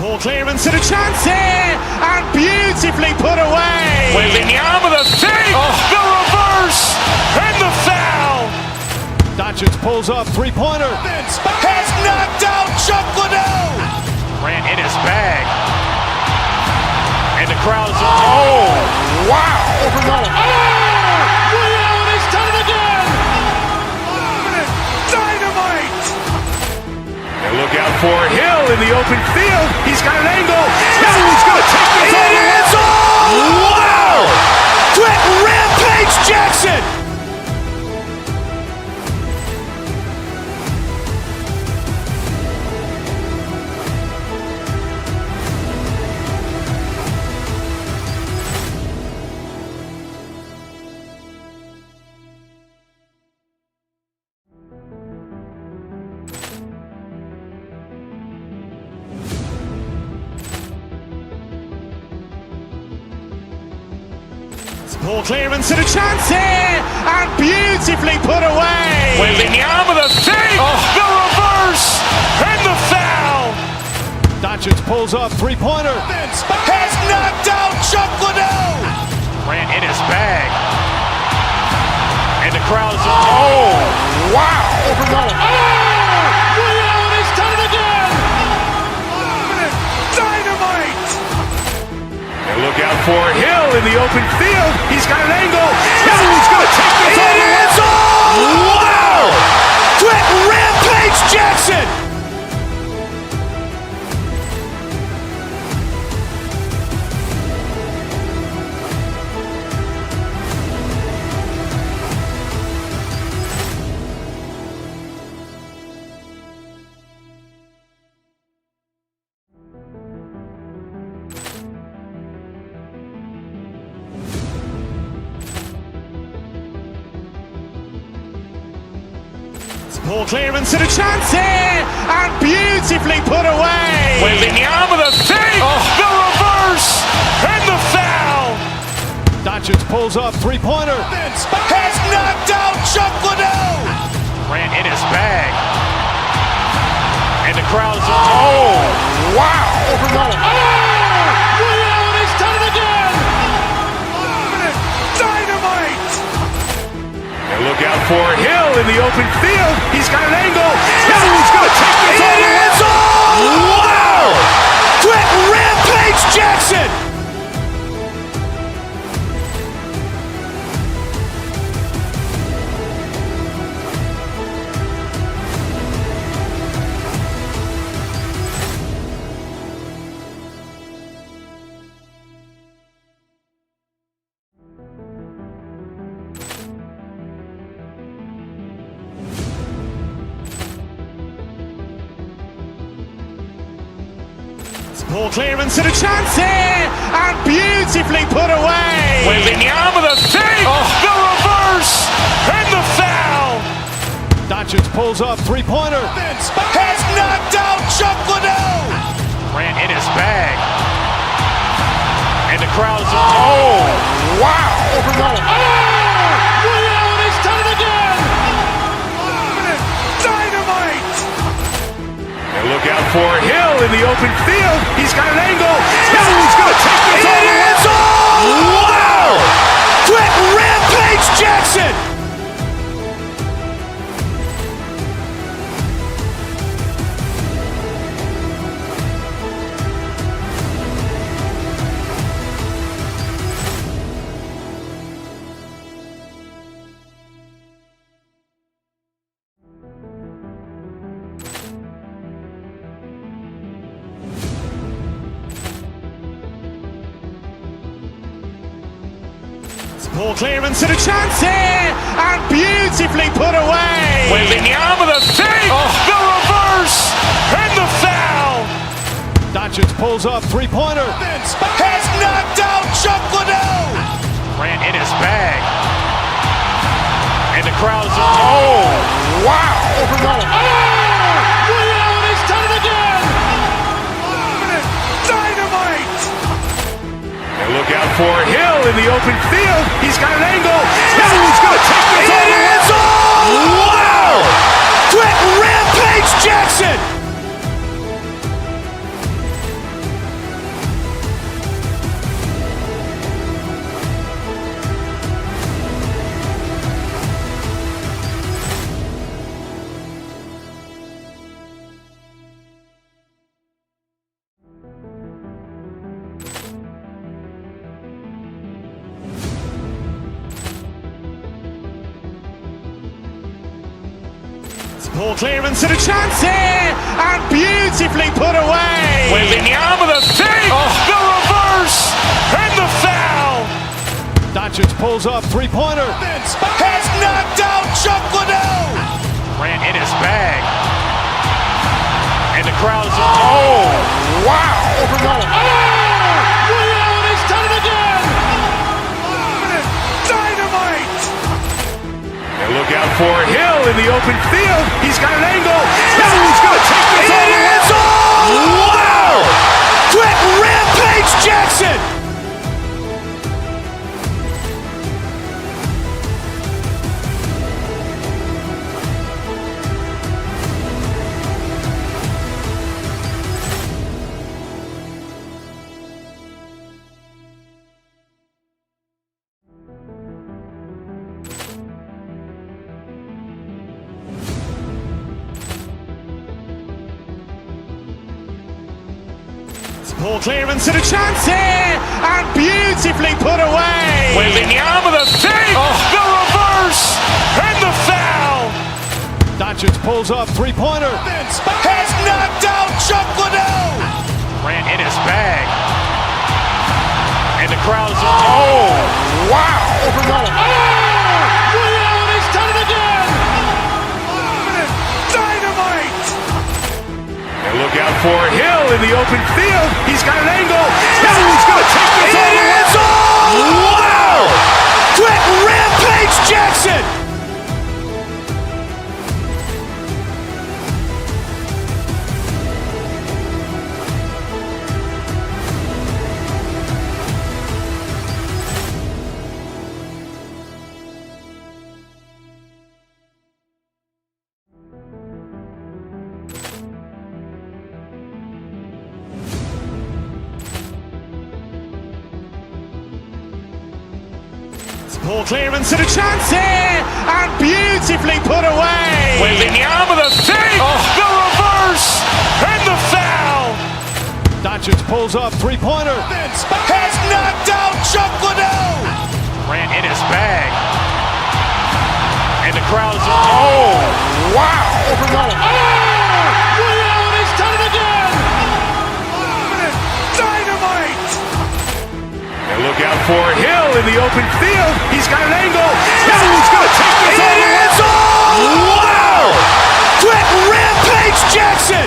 Ball clearance and a chance here, and beautifully put away. Lima with a save, the reverse, and the foul. Doncic pulls up, three-pointer. Has knocked out Chuck Liddell. Ran in his bag. And the crowd's, oh, wow. Liddell has done it again. Dynamite. And look out for Hill in the open field. He's got an angle. He's going to take this all the way. Wow. Quick Rampage Jackson. Ball clearance and a chance here, and beautifully put away. Lima with a save, the reverse, and the foul. Doncic pulls up, three-pointer. Has knocked out Chuck Liddell. Ran in his bag. And the crowd's, oh, wow. Liddell has done it again. Dynamite. And look out for Hill in the open field. He's got an angle. He's going to take this all the way. Wow. Quick Rampage Jackson. Ball clearance and a chance here, and beautifully put away. Lima with a save, the reverse, and the foul. Doncic pulls up, three-pointer. Has knocked out Chuck Liddell. Ran in his bag. And the crowd's, oh, wow. Liddell has done it again. Dynamite. And look out for Hill in the open field. He's got an angle. He's going to take this all the way. Wow. Quick Rampage Jackson. Ball clearance and a chance here, and beautifully put away. Lima with a save, the reverse, and the foul. Doncic pulls up, three-pointer. Has knocked out Chuck Liddell. Ran in his bag. And the crowd's, oh, wow. Liddell has done it again. Dynamite. And look out for Hill in the open field. He's got an angle. He's going to take this all the way. Wow. Quick Rampage Jackson. Ball clearance and a chance here, and beautifully put away. Lima with a save, the reverse, and the foul. Doncic pulls up, three-pointer. Has knocked out Chuck Liddell. Ran in his bag. And the crowd's, oh, wow. Liddell has done it again. Dynamite. And look out for Hill in the open field. He's got an angle. He's going to take this all the way. Wow. Quick Rampage Jackson. Poor clearance and a chance here, and beautifully put away. Wembanyama the fake, the reverse, and the foul. Doncic pulls up, three-pointer. Has knocked out Chuck Liddell. Ran in his bag. And the crowd is, oh, wow. He's done it again. Dynamite. And look out for Hill in the open field. He's got an angle. He's going to take this all the way. Wow. Quick Rampage Jackson. Poor clearance and a chance here, and beautifully put away. Wembanyama the fake, the reverse, and the foul. Doncic pulls up, three-pointer. Has knocked out Chuck Liddell. Ran in his bag. And the crowd is, oh, wow. He's done it again. Dynamite. And look out for Hill in the open field. He's got an angle. He's going to take this all the way. Wow. Quick Rampage Jackson. Poor clearance and a chance here, and beautifully put away. Wembanyama the fake, the reverse, and the foul. Doncic pulls up, three-pointer. Has knocked out Chuck Liddell. Ran in his bag. And the crowd is, oh, wow. He's done it again. Dynamite. And look out for Hill in the open field. He's got an angle. He's going to take this all the way. Wow. Quick Rampage Jackson.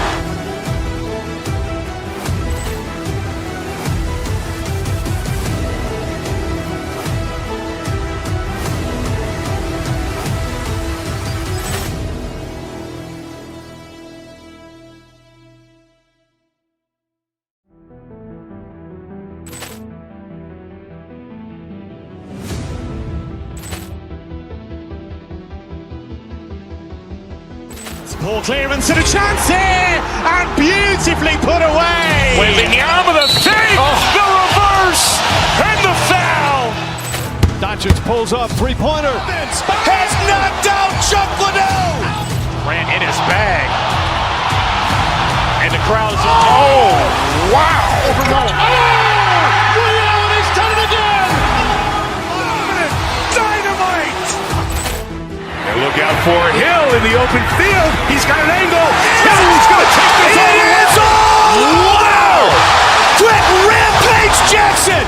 Poor clearance and a chance here, and beautifully put away. Wembanyama the fake, the reverse, and the foul. Doncic pulls up, three-pointer. Has knocked out Chuck Liddell. Ran in his bag. And the crowd is, oh, wow. He's done it again. Dynamite. And look out for Hill in the open field. He's got an angle. He's going to take this all the way. Wow. Quick Rampage Jackson.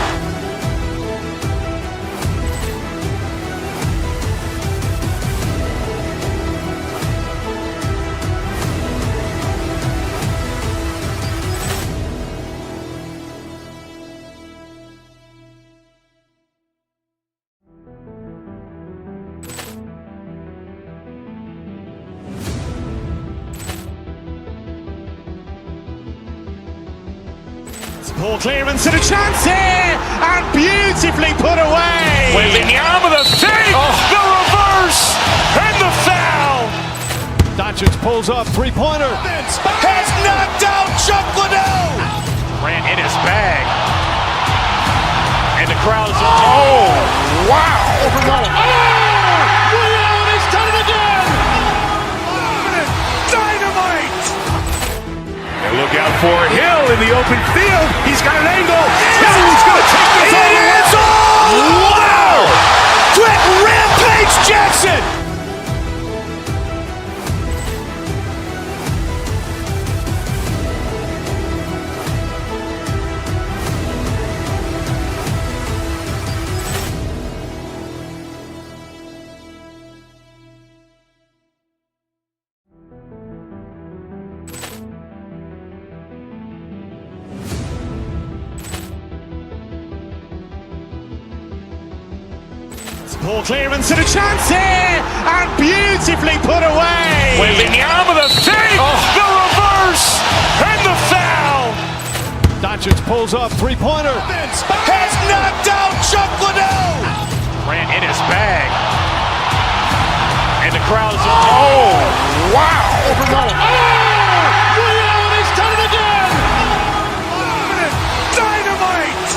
Poor clearance and a chance here, and beautifully put away. Wembanyama the fake, the reverse, and the foul. Doncic pulls up, three-pointer. Has knocked out Chuck Liddell. Ran in his bag. And the crowd is, oh, wow. He's done it again. Dynamite. And look out for Hill in the open field. He's got an angle. He's going to take this all the way. Wow. Quick Rampage Jackson. Ball clearance and a chance here, and beautifully put away. Wembanyama the fake, the reverse, and the foul. Doncic pulls up, three-pointer. Has knocked out Chuck Liddell. Grant in his bag. And the crowd is, wow. Liddell, he's done it again. Dynamite.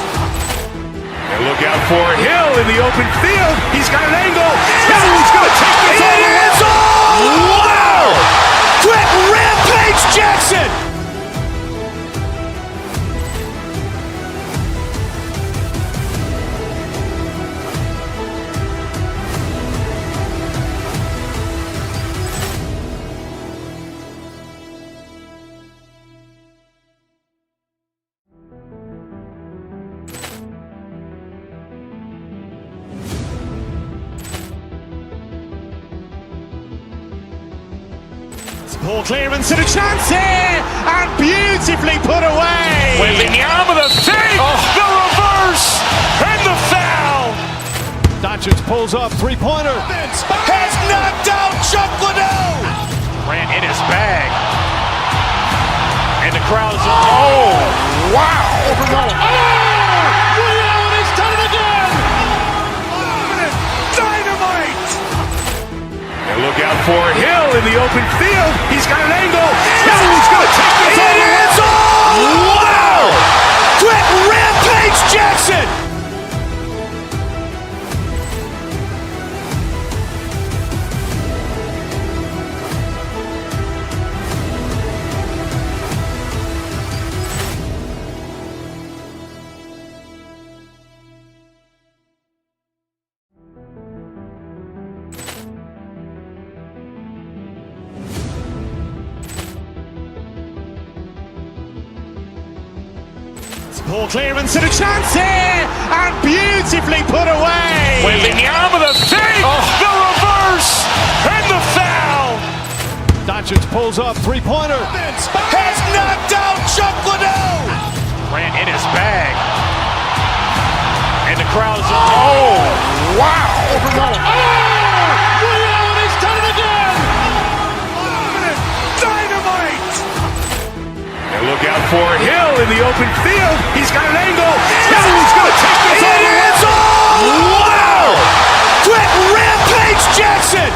And look out for Hill in the open field. He's got an angle. Hill's going to take this all the way. Wow. Quick Rampage Jackson. Ball clearance and a chance here, and beautifully put away. Wembanyama the fake, the reverse, and the foul. Doncic pulls up, three-pointer. Has knocked out Chuck Liddell. Grant in his bag. And the crowd is, wow. Liddell, he's done it again. Dynamite. And look out for Hill in the open field. He's got an angle. Hill's going to take this all the way. Wow. Quick Rampage Jackson. Ball clearance and a chance here, and beautifully put away. Wembanyama the fake, the reverse, and the foul. Doncic pulls up, three-pointer. Has knocked out Chuck Liddell. Grant in his bag. And the crowd is, wow. Liddell, he's done it again. Dynamite. And look out for Hill in the open field. He's got an angle. Hill's going to take this all the way. Wow. Quick Rampage Jackson.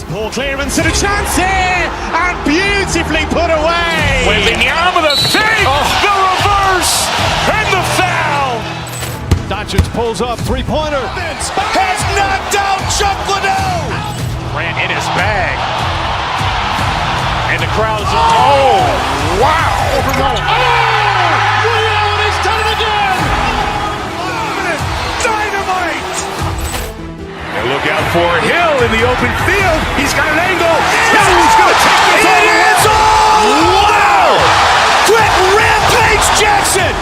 Ball clearance and a chance here, and beautifully put away. Wembanyama the fake, the reverse, and the foul. Doncic pulls up, three-pointer. Has knocked out Chuck Liddell. Grant in his bag. And the crowd is, wow. Liddell, he's done it again. Dynamite. And look out for Hill in the open field. He's got an angle. Hill's going to take this all the way. Wow. Quick Rampage Jackson.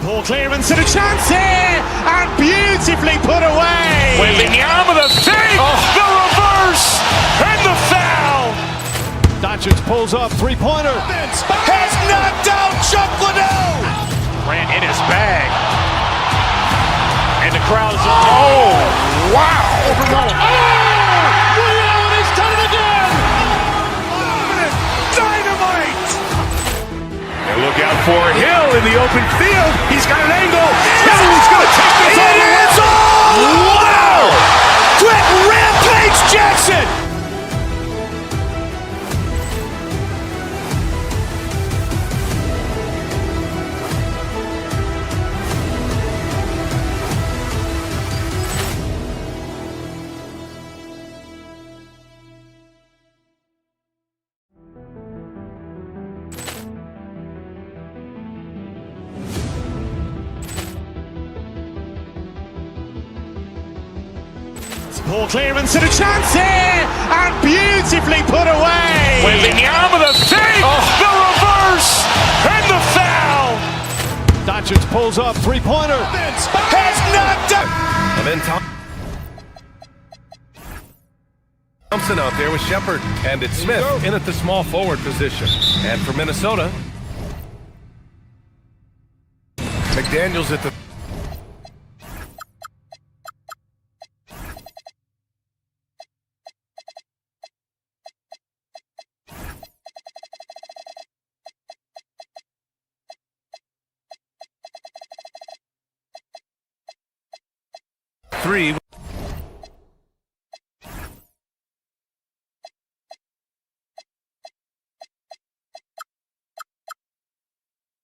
Ball clearance and a chance here, and beautifully put away. Wembanyama the fake, the reverse, and the foul. Doncic pulls up, three-pointer. Has knocked out Chuck Liddell. Grant in his bag. And the crowd is, wow. Liddell, he's done it again. Dynamite. And look out for Hill in the open field. He's got an angle. Hill's going to take this all the way. Wow. Quick Rampage Jackson. Poor clearance and a chance here, and beautifully put away. Wembanyama the fake, the reverse, and the foul. Doncic pulls up, three-pointer. Has not done. And then Thompson out there with Shepard, and it's Smith in at the small forward position. And for Minnesota, McDaniels at the three.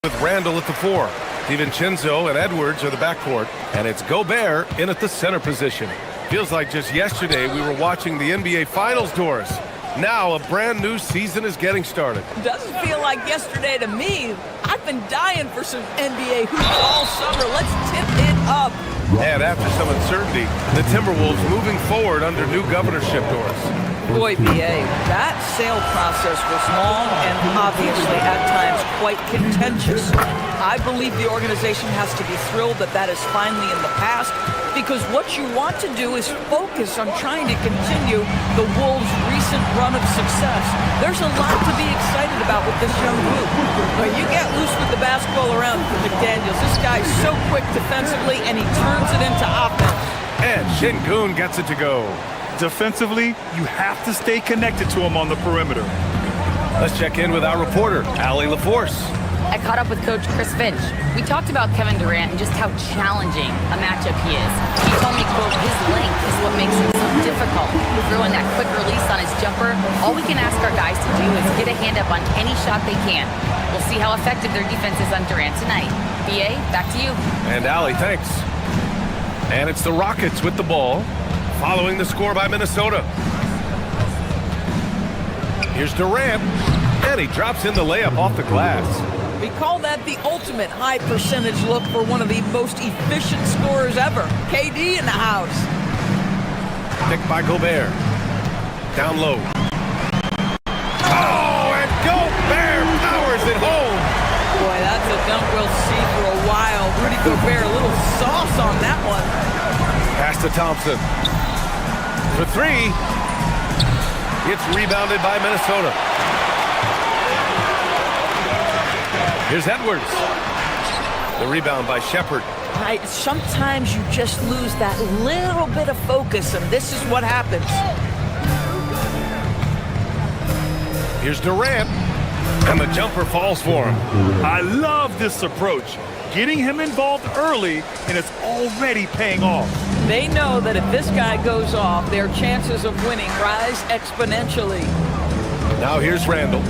With Randall at the 4. DiVincenzo and Edwards are the backcourt, and it's Gobert in at the center position. Feels like just yesterday we were watching the NBA Finals, Doris. Now a brand new season is getting started. Doesn't feel like yesterday to me. I've been dying for some NBA hoops all summer. Let's tip it up. And after some uncertainty, the Timberwolves moving forward under new governorship, Doris. Boy, BA, that sale process was long and obviously at times quite contentious. I believe the organization has to be thrilled that that is finally in the past, because what you want to do is focus on trying to continue the Wolves' recent run of success. There's a lot to be excited about with this young group. When you get loose with the basketball around McDaniels, this guy's so quick defensively, and he turns it into offense. And Şengün gets it to go. Defensively, you have to stay connected to him on the perimeter. Let's check in with our reporter, Allie LaForce. I caught up with Coach Chris Finch. We talked about Kevin Durant and just how challenging a matchup he is. He told me, quote, his length is what makes it so difficult. Throwing that quick release on his jumper, all we can ask our guys to do is get a hand up on any shot they can. We'll see how effective their defense is on Durant tonight. BA, back to you. And Allie, thanks. And it's the Rockets with the ball, following the score by Minnesota. Here's Durant, and he drops in the layup off the glass. We call that the ultimate high percentage look for one of the most efficient scorers ever. KD in the house. Picked by Gobert. Down low. Oh, and Gobert powers it home. Boy, that's a dunk we'll see for a while. Rudy Gobert, a little sauce on that one. Pass to Thompson. For three. It's rebounded by Minnesota. Here's Edwards. The rebound by Shepard. Sometimes you just lose that little bit of focus, and this is what happens. Here's Durant, and the jumper falls for him. I love this approach. Getting him involved early, and it's already paying off. They know that if this guy goes off, their chances of winning rise exponentially. Now here's Randall.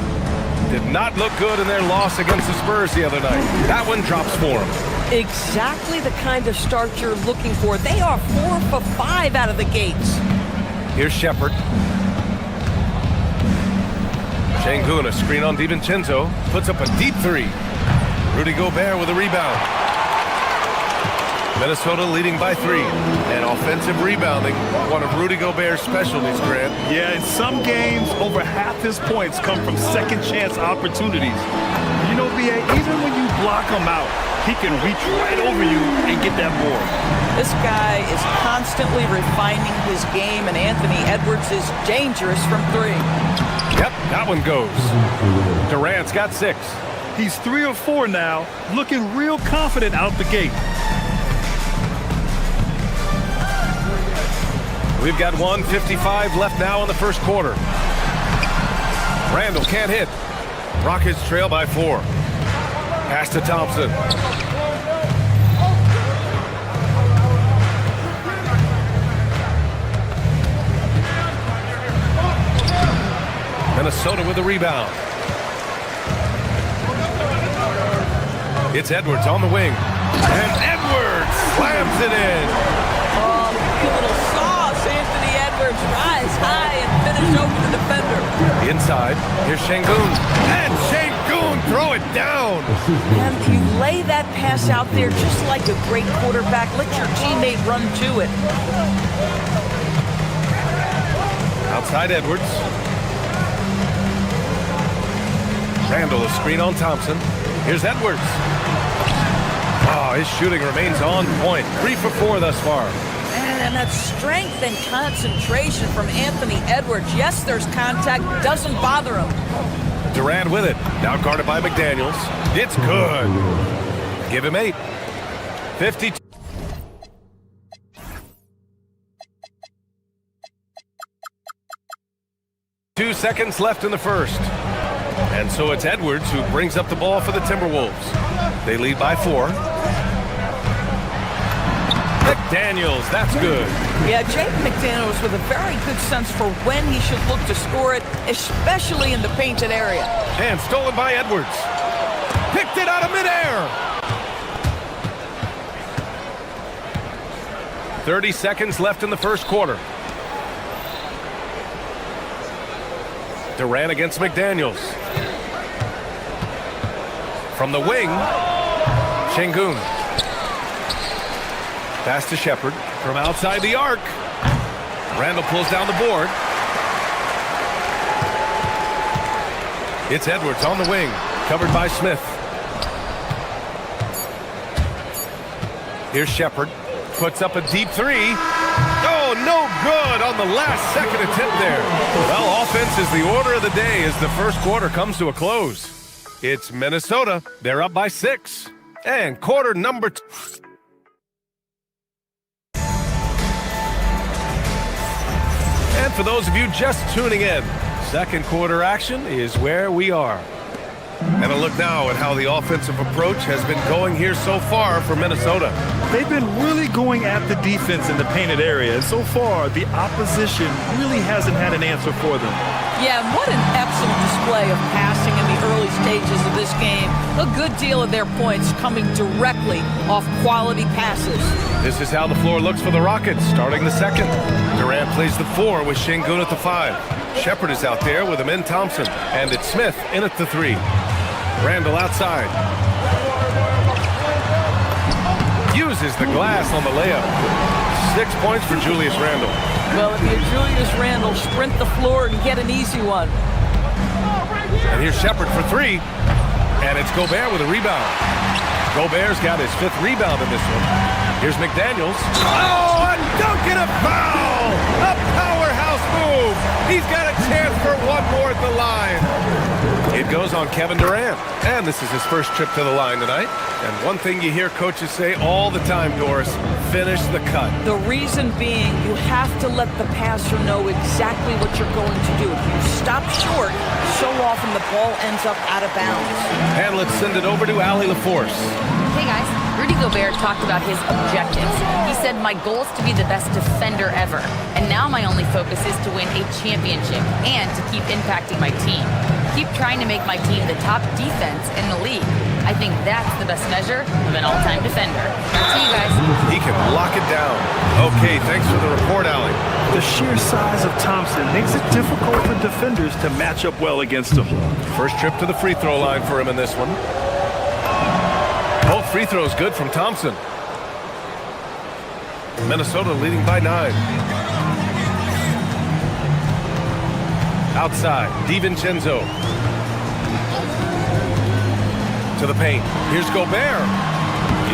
Did not look good in their loss against the Spurs the other night. That one drops for him. Exactly the kind of start you're looking for. They are 4 for 5 out of the gates. Here's Shepard. Şengün, a screen on DiVincenzo, puts up a deep three. Rudy Gobert with a rebound. Minnesota leading by 3. And offensive rebounding, one of Rudy Gobert's specialties, Grant. Yeah, in some games, over half his points come from second chance opportunities. You know, BA, even when you block him out, he can reach right over you and get that board. This guy is constantly refining his game, and Anthony Edwards is dangerous from 3. Yep, that one goes. Durant's got 6. He's 3 or 4 now, looking real confident out the gate. We've got 1:55 left now in the first quarter. Randall can't hit. Rockets trail by 4. Pass to Thompson. Minnesota with the rebound. It's Edwards on the wing. And Edwards slams it in. Oh, a little sauce. Anthony Edwards rise high and finish over the defender. Inside, here's Şengün. And Şengün throw it down. And you lay that pass out there just like a great quarterback. Let your teammate run to it. Outside Edwards. Randall, a screen on Thompson. Here's Edwards. Oh, his shooting remains on point. 3 for 4 thus far. And that strength and concentration from Anthony Edwards. Yes, there's contact. Doesn't bother him. Durant with it. Now guarded by McDaniels. It's good. Give him 8. 52. Two seconds left in the first. And so it's Edwards who brings up the ball for the Timberwolves. They lead by 4. McDaniels, that's good. Yeah, Jake McDaniels with a very good sense for when he should look to score it, especially in the painted area. And stolen by Edwards. Picked it out of midair. 30 seconds left in the first quarter. Durant against McDaniels. From the wing, Şengün. Pass to Shepherd from outside the arc. Randall pulls down the board. It's Edwards on the wing, covered by Smith. Here's Shepherd. Puts up a deep 3. Oh, no good on the last second attempt there. Well, offense is the order of the day as the first quarter comes to a close. It's Minnesota. They're up by 6. And quarter number 2. And for those of you just tuning in, second quarter action is where we are. And a look now at how the offensive approach has been going here so far for Minnesota. They've been really going at the defense in the painted area. And so far, the opposition really hasn't had an answer for them. Yeah, what an excellent display of passing in the early stages of this game. A good deal of their points coming directly off quality passes. This is how the floor looks for the Rockets, starting the second. Durant plays the 4 with Şengün at the 5. Shepherd is out there with Amin Thompson. And it's Smith in at the 3. Randall outside. Uses the glass on the layup. 6 points for Julius Randle. Well, if you're Julius Randle, sprint the floor and get an easy one. And here's Shepherd for 3. And it's Gobert with a rebound. Gobert's got his 5th rebound in this one. Here's McDaniels. Oh, a dunk and a foul! A powerhouse move! He's got a chance for one more at the line. It goes on Kevin Durant. And this is his first trip to the line tonight. And one thing you hear coaches say all the time, Doris, finish the cut. The reason being you have to let the passer know exactly what you're going to do. If you stop short, so often the ball ends up out of bounds. And let's send it over to Allie LaForce. Hey guys, Rudy Gobert talked about his objectives. He said, my goal is to be the best defender ever. And now my only focus is to win a championship and to keep impacting my team. Keep trying to make my team the top defense in the league. I think that's the best measure of an all-time defender. Back to you guys. He can lock it down. Okay, thanks for the report, Allie. The sheer size of Thompson makes it difficult for defenders to match up well against him. First trip to the free throw line for him in this one. Both free throws good from Thompson. Minnesota leading by 9. Outside, DiVincenzo. To the paint. Here's Gobert.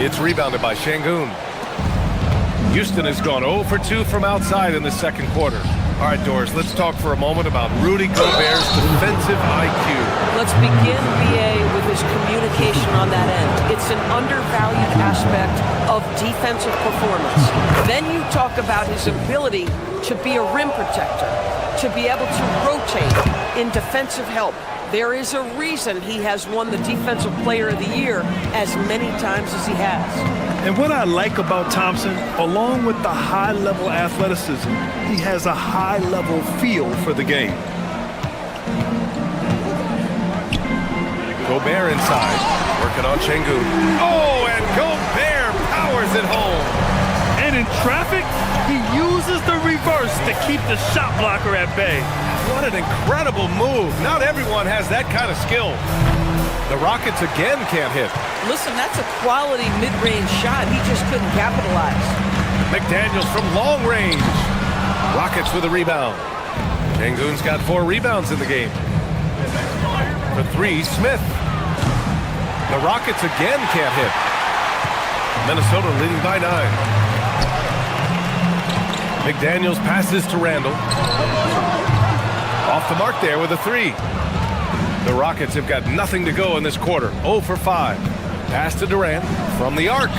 It's rebounded by Şengün. Houston has gone 0 for 2 from outside in the second quarter. All right, Doris, let's talk for a moment about Rudy Gobert's defensive IQ. Let's begin, BA, with his communication on that end. It's an undervalued aspect of defensive performance. Then you talk about his ability to be a rim protector, to be able to rotate in defensive help. There is a reason he has won the Defensive Player of the Year as many times as he has. And what I like about Thompson, along with the high-level athleticism, he has a high-level feel for the game. Gobert inside, working on Şengün. Oh, and Gobert powers it home. And in traffic, he uses the reverse to keep the shot blocker at bay. What an incredible move. Not everyone has that kind of skill. The Rockets again can't hit. Listen, that's a quality mid-range shot. He just couldn't capitalize. McDaniels from long range. Rockets with a rebound. Şengün's got 4 rebounds in the game. For 3, Smith. The Rockets again can't hit. Minnesota leading by 9. McDaniels passes to Randall. Off the mark there with a 3. The Rockets have got nothing to go in this quarter. 0 for 5. Pass to Durant from the arc.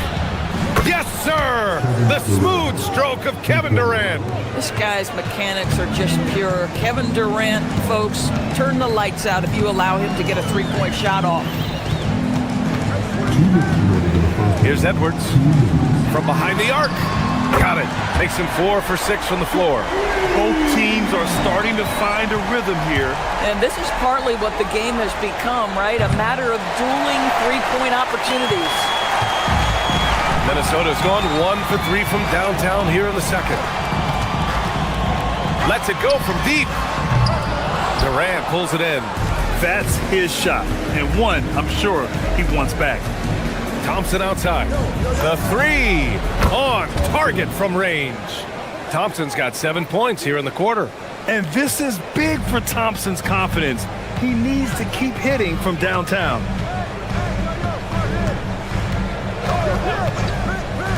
Yes, sir! The smooth stroke of Kevin Durant. This guy's mechanics are just pure. Kevin Durant, folks, turn the lights out if you allow him to get a three-point shot off. Here's Edwards from behind the arc. Got it. Makes him 4 for 6 from the floor. Both teams are starting to find a rhythm here. And this is partly what the game has become, right? A matter of dueling three-point opportunities. Minnesota's gone 1 for 3 from downtown here in the second. Lets it go from deep. Durant pulls it in. That's his shot, and one I'm sure he wants back. Thompson outside. The 3 on target from range. Thompson's got 7 points here in the quarter. And this is big for Thompson's confidence. He needs to keep hitting from downtown.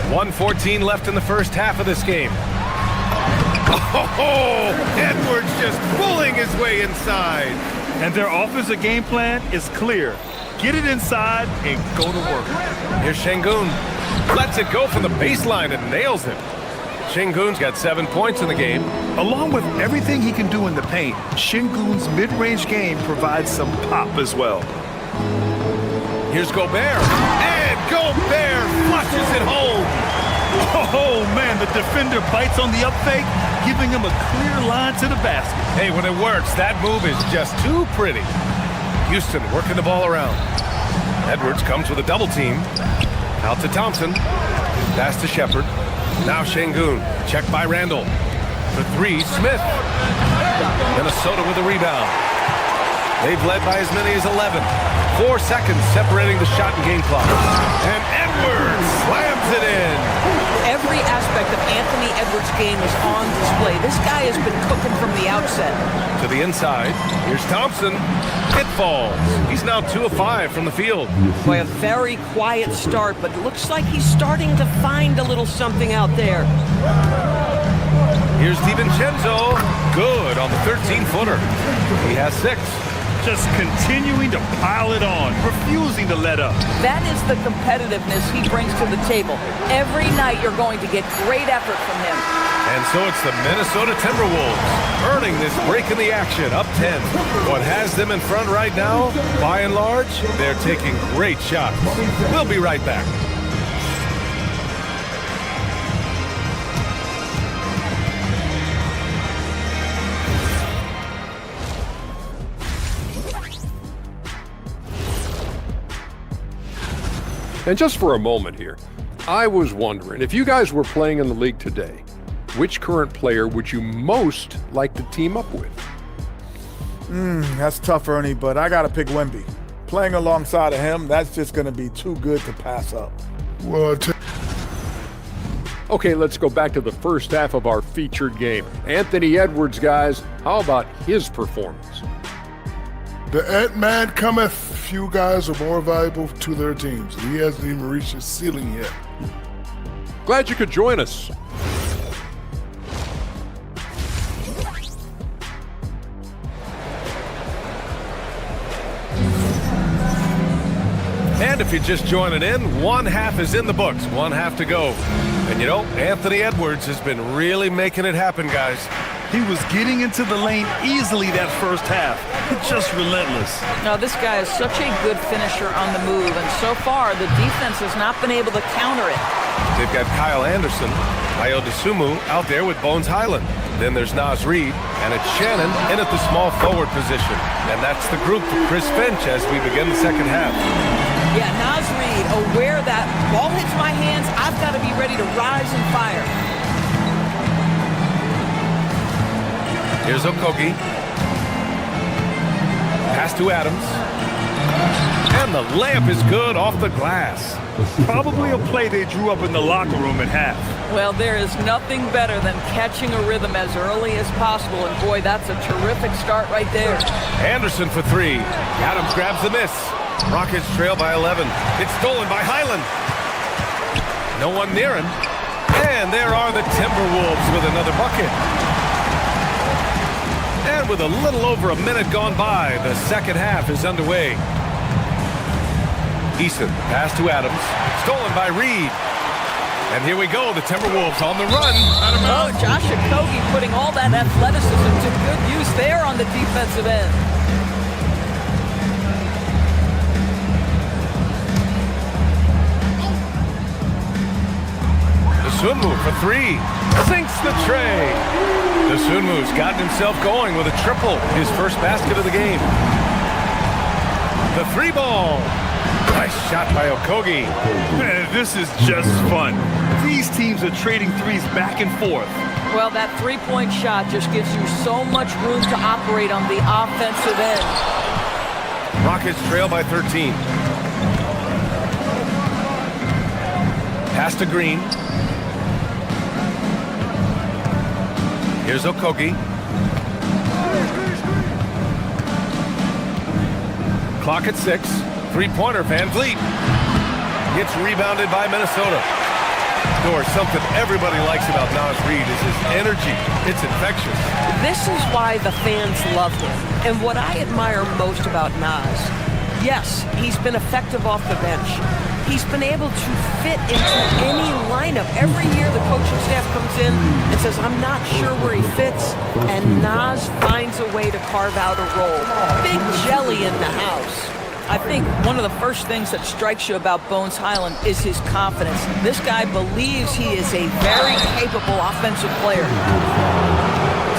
1:14 left in the first half of this game. Oh, Edwards just pulling his way inside. And their offensive game plan is clear. Get it inside and go to work. Here's Şengün. Lets it go from the baseline and nails it. Şengün's got 7 points in the game. Along with everything he can do in the paint, Şengün's mid-range game provides some pop as well. Here's Gobert. And Gobert flushes it home. Oh, man, the defender bites on the up fake, giving him a clear line to the basket. Hey, when it works, that move is just too pretty. Houston working the ball around. Edwards comes with a double team. Out to Thompson. Pass to Shepard. Now Şengün. Checked by Randall. For 3, Smith. Minnesota with a rebound. They've led by as many as 11. 4 seconds separating the shot and game clock. And Edwards slams it in. Every aspect of Anthony Edwards' game is on display. This guy has been cooking from the outset. To the inside. Here's Thompson. It falls. He's now 2 of 5 from the field. Boy, a very quiet start, but it looks like he's starting to find a little something out there. Here's DiVincenzo. Good on the 13-footer. He has 6. Just continuing to pile it on, refusing to let up. That is the competitiveness he brings to the table. Every night you're going to get great effort from him. And so it's the Minnesota Timberwolves earning this break in the action, up 10. What has them in front right now, by and large, they're taking great shots. We'll be right back. And just for a moment here, I was wondering, if you guys were playing in the league today, which current player would you most like to team up with? That's tough, Ernie, but I got to pick Wemby. Playing alongside of him, that's just going to be too good to pass up. Okay, let's go back to the first half of our featured game. Anthony Edwards, guys, how about his performance? The Ant-Man cometh. Few guys are more valuable to their teams. He hasn't even reached his ceiling yet. Glad you could join us. And if you're just joining in, 1 half is in the books, 1 half to go. And you know, Anthony Edwards has been really making it happen, guys. He was getting into the lane easily that first half. Just relentless. Now, this guy is such a good finisher on the move, and so far, the defense has not been able to counter it. They've got Kyle Anderson, Ayo Dosunmu out there with Bones Highland. Then there's Naz Reid, and it's Shannon in at the small forward position. And that's the group for Chris Finch as we begin the second half. Yeah, Naz Reid, aware that ball hits my hands, I've got to be ready to rise and fire. Here's Okogie. Pass to Adams. And And the layup is good off the glass. Probably a play they drew up in the locker room at half. Well, there is nothing better than catching a rhythm as early as possible, and boy, that's a terrific start right there. Anderson for three. Adams grabs the miss. Rockets trail by 11. It's stolen by Highland. No one near him. And there are the Timberwolves with another bucket. And with a little over a minute gone by, the second half is underway. Eason, pass to Adams. Stolen by Reed. And here we go, the Timberwolves on the run. Oh, Josh Okogie putting all that athleticism to good use there on the defensive end. Sunmu for three. Sinks the tray. Sunmu's gotten himself going with a triple, his first basket of the game. The three ball. Nice shot by Okogie. Man, this is just fun. These teams are trading threes back and forth. Well, that three-point shot just gives you so much room to operate on the offensive end. Rockets trail by 13. Pass to Green. Here's Okogie. Clock at 6. Three-pointer, Van Vliet. Gets rebounded by Minnesota. Or something everybody likes about Naz Reid is his energy. It's infectious. This is why the fans love him. And what I admire most about Naz, yes, he's been effective off the bench. He's been able to fit into any lineup. Every year the coaching staff comes in and says, I'm not sure where he fits, and Naz finds a way to carve out a role. Big jelly in the house. I think one of the first things that strikes you about Bones Highland is his confidence. This guy believes he is a very capable offensive player.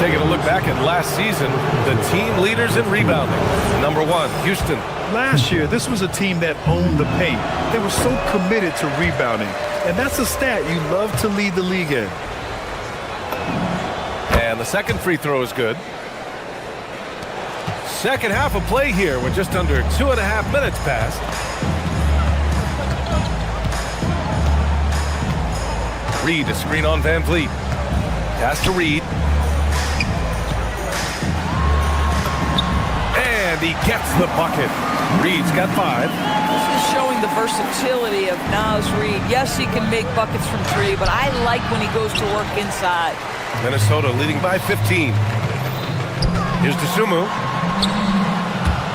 Taking a look back at last season, the team leaders in rebounding. Number 1, Houston. Last year, this was a team that owned the paint. They were so committed to rebounding. And that's a stat you love to lead the league in. And the second free throw is good. Second half of play here with just under 2.5 minutes passed. Reed to screen on Van Vliet. Pass to Reed. And he gets the bucket. Reed's got 5. This is showing the versatility of Naz Reid. Yes, he can make buckets from 3, but I like when he goes to work inside. Minnesota leading by 15. Here's Dosunmu.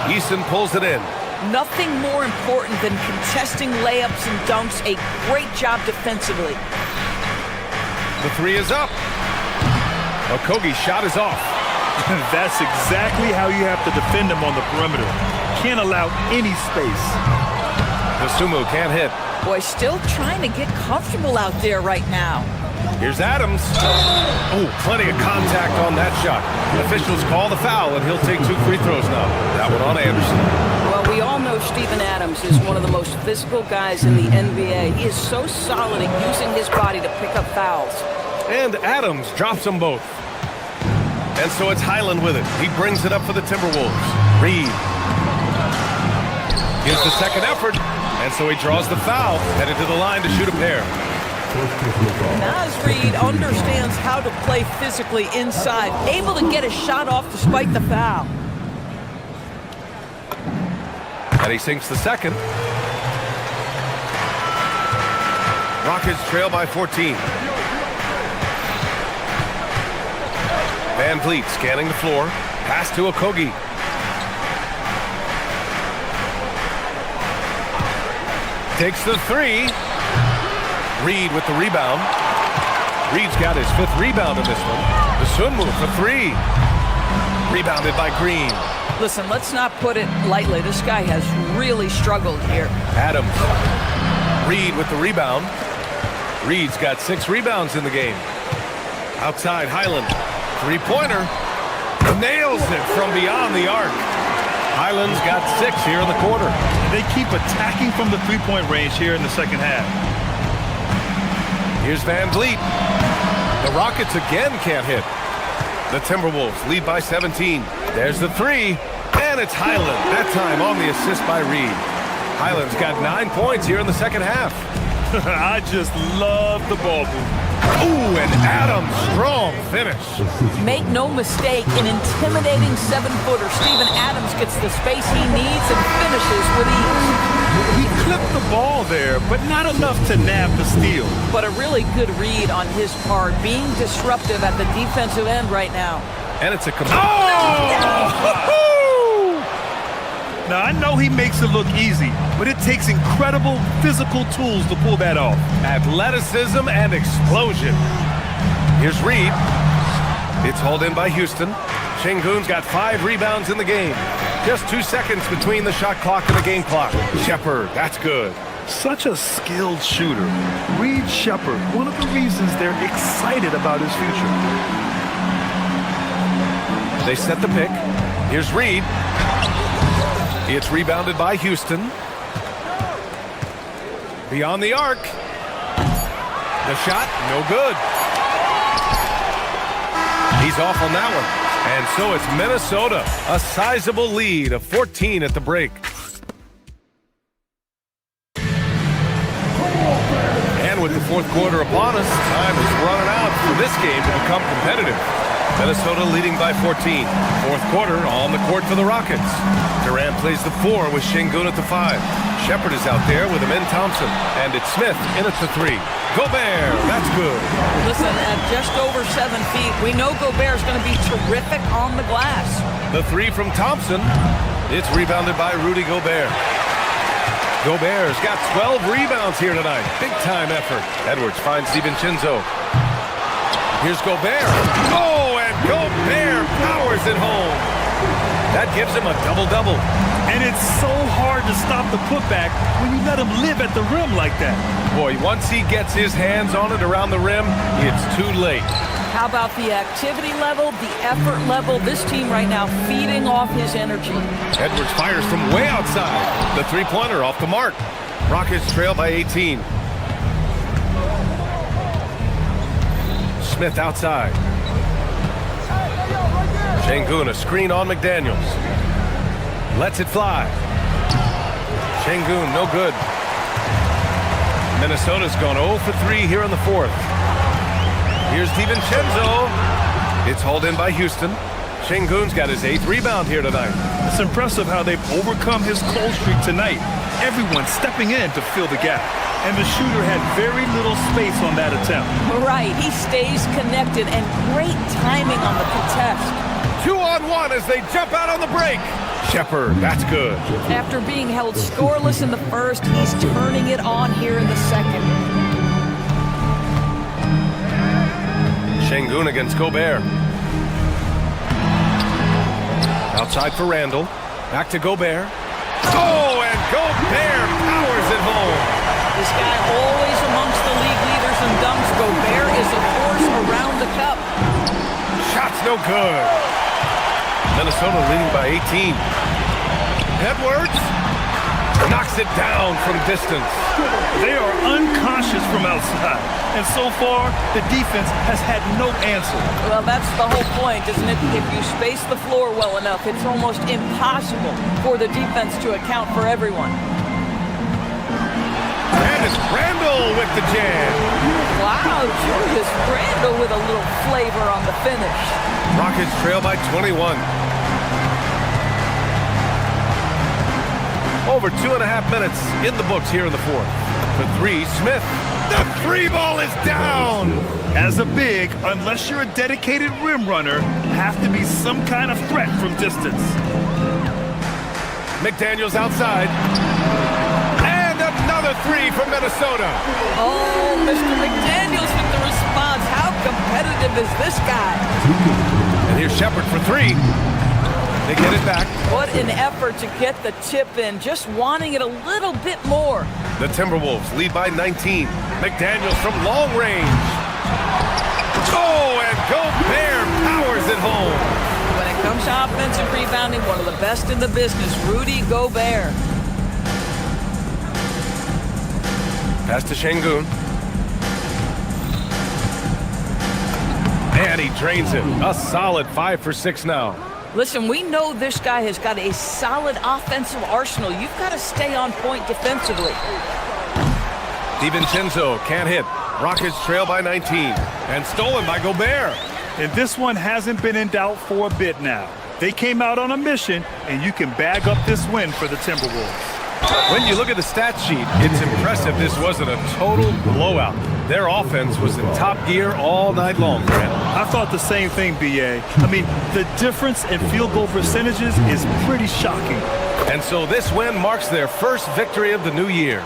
Eason pulls it in. Nothing more important than contesting layups and dunks. A great job defensively. The three is up. Okogie's shot is off. That's exactly how you have to defend him on the perimeter. Can't allow any space. Dosunmu can't hit. Boy, still trying to get comfortable out there right now. Here's Adams. Oh, plenty of contact on that shot. Officials call the foul, and he'll take 2 free throws now. That one on Anderson. Well, we all know Steven Adams is one of the most physical guys in the NBA. He is so solid at using his body to pick up fouls. And Adams drops them both. And so it's Highland with it. He brings it up for the Timberwolves. Reed. Gives the second effort. And so he draws the foul, headed to the line to shoot a pair. Naz Reid understands how to play physically inside, able to get a shot off despite the foul. And he sinks the second. Rockets trail by 14. Van Vliet scanning the floor. Pass to Okogie. Takes the 3. Reed with the rebound. Reed's got his 5th rebound in this one. Dosunmu for 3. Rebounded by Green. Listen, let's not put it lightly. This guy has really struggled here. Adams. Reed with the rebound. Reed's got 6 rebounds in the game. Outside Highland. 3-pointer. Nails it from beyond the arc. Highland's got 6 here in the quarter. They keep attacking from the 3-point range here in the second half. Here's Van Vliet. The Rockets again can't hit. The Timberwolves lead by 17. There's the 3, and it's Highland. That time on the assist by Reed. Highland's got 9 points here in the second half. I just love the ball move. Ooh, and Adams, strong finish. Make no mistake, an intimidating 7-footer, Steven Adams gets the space he needs and finishes with ease. He clipped the ball there, but not enough to nab the steal. But a really good read on his part, being disruptive at the defensive end right now. And it's a Now, I know he makes it look easy, but it takes incredible physical tools to pull that off. athleticism and explosion. Here's Reed. It's hauled in by Houston. Şengün's got 5 rebounds in the game. Just 2 seconds between the shot clock and the game clock. Shepard, that's good. Such a skilled shooter. Reed Shepard, one of the reasons they're excited about his future. They set the pick. Here's Reed. It's rebounded by Houston. Beyond the arc. The shot, no good. He's off on that one. And so it's Minnesota, a sizable lead of 14 at the break. And with the fourth quarter upon us, time is running out for this game to become competitive. Minnesota leading by 14. Fourth quarter on the court for the Rockets. Durant plays the 4 with Şengün at the 5. Shepard is out there with Amin Thompson. And it's Smith in at the 3. Gobert, that's good. Listen, at just over 7 feet, we know Gobert's going to be terrific on the glass. The 3 from Thompson. It's rebounded by Rudy Gobert. Gobert's got 12 rebounds here tonight. Big time effort. Edwards finds DiVincenzo. Here's Gobert. Oh, and Gobert powers it home. That gives him a double-double. And it's so hard to stop the putback when you let him live at the rim like that. Boy, once he gets his hands on it around the rim, it's too late. How about the activity level, the effort level? This team right now feeding off his energy. Edwards fires from way outside. The three-pointer off the mark. Rockets trail by 18. Smith outside. Şengün, a screen on McDaniels. Lets it fly. Şengün, no good. Minnesota's gone 0 for 3 here in the fourth. Here's DiVincenzo. It's hauled in by Houston. Şengün's got his 8th rebound here tonight. It's impressive how they've overcome his cold streak tonight. Everyone stepping in to fill the gap. And the shooter had very little space on that attempt. Right, he stays connected and great timing on the contest. 2-on-1 as they jump out on the break. Shepard, that's good. After being held scoreless in the first, he's turning it on here in the second. Şengün against Gobert. Outside for Randall. Back to Gobert. Oh, and Gobert powers it home. This guy always amongst the league leaders in dunks. Gobert is a force around the cup. Shot's no good. Minnesota leading by 18. Edwards knocks it down from distance. They are unconscious from outside. And so far, the defense has had no answer. Well, that's the whole point, isn't it? If you space the floor well enough, it's almost impossible for the defense to account for everyone. And it's Randall with the jam. Wow, Julius Randall with a little flavor on the finish. Rockets trail by 21. Over 2.5 minutes in the books here in the fourth. For 3, Smith. The 3 ball is down. As a big, unless you're a dedicated rim runner, have to be some kind of threat from distance. McDaniels outside. And another 3 from Minnesota. Oh, Mr. McDaniels with the response. How competitive is this guy? And here's Shepard for 3. They get it back. What an effort to get the tip in, just wanting it a little bit more. The Timberwolves lead by 19. McDaniels from long range. Oh, and Gobert powers it home. When it comes to offensive rebounding, one of the best in the business, Rudy Gobert. Pass to Şengün. And he drains it. A solid 5 for 6 now. Listen, we know this guy has got a solid offensive arsenal. You've got to stay on point defensively. DiVincenzo can't hit. Rockets trail by 19. And stolen by Gobert. And this one hasn't been in doubt for a bit now. They came out on a mission, and you can bag up this win for the Timberwolves. When you look at the stat sheet, it's impressive this wasn't a total blowout. Their offense was in top gear all night long, Grant. I thought the same thing, B.A. I mean, the difference in field goal percentages is pretty shocking. And so this win marks their first victory of the new year.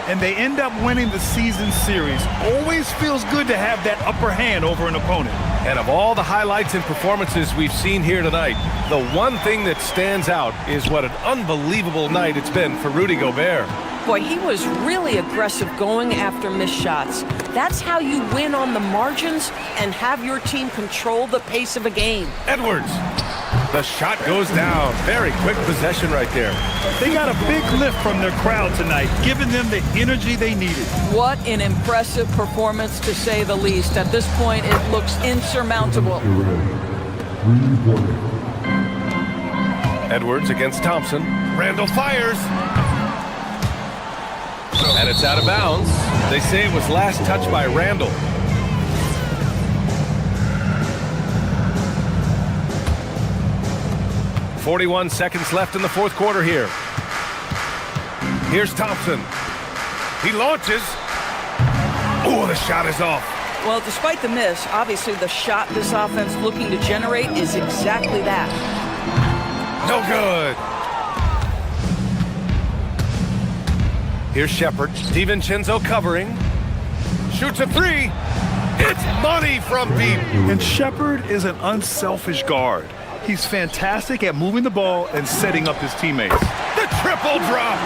And they end up winning the season series. Always feels good to have that upper hand over an opponent. And of all the highlights and performances we've seen here tonight, the one thing that stands out is what an unbelievable night it's been for Rudy Gobert. Boy, he was really aggressive going after missed shots. That's how you win on the margins and have your team control the pace of a game. Edwards. The shot goes down. Very quick possession right there. They got a big lift from their crowd tonight, giving them the energy they needed. What an impressive performance, to say the least. At this point, it looks insurmountable. Edwards against Thompson. Randall fires. And it's out of bounds. They say it was last touched by Randall. .41 seconds left in the fourth quarter here. Here's Thompson. He launches. Oh, the shot is off. Well, despite the miss, obviously the shot this offense looking to generate is exactly that. No good. Here's Shepard. DiVincenzo covering. Shoots a three. It's money from deep. And Shepard is an unselfish guard. He's fantastic at moving the ball and setting up his teammates. The triple drop.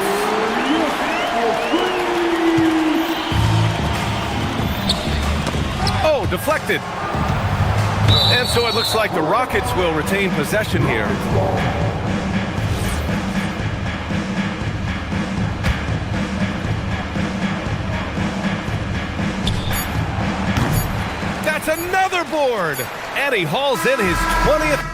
Oh, deflected. And so it looks like the Rockets will retain possession here. That's another board. And he hauls in his 20th.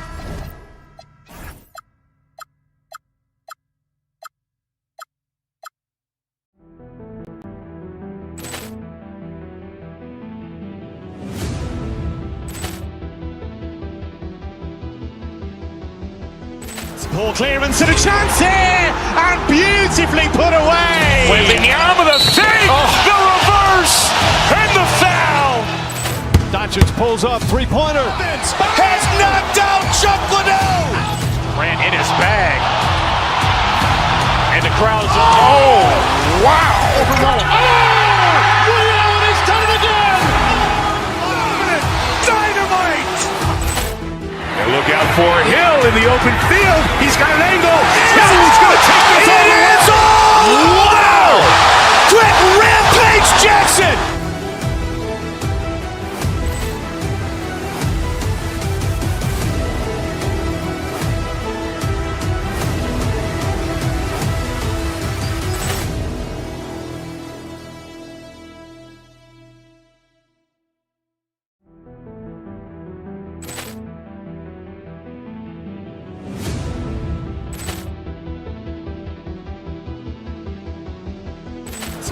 Poor clearance and a chance here, and beautifully put away. Wembanyama the save, the reverse, and the foul. Doncic pulls up, three-pointer. Has knocked out Salvador. Grant in his bag. And the crowd's oh, wow. Ray Allen has done it again. Dynamite. And look out for Hill in the open field. He's got an angle. Hill's going to take this all the way. Wow! Quick rampage Jackson.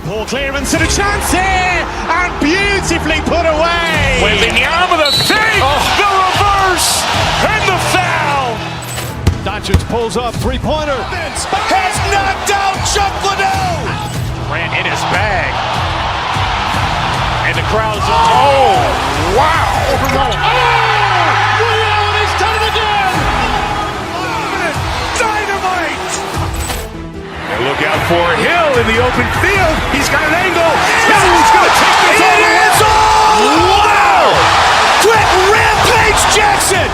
Poor clearance and a chance here, and beautifully put away. Wembanyama the save, the reverse, and the foul. Doncic pulls up, three-pointer. Has knocked out Salvador. Grant in his bag. And the crowd's oh, wow. Ray Allen has done it again. Dynamite. And look out for Hill in the open field. He's got an angle. Hill's going to take this all the way. Wow! Quick rampage Jackson.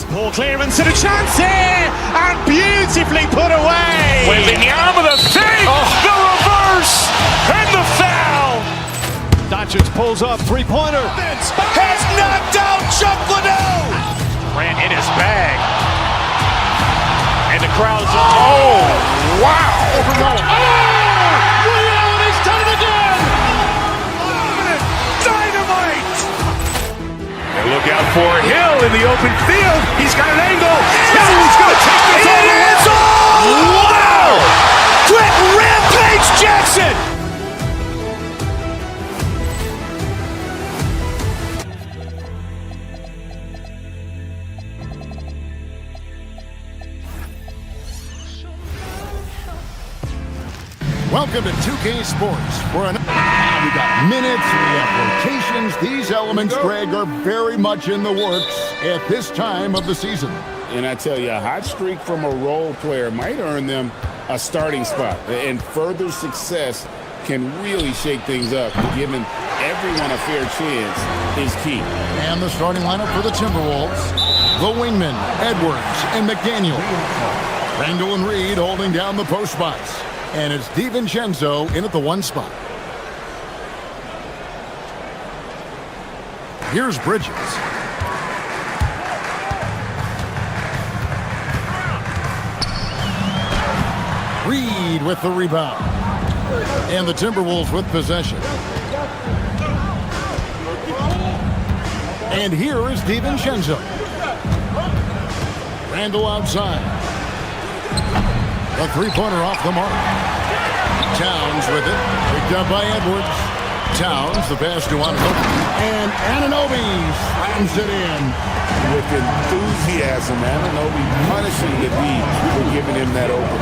Ball clearance and a chance here, and beautifully put away. Wembanyama the fake, the reverse, and the foul. Doncic pulls up, three-pointer. Has knocked out Chuck Liddell. Durant in his bag. And the crowd's oh, wow. Overruled. Ray Allen has done it again. Dynamite. And look out for Hill in the open field. He's got an angle. He's going to take this all the way. Wow. Quick rampage Jackson. Welcome to 2K Sports. We got minutes, we have rotations. These elements, Greg, are very much in the works at this time of the season. And I tell you, a hot streak from a role player might earn them a starting spot. And further success can really shake things up. Giving everyone a fair chance is key. And the starting lineup for the Timberwolves. The wingmen, Edwards and McDaniel. Randall and Reed holding down the post spots. And it's DiVincenzo in at the one spot. Here's Bridges. Reed with the rebound. And the Timberwolves with possession. And here is DiVincenzo. Randall outside. A three-pointer off the mark. Towns with it. Picked up by Edwards. Towns, the pass to Anunoby. And Anunoby slams it in. With enthusiasm, Anunoby punishing the D for giving him that open.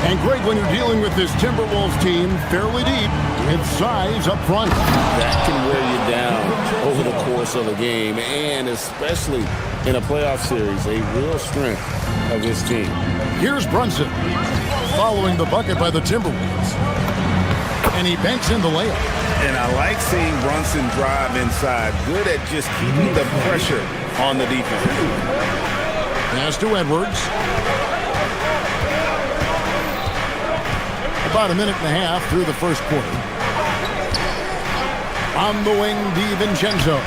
And Greg, when you're dealing with this Timberwolves team fairly deep, it's size up front. That can wear you down over the course of a game, and especially in a playoff series, a real strength of this team. Here's Brunson, following the bucket by the Timberwolves. And he banks in the layup. And I like seeing Brunson drive inside. Good at just keeping the pressure on the defense. Pass to Edwards. About a minute and a half through the first quarter. On the wing, DiVincenzo.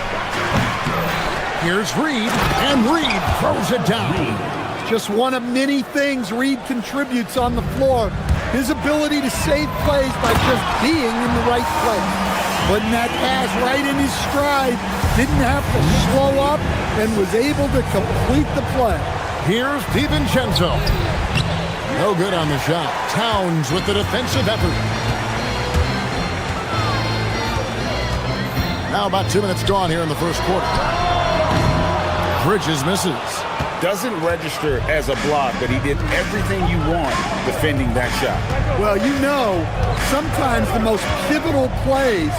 Here's Reed, and Reed throws it down. Just one of many things Reed contributes on the floor. His ability to save plays by just being in the right place. Putting that pass right in his stride. Didn't have to slow up and was able to complete the play. Here's DiVincenzo. No good on the shot. Towns with the defensive effort. Now about 2 minutes gone here in the first quarter. Bridges misses. Doesn't register as a block, but he did everything you want defending that shot. Well, you know, sometimes the most pivotal plays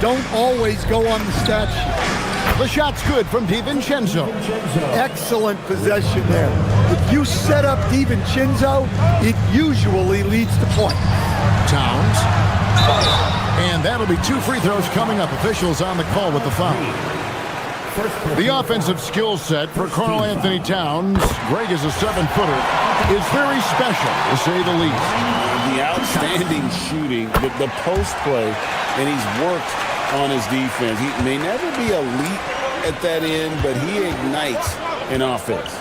don't always go on the stat sheet. The shot's good from DiVincenzo. Excellent possession there. If you set up DiVincenzo, it usually leads to points. Towns. And that'll be 2 free throws coming up. Officials on the call with the foul. The offensive skill set for Karl Anthony Towns, Greg is a 7-footer, is very special, to say the least. The outstanding shooting, the post play, and he's worked on his defense. He may never be elite at that end, but he ignites an offense.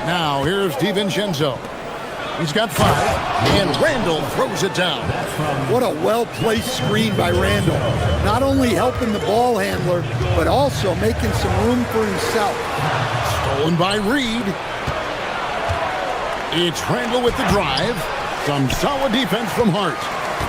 Now, here's DiVincenzo. He's got 5, and Randall throws it down. What a well-placed screen by Randall. Not only helping the ball handler, but also making some room for himself. Stolen by Reed. It's Randall with the drive. Some solid defense from Hart.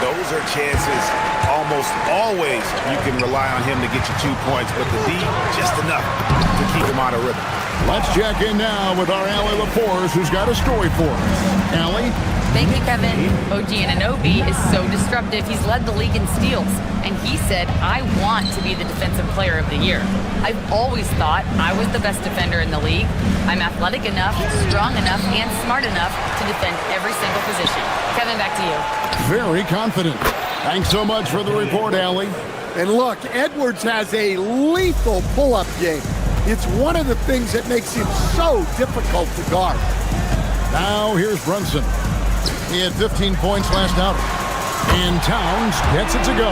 Those are chances almost always you can rely on him to get you 2 points, but the D, just enough to keep him out of rhythm. Let's check in now with our Allie LaForce, who's got a story for us. Allie? Thank you, Kevin. OG Anunoby is so disruptive. He's led the league in steals. And he said, I want to be the defensive player of the year. I've always thought I was the best defender in the league. I'm athletic enough, strong enough, and smart enough to defend every single position. Kevin, back to you. Very confident. Thanks so much for the report, Allie. And look, Edwards has a lethal pull-up game. It's one of the things that makes him so difficult to guard. Now here's Brunson. He had 15 points last outing. And Towns gets it to go.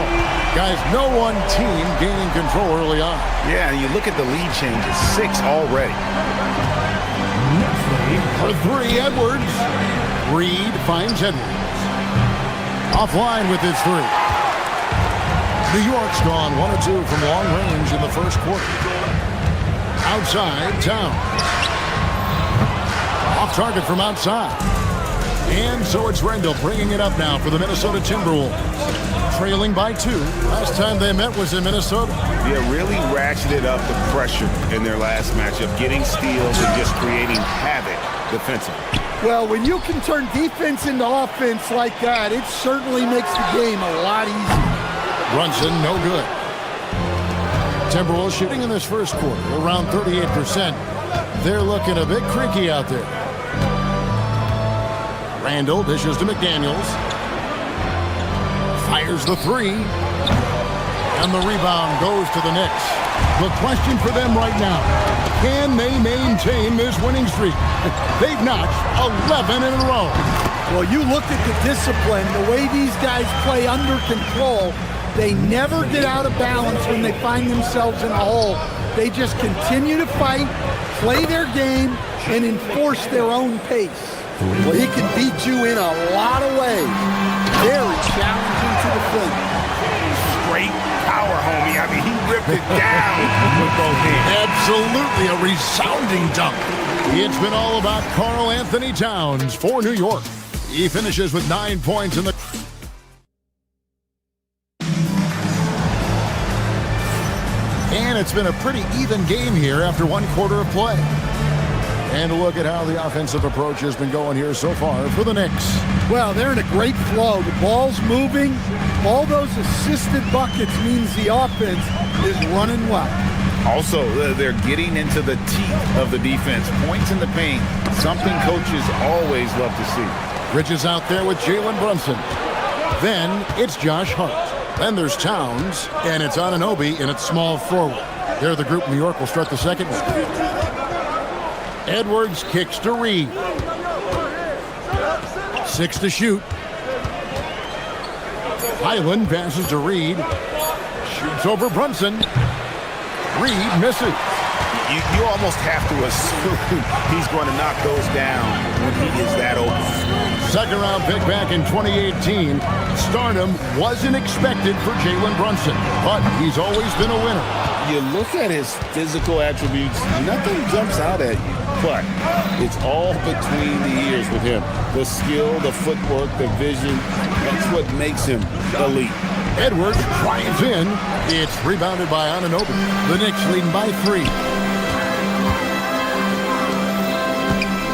Guys, no one team gaining control early on. Yeah, you look at the lead changes, 6 already. For 3, Edwards. Reed finds Edwards. Offline with his 3. New York's gone 1 of 2 from long range in the first quarter. Outside, Towns. Off target from outside. And so it's Randall bringing it up now for the Minnesota Timberwolves. Trailing by 2. Last time they met was in Minnesota. Yeah, really ratcheted up the pressure in their last matchup, getting steals and just creating havoc defensively. Well, when you can turn defense into offense like that, it certainly makes the game a lot easier. Brunson, no good. Timberwolves shooting in this first quarter, around 38%. They're looking a bit creaky out there. Randall dishes to McDaniels. Fires the 3. And the rebound goes to the Knicks. The question for them right now, can they maintain this winning streak? They've notched 11 in a row. Well, you look at the discipline, the way these guys play under control, they never get out of balance when they find themselves in a hole. They just continue to fight, play their game, and enforce their own pace. Well, he can beat you in a lot of ways. Very challenging to defend. Straight power, homie. I mean, he ripped it down with both hands. Absolutely a resounding dunk. It's been all about Karl Anthony Towns for New York. He finishes with 9 points in the... And it's been a pretty even game here after 1 quarter of play. And look at how the offensive approach has been going here so far for the Knicks. Well, they're in a great flow. The ball's moving. All those assisted buckets means the offense is running well. Also, they're getting into the teeth of the defense. Points in the paint, something coaches always love to see. Bridges out there with Jalen Brunson. Then it's Josh Hart. Then there's Towns, and it's Anunoby in its small forward. They're the group New York will start the second one. Edwards kicks to Reed. 6 to shoot. Highland passes to Reed. Shoots over Brunson. Reed misses. You almost have to assume he's going to knock those down when he is that open. Second round pick back in 2018. Stardom wasn't expected for Jalen Brunson, but he's always been a winner. You look at his physical attributes, nothing jumps out at you, but it's all between the ears with him. The skill, the footwork, the vision, that's what makes him elite. Edwards drives in. It's rebounded by Anunoby. The Knicks leading by 3.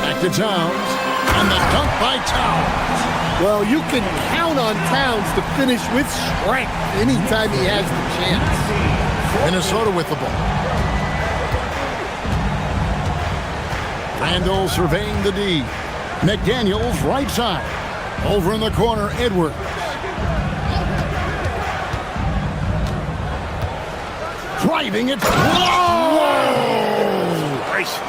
Back to Towns. And the dunk by Towns. Well, you can count on Towns to finish with strength anytime he has the chance. Minnesota with the ball. Randall surveying the D. McDaniels right side. Over in the corner, Edwards. Driving it. Whoa! Gracious.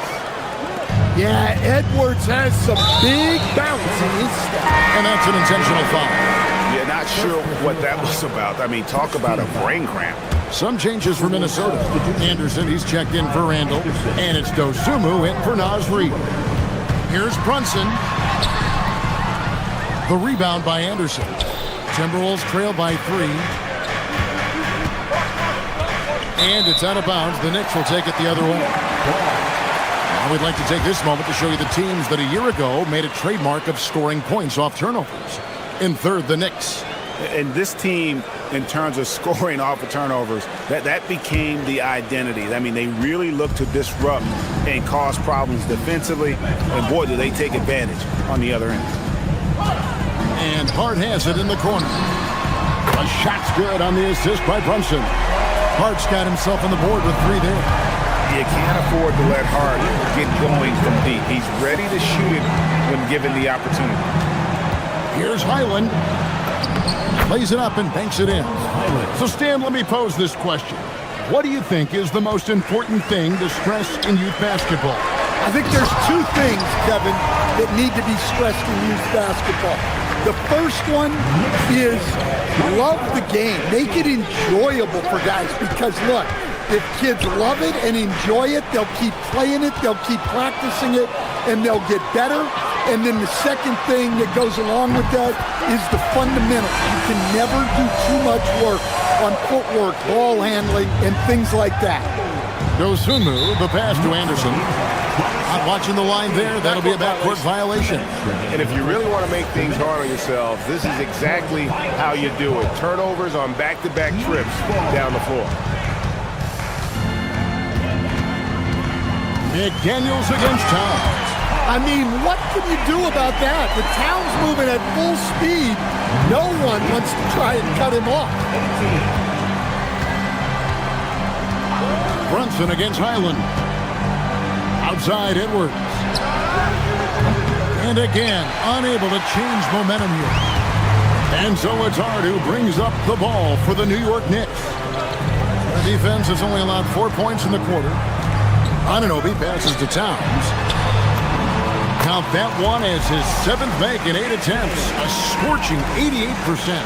Yeah, Edwards has some big bounce in his step. And that's an intentional foul. Yeah, not sure what that was about. I mean, talk about a brain cramp. Some changes for Minnesota. Anderson, he's checked in for Randall. And it's Dosunmu in for Naz Reid. Here's Brunson. The rebound by Anderson. Timberwolves trail by 3. And it's out of bounds. The Knicks will take it the other way. Now we'd like to take this moment to show you the teams that a year ago made a trademark of scoring points off turnovers. In third, the Knicks. And this team, in terms of scoring off of turnovers, that became the identity. I mean, they really look to disrupt and cause problems defensively. And boy, do they take advantage on the other end. And Hart has it in the corner. A shot's good on the assist by Brunson. Hart's got himself on the board with 3 there. You can't afford to let Hart get going from deep. He's ready to shoot it when given the opportunity. Here's Highland. Plays it up and banks it in. So, Stan, let me pose this question. what do you think is the most important thing to stress in youth basketball? I think there's two things, Kevin, that need to be stressed in youth basketball. The first one is love the game. Make it enjoyable for guys because, look, if kids love it and enjoy it, they'll keep playing it, they'll keep practicing it, and they'll get better. And then the second thing that goes along with that is the fundamentals. You can never do too much work on footwork, ball handling, and things like that. Dosunmu, the pass to Anderson. Not watching the line there. That'll be a backcourt violation. And if you really want to make things hard on yourself, this is exactly how you do it. Turnovers on back-to-back trips down the floor. McDaniels against Towns. I mean, what can you do about that? The Towns moving at full speed. No one wants to try and cut him off. Brunson against Highland. Outside Edwards. And again, unable to change momentum here. And so it's Hart who brings up the ball for the New York Knicks. Their defense has only allowed 4 points in the quarter. Anunoby passes to Towns. Count that one as his 7th make in 8 attempts. A scorching 88%.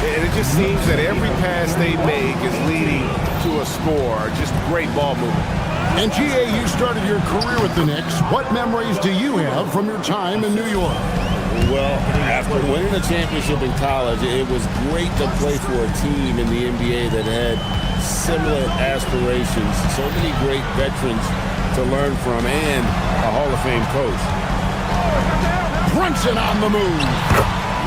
And it just seems that every pass they make is leading to a score. Just great ball movement. And G.A., you started your career with the Knicks. What memories do you have from your time in New York? Well, after winning a championship in college, it was great to play for a team in the NBA that had similar aspirations. So many great veterans to learn from and a Hall of Fame coach. Brunson on the move.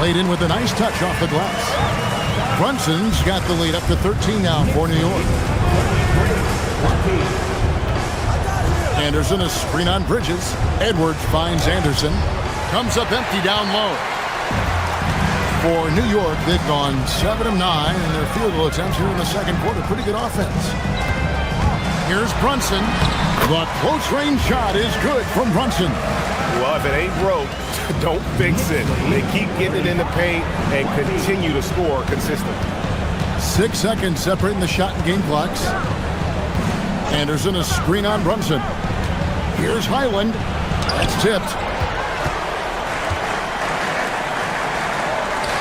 Laid in with a nice touch off the glass. Brunson's got the lead up to 13 now for New York. Anderson, a screen on Bridges. Edwards finds Anderson. Comes up empty down low. For New York, they've gone 7 of 9 in their field goal attempts here in the second quarter. Pretty good offense. Here's Brunson. The close range shot is good from Brunson. Well, if it ain't broke, don't fix it. They keep getting it in the paint and continue to score consistently. 6 seconds separating the shot and game clocks. Anderson, a screen on Brunson. Here's Highland. That's tipped.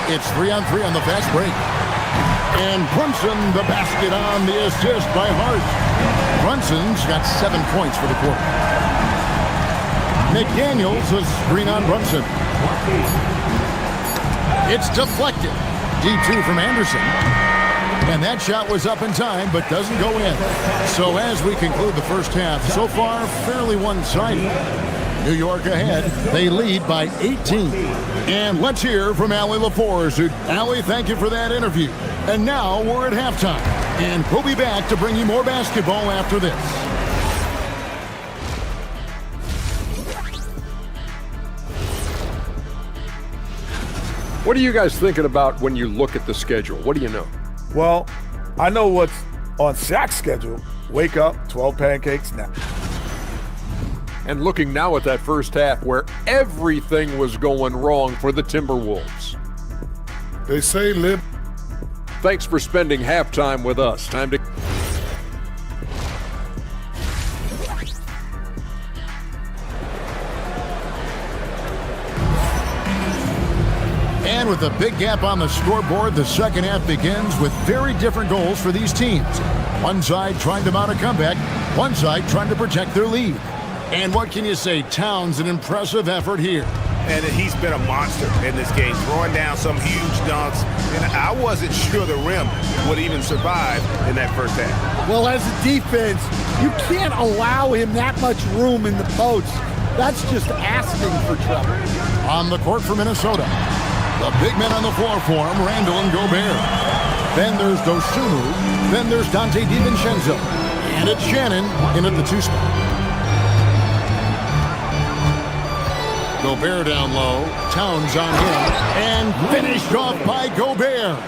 It's 3-on-3 on the fast break. And Brunson, the basket on the assist by Hart. Brunson's got 7 points for the quarter. McDaniels, a screen on Brunson. It's deflected. D2 from Anderson. And that shot was up in time, but doesn't go in. So as we conclude the first half, so far fairly one-sided. New York ahead. They lead by 18. And let's hear from Allie LaForce. Allie, thank you for that interview. And now we're at halftime. And we'll be back to bring you more basketball after this. What are you guys thinking about when you look at the schedule? What do you know? Well, I know what's on Shaq's schedule. Wake up, 12 pancakes now. And looking now at that first half where everything was going wrong for the Timberwolves. They say live. Thanks for spending halftime with us. Time to... And with a big gap on the scoreboard, the second half begins with very different goals for these teams. One side trying to mount a comeback, one side trying to protect their lead. And what can you say? Towns, an impressive effort here. And he's been a monster in this game, throwing down some huge dunks. And I wasn't sure the rim would even survive in that first half. Well, as a defense, you can't allow him that much room in the post. That's just asking for trouble. On the court for Minnesota, the big men on the floor for him, Randall and Gobert. Then there's Dosunmu. Then there's Dante DiVincenzo. And it's Shannon in at the 2 spot. Gobert down low, Towns on him, and finished off by Gobert.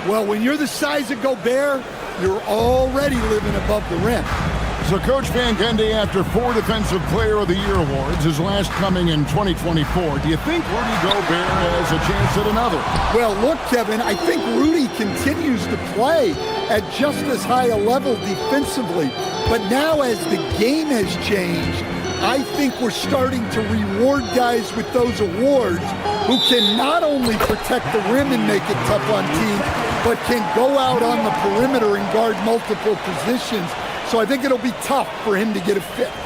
Well, when you're the size of Gobert, you're already living above the rim. So Coach Van Gundy, after 4 Defensive Player of the Year awards, his last coming in 2024, do you think Rudy Gobert has a chance at another? Well, look, Kevin, I think Rudy continues to play at just as high a level defensively. But now as the game has changed, I think we're starting to reward guys with those awards who can not only protect the rim and make it tough on teams, but can go out on the perimeter and guard multiple positions. So I think it'll be tough for him to get a fifth.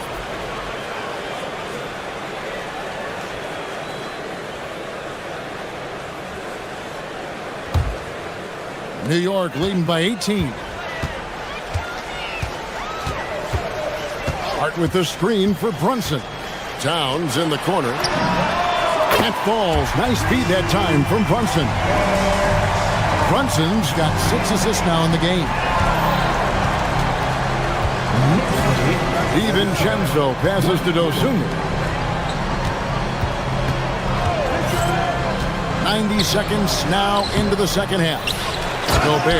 New York leading by 18. Hart with the screen for Brunson. Towns in the corner. That falls. Nice feed that time from Brunson. Brunson's got 6 assists now in the game. DiVincenzo passes to Dosunmu. 90 seconds now into the second half. Gobert,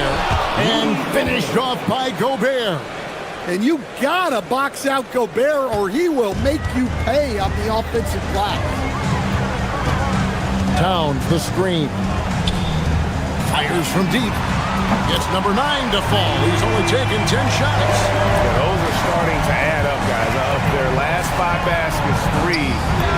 and finished off by Gobert. And you gotta box out Gobert or he will make you pay on the offensive glass. Towns the screen. Fires from deep. Gets number 9 to fall. He's only taken 10 shots. Those are starting to add up, guys. Of their last 5 baskets, 3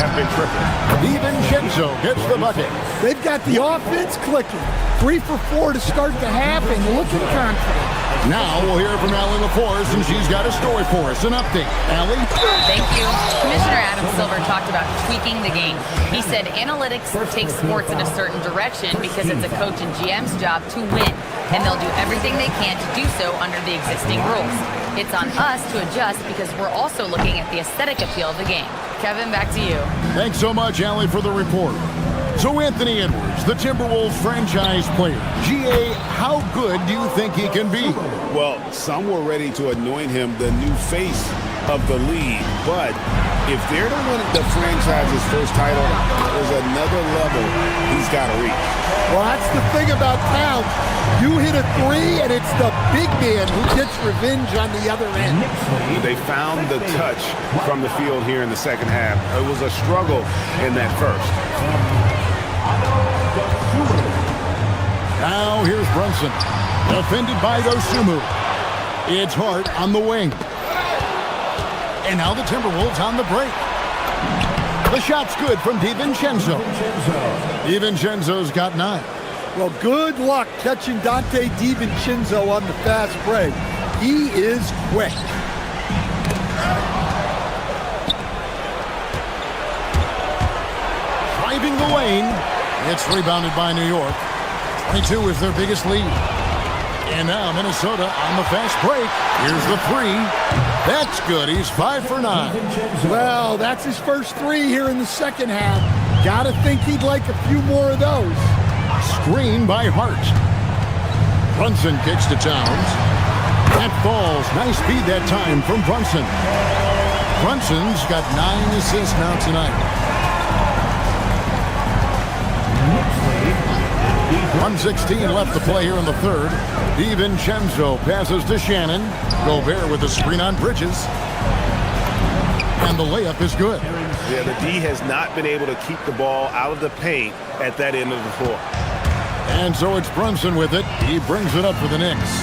have been tripled. DiVincenzo gets the bucket. They've got the offense clicking. 3 for 4 to start the half and looking confident. Now we'll hear from Allie LaForce, and she's got a story for us. An update. Allie? Thank you. Commissioner Adam Silver talked about tweaking the game. He said analytics take sports in a certain direction because it's a coach and GM's job to win, and they'll do everything they can to do so under the existing rules. It's on us to adjust because we're also looking at the aesthetic appeal of the game. Kevin, back to you. Thanks so much, Allie, for the report. So Anthony Edwards, the Timberwolves franchise player. GA, how good do you think he can be? Well, some were ready to anoint him the new face of the league, but if they're to win the franchise's first title, there's another level he's got to reach. Well, that's the thing about Towns. You hit a 3, and it's the big man who gets revenge on the other end. They found the touch from the field here in the second half. It was a struggle in that first. Now here's Brunson. Defended by Dosunmu. It's Hart on the wing. And now the Timberwolves on the break. The shot's good from DiVincenzo. DiVincenzo's got 9. Well, good luck catching Dante DiVincenzo on the fast break. He is quick. Driving the lane. It's rebounded by New York. 22 is their biggest lead. And now Minnesota on the fast break. Here's the 3. That's good. He's 5 for 9. Well, that's his first 3 here in the second half. Gotta think he'd like a few more of those. Screen by Hart. Brunson kicks to Towns. That falls. Nice feed that time from Brunson. Brunson's got 9 assists now tonight. 1:16 left to play here in the third. DiVincenzo passes to Shannon. Gobert with the screen on Bridges. And the layup is good. Yeah, the D has not been able to keep the ball out of the paint at that end of the floor. And so it's Brunson with it. He brings it up for the Knicks.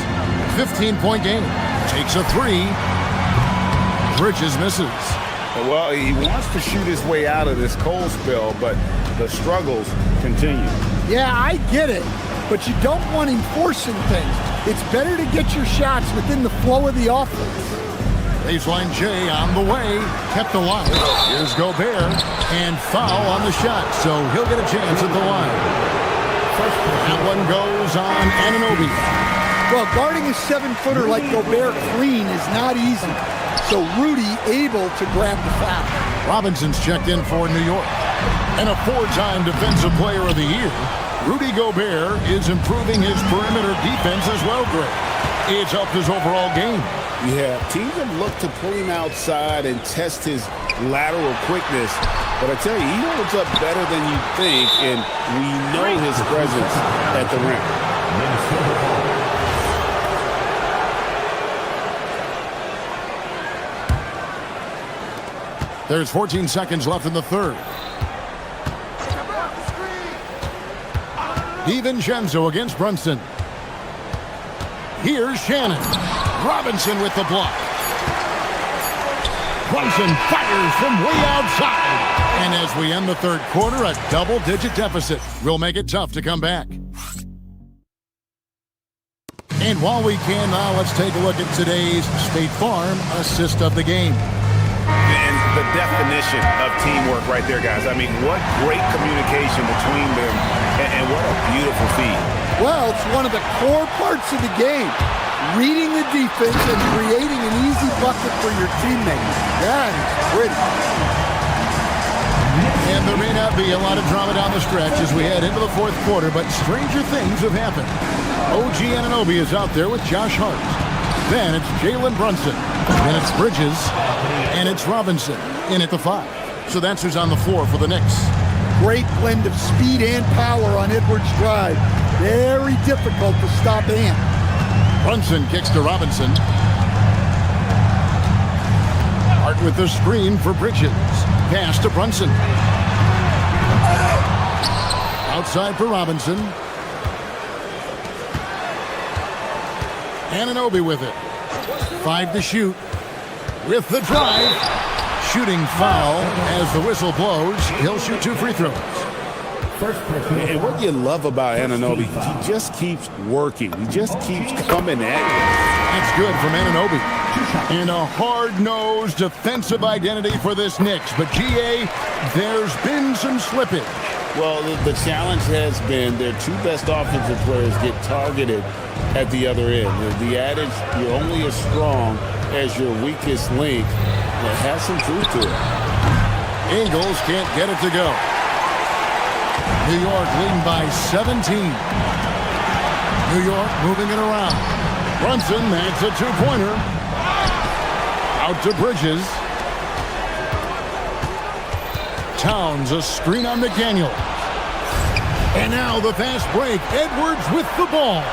15-point game. Takes a 3. Bridges misses. Well, he wants to shoot his way out of this cold spell, but the struggles continue. Yeah, I get it, but you don't want him forcing things. It's better to get your shots within the flow of the offense. Baseline J on the way. Kept alive. Here's Gobert. And foul on the shot, so he'll get a chance at the line. That one goes on Anunoby. Well, guarding a 7-footer like Gobert clean is not easy. So Rudy able to grab the foul. Robinson's checked in for New York. And a 4-time Defensive Player of the Year. Rudy Gobert is improving his perimeter defense as well, Greg. It's up his overall game. Yeah, teams have looked to pull him outside and test his lateral quickness. But I tell you, he holds up better than you think, and we know his presence at the rim. There's 14 seconds left in the third. DiVincenzo against Brunson. Here's Shannon. Robinson with the block. Brunson fires from way outside. And as we end the third quarter, a double-digit deficit will make it tough to come back. And while we can now, let's take a look at today's State Farm assist of the game. And the definition of teamwork right there, guys. I mean, what great communication between them, and what a beautiful feat. Well, it's one of the core parts of the game. Reading the defense and creating an easy bucket for your teammates. That is pretty. And there may not be a lot of drama down the stretch as we head into the fourth quarter, but stranger things have happened. OG Anunoby is out there with Josh Hart. Then it's Jalen Brunson. Then it's Bridges. And it's Robinson in at the 5. So that's who's on the floor for the Knicks. Great blend of speed and power on Edwards' drive. Very difficult to stop Ant. Brunson kicks to Robinson. Hart with the screen for Bridges. Pass to Brunson. Outside for Robinson. Anunoby with it. 5 to shoot. With the drive. Shooting foul as the whistle blows. He'll shoot 2 free throws. And what you love about Anunoby, he just keeps working. He just keeps coming at you. That's good from Anunoby. And a hard-nosed defensive identity for this Knicks. But, GA, there's been some slippage. Well, the challenge has been their 2 best offensive players get targeted at the other end. The adage, you're only as strong as your weakest link, it has some truth to it. Ingles can't get it to go. New York leading by 17. New York moving it around. Brunson, that's a 2-pointer. Out to Bridges. Towns, a screen on McDaniel. And now the fast break. Edwards with the ball.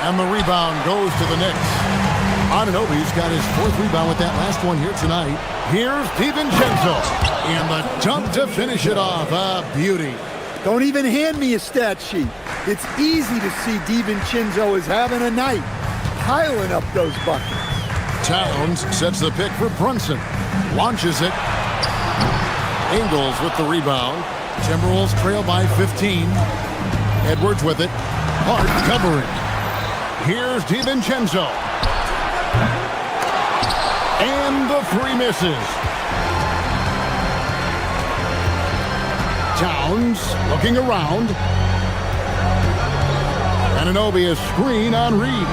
And the rebound goes to the Knicks. Anunoby's got his 4th rebound with that last one here tonight. Here's DiVincenzo. And the dunk to finish it off. A beauty. Don't even hand me a stat sheet. It's easy to see DiVincenzo is having a night. Piling up those buckets. Towns sets the pick for Brunson. Launches it. Ingles with the rebound. Timberwolves trail by 15. Edwards with it. Hart covering. Here's DiVincenzo. And the 3 misses. Towns looking around. Anunoby is screen on Reed.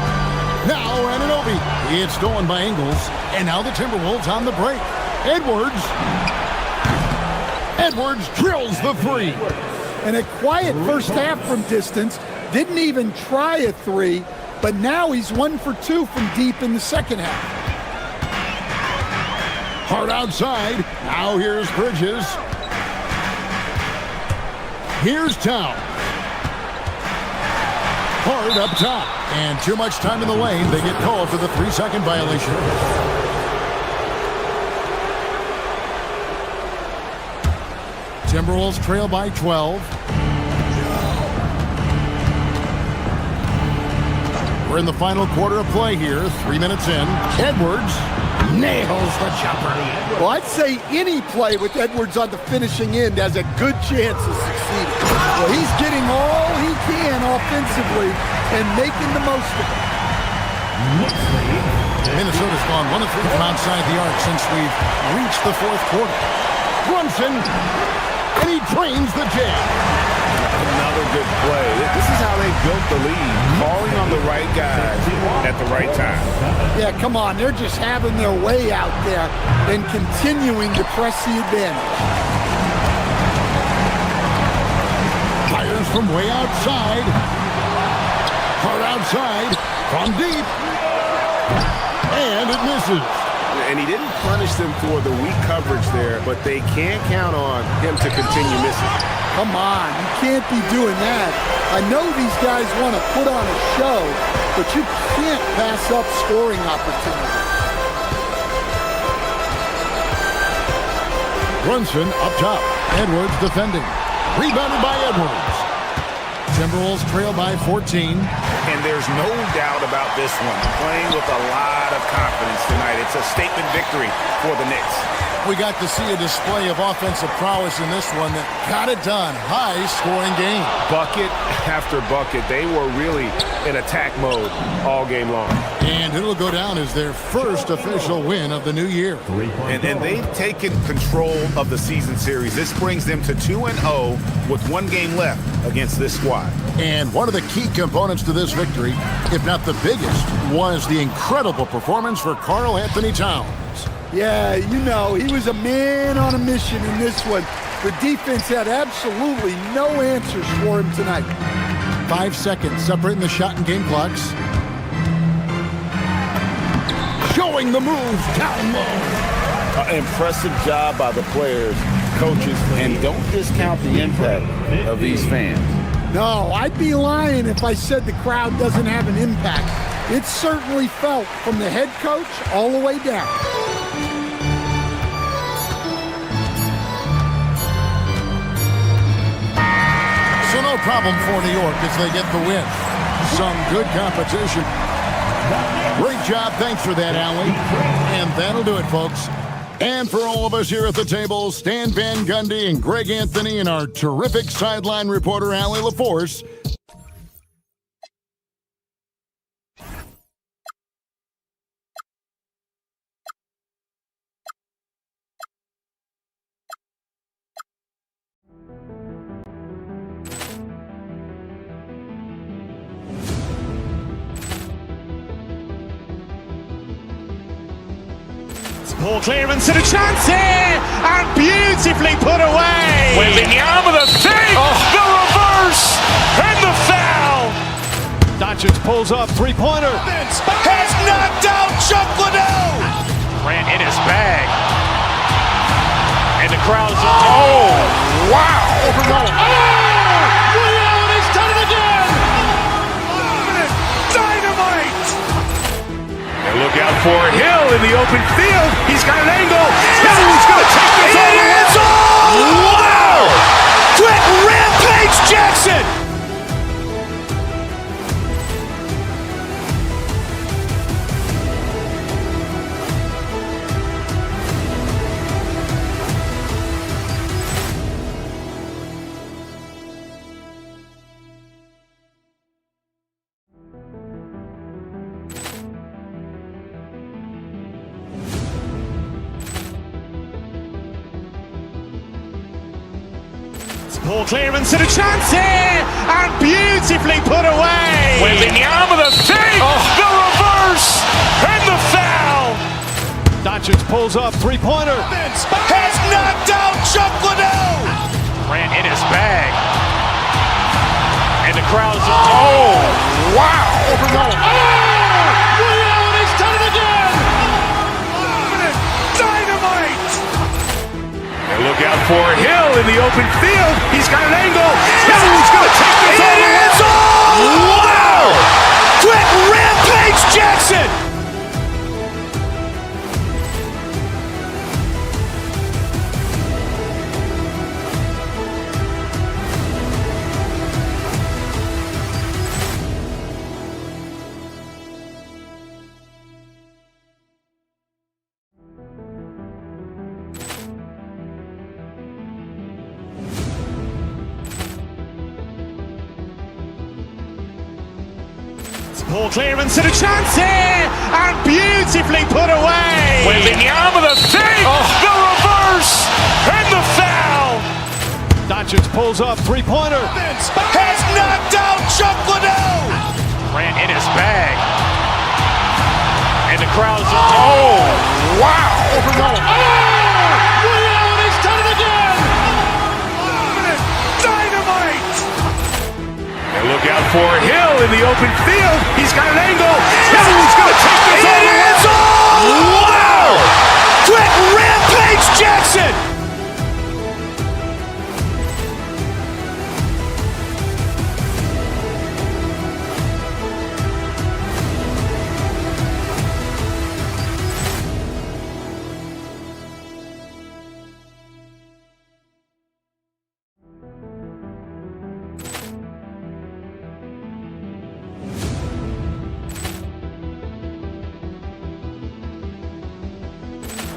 Now Anunoby. It's stolen by Ingles. And now the Timberwolves on the break. Edwards drills the 3. And a quiet first half from distance. Didn't even try a 3, but now he's 1 for 2 from deep in the second half. Hart outside. Now here's Bridges. Here's Towns. Hart up top. And too much time in the lane. They get called for the 3-second violation. Timberwolves trail by 12. We're in the final quarter of play here. 3 minutes in. Edwards nails the jumper. Well, I'd say any play with Edwards on the finishing end has a good chance of succeeding. Well, he's getting all he can offensively and making the most of it. Minnesota's gone 1 of 3 from outside the arc since we've reached the fourth quarter. Brunson, and he drains the jam. Another good play. This is how they built the lead. Calling on the right guys at the right time. Yeah, come on. They're just having their way out there and continuing to press the advantage. Fires from way outside. Hard outside. From deep. And it misses. And he didn't punish them for the weak coverage there, but they can't count on him to continue missing. Come on, you can't be doing that. I know these guys want to put on a show, but you can't pass up scoring opportunities. Brunson up top. Edwards defending. Rebounded by Edwards. Timberwolves trail by 14. And there's no doubt about this one. Playing with a lot of confidence tonight. It's a statement victory for the Knicks. We got to see a display of offensive prowess in this one that got it done. High-scoring game. Bucket after bucket. They were really in attack mode all game long. And it'll go down as their first official win of the new year. And they've taken control of the season series. This brings them to 2-0 with one game left against this squad. And one of the key components to this victory, if not the biggest, was the incredible performance for Karl Anthony Towns. Yeah, you know, he was a man on a mission in this one. The defense had absolutely no answers for him tonight. 5 seconds separating the shot and game clocks. Showing the moves down low. Impressive job by the players, coaches, and don't discount the impact of these fans. No, I'd be lying if I said the crowd doesn't have an impact. It's certainly felt from the head coach all the way down. So no problem for New York as they get the win. Some good competition. Great job. Thanks for that, Allie. And that'll do it, folks. And for all of us here at the table, Stan Van Gundy and Greg Anthony and our terrific sideline reporter, Allie LaForce. Ball clearance and a chance here, and beautifully put away. Wembanyama the fake, the reverse, and the foul. Doncic pulls up, three-pointer. Has knocked out Chuck Liddell. Grant in his bag. And the crowd's wow. He's done it again. Dynamite. And look out for Hill in the open field. He's got an angle. He's going to take this all the way. Wow! Quick rampage Jackson. Ball clearance and a chance here, and beautifully put away. Wembanyama the fake, the reverse, and the foul. Doncic pulls up, three-pointer. Has knocked out Chuck Liddell. Grant in his bag. And the crowd's wow. He's done it again. Dynamite. And look out for Hill in the open field. He's got an angle. He's going to take this all the way. Wow! Quick rampage Jackson. Ball clearance and a chance here, and beautifully put away. Wembanyama the fake, the reverse, and the foul. Doncic pulls up, three-pointer. Has knocked out Chuck Liddell. Grant in his bag. And the crowd's wow. He's done it again. Dynamite. And look out for Hill in the open field. He's got an angle. He's going to take this all the way. Wow! Quick rampage Jackson.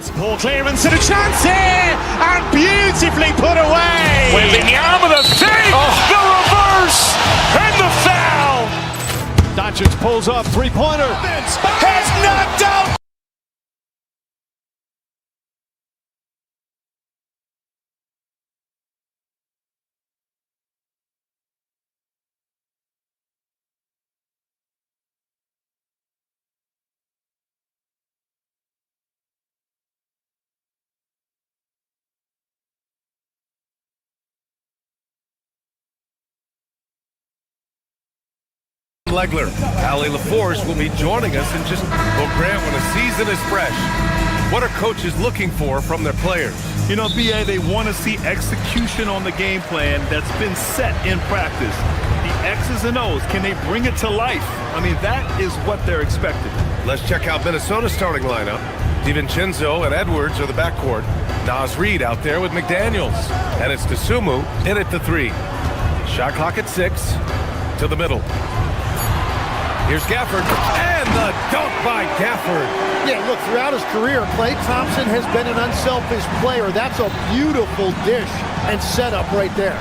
Poor clearance and a chance here, and beautifully put away. Wembanyama the save, the reverse, and the foul. Doncic pulls up, three-pointer. Has knocked out. Legler. Ali LaForce will be joining us in just, well, Grant, when a season is fresh, what are coaches looking for from their players? You know, BA, they want to see execution on the game plan that's been set in practice. The X's and O's, can they bring it to life? I mean, that is what they're expecting. Let's check out Minnesota's starting lineup. DiVincenzo and Edwards are the backcourt. Nas Reed out there with McDaniels. And it's Dosunmu in at the 3. Shot clock at 6 to the middle. Here's Gafford, and the dunk by Gafford. Yeah, look, throughout his career, Klay Thompson has been an unselfish player. That's a beautiful dish and setup right there.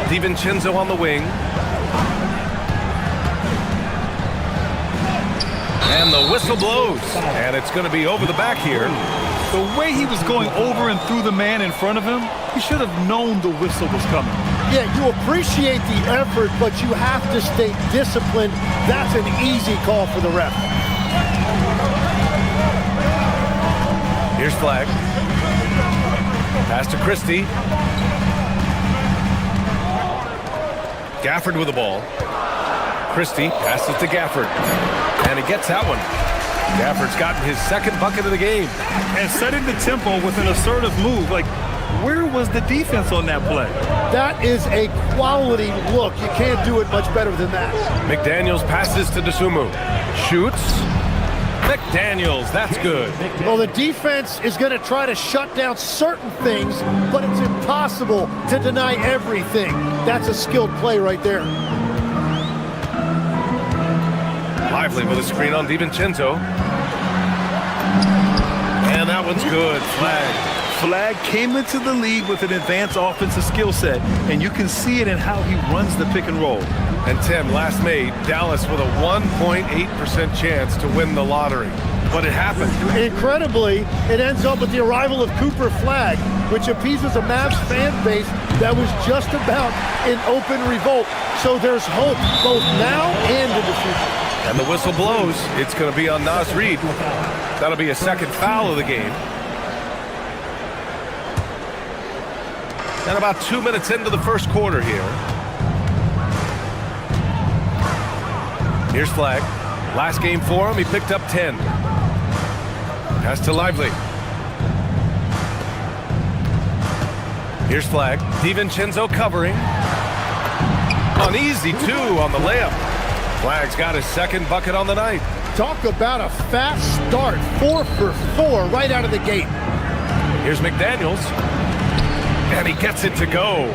DiVincenzo on the wing. And the whistle blows, and it's going to be over the back here. The way he was going over and through the man in front of him, he should have known the whistle was coming. Yeah, you appreciate the effort, but you have to stay disciplined. That's an easy call for the ref. Here's Flag. Pass to Christie. Gafford with the ball. Christie passes to Gafford. And he gets that one. Gafford's gotten his second bucket of the game. And setting the tempo with an assertive move. Like, where was the defense on that play? That is a quality look. You can't do it much better than that. McDaniels passes to Dosunmu. Shoots. McDaniels, that's good. Well, the defense is going to try to shut down certain things, but it's impossible to deny everything. That's a skilled play right there. Lively with a screen on DiVincenzo. And that one's good. Flag. Flag came into the league with an advanced offensive skill set, and you can see it in how he runs the pick and roll. And Tim, last May, Dallas with a 1.8% chance to win the lottery. But it happened. Incredibly, it ends up with the arrival of Cooper Flag, which appeases a Mavs fan base that was just about in open revolt. So there's hope both now and in the future. And the whistle blows. It's going to be on Nas Reed. That'll be a second foul of the game. And about 2 minutes into the first quarter here. Here's Flag. Last game for him, he picked up 10. Pass to Lively. Here's Flag. DiVincenzo covering. An easy 2 on the layup. Flag's got his second bucket on the night. Talk about a fast start. 4 for 4 right out of the gate. Here's McDaniels. And he gets it to go.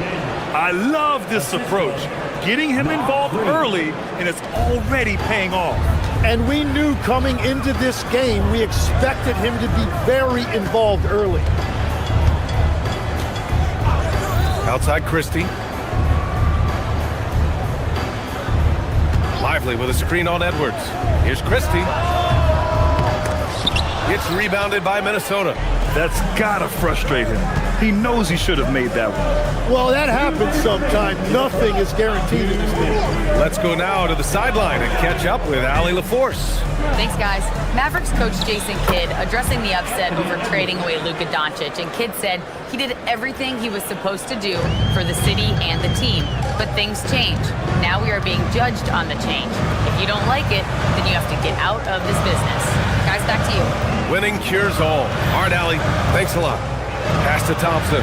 I love this approach. Getting him involved early, and it's already paying off. And we knew coming into this game, we expected him to be very involved early. Outside Christie. Lively with a screen on Edwards. Here's Christie. It's rebounded by Minnesota. That's gotta frustrate him. He knows he should have made that one. Well, that happens sometimes. Nothing is guaranteed in this game. Let's go now to the sideline and catch up with Ali LaForce. Thanks, guys. Mavericks coach Jason Kidd addressing the upset over trading away Luka Doncic, and Kidd said he did everything he was supposed to do for the city and the team. But things change. Now we are being judged on the change. If you don't like it, then you have to get out of this business. Guys, back to you. Winning cures all. All right, Ali. Thanks a lot. Pass to Thompson.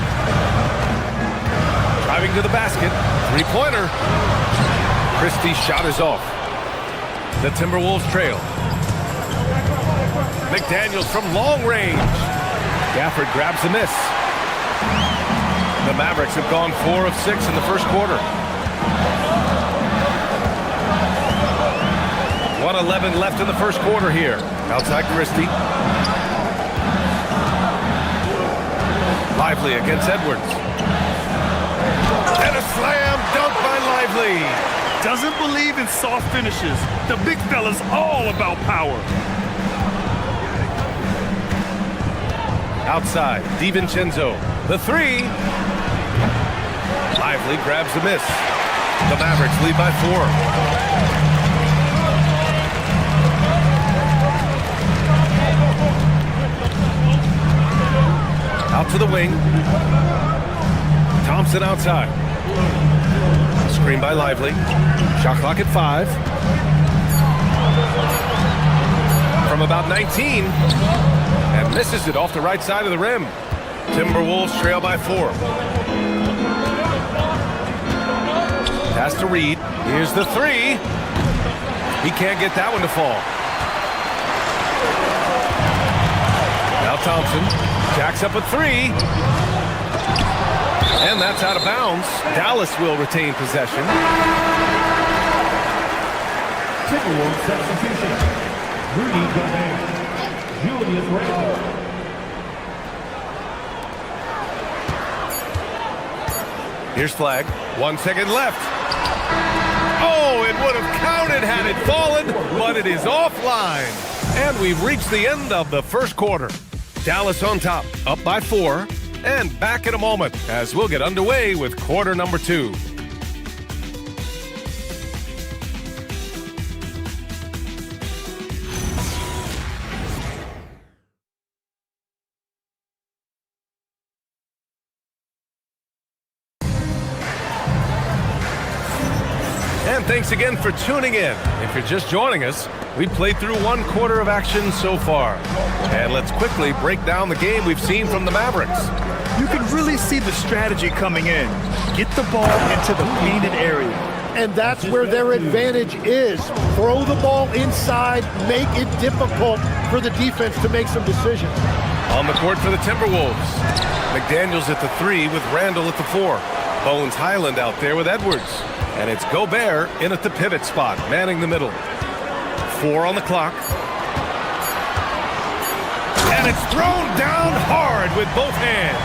Driving to the basket. Three-pointer. Christie's shot is off. The Timberwolves trail. McDaniels from long range. Gafford grabs the miss. The Mavericks have gone 4 of 6 in the first quarter. 1:11 left in the first quarter here. Outside Christie. Lively against Edwards. And a slam dunk by Lively. Doesn't believe in soft finishes. The big fella's all about power. Outside, DiVincenzo. The three. Lively grabs the miss. The Mavericks lead by 4. Out to the wing. Thompson outside. Screen by Lively. Shot clock at 5. From about 19. And misses it off the right side of the rim. Timberwolves trail by 4. Pass to Reed. Here's the 3. He can't get that one to fall. Now Thompson jacks up a 3. And that's out of bounds. Dallas will retain possession. Timberwolves substitution. Rudy Gobert. Julius Randle. Here's Flag. 1 second left. Oh, it would have counted had it fallen, but it is offline. And we've reached the end of the first quarter. Dallas on top, up by 4, and back in a moment as we'll get underway with quarter number 2. And thanks again for tuning in. If you're just joining us, we played through 1 quarter of action so far. And let's quickly break down the game we've seen from the Mavericks. You can really see the strategy coming in. Get the ball into the painted area. And that's where their advantage is. Throw the ball inside, make it difficult for the defense to make some decisions. On the court for the Timberwolves. McDaniels at the 3 with Randle at the 4. Bones Highland out there with Edwards. And it's Gobert in at the pivot spot, manning the middle. 4 on the clock. And it's thrown down hard with both hands.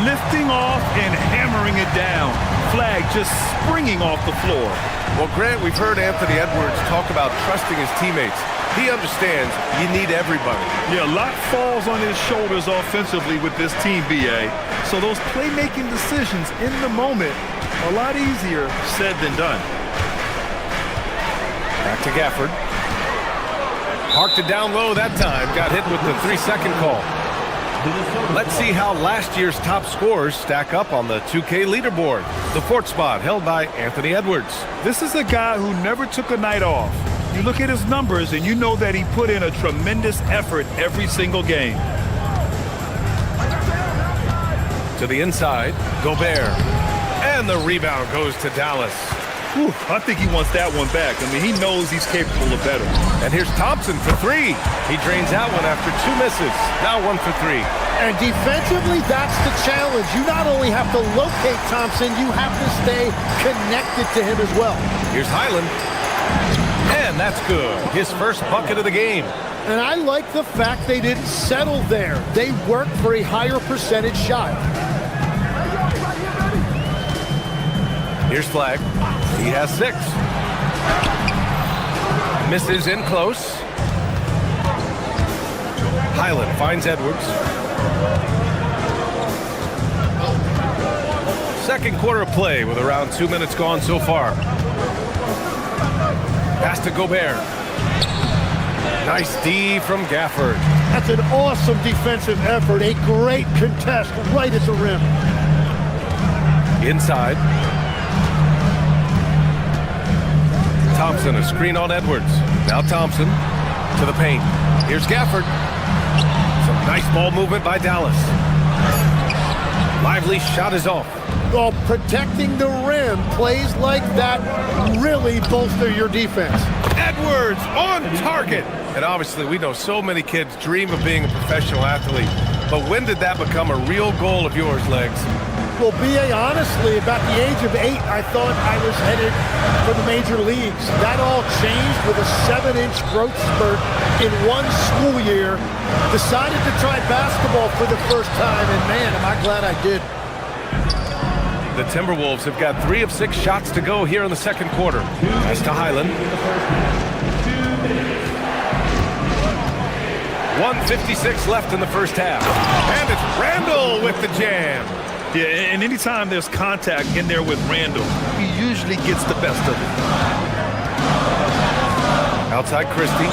Lifting off and hammering it down. Flag just springing off the floor. Well, Grant, we've heard Anthony Edwards talk about trusting his teammates. He understands you need everybody. Yeah, a lot falls on his shoulders offensively with this team, BA. So those playmaking decisions in the moment, a lot easier said than done. Back to Gafford. Parked it down low that time. Got hit with the 3-second call. Let's see how last year's top scorers stack up on the 2K leaderboard. The 4th spot held by Anthony Edwards. This is a guy who never took a night off. You look at his numbers and you know that he put in a tremendous effort every single game. To the inside, Gobert. And the rebound goes to Dallas. Whew, I think he wants that one back. I mean, he knows he's capable of better. And here's Thompson for 3. He drains that one after 2 misses. Now 1 for 3. And defensively, that's the challenge. You not only have to locate Thompson, you have to stay connected to him as well. Here's Highland. And that's good. His first bucket of the game. And I like the fact they didn't settle there. They worked for a higher percentage shot. Here's Flag. He has 6. Misses in close. Highland finds Edwards. Second quarter of play with around 2 minutes gone so far. Pass to Gobert. Nice D from Gafford. That's an awesome defensive effort. A great contest right at the rim. Inside. Thompson, a screen on Edwards. Now Thompson to the paint. Here's Gafford. Some nice ball movement by Dallas. Lively shot is off. Well, protecting the rim, plays like that really bolster your defense. Edwards on target. And obviously we know so many kids dream of being a professional athlete. But when did that become a real goal of yours, Legs? Well, B.A., honestly, about the age of 8, I thought I was headed for the major leagues. That all changed with a 7-inch growth spurt in one school year. Decided to try basketball for the first time, and man, am I glad I did. The Timberwolves have got 3 of 6 shots to go here in the second quarter. Pass to Highland. 1:56 left in the first half. And it's Randall with the jam. Yeah, and anytime there's contact in there with Randall, he usually gets the best of it. Outside Christie.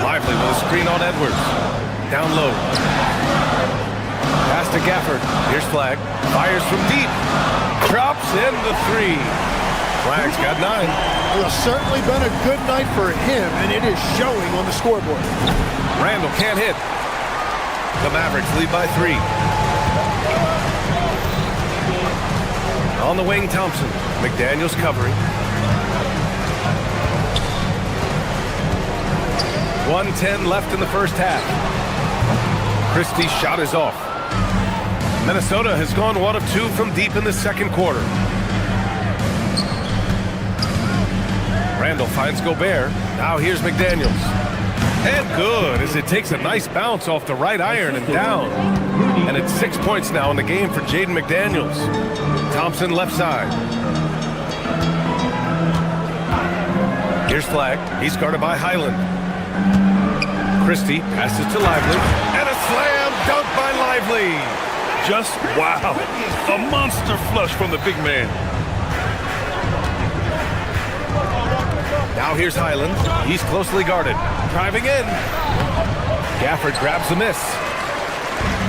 Lively with a screen on Edwards. Down low. Pass to Gafford. Here's Flag. Fires from deep. Drops in the 3. Flag's got 9. Well, it's certainly been a good night for him, and it is showing on the scoreboard. Randall can't hit. The Mavericks lead by 3. On the wing, Thompson. McDaniels covering. 1:10 left in the first half. Christie's shot is off. Minnesota has gone 1 of 2 from deep in the second quarter. Randall finds Gobert. Now here's McDaniels. And good, as it takes a nice bounce off the right iron and down. And it's 6 points now in the game for Jaden McDaniels. Thompson left side. Here's Flag. He's guarded by Highland. Christie passes to Lively. And a slam dunk by Lively. Just wow. A monster flush from the big man. Now here's Highland. He's closely guarded. Driving in. Gafford grabs the miss.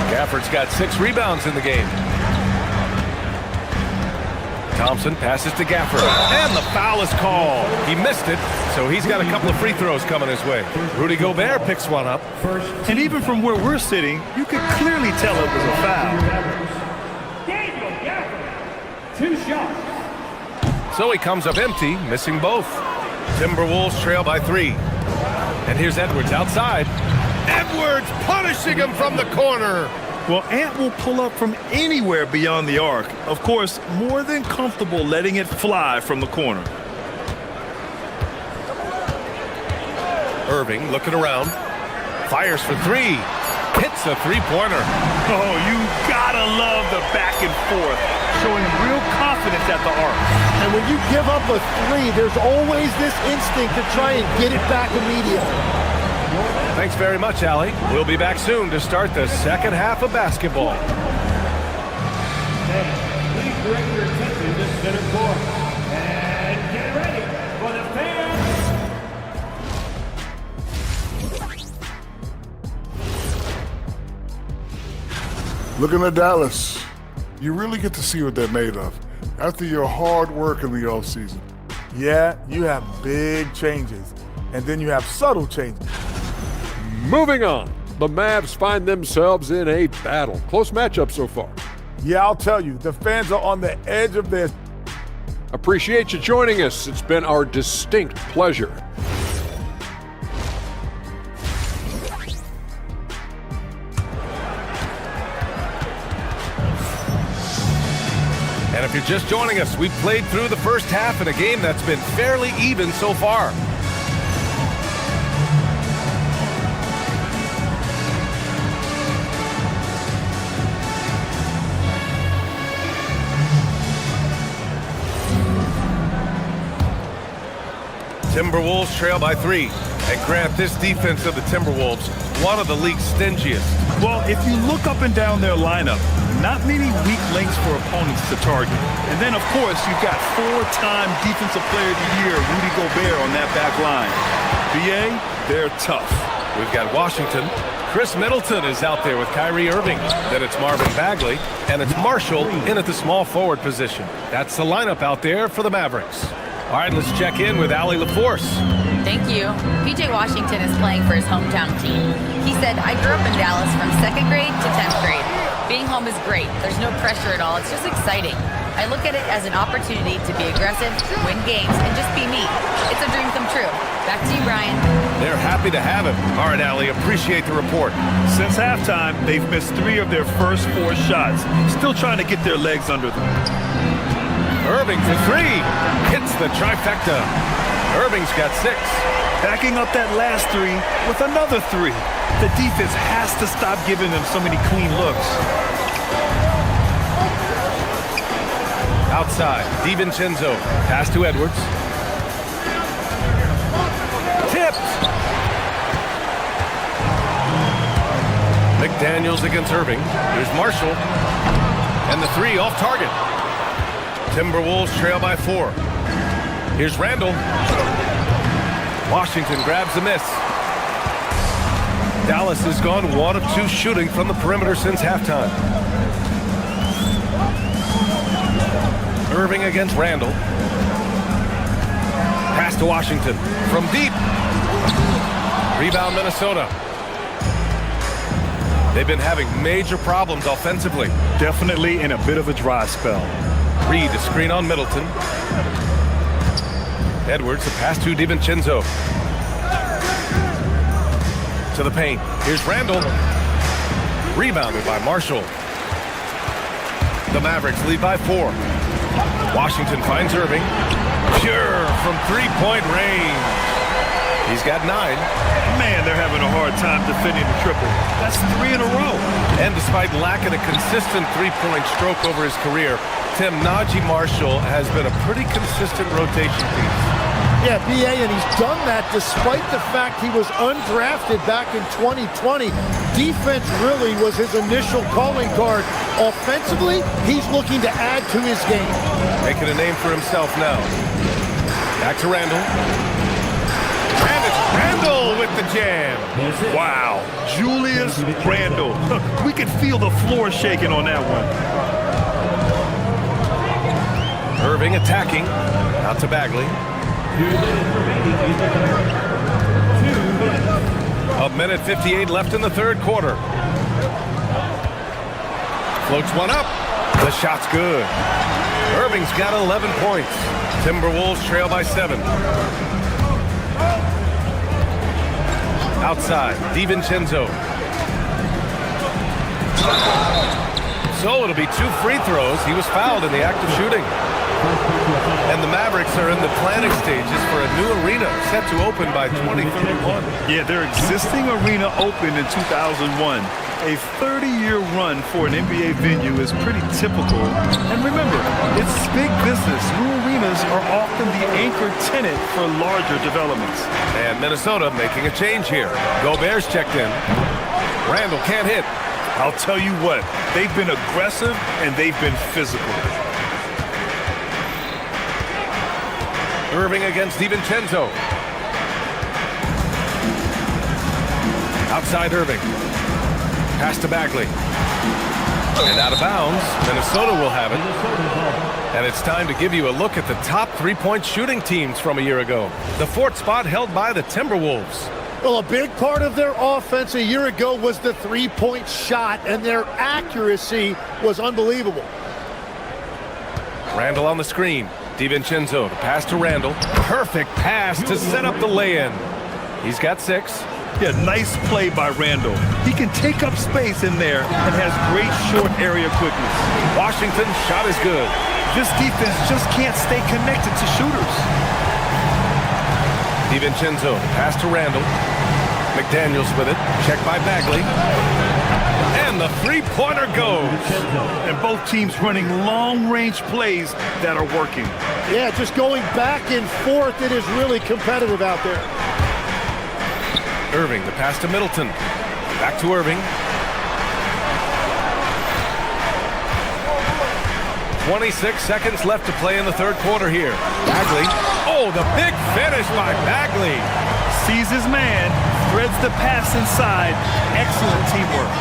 Gafford's got 6 rebounds in the game. Thompson passes to Gafford. And the foul is called. He missed it, so he's got a couple of free throws coming his way. Rudy Gobert picks one up. And even from where we're sitting, you could clearly tell it was a foul. 2 shots. So he comes up empty, missing both. Timberwolves trail by 3. And here's Edwards outside. Edwards punishing him from the corner. Well, Ant will pull up from anywhere beyond the arc. Of course, more than comfortable letting it fly from the corner. Irving looking around. Fires for 3. Hits a 3-pointer. Oh, you gotta love the back and forth. Showing real confidence at the arc. And when you give up a 3, there's always this instinct to try and get it back immediately. Thanks very much, Allie. We'll be back soon to start the second half of basketball. Please direct your attention to center court. And get ready for the fans. Looking at Dallas, you really get to see what they're made of after your hard work in the offseason. Yeah, you have big changes, and then you have subtle changes. Moving on, the Mavs find themselves in a battle. Close matchup so far. Yeah, I'll tell you, the fans are on the edge of their... Appreciate you joining us. It's been our distinct pleasure. And if you're just joining us, we've played through the first half in a game that's been fairly even so far. Timberwolves trail by 3. And Grant, this defense of the Timberwolves, one of the league's stingiest. Well, if you look up and down their lineup, not many weak links for opponents to target. And then, of course, you've got 4-time Defensive Player of the Year, Rudy Gobert, on that back line. BA, they're tough. We've got Washington. Chris Middleton is out there with Kyrie Irving. Then it's Marvin Bagley. And it's Marshall in at the small forward position. That's the lineup out there for the Mavericks. All right, let's check in with Allie LaForce. Thank you. PJ Washington is playing for his hometown team. He said, I grew up in Dallas from 2nd grade to 10th grade. Being home is great. There's no pressure at all. It's just exciting. I look at it as an opportunity to be aggressive, win games, and just be me. It's a dream come true. Back to you, Brian. They're happy to have him. All right, Allie, appreciate the report. Since halftime, they've missed 3 of their first 4 shots. Still trying to get their legs under them. Irving for 3. Hits the trifecta. Irving's got 6. Backing up that last 3 with another 3. The defense has to stop giving them so many clean looks. Outside, DiVincenzo. Pass to Edwards. Tipped. McDaniels against Irving. Here's Marshall. And the 3 off target. Timberwolves trail by 4. Here's Randall. Washington grabs the miss. Dallas has gone 1 of 2 shooting from the perimeter since halftime. Irving against Randall. Pass to Washington from deep. Rebound Minnesota. They've been having major problems offensively. Definitely in a bit of a dry spell. Reed, a screen on Middleton. Edwards, a pass to DiVincenzo. To the paint. Here's Randall. Rebounded by Marshall. The Mavericks lead by 4. Washington finds Irving. Pure from 3-point range. He's got 9. Man, they're having a hard time defending the triple. That's 3 in a row. And despite lacking a consistent 3-point stroke over his career, Tim, Najee Marshall has been a pretty consistent rotation piece. Yeah, B.A., and he's done that despite the fact he was undrafted back in 2020. Defense really was his initial calling card. Offensively, he's looking to add to his game. Making a name for himself now. Back to Randall. And it's Randall with the jam. Wow, Julius Randall. We could feel the floor shaking on that one. Irving attacking. Out to Bagley. A minute 58 left in the 3rd quarter. Floats one up. The shot's good. Irving's got 11 points. Timberwolves trail by 7. Outside, DiVincenzo. So it'll be 2 free throws. He was fouled in the act of shooting. And the Mavericks are in the planning stages for a new arena set to open by 2031. Yeah, their existing arena opened in 2001. A 30-year run for an NBA venue is pretty typical. And remember, it's big business. New arenas are often the anchor tenant for larger developments. And Minnesota making a change here. Gobert's checked in. Randall can't hit. I'll tell you what, they've been aggressive and they've been physical. Irving against DiVincenzo. Outside Irving. Pass to Bagley. And out of bounds. Minnesota will have it. And it's time to give you a look at the top 3-point shooting teams from a year ago. The 4th spot held by the Timberwolves. Well, a big part of their offense a year ago was the 3-point shot, and their accuracy was unbelievable. Randall on the screen. DiVincenzo, the pass to Randall. Perfect pass to set up the lay-in. He's got 6. Yeah, nice play by Randall. He can take up space in there and has great short area quickness. Washington's shot is good. This defense just can't stay connected to shooters. DiVincenzo, pass to Randall. McDaniels with it. Checked by Bagley. And the 3-pointer goes. And both teams running long-range plays that are working. Yeah, just going back and forth. It is really competitive out there. Irving, the pass to Middleton. Back to Irving. 26 seconds left to play in the 3rd quarter here. Bagley. Oh, the big finish by Bagley. Sees his man, threads the pass inside. Excellent teamwork.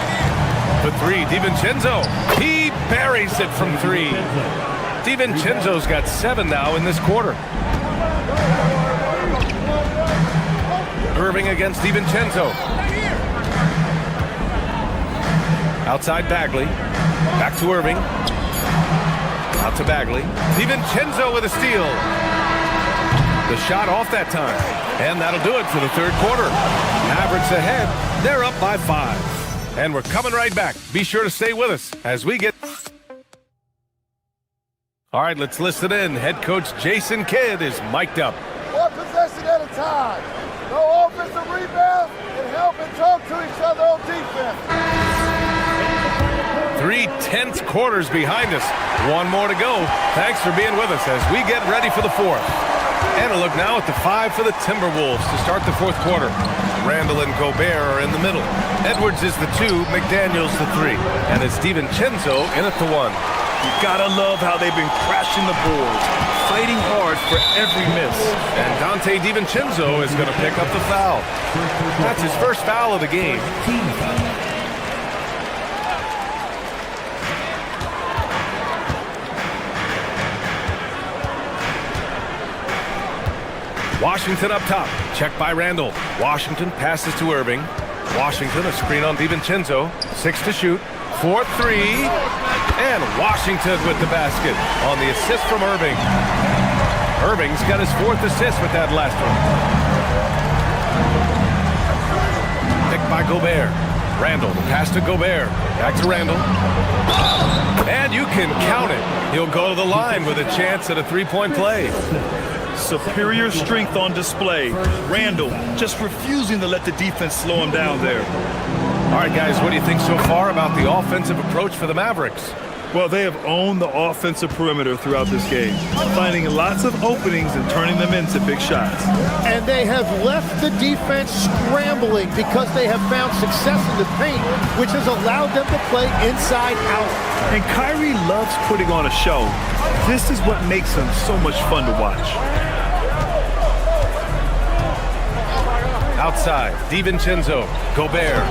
The 3, DiVincenzo. He buries it from 3. DiVincenzo's got 7 now in this quarter. Irving against DiVincenzo. Outside Bagley. Back to Irving. Out to Bagley. DiVincenzo with a steal. The shot off that time. And that'll do it for the third quarter. Mavericks ahead. They're up by 5. And we're coming right back. Be sure to stay with us as we get... All right, let's listen in. Head coach Jason Kidd is mic'd up. One possession at a time. No offensive rebound and help and talk to each other on defense. 3 tense quarters behind us. One more to go. Thanks for being with us as we get ready for the fourth. And a look now at the 5 for the Timberwolves to start the fourth quarter. Randall and Gobert are in the middle. Edwards is the 2, McDaniels the 3. And it's DiVincenzo in at the 1. You gotta love how they've been crashing the boards, fighting hard for every miss. And Dante DiVincenzo is going to pick up the foul. That's his first foul of the game. Washington up top. Checked by Randall. Washington passes to Irving. Washington, a screen on DiVincenzo. 6 to shoot. 4-3. And Washington with the basket on the assist from Irving. Irving's got his 4th assist with that last one. Picked by Gobert. Randall, the pass to Gobert. Back to Randall. And you can count it. He'll go to the line with a chance at a 3-point play. Superior strength on display. Randall just refusing to let the defense slow him down there. All right, guys, what do you think so far about the offensive approach for the Mavericks? Well, they have owned the offensive perimeter throughout this game, finding lots of openings and turning them into big shots. And they have left the defense scrambling because they have found success in the paint, which has allowed them to play inside out. And Kyrie loves putting on a show. This is what makes him so much fun to watch. Outside, DiVincenzo, Gobert.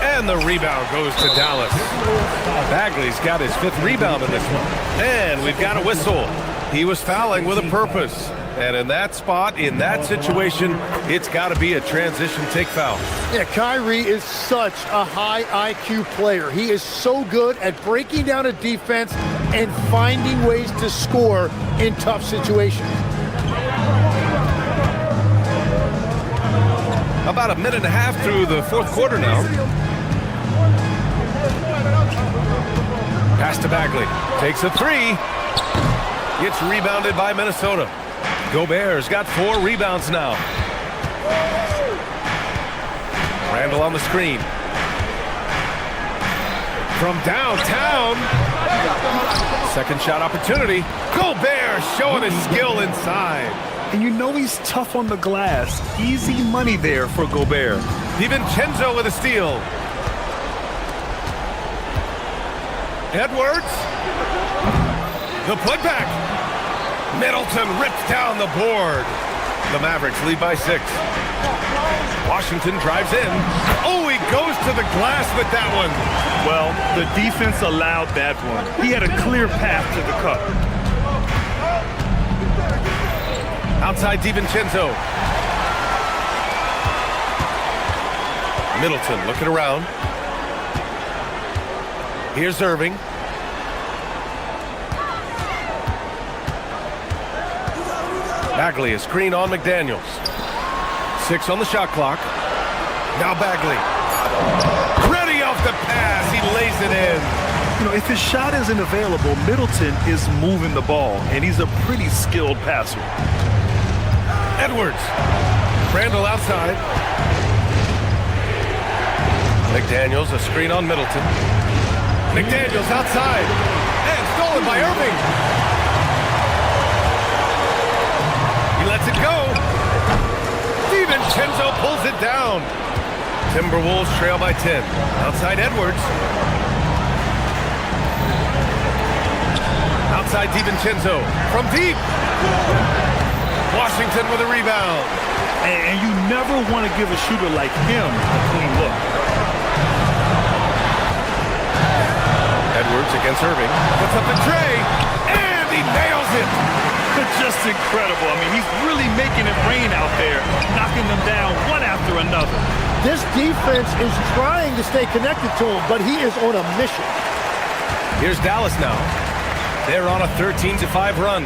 And the rebound goes to Dallas. Bagley's got his 5th rebound in this one. And we've got a whistle. He was fouling with a purpose. And in that spot, in that situation, it's got to be a transition take foul. Yeah, Kyrie is such a high IQ player. He is so good at breaking down a defense and finding ways to score in tough situations. About a minute and a half through the fourth quarter now. Pass to Bagley. Takes a 3. Gets rebounded by Minnesota. Gobert's got 4 rebounds now. Randall on the screen. From downtown. Second shot opportunity. Gobert showing his skill inside. And you know he's tough on the glass. Easy money there for Gobert. DiVincenzo with a steal. Edwards. The putback. Middleton rips down the board. The Mavericks lead by 6. Washington drives in. Oh, he goes to the glass with that one. Well, the defense allowed that one. He had a clear path to the cup. Outside DiVincenzo. Middleton looking around. Here's Irving. Bagley, a screen on McDaniels. 6 on the shot clock. Now Bagley. Ready off the pass. He lays it in. You know, if his shot isn't available, Middleton is moving the ball, and he's a pretty skilled passer. Edwards. Randall outside. McDaniels, a screen on Middleton. McDaniels outside. And stolen by Irving. He lets it go. DiVincenzo pulls it down. Timberwolves trail by 10. Outside Edwards. Outside DiVincenzo. From deep. Washington with a rebound. And you never want to give a shooter like him a clean look. Edwards against Irving. Puts up the tray. And he nails it. Just incredible. I mean, he's really making it rain out there, knocking them down one after another. This defense is trying to stay connected to him, but he is on a mission. Here's Dallas now. They're on a 13-5 run.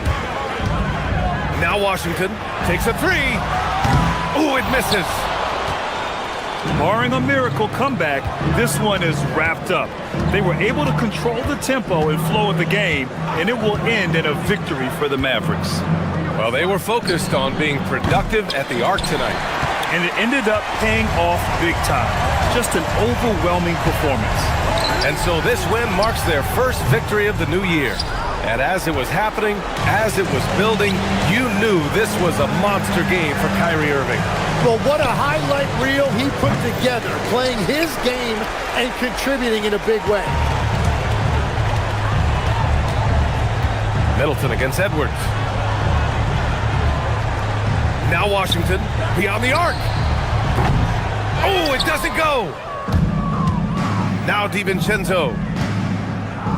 Now Washington takes a three. Ooh, it misses. Barring a miracle comeback, this one is wrapped up. They were able to control the tempo and flow of the game, and it will end in a victory for the Mavericks. Well, they were focused on being productive at the arc tonight. And it ended up paying off big time. Just an overwhelming performance. And so this win marks their first victory of the new year. And as it was happening, as it was building, you knew this was a monster game for Kyrie Irving. Well, what a highlight reel he put together, playing his game and contributing in a big way. Middleton against Edwards. Now Washington beyond the arc. Oh, it doesn't go. Now DiVincenzo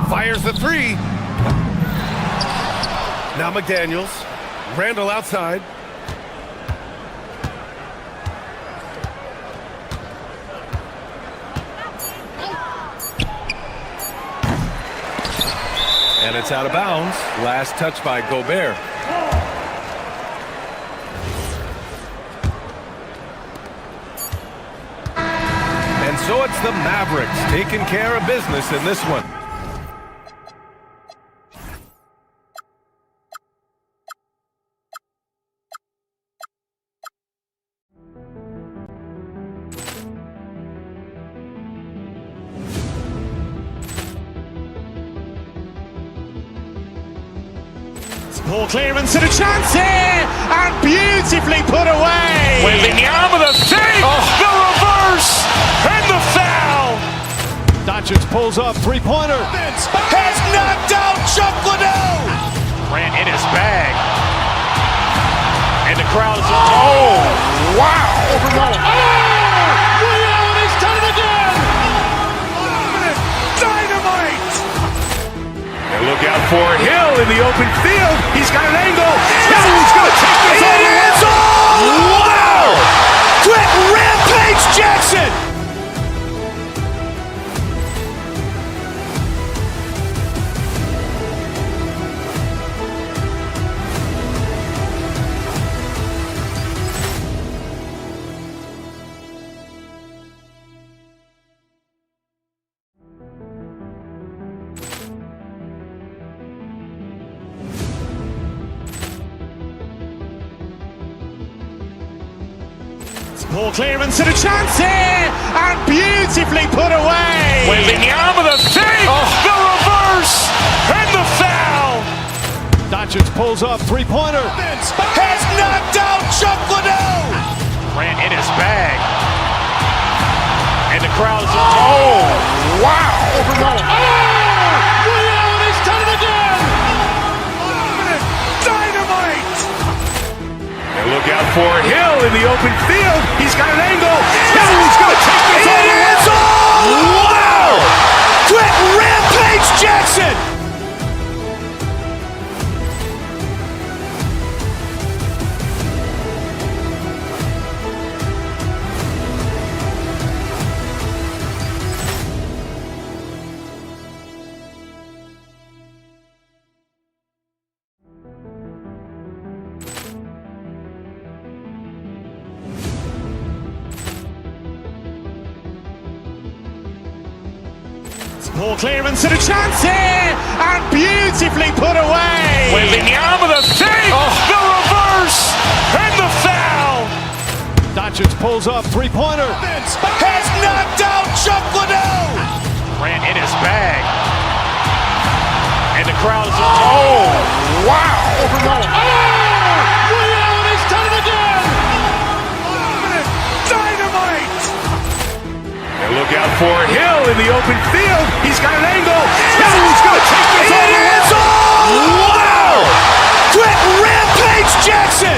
fires the three. Now McDaniels. Randall outside. And it's out of bounds. Last touch by Gobert. And so it's the Mavericks taking care of business in this one. Ball clearance and a chance here, and beautifully put away. Wembanyama with a save, the reverse, and the foul. Doncic pulls up, three-pointer. Has knocked out Chuck Liddell. Ran in his bag. And the crowd is, oh, wow. He's done it again. Dynamite. And look out for Hill in the open field. He's got an angle. He's going to take this all the way. Wow! Quick rampage Jackson. Ball clearance and a chance here, and beautifully put away. Wembanyama with a save, the reverse, and the foul. Doncic pulls up, three-pointer. Has knocked out Chuck Liddell. Ran in his bag. And the crowd is, oh, wow. He's done it again. Dynamite. And look out for Hill in the open field. He's got an angle. He's going to take this all the way. Wow! Quick rampage Jackson. Ball clearance and a chance here, and beautifully put away. Wembanyama with a save, the reverse, and the foul. Doncic pulls up, three-pointer. Has knocked out Chuck Liddell. Ran in his bag. And the crowd is, oh, wow. He's done it again. Dynamite. And look out for Hill in the open field. He's got an angle. He's going to take this all the way. Wow! Quick rampage Jackson.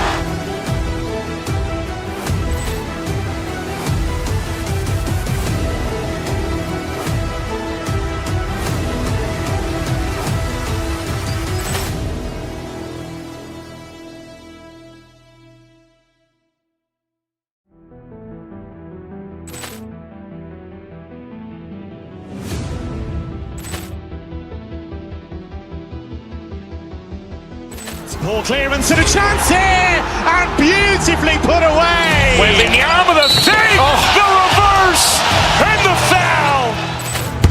Ball clearance and a chance here, and beautifully put away. Wembanyama with a save, the reverse, and the foul.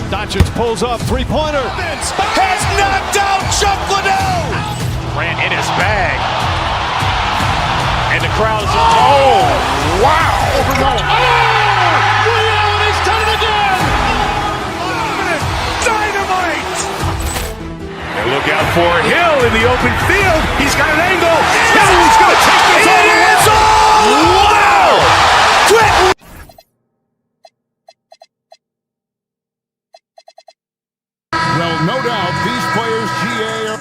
Doncic pulls up, three-pointer. Has knocked out Chuck Liddell. Grant in his bag. And the crowd is, oh, wow. Allen has done it again. Dynamite. And look out for Hill in the open field. He's got an angle. Hill's going to take this all the way. Wow. Quick. Well, no doubt these players, GA,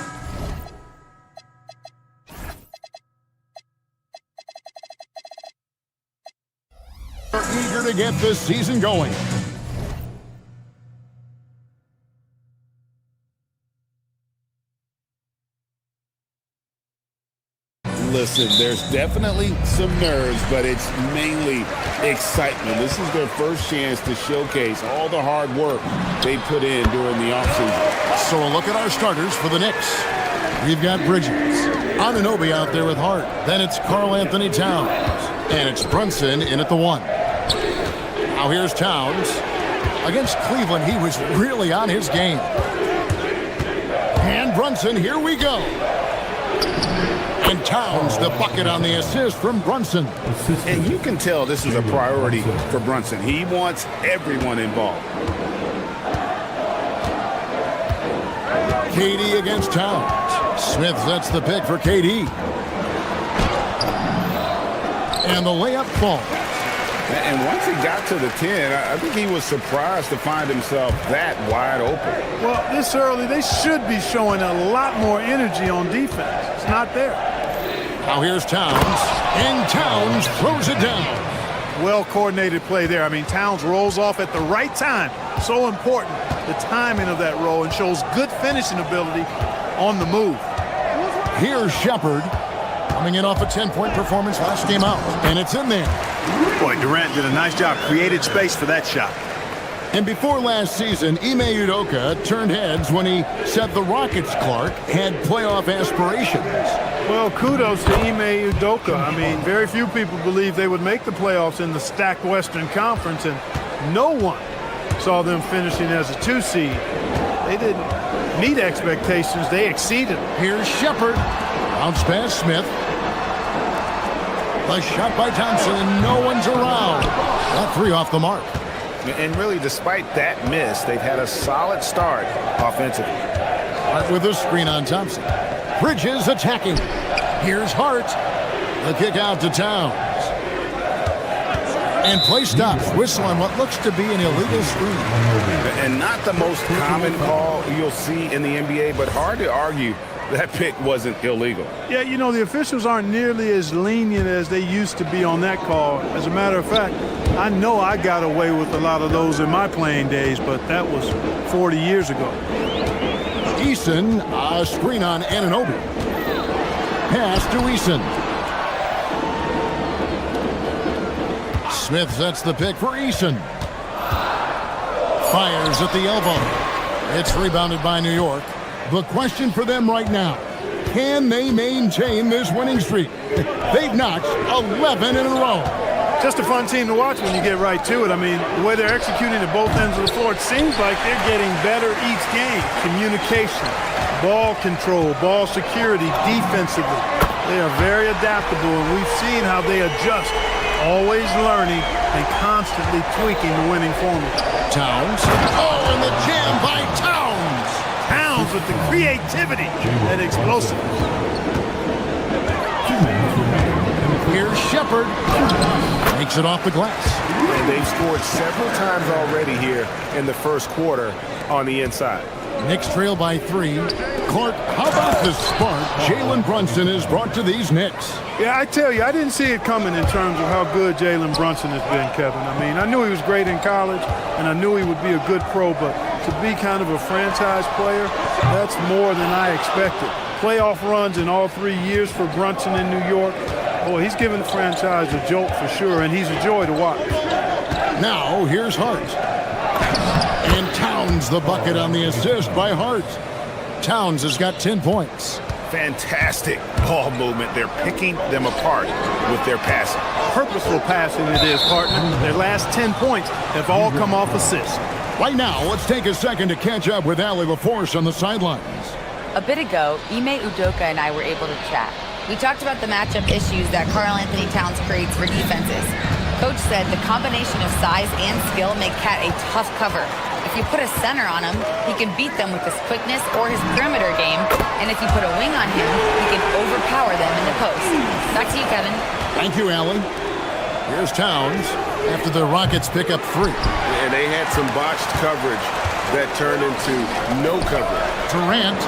are eager to get this season going. Listen, there's definitely some nerves, but it's mainly excitement. This is their first chance to showcase all the hard work they put in during the offseason. So a look at our starters for the Knicks. We've got Bridges, Anunoby out there with Hart. Then it's Karl Anthony Towns, and it's Brunson in at the 1. Now here's Towns. Against Cleveland, he was really on his game. And Brunson, here we go. And Towns, the bucket on the assist from Brunson. And you can tell this is a priority for Brunson. He wants everyone involved. KD against Towns. Smith sets the pick for KD. And the layup falls. And once he got to the 10, I think he was surprised to find himself that wide open. Well, this early, they should be showing a lot more energy on defense. It's not there. Now here's Towns, and Towns throws it down. Well-coordinated play there. I mean, Towns rolls off at the right time. So important, the timing of that roll, and shows good finishing ability on the move. Here's Shepard, coming in off a 10-point performance last game out, and it's in there. Boy, Durant did a nice job, created space for that shot. And before last season, Ime Udoka turned heads when he said the Rockets, Clark, had playoff aspirations. Well, kudos to Ime Udoka. I mean, very few people believed they would make the playoffs in the stacked Western Conference, and no one saw them finishing as a 2 seed. They didn't meet expectations. They exceeded. Here's Shepard. Bounce pass Smith. A shot by Thompson, and no one's around. That 3 off the mark. And really, despite that miss, they've had a solid start offensively. Hart with a screen on Thompson. Bridges attacking. Here's Hart. The kick out to Towns. And play stops. Whistle on what looks to be an illegal screen. And not the most common call you'll see in the NBA, but hard to argue that pick wasn't illegal. Yeah, you know, the officials aren't nearly as lenient as they used to be on that call. As a matter of fact, I know I got away with a lot of those in my playing days, but that was 40 years ago. Eason, a screen on Anunoby. Pass to Eason. Smith sets the pick for Eason. Fires at the elbow. It's rebounded by New York. The question for them right now, can they maintain this winning streak? They've notched 11 in a row. Just a fun team to watch when you get right to it. I mean, the way they're executing at both ends of the floor, it seems like they're getting better each game. Communication, ball control, ball security, defensively. They are very adaptable, and we've seen how they adjust, always learning and constantly tweaking the winning formula. Towns. Oh, and the jam by Towns. Towns with the creativity and explosiveness. Here's Shepard. Makes it off the glass. And they've scored several times already here in the first quarter on the inside. Knicks trail by 3. Clark, how about the spark Jalen Brunson has brought to these Knicks? Yeah, I tell you, I didn't see it coming in terms of how good Jalen Brunson has been, Kevin. I mean, I knew he was great in college, and I knew he would be a good pro, but to be kind of a franchise player, that's more than I expected. Playoff runs in all 3 years for Brunson in New York. Boy, he's given the franchise a jolt for sure, and he's a joy to watch. Now, here's Hart. And Towns the bucket on the assist by Hart. Towns has got 10 points. Fantastic ball movement. They're picking them apart with their passing. Purposeful passing it is, partner. Their last 10 points have all come off assists. Right now, let's take a second to catch up with Allie LaForce on the sidelines. A bit ago, Ime Udoka and I were able to chat. We talked about the matchup issues that Karl Anthony Towns creates for defenses. Coach said the combination of size and skill make Cat a tough cover. If you put a center on him, he can beat them with his quickness or his perimeter game. And if you put a wing on him, he can overpower them in the post. Back to you, Kevin. Thank you, Allie. Here's Towns after the Rockets pick up 3. And they had some botched coverage that turned into no coverage. Durant.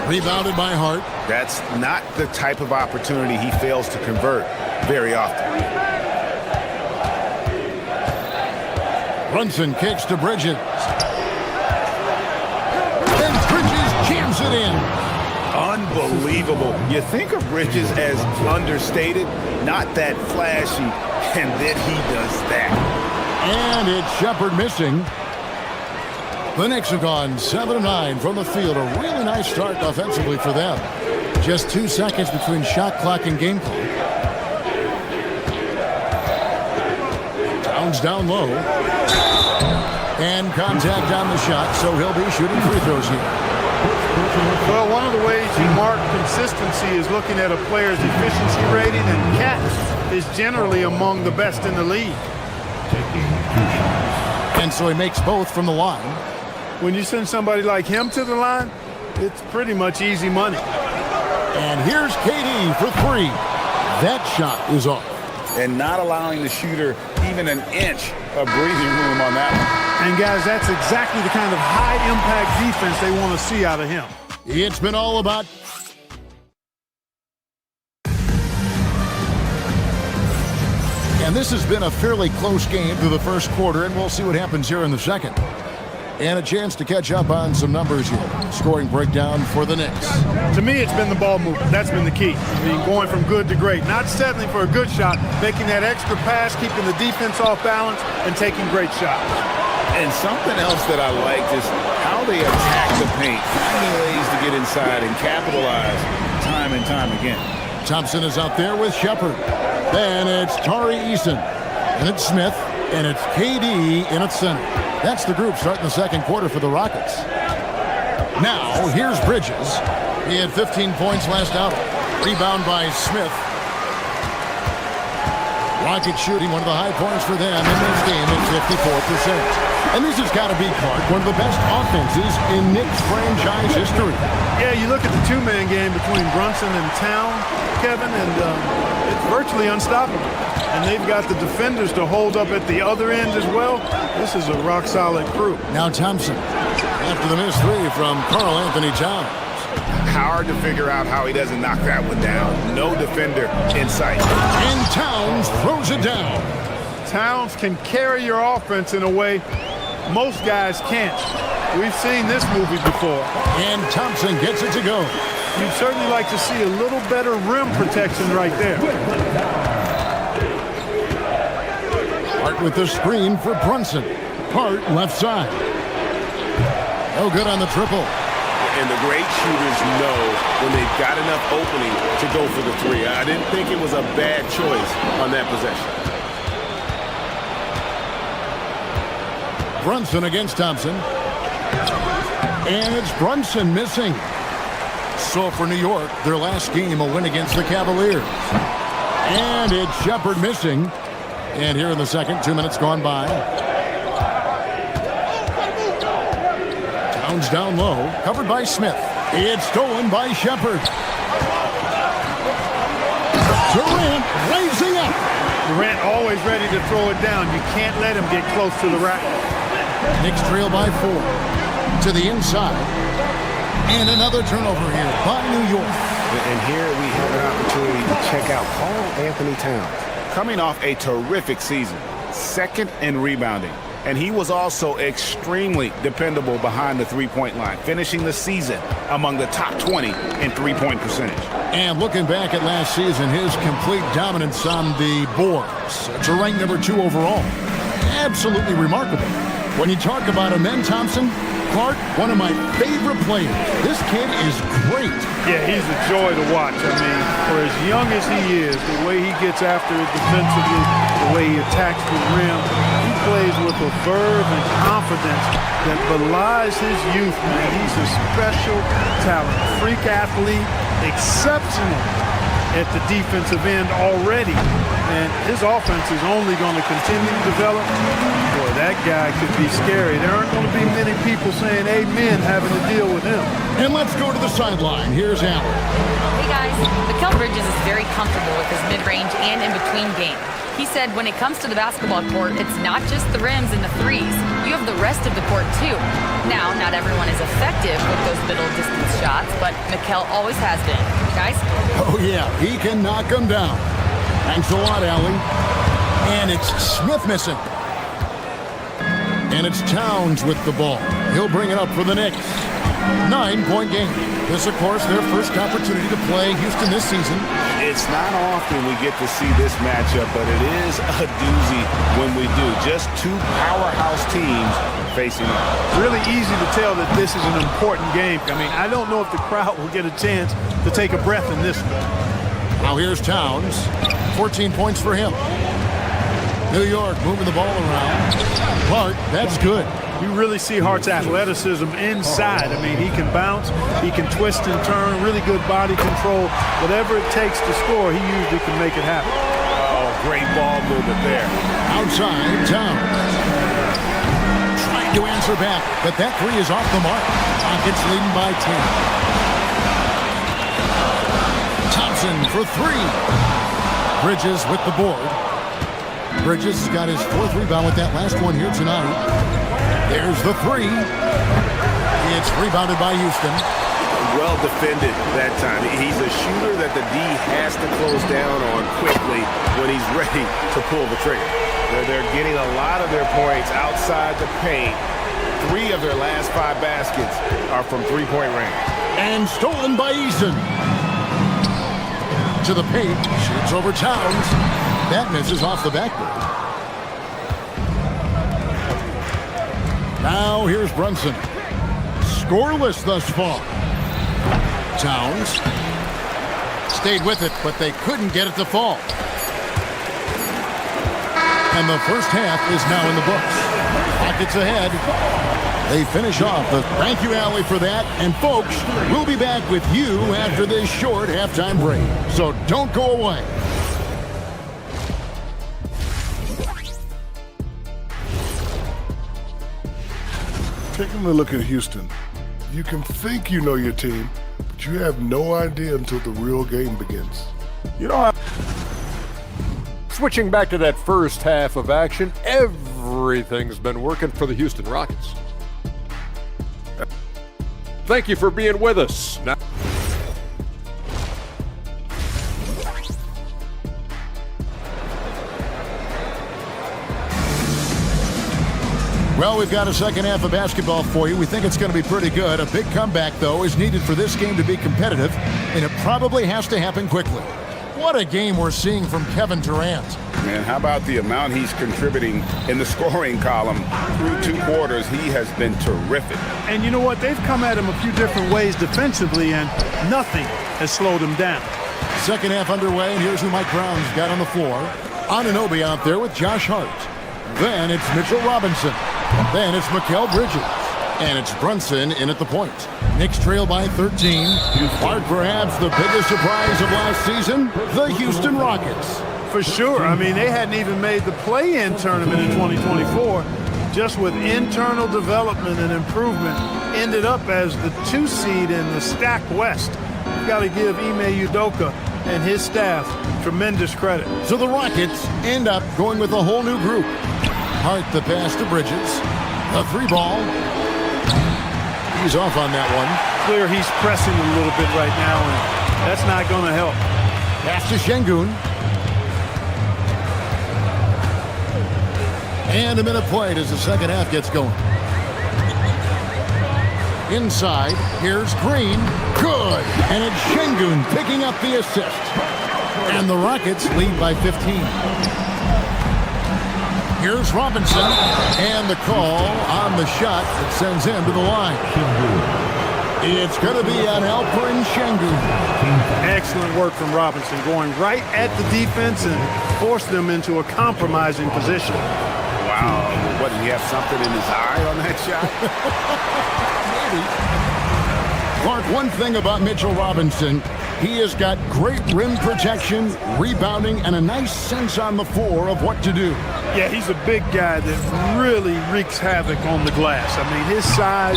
Rebounded by Hart. That's not the type of opportunity he fails to convert very often. Brunson kicks to Bridges. And Bridges jams it in. Unbelievable. You think of Bridges as understated, not that flashy, and then he does that. And it's Shepherd missing. The Knicks have gone 7-9 from the field. A really nice start offensively for them. Just 2 seconds between shot clock and game clock. Towns down low. And contact on the shot, so he'll be shooting free throws here. Well, one of the ways you mark consistency is looking at a player's efficiency rating, and Cat is generally among the best in the league. And so he makes both from the line. When you send somebody like him to the line, it's pretty much easy money. And here's KD for 3. That shot is off. And not allowing the shooter even an inch of breathing room on that one. And guys, that's exactly the kind of high-impact defense they want to see out of him. It's been all about... And this has been a fairly close game through the first quarter, and we'll see what happens here in the second. And a chance to catch up on some numbers here. Scoring breakdown for the Knicks. To me, it's been the ball movement. That's been the key. I mean, going from good to great. Not settling for a good shot, making that extra pass, keeping the defense off balance, and taking great shots. And something else that I liked is how they attack the paint, finding ways to get inside and capitalize time and time again. Thompson is out there with Shepherd. Then it's Tari Eason. And it's Smith. And it's KD in its center. That's the group starting the second quarter for the Rockets. Now, here's Bridges. He had 15 points last outing. Rebound by Smith. Rockets shooting one of the high points for them in this game at 54%. And this has got to be, Clark, one of the best offenses in Knicks franchise history. Yeah, you look at the two-man game between Brunson and Town, Kevin, and it's virtually unstoppable. And they've got the defenders to hold up at the other end as well. This is a rock-solid crew. Now Thompson, after the missed 3 from Karl Anthony Towns. Hard to figure out how he doesn't knock that one down. No defender in sight. And Towns throws it down. Towns can carry your offense in a way most guys can't. We've seen this movie before. And Thompson gets it to go. You'd certainly like to see a little better rim protection right there. Hart with the screen for Brunson. Hart left side. No good on the triple. And the great shooters know when they've got enough opening to go for the 3. I didn't think it was a bad choice on that possession. Brunson against Thompson. And it's Brunson missing. So for New York, their last game, a win against the Cavaliers. And it's Shepherd missing. And here in the second, 2 minutes gone by. Towns down low, covered by Smith. It's stolen by Shepherd. Durant raising up. Durant always ready to throw it down. You can't let him get close to the rack. Knicks trail by 4. To the inside. And another turnover here by New York. And here we have an opportunity to check out Karl Anthony Towns. Coming off a terrific season, second in rebounding. And he was also extremely dependable behind the three-point line, finishing the season among the top 20 in three-point percentage. And looking back at last season, his complete dominance on the boards to rank number 2 overall. Absolutely remarkable. When you talk about Amen Thompson, Clark, one of my favorite players. This kid is great. Yeah, he's a joy to watch. I mean, for as young as he is, the way he gets after it defensively, the way he attacks the rim, he plays with a verve and confidence that belies his youth, man. He's a special talent, freak athlete, exceptional at the defensive end already. And his offense is only going to continue to develop. Boy, that guy could be scary. There aren't going to be many people saying amen having to deal with him. And let's go to the sideline. Here's Allen. Hey guys, Mikal Bridges is very comfortable with his mid-range and in-between game. He said when it comes to the basketball court, it's not just the rims and the threes. You have the rest of the court too. Now, not everyone is effective with those middle distance shots, but Mikal always has been. Guys? Oh yeah, he can knock them down. Thanks a lot, Allie. And it's Smith missing. And it's Towns with the ball. He'll bring it up for the Knicks. 9-point game. This, of course, their first opportunity to play Houston this season. It's not often we get to see this matchup, but it is a doozy when we do. Just two powerhouse teams facing off. Really easy to tell that this is an important game. I mean, I don't know if the crowd will get a chance to take a breath in this one. Now here's Towns. 14 points for him. New York moving the ball around. Clark, that's good. You really see Hart's athleticism inside. I mean, he can bounce, he can twist and turn, really good body control. Whatever it takes to score, he usually can make it happen. Oh, great ball movement there. Outside, Towns. Trying to answer back, but that three is off the mark. Rockets leading by 10. Thompson for three. Bridges with the board. Bridges has got his fourth rebound with that last one here tonight. There's the three. It's rebounded by Houston. Well defended that time. He's a shooter that the D has to close down on quickly when he's ready to pull the trigger. They're getting a lot of their points outside the paint. 3 of their last 5 baskets are from three-point range. And stolen by Eason. To the paint, shoots over Towns. That misses off the backboard. Now here's Brunson. Scoreless thus far. Towns stayed with it, but they couldn't get it to fall. And the first half is now in the books. Rockets ahead. They finish off. Thank you, Allie, for that. And folks, we'll be back with you after this short halftime break. So don't go away. Taking a look at Houston, you can think you know your team, but you have no idea until the real game begins. You don't have... Switching back to that first half of action, everything's been working for the Houston Rockets. Thank you for being with us. Now well, we've got a second half of basketball for you. We think it's going to be pretty good. A big comeback, though, is needed for this game to be competitive, and it probably has to happen quickly. What a game we're seeing from Kevin Durant. Man, how about the amount he's contributing in the scoring column through 2 quarters? He has been terrific. And you know what? They've come at him a few different ways defensively, and nothing has slowed him down. Second half underway, and here's who Mike Brown's got on the floor. Anunoby out there with Josh Hart. Then it's Mitchell Robinson. Then it's Mikal Bridges. And it's Brunson in at the point. Knicks trail by 13. Clark, perhaps the biggest surprise of last season, the Houston Rockets. For sure. I mean, they hadn't even made the play-in tournament in 2024. Just with internal development and improvement, ended up as the 2 seed in the stacked West. You've got to give Ime Udoka and his staff tremendous credit. So the Rockets end up going with a whole new group. Hart the pass to Bridges. A 3 ball. He's off on that one. Clear he's pressing a little bit right now, and that's not going to help. Pass to Şengün. And a minute played as the second half gets going. Inside, here's Green. Good. And it's Şengün picking up the assist. And the Rockets lead by 15. Here's Robinson, and the call on the shot that sends him to the line. It's going to be on Alperen Şengün. Excellent work from Robinson, going right at the defense and forced them into a compromising position. Wow. What, did he have something in his eye on that shot? Maybe. Clark, one thing about Mitchell Robinson, he has got great rim protection, rebounding, and a nice sense on the floor of what to do. Yeah, he's a big guy that really wreaks havoc on the glass. I mean, his size,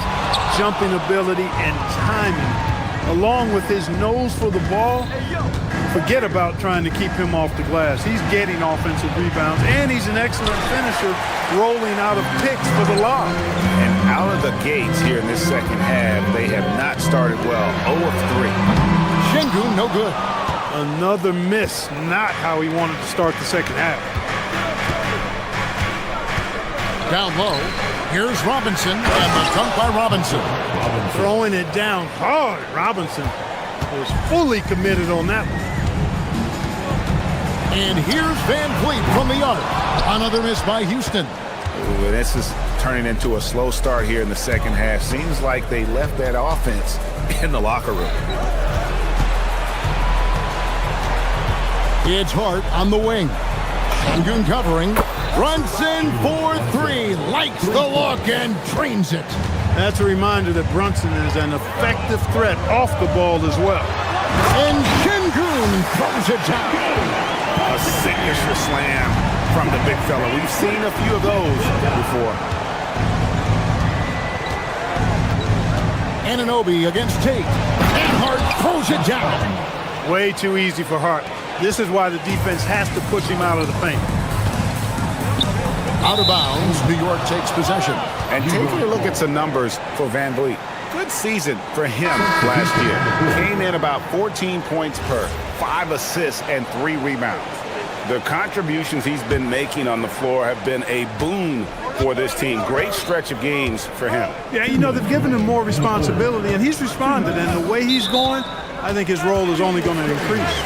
jumping ability, and timing, along with his nose for the ball, forget about trying to keep him off the glass. He's getting offensive rebounds, and he's an excellent finisher, rolling out of picks for the lob. And out of the gates here in this second half, they have not started well. 0 of 3. Şengün, no good. Another miss, not how he wanted to start the second half. Down low, here's Robinson, and the dunk by Robinson. Throwing it down hard. Robinson was fully committed on that one. And here's Van Vliet from the arc. Another miss by Houston. Ooh, this is turning into a slow start here in the second half. Seems like they left that offense in the locker room. It's Hart on the wing. Şengün covering. Brunson for 3. Likes the look and drains it. That's a reminder that Brunson is an effective threat off the ball as well. And Şengün throws it down. A signature slam from the big fella. We've seen a few of those before. Anunoby against Tate. And Hart throws it down. Way too easy for Hart. This is why the defense has to push him out of the paint. Out of bounds, New York takes possession. And taking a look at some numbers for Van Vliet. Good season for him last year. Came in about 14 points per, 5 assists, and 3 rebounds. The contributions he's been making on the floor have been a boon for this team. Great stretch of games for him. Yeah, you know, they've given him more responsibility, and he's responded. And the way he's going, I think his role is only going to increase.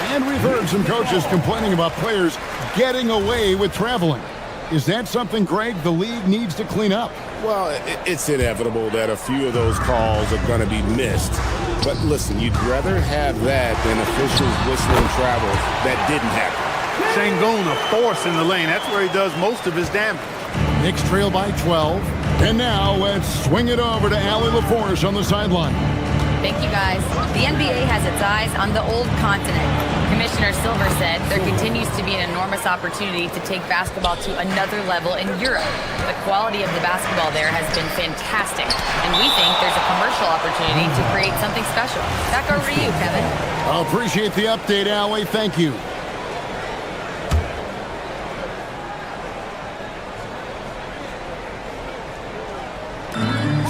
And we've heard some coaches complaining about players getting away with traveling. Is that something, Greg, the league needs to clean up? Well, it's inevitable that a few of those calls are going to be missed. But listen, you'd rather have that than officials whistling travel that didn't happen. Şengün, a force in the lane. That's where he does most of his damage. Knicks trail by 12. And now let's swing it over to Allie LaForce on the sideline. Thank you, guys. The NBA has its eyes on the old continent. Commissioner Silver said there continues to be an enormous opportunity to take basketball to another level in Europe. The quality of the basketball there has been fantastic, and we think there's a commercial opportunity to create something special. Back over to you, Kevin. I appreciate the update, Allie. Thank you.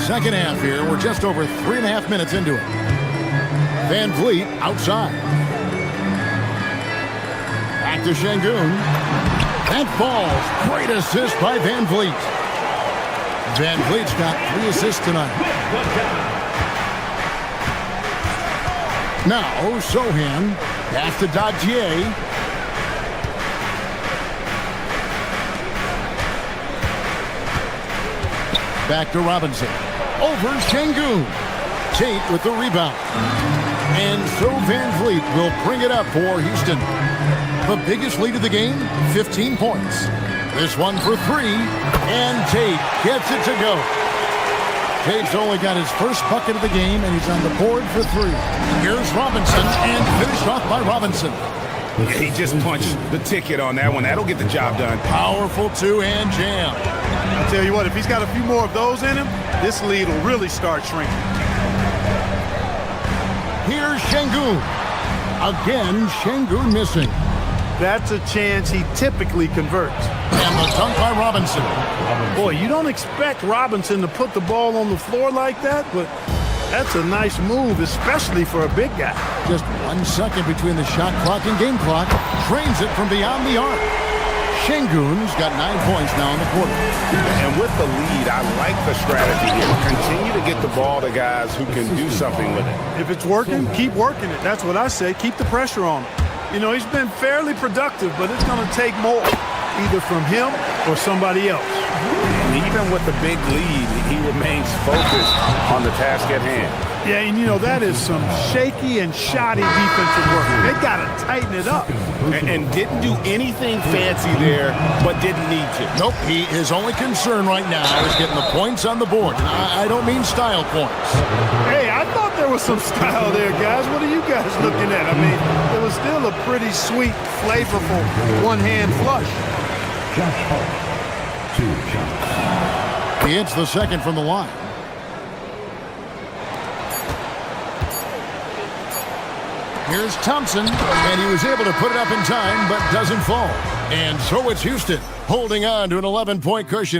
Second half here. We're just over 3.5 minutes into it. Van Vliet outside. Back to Şengün. That falls. Great assist by Van Vliet. Van Vliet's got 3 assists tonight. Now, Sohan. Pass to Dadier. Back to Robinson. Over Şengün. Tate with the rebound. And so Van Vliet will bring it up for Houston. The biggest lead of the game, 15 points. This one for 3, and Tate gets it to go. Tate's only got his first bucket of the game, and he's on the board for 3. Here's Robinson, and finished off by Robinson. He just punched the ticket on that one. That'll get the job done. Powerful two-hand jam. I'll tell you what, if he's got a few more of those in him, this lead will really start shrinking. Here's Şengün. Again, Şengün missing. That's a chance he typically converts. And the dunk by Robinson. Boy, you don't expect Robinson to put the ball on the floor like that, but that's a nice move, especially for a big guy. Just 1 second between the shot clock and game clock. Trains it from beyond the arc. Şengün's got 9 points now in the quarter. And with the lead, I like the strategy here. Continue to get the ball to guys who can do something with it. If it's working, keep working it. That's what I say. Keep the pressure on him. You know, he's been fairly productive, but it's going to take more. either from him or somebody else. And even with the big lead, he remains focused on the task at hand. Yeah, and that is some shaky and shoddy defensive work. They got to tighten it up. And didn't do anything fancy there, but didn't need to. Nope, his only concern right now is getting the points on the board. And I don't mean style points. Hey, I thought there was some style there, guys. What are you guys looking at? I mean, it was still a pretty sweet, flavorful one-hand flush. He hits the second from the line. Here's Thompson, and he was able to put it up in time, but doesn't fall. And so it's Houston, holding on to an 11-point cushion.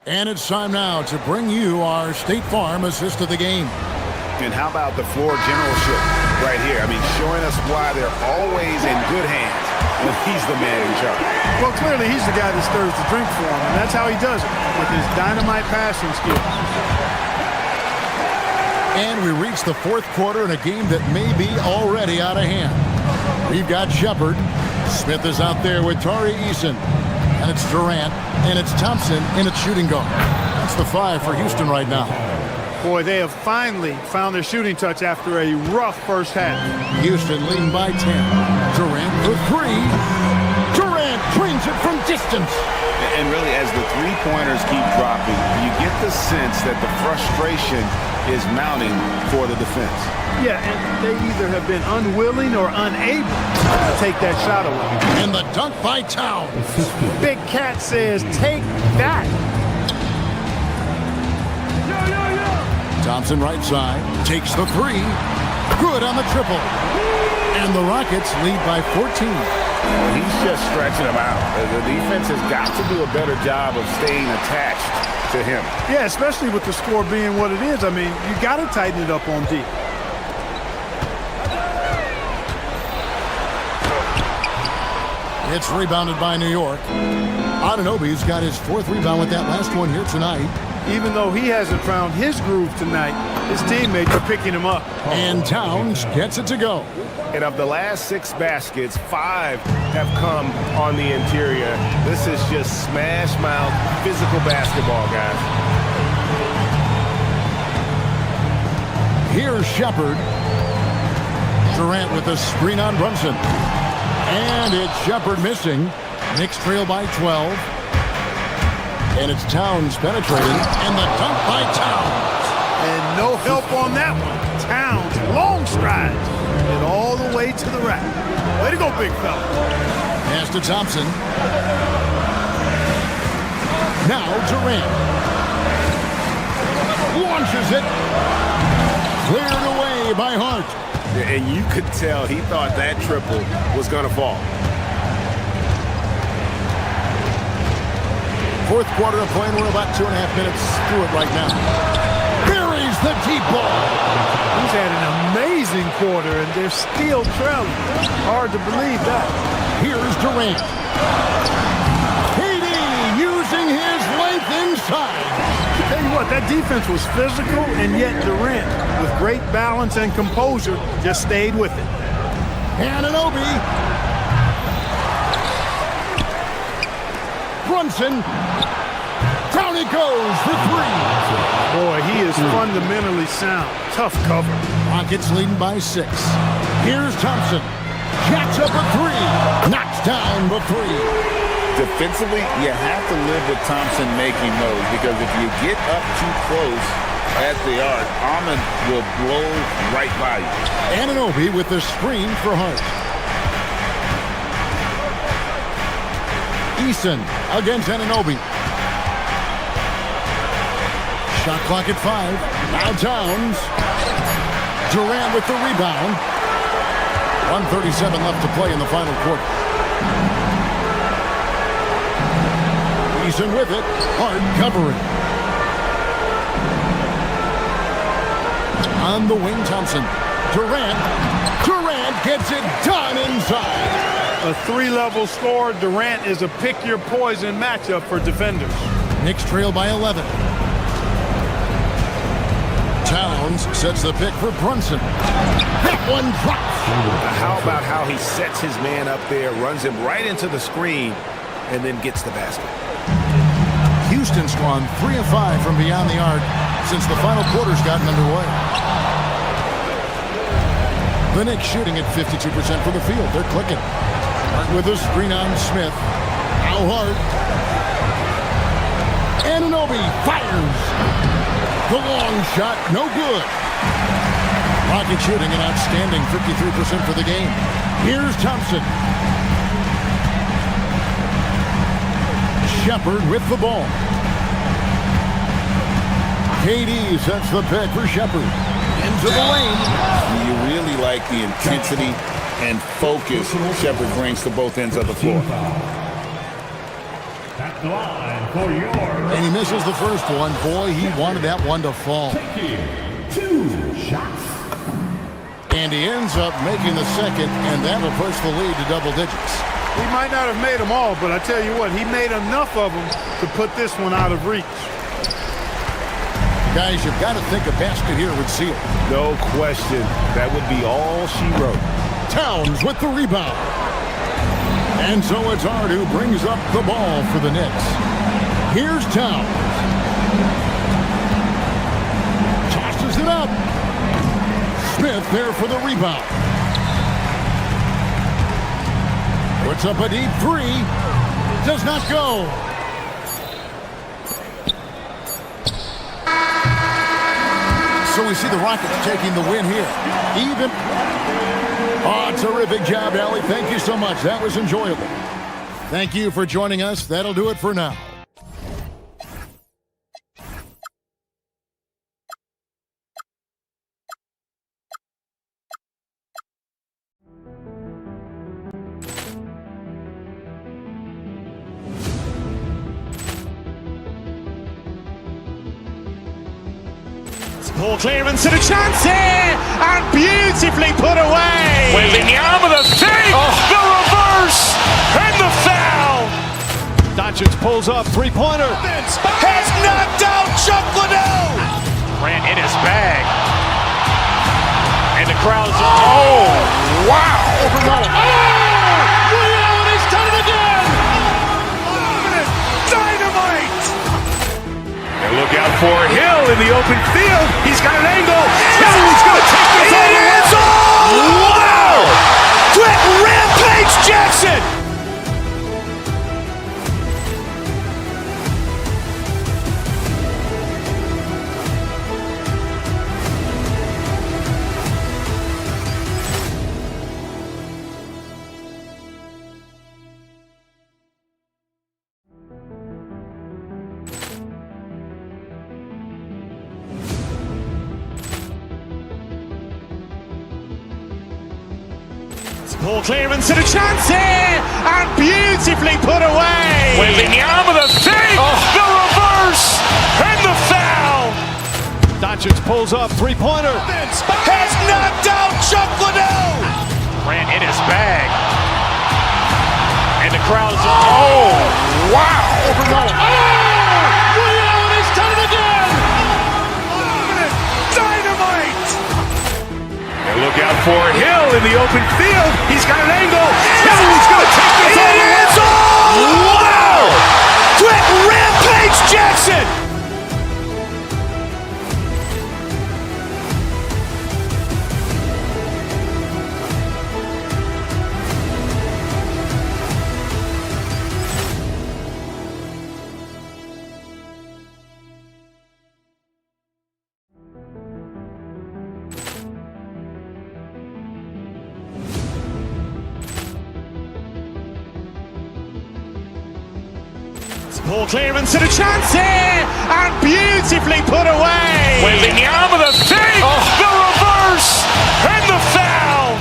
And it's time now to bring you our State Farm assist of the game. And how about the floor generalship right here? I mean, showing us why they're always in good hands when he's the man in charge. Well, clearly he's the guy that stirs the drink for him, and that's how he does it, with his dynamite passing skills. And we reach the fourth quarter in a game that may be already out of hand. We've got Shepard. Smith is out there with Tari Eason. And it's Durant. And it's Thompson in its shooting guard. That's the 5 for Houston right now. Boy, they have finally found their shooting touch after a rough first half. Houston leading by 10. Durant for 3. Durant brings it from distance. And really, as the three-pointers keep dropping, you get the sense that the frustration is mounting for the defense. Yeah, and they either have been unwilling or unable to take that shot away. And the dunk by Towns. Big Cat says, take that. Thompson right side, takes the 3. Good on the triple. And the Rockets lead by 14. He's just stretching them out. The defense has got to do a better job of staying attached to him. Yeah, especially with the score being what it is. I mean, you got to tighten it up on D. It's rebounded by New York. Anunoby's got his 4th rebound with that last one here tonight. Even though he hasn't found his groove tonight, his teammates are picking him up. And Towns gets it to go. And of the last 6 baskets, 5 have come on the interior. This is just smash mouth physical basketball, guys. Here's Shepard. Durant with a screen on Brunson. And it's Shepard missing. Knicks trail by 12. And it's Towns penetrating. And the dunk by Towns. And no help on that one. Towns, long strides. And all the way to the rack. Way to go, big fella. Pass to Thompson. Now Durant. Launches it. Cleared away by Hart. And you could tell he thought that triple was going to fall. Fourth quarter of play, and we're about 2.5 minutes through it right now. Buries the deep ball. He's had an amazing quarter, and they're still trailing. Hard to believe that. Here's Durant. KD using his length inside. Tell you what, that defense was physical, and yet Durant, with great balance and composure, just stayed with it. Anunoby. Brunson. Down he goes for 3. Boy, he is fundamentally sound. Tough cover. Rockets leading by 6. Here's Thompson. Jacks up a 3. Knocks down the 3. Defensively, you have to live with Thompson making those, because if you get up too close at the arc, Ahmed will blow right by you. Anunoby with the screen for Hart. Eason against Anunoby. Shot clock at 5. Now Towns. Durant with the rebound. 1:37 left to play in the final quarter. Eason with it. Hart covering. On the wing, Thompson. Durant gets it done inside. A 3-level score. Durant is a pick-your-poison matchup for defenders. Knicks trail by 11. Towns sets the pick for Brunson. That one drops. How about how he sets his man up there, runs him right into the screen, and then gets the basket. Houston's gone 3 of 5 from beyond the arc since the final quarter's gotten underway. The Knicks shooting at 52% from the field. They're clicking. Hart with a screen on Smith. Now Hart. Anunoby fires. The long shot, no good. Rocket shooting an outstanding 53% for the game. Here's Thompson. Shepard with the ball. KD sets the pick for Shepard. Into the lane. You really like the intensity and focus Shepard brings to both ends of the floor. And he misses the first one. Boy, he wanted that one to fall. 2 shots. And he ends up making the second, and that'll push the lead to double digits. He might not have made them all, but I tell you what, he made enough of them to put this one out of reach. Guys, you've got to think a basket here would seal. No question. That would be all she wrote. Towns with the rebound. And so it's Hart who brings up the ball for the Knicks. Here's Towns. Tosses it up. Smith there for the rebound. Puts up a deep 3. Does not go. So we see the Rockets taking the win here. Even. Oh, terrific job, Allie. Thank you so much. That was enjoyable. Thank you for joining us. That'll do it for now. Ball clearance and a chance here, and beautifully put away. Wembanyama the fake, the reverse, and the foul. Doncic pulls up, three-pointer. Has knocked out Chuck Liddell. Grant in his bag. And the crowd's, oh, wow. Leon has done it again. Dynamite. And look out for Hill in the open field. He's got an angle. He's going to take this all the way. Wow. Quick Rampage Jackson. Ball clearance and a chance here, and beautifully put away. Wembanyama the fake, the reverse, and the foul. Doncic pulls up, three-pointer. Has knocked out Chuck Liddell. Grant in his bag. And the crowd's, oh, wow. Leon has done it again. Dynamite. And look out for Hill in the open field. He's got an angle. He's going to take this all the way. Wow. Quick Rampage Jackson. Ball clearance and a chance here, and beautifully put away. Wembanyama the fake, the reverse, and the foul.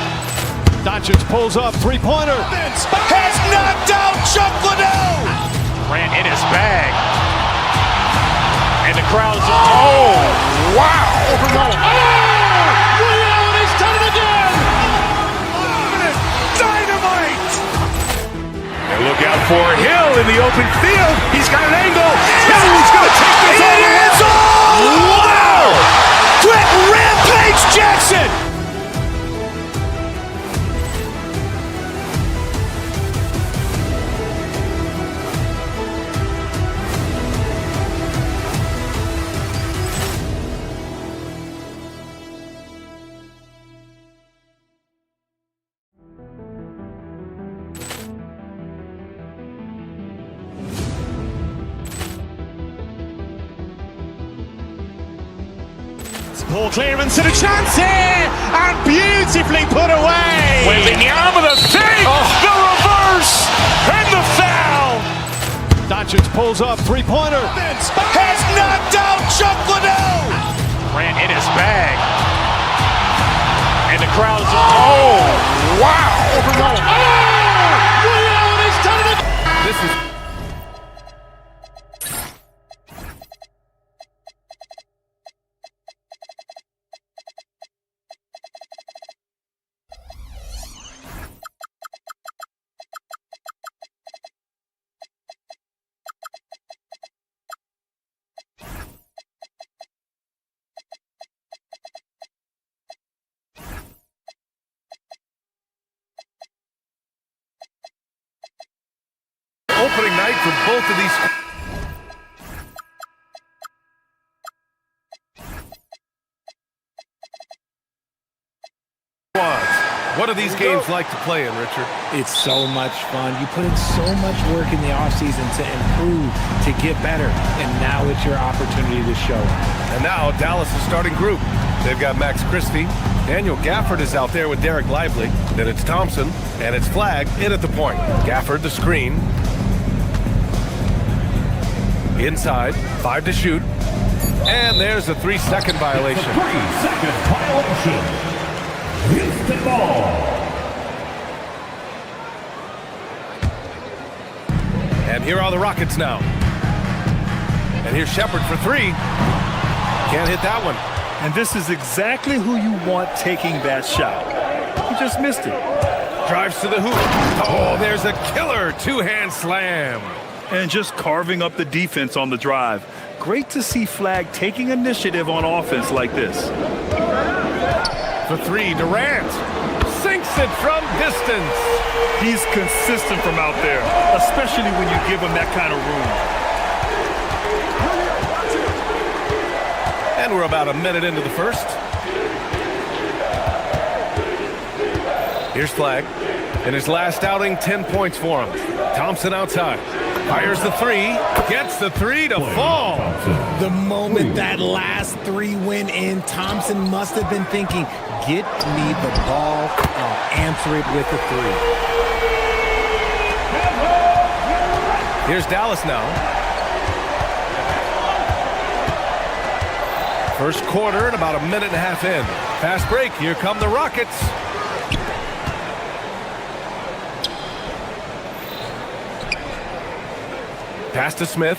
Doncic pulls up, three-pointer. Has knocked out Chuck Liddell. Grant in his bag. And the crowd's, oh, wow. Leon has done it again. Dynamite. And look out for Hill in the open field. He's got an angle. He's going to take this all the way. Wow. Quick It's Jackson! Poor clearance and a chance here, and beautifully put away. Wembanyama the save, the reverse, and the foul. Doncic pulls up, three-pointer. Has knocked out Chuck Liddell. Grant in his bag. And the crowd is, oh, wow. This is opening night for both of these. What are these games like to play in, Richard? It's so much fun. You put in so much work in the offseason to improve, to get better, and now it's your opportunity to show it. And now Dallas' starting group. They've got Max Christie. Daniel Gafford is out there with Derek Lively. Then it's Thompson, and it's Flagg in at the point. Gafford the screen. Inside, 5 to shoot. And there's a 3-second violation. 3-second violation. Houston ball. And here are the Rockets now. And here's Shepard for 3. Can't hit that one. And this is exactly who you want taking that shot. He just missed it. Drives to the hoop. Oh, there's a killer two-hand slam. And just carving up the defense on the drive. Great to see Flagg taking initiative on offense like this. For 3, Durant sinks it from distance. He's consistent from out there, especially when you give him that kind of room. And we're about a minute into the first. Here's Flagg. In his last outing, 10 points for him. Thompson outside. Fires the 3. Gets the 3 to fall. The moment that last 3 went in, Thompson must have been thinking, get me the ball, I'll answer it with a 3. Here's Dallas now. First quarter and about a minute and a half in. Fast break. Here come the Rockets. Pass to Smith.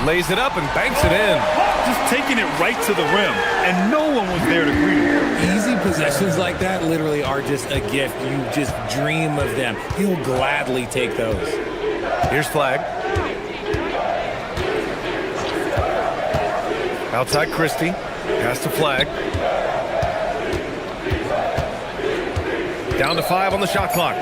Lays it up and banks it in. Just taking it right to the rim, and no one was there to greet him. Easy possessions like that literally are just a gift. You just dream of them. He'll gladly take those. Here's Flagg. Outside Christie. Pass to Flagg. Down to 5 on the shot clock.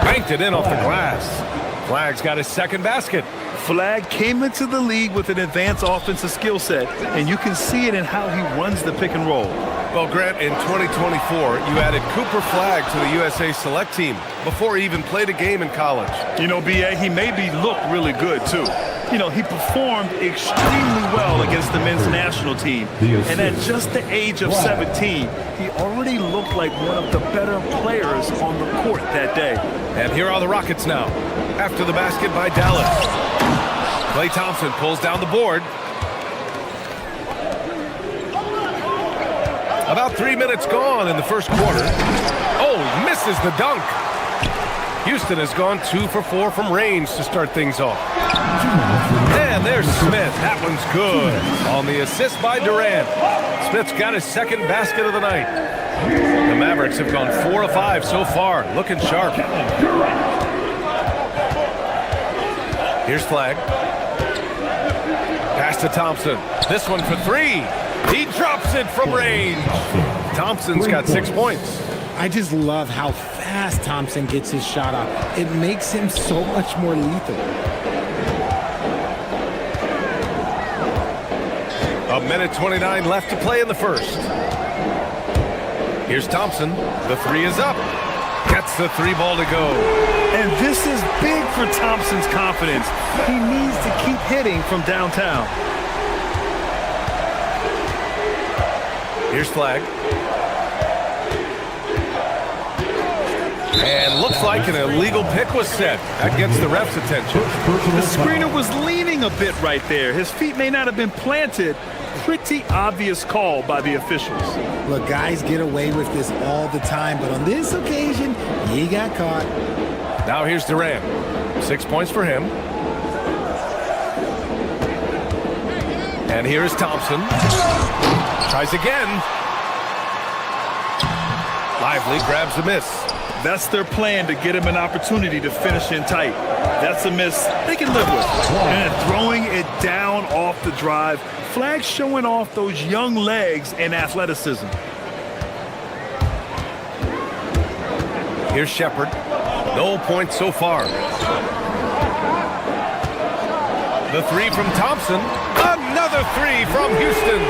Banked it in off the glass. Flagg's got his second basket. Flagg came into the league with an advanced offensive skill set, and you can see it in how he runs the pick and roll. Well, Grant, in 2024, you added Cooper Flagg to the USA Select team before he even played a game in college. You know, B.A., he made me look really good, too. You know, he performed extremely well against the men's national team. And at just the age of 17, he already looked like one of the better players on the court that day. And here are the Rockets now. After the basket by Dallas. Klay Thompson pulls down the board. About 3 minutes gone in the first quarter. Oh, misses the dunk. Houston has gone 2 for 4 from range to start things off. And there's Smith. That one's good. On the assist by Durant. Smith's got his second basket of the night. The Mavericks have gone 4 of 5 so far. Looking sharp. Here's Flag. Pass to Thompson. This one for three. He drops it from range. Thompson's got 6 points. I just love how fast Thompson gets his shot off. It makes him so much more lethal. A minute 29 left to play in the first. Here's Thompson. The three is up. Gets the three ball to go. And this is big for Thompson's confidence. He needs to keep hitting from downtown. Here's Flag. And looks like an illegal pick was set. That gets the ref's attention. The screener was leaning a bit right there. His feet may not have been planted. Pretty obvious call by the officials. Look, guys get away with this all the time, but on this occasion, he got caught. Now here's Durant. 6 points for him. And here is Thompson. Tries again. Lively grabs the miss. That's their plan, to get him an opportunity to finish in tight. That's a miss they can live with. And throwing it down off the drive. Flag showing off those young legs and athleticism. Here's Shepard. No points so far. The three from Thompson. Another three from Houston.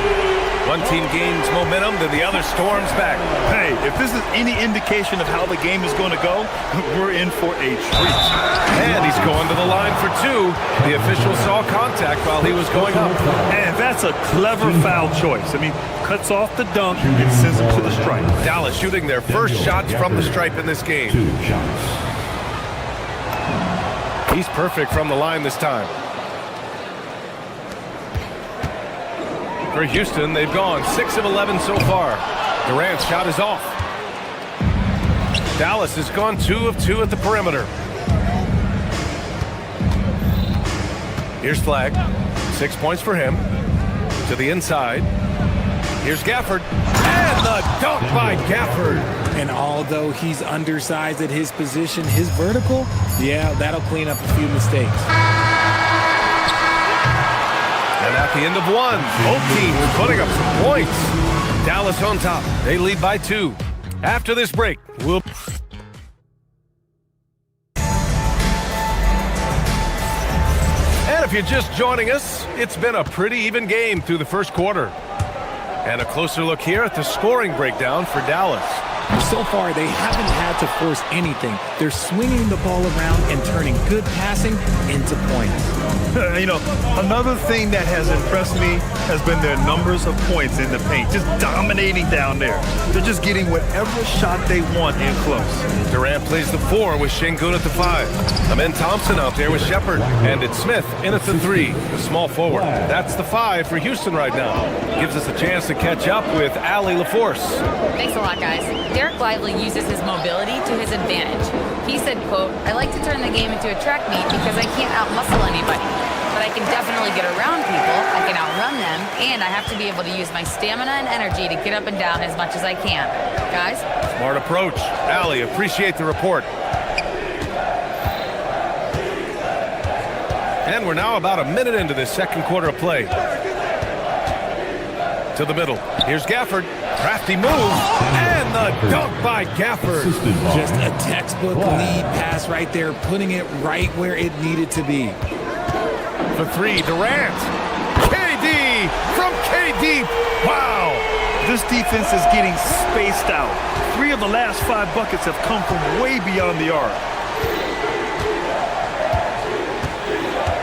One team gains momentum, then the other storms back. Hey, if this is any indication of how the game is going to go, we're in for a treat. And he's going to the line for two. The official saw contact while he was going up. And that's a clever foul choice. I mean, cuts off the dunk and sends him to the stripe. Dallas shooting their first shots from the stripe in this game. He's perfect from the line this time. For Houston, they've gone 6 of 11 so far. Durant's shot is off. Dallas has gone 2 of 2 at the perimeter. Here's Flag. 6 points for him. To the inside. Here's Gafford. And the dunk by Gafford. And although he's undersized at his position, his vertical, yeah, that'll clean up a few mistakes. And at the end of one, both teams putting up some points. Dallas on top. They lead by 2. After this break, we'll... And if you're just joining us, it's been a pretty even game through the first quarter. And a closer look here at the scoring breakdown for Dallas. So far, they haven't had to force anything. They're swinging the ball around and turning good passing into points. You know, another thing that has impressed me has been their numbers of points in the paint. Just dominating down there. They're just getting whatever shot they want in close. Durant plays the 4 with Şengün at the 5. Amen Thompson out there with Shepard. And it's Smith in at the 3, the small forward. That's the 5 for Houston right now. Gives us a chance to catch up with Allie LaForce. Thanks a lot, guys. Derek Lively uses his mobility to his advantage. He said, quote, "I like to turn the game into a track meet because I can't outmuscle anybody. But I can definitely get around people, I can outrun them, and I have to be able to use my stamina and energy to get up and down as much as I can." Guys? Smart approach. Allie, appreciate the report. And we're now about a minute into this second quarter of play. To the middle. Here's Gafford. Crafty move. And the dunk by Gafford. Just a textbook lead pass right there, putting it right where it needed to be. For 3, Durant. KD from KD. Wow. This defense is getting spaced out. 3 of the last 5 buckets have come from way beyond the arc.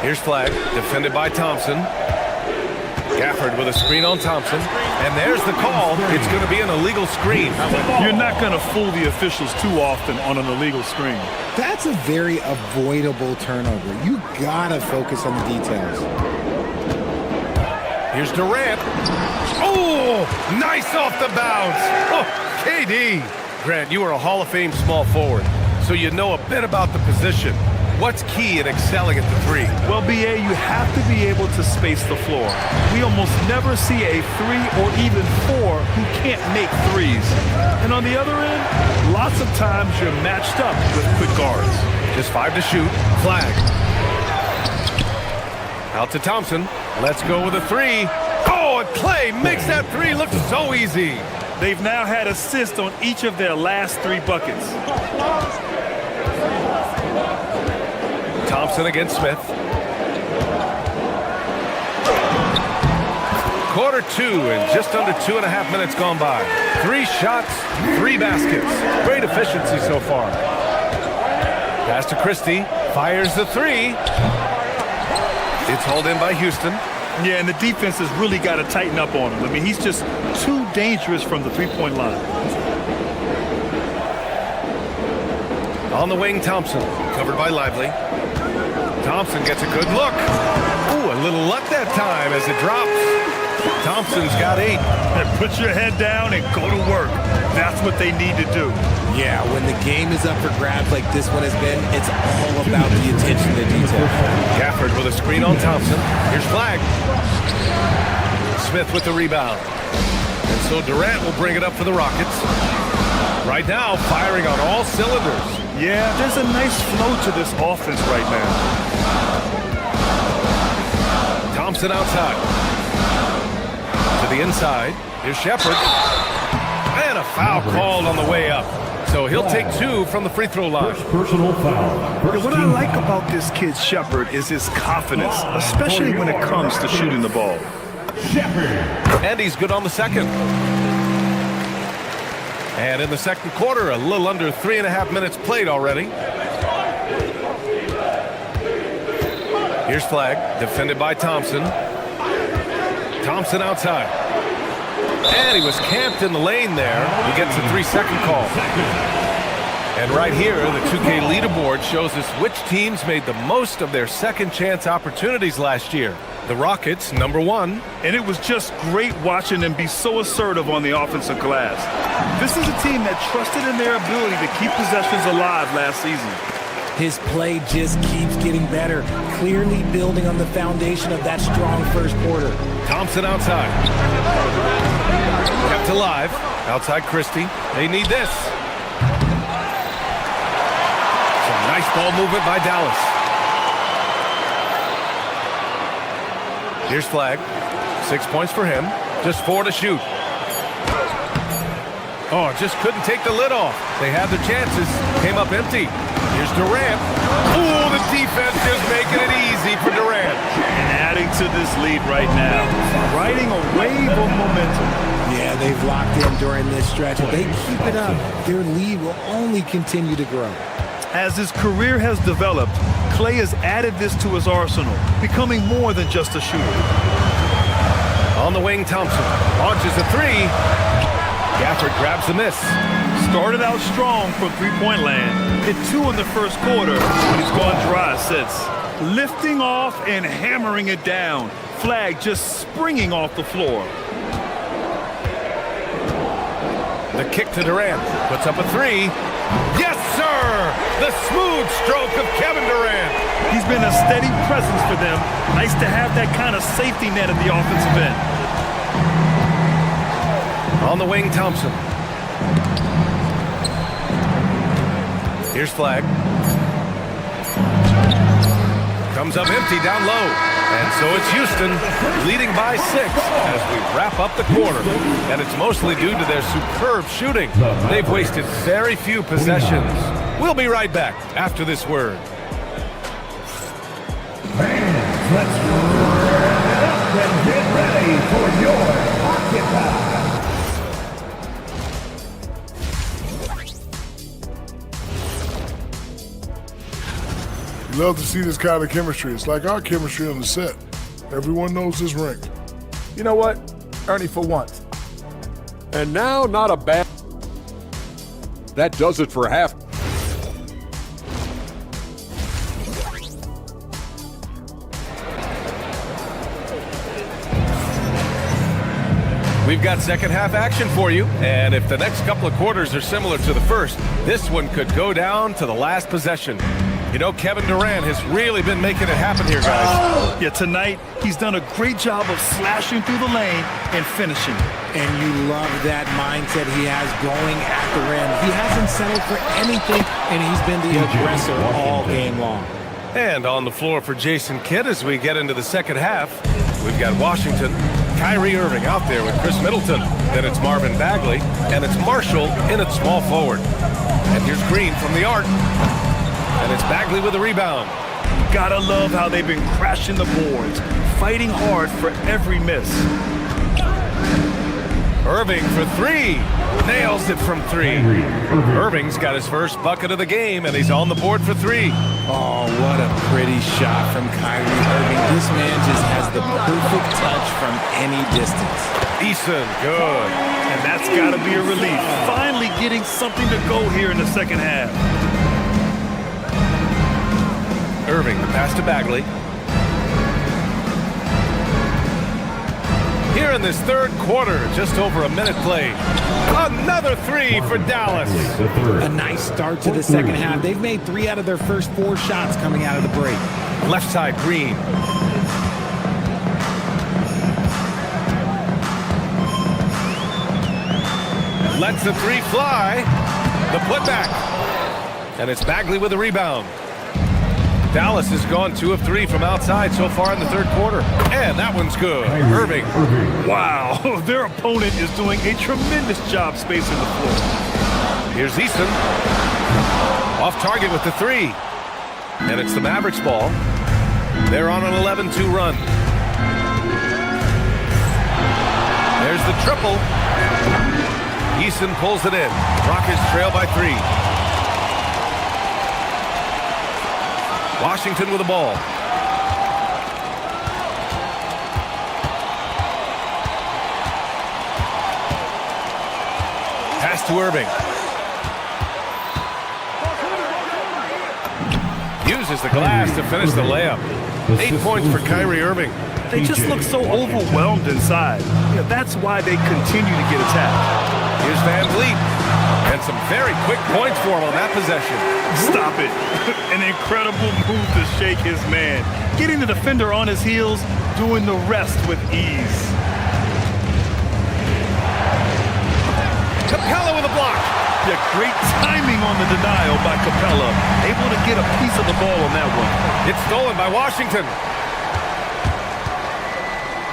Here's Flag, defended by Thompson. Gafford with a screen on Thompson. And there's the call. It's going to be an illegal screen. You're not going to fool the officials too often on an illegal screen. That's a very avoidable turnover. You gotta focus on the details. Here's Durant. Oh, nice off the bounce. Oh, KD. Grant, you are a Hall of Fame small forward, so you know a bit about the position. What's key in excelling at the 3? Well, BA, you have to be able to space the floor. We almost never see a 3 or even 4 who can't make threes. And on the other end, lots of times you're matched up with quick guards. Just 5 to shoot. Flag. Out to Thompson. Let's go with a three. Oh, and Clay makes that three look so easy. They've now had assists on each of their last 3 buckets. Thompson against Smith. Quarter 2 and just under 2.5 minutes gone by. 3 shots, 3 baskets. Great efficiency so far. Pass to Christie. Fires the 3. It's hauled in by Houston. Yeah, and the defense has really got to tighten up on him. I mean, he's just too dangerous from the three-point line. On the wing, Thompson. Covered by Lively. Thompson gets a good look. Ooh, a little luck that time as it drops. Thompson's got 8. And put your head down and go to work. That's what they need to do. Yeah, when the game is up for grabs like this one has been, it's all about the attention to detail. Gafford with a screen on Thompson. Here's Flag. Smith with the rebound. And so Durant will bring it up for the Rockets. Right now, firing on all cylinders. Yeah, there's a nice flow to this offense right now. Thompson outside. To the inside. Here's Shepherd. And a foul called on the way up. So he'll take 2 from the free throw line. Personal foul. What I like about this kid Shepherd is his confidence, especially when it comes to shooting the ball. And he's good on the second. And in the second quarter, a little under 3.5 minutes played already. Here's Flag, defended by Thompson. Thompson outside. And he was camped in the lane there. He gets a 3-second call. And right here, the 2K leaderboard shows us which teams made the most of their second chance opportunities last year. The Rockets, number 1. And it was just great watching them be so assertive on the offensive glass. This is a team that trusted in their ability to keep possessions alive last season. His play just keeps getting better, clearly building on the foundation of that strong first quarter. Thompson outside. Kept alive. Outside Christie. They need this. Some nice ball movement by Dallas. Here's Flag. 6 points for him. Just 4 to shoot. Oh, just couldn't take the lid off. They had their chances. Came up empty. Here's Durant. Ooh, the defense just making it easy for Durant. And adding to this lead right now. Riding a wave of momentum. Yeah, they've locked in during this stretch. If they keep it up, their lead will only continue to grow. As his career has developed, Clay has added this to his arsenal, becoming more than just a shooter. On the wing, Thompson launches a 3. Gafford grabs the miss. Started out strong from three-point land. Hit 2 in the first quarter, but he's gone dry since. Lifting off and hammering it down. Flag just springing off the floor. The kick to Durant. Puts up a 3. Yes, sir! The smooth stroke of Kevin Durant. He's been a steady presence for them. Nice to have that kind of safety net at the offensive end. On the wing, Thompson. Here's Flag. Comes up empty down low. And so it's Houston leading by 6 as we wrap up the quarter. And it's mostly due to their superb shooting. They've wasted very few possessions. We'll be right back after this word. Fans, let's wrap it up and get ready for your Occupy. You love to see this kind of chemistry. It's like our chemistry on the set. Everyone knows this ring. You know what, Ernie, for once. And now, not a bad... That does it for half. We've got second half action for you, and if the next couple of quarters are similar to the first, this one could go down to the last possession. You know, Kevin Durant has really been making it happen here, guys. Yeah, tonight, he's done a great job of slashing through the lane and finishing. And you love that mindset he has going at the rim. He hasn't settled for anything, and he's been the aggressor all game long. And on the floor for Jason Kidd as we get into the second half, we've got Washington, Kyrie Irving out there with Chris Middleton. Then it's Marvin Bagley, and it's Marshall in at small forward. And here's Green from the arc. And it's Bagley with a rebound. Gotta love how they've been crashing the boards, fighting hard for every miss. Irving for three. Nails it from three. Irving's got his first bucket of the game, and he's on the board for three. Oh, what a pretty shot from Kyrie Irving. This man just has the perfect touch from any distance. Eason, good. And that's got to be a relief. Finally getting something to go here in the second half. Irving, the pass to Bagley. Here in this third quarter, just over a minute played. Another three for Dallas. A nice start to the second half. They've made 3 out of their first 4 shots coming out of the break. Left side, Green. Lets the three fly. The putback. And it's Bagley with the rebound. Dallas has gone 2 of 3 from outside so far in the third quarter. And that one's good. Irving. Wow, their opponent is doing a tremendous job spacing the floor. Here's Easton. Off target with the three. And it's the Mavericks ball. They're on an 11-2 run. There's the triple. Easton pulls it in. Rockets trail by 3. Washington with the ball. Pass to Irving. Uses the glass to finish the layup. 8 points for Kyrie Irving. They just look so overwhelmed inside. Yeah, that's why they continue to get attacked. Here's Van Vliet. And some very quick points for him on that possession. Stop it. An incredible move to shake his man. Getting the defender on his heels, doing the rest with ease. Capella with a block. Yeah, great timing on the denial by Capella. Able to get a piece of the ball on that one. It's stolen by Washington.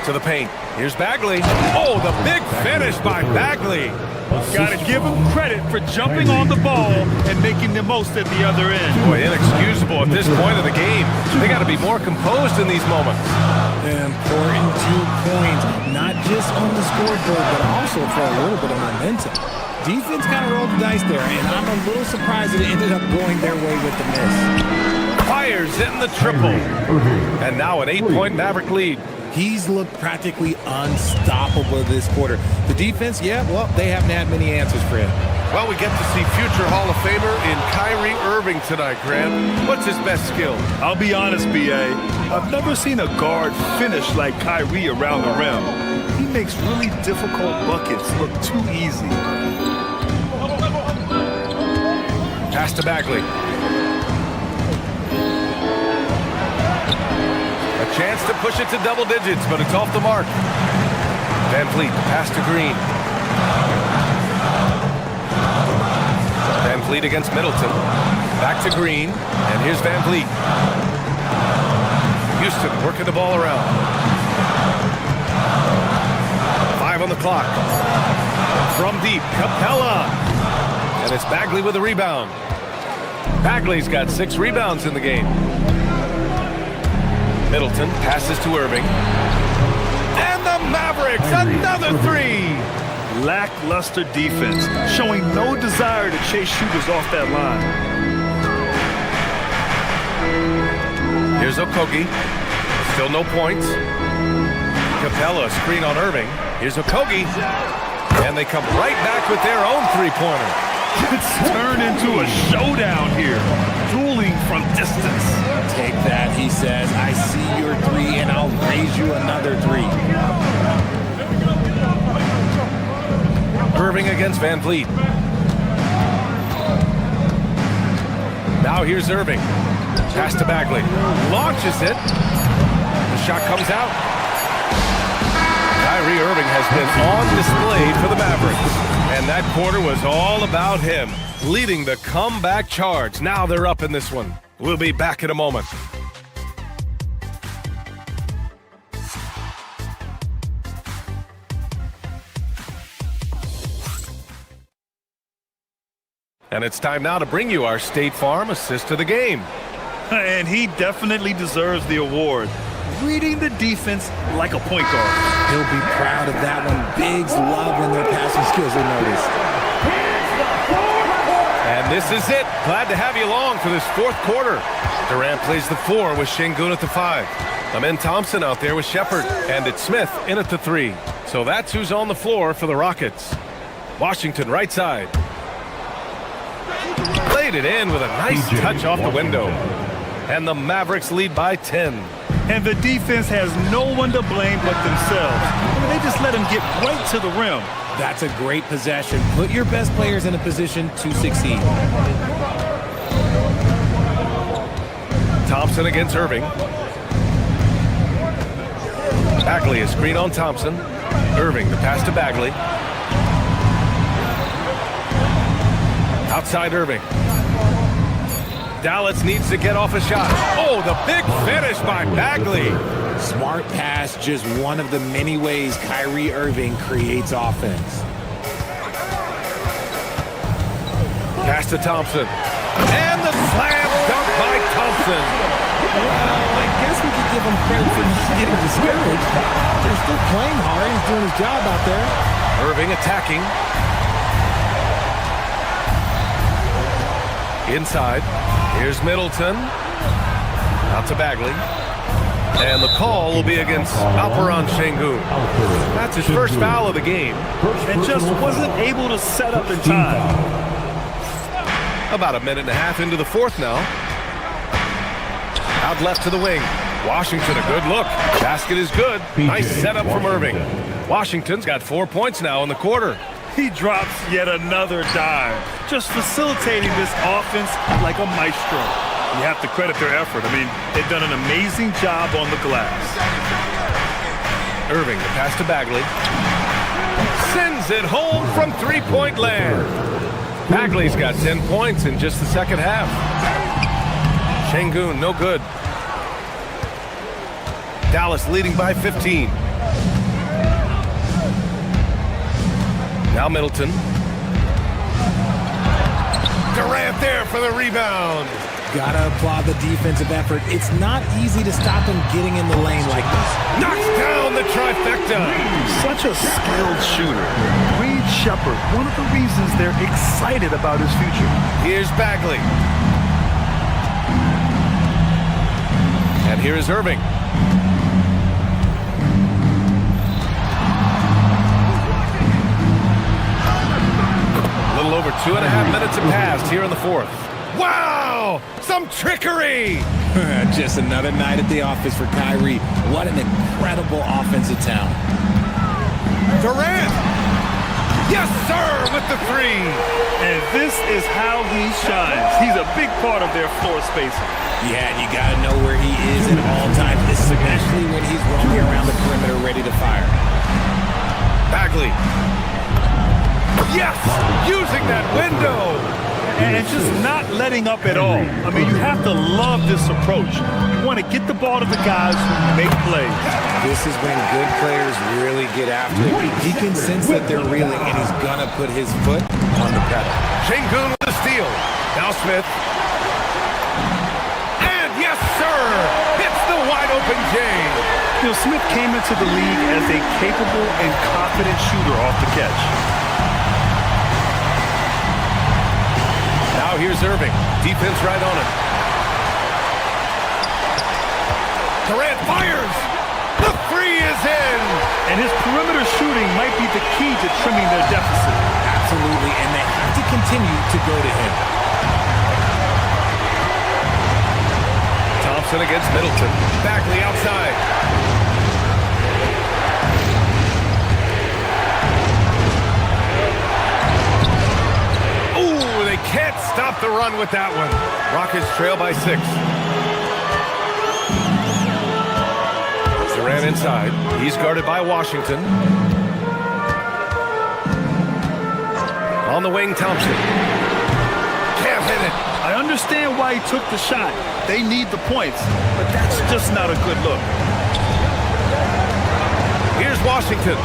To the paint. Here's Bagley. Oh, the big finish by Bagley. Got to give him credit for jumping on the ball and making the most at the other end. Boy, inexcusable at this point of the game. They got to be more composed in these moments. An important 2 points, not just on the scoreboard, but also for a little bit of momentum. Defense kind of rolled the dice there, and I'm a little surprised that it ended up going their way with the miss. Fires in the triple. And now an 8-point Maverick lead. He's looked practically unstoppable this quarter. The defense, yeah, well, they haven't had many answers for him. Well, we get to see future Hall of Famer in Kyrie Irving tonight, Grant. What's his best skill? I'll be honest, B.A. I've never seen a guard finish like Kyrie around the rim. He makes really difficult buckets look too easy. Pass to Bagley. A chance to push it to double digits, but it's off the mark. Van Vliet, pass to Green. Van Vliet against Middleton. Back to Green, and here's Van Vliet. Houston working the ball around. 5 on the clock. From deep, Capella. And it's Bagley with a rebound. Bagley's got 6 rebounds in the game. Middleton passes to Irving. And the Mavericks, another 3. Lackluster defense, showing no desire to chase shooters off that line. Here's Okogie. Still no points. Capella, screen on Irving. Here's Okogie. And they come right back with their own 3-pointer. It's turned into a showdown here. Dueling from distance. Take that, he says. I see your 3, and I'll raise you another 3. Irving against Van Vliet. Now here's Irving. Pass to Bagley. Launches it. The shot comes out. Kyrie Irving has been on display for the Mavericks. And that quarter was all about him, leading the comeback charge. Now they're up in this one. We'll be back in a moment. And it's time now to bring you our State Farm Assist of the Game. And he definitely deserves the award. Reading the defense like a point guard. He'll be proud of that one. Bigs love when their passing skills are noticed. And this is it. Glad to have you along for this fourth quarter. Durant plays the 4 with Şengün at the 5. Amen Thompson out there with Shepard. And it's Smith in at the 3. So that's who's on the floor for the Rockets. Washington right side. Played it in with a nice touch off the window. And the Mavericks lead by 10. And the defense has no one to blame but themselves. They just let him get right to the rim. That's a great possession. Put your best players in a position to succeed. Thompson against Irving. Bagley, a screen on Thompson. Irving, the pass to Bagley. Outside Irving. Dallas needs to get off a shot. Oh, the big finish by Bagley. Smart pass, just one of the many ways Kyrie Irving creates offense. Pass to Thompson. And the slam dunk by Thompson. Well, I guess we could give him credit for not getting discouraged. They're still playing hard. He's doing his job out there. Irving attacking. Inside. Here's Middleton. Out to Bagley. And the call will be against Alperen Şengün. That's his first foul of the game. And just wasn't able to set up in time. About a minute and a half into the fourth now. Out left to the wing. Washington, a good look. Basket is good. Nice setup from Irving. Washington's got 4 points now in the quarter. He drops yet another dime, just facilitating this offense like a maestro. You have to credit their effort. I mean, they've done an amazing job on the glass. Irving, the pass to Bagley. Sends it home from three-point land. Bagley's got 10 points in just the second half. Şengün, no good. Dallas leading by 15. Now Middleton. Durant there for the rebound. Gotta applaud the defensive effort. It's not easy to stop him getting in the lane like this. Knocks down the trifecta. Such a skilled shooter. Reed Shepard, one of the reasons they're excited about his future. Here's Bagley. And here is Irving. Over 2.5 minutes have passed here in the fourth. Wow! Some trickery! Just another night at the office for Kyrie. What an incredible offensive talent. Durant! Yes, sir, with the 3. And this is how he shines. He's a big part of their floor spacing. Yeah, and you got to know where he is at all times, especially when he's roaming around the perimeter ready to fire. Bagley. Yes! Using that window! And just not letting up at all. I mean, you have to love this approach. You want to get the ball to the guys who make plays. This is when good players really get after it. He can sense that they're reeling, and he's going to put his foot on the pedal. Şengün with the steal. Now Smith. And yes, sir! Hits the wide-open J. You know, Smith came into the league as a capable and confident shooter off the catch. Now here's Irving. Defense right on him. Durant fires. The 3 is in. And his perimeter shooting might be the key to trimming their deficit. Absolutely, and they have to continue to go to him. Thompson against Middleton. Bagley outside. Can't stop the run with that one. Rockets trail by 6. Durant inside. He's guarded by Washington. On the wing, Thompson. Can't hit it. I understand why he took the shot. They need the points, but that's just not a good look. Here's Washington.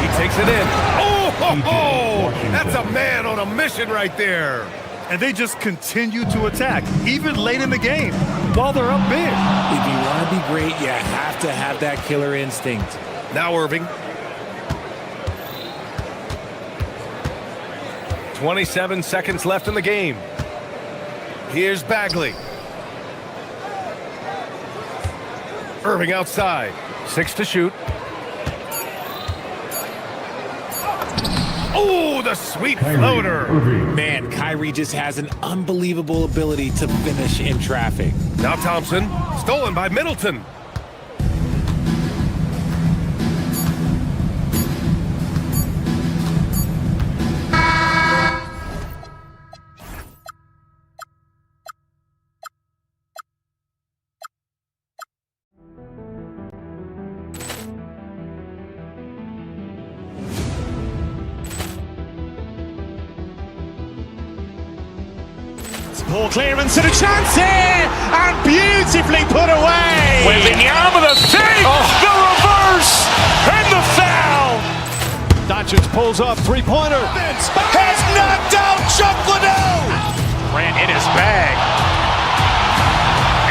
He takes it in. Oh, that's a man on a mission right there. And they just continue to attack, even late in the game, while they're up big. If you want to be great, you have to have that killer instinct. Now Irving. 27 seconds left in the game. Here's Bagley. Irving outside. 6 to shoot. Oh, the sweet floater. Man, Kyrie just has an unbelievable ability to finish in traffic. Now Thompson. Stolen by Middleton. Ball clearance and a chance here, and beautifully put away. Wembanyama the fake, the reverse, and the foul. Doncic pulls up, three-pointer. Has knocked out Chuck Liddell. Ran in his bag.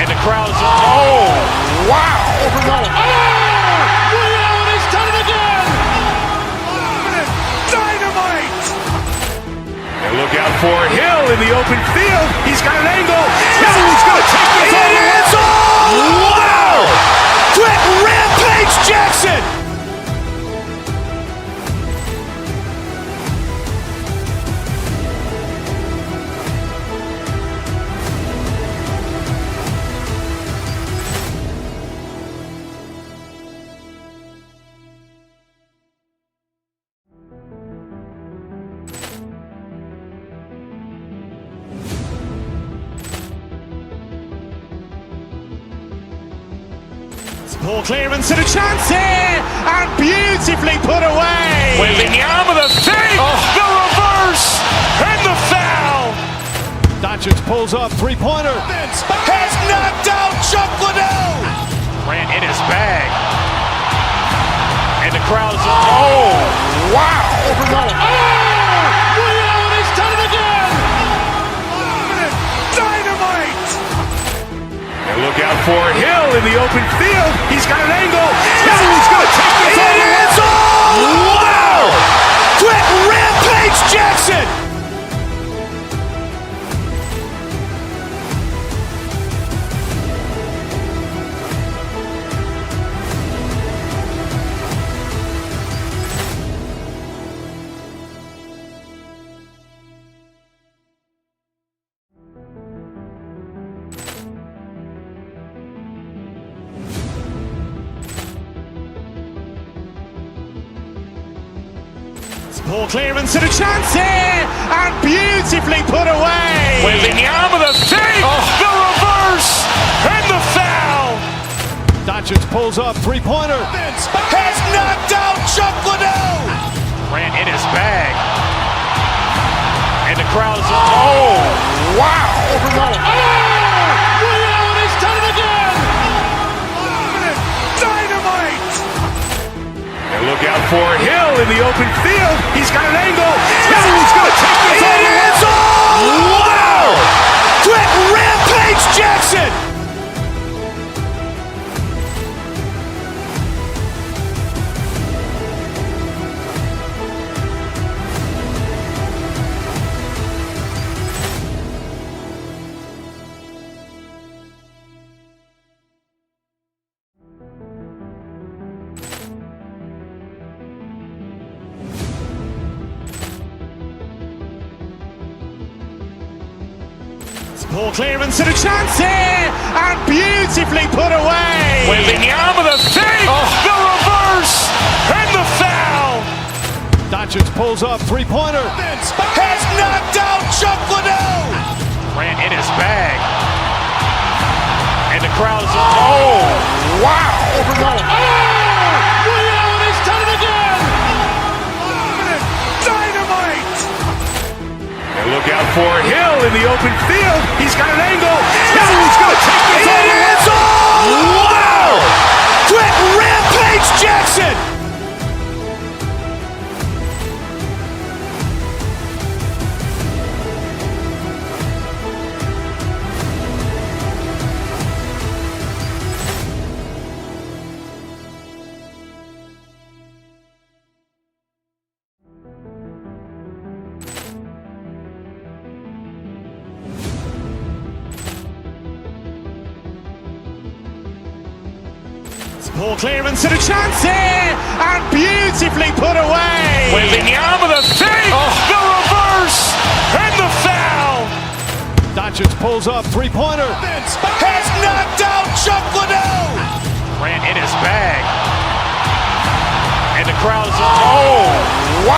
And the crowd is, oh, wow. He's done it again. Dynamite. And look out for Hill in the open field. He's got an angle. He's going to take this all the way. Wow. Quick rampage Jackson. Ball clearance and a chance here, and beautifully put away. Wembanyama the fake, the reverse, and the foul. Doncic pulls up, three-pointer. Has knocked out Chuck Liddell. Ran in his bag. And the crowd is, oh, wow. He's done it again. Dynamite. And look out for Hill in the open field. He's got an angle. He's going to take this all the way. Wow. Quick rampage Jackson. Ball clearance and a chance here, and beautifully put away. Wembanyama the fake, the reverse, and the foul. Doncic pulls up, three-pointer. Has knocked out Chuck Liddell. Ran in his bag. And the crowd is, oh, wow. He's done it again. Dynamite. And look out for Hill in the open field. He's got an angle. He's going to take this all the way. Wow. Quick rampage Jackson. Ball clearance and a chance here, and beautifully put away. Wembanyama the fake, the reverse, and the foul. Doncic pulls up, three-pointer. Has knocked out Chuck Liddell. Ran in his bag. And the crowd is, oh, wow. He's done it again. Dynamite. open field. He's got an angle. He's going to take this all the way. Wow! Quick Rampage Jackson! Ball clearance and a chance here, and beautifully put away. Wembanyama the fake, the reverse, and the foul. Doncic pulls up, three-pointer. Has knocked out Chuck Liddell. Ran in his bag, and the crowd is wow.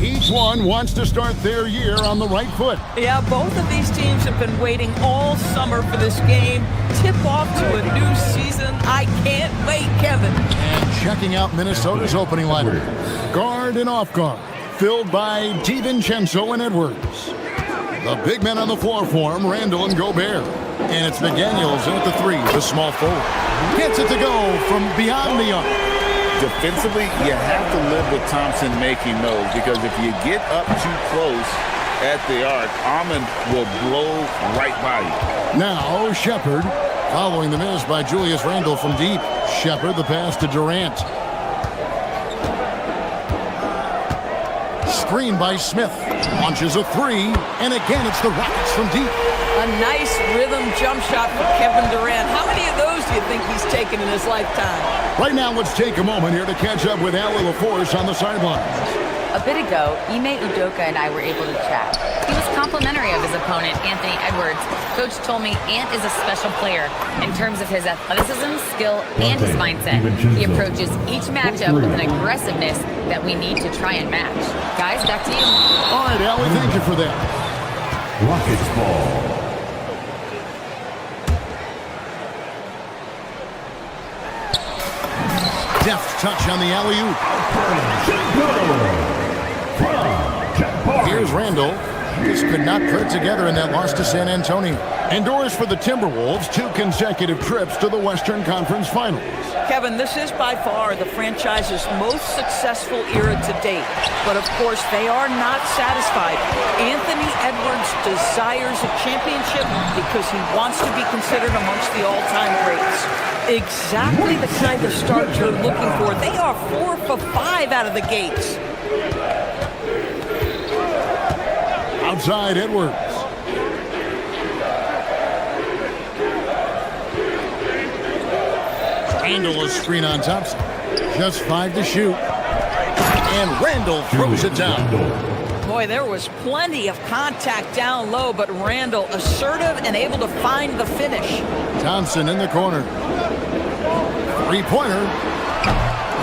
Each one wants to start their year on the right foot. Yeah, both of these teams have been waiting all summer for this game. Tip off to a new season. I can't wait, Kevin. And checking out Minnesota's opening lineup. Guard and off guard, filled by DiVincenzo and Edwards. The big men on the floor for him, Randall and Gobert. And it's McDaniels in at the three, the small forward. Gets it to go from beyond the arc. Defensively, you have to live with Thompson making those, because if you get up too close at the arc, Ahmed will blow right by you. Now Shepard, following the miss by Julius Randle from deep. Shepard, the pass to Durant. Screen by Smith. Launches a three, and again it's the Rockets from deep. A nice rhythm jump shot for Kevin Durant. How many of those do you think he's taken in his lifetime? Right now, let's take a moment here to catch up with Allie LaForce on the sidelines. A bit ago, Ime Udoka and I were able to chat. He was complimentary of his opponent, Anthony Edwards. Coach told me Ant is a special player in terms of his athleticism, skill, and his mindset. He approaches each matchup with an aggressiveness that we need to try and match. Guys, back to you. All right, Allie, thank you for that. Rockets ball. Deft touch on the alley-oop. Here's Randall. This could not put together in that loss to San Antonio. Endures for the Timberwolves 2 consecutive trips to the Western Conference Finals. Kevin, this is by far the franchise's most successful era to date. But of course, they are not satisfied. Anthony Edwards desires a championship because he wants to be considered amongst the all-time greats. Exactly the kind of start you're looking for. They are 4 for 5 out of the gates. Outside Edwards. Randall a screen on Thompson. Just 5 to shoot. And Randall throws it down. Boy, there was plenty of contact down low, but Randall assertive and able to find the finish. Thompson in the corner. Three-pointer.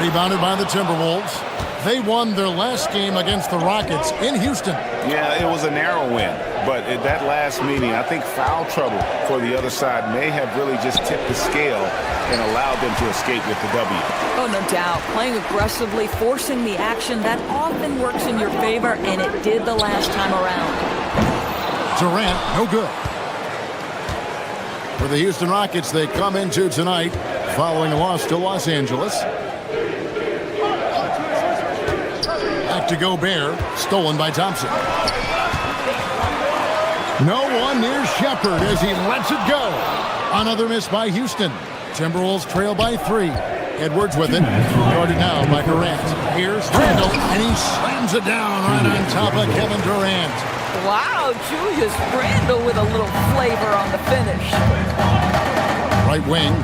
Rebounded by the Timberwolves. They won their last game against the Rockets in Houston. Yeah, it was a narrow win, but at that last meeting, I think foul trouble for the other side may have really just tipped the scale and allowed them to escape with the W. Oh, no doubt. Playing aggressively, forcing the action, that often works in your favor, and it did the last time around. Durant, no good. For the Houston Rockets, they come into tonight following a loss to Los Angeles. Back to Gobert, stolen by Thompson. No one near Shepard as he lets it go. Another miss by Houston. Timberwolves trail by 3. Edwards with it. Guarded now by Durant. Here's Randall, and he slams it down right on top of Kevin Durant. Wow, Julius Randle with a little flavor on the finish. Right wing.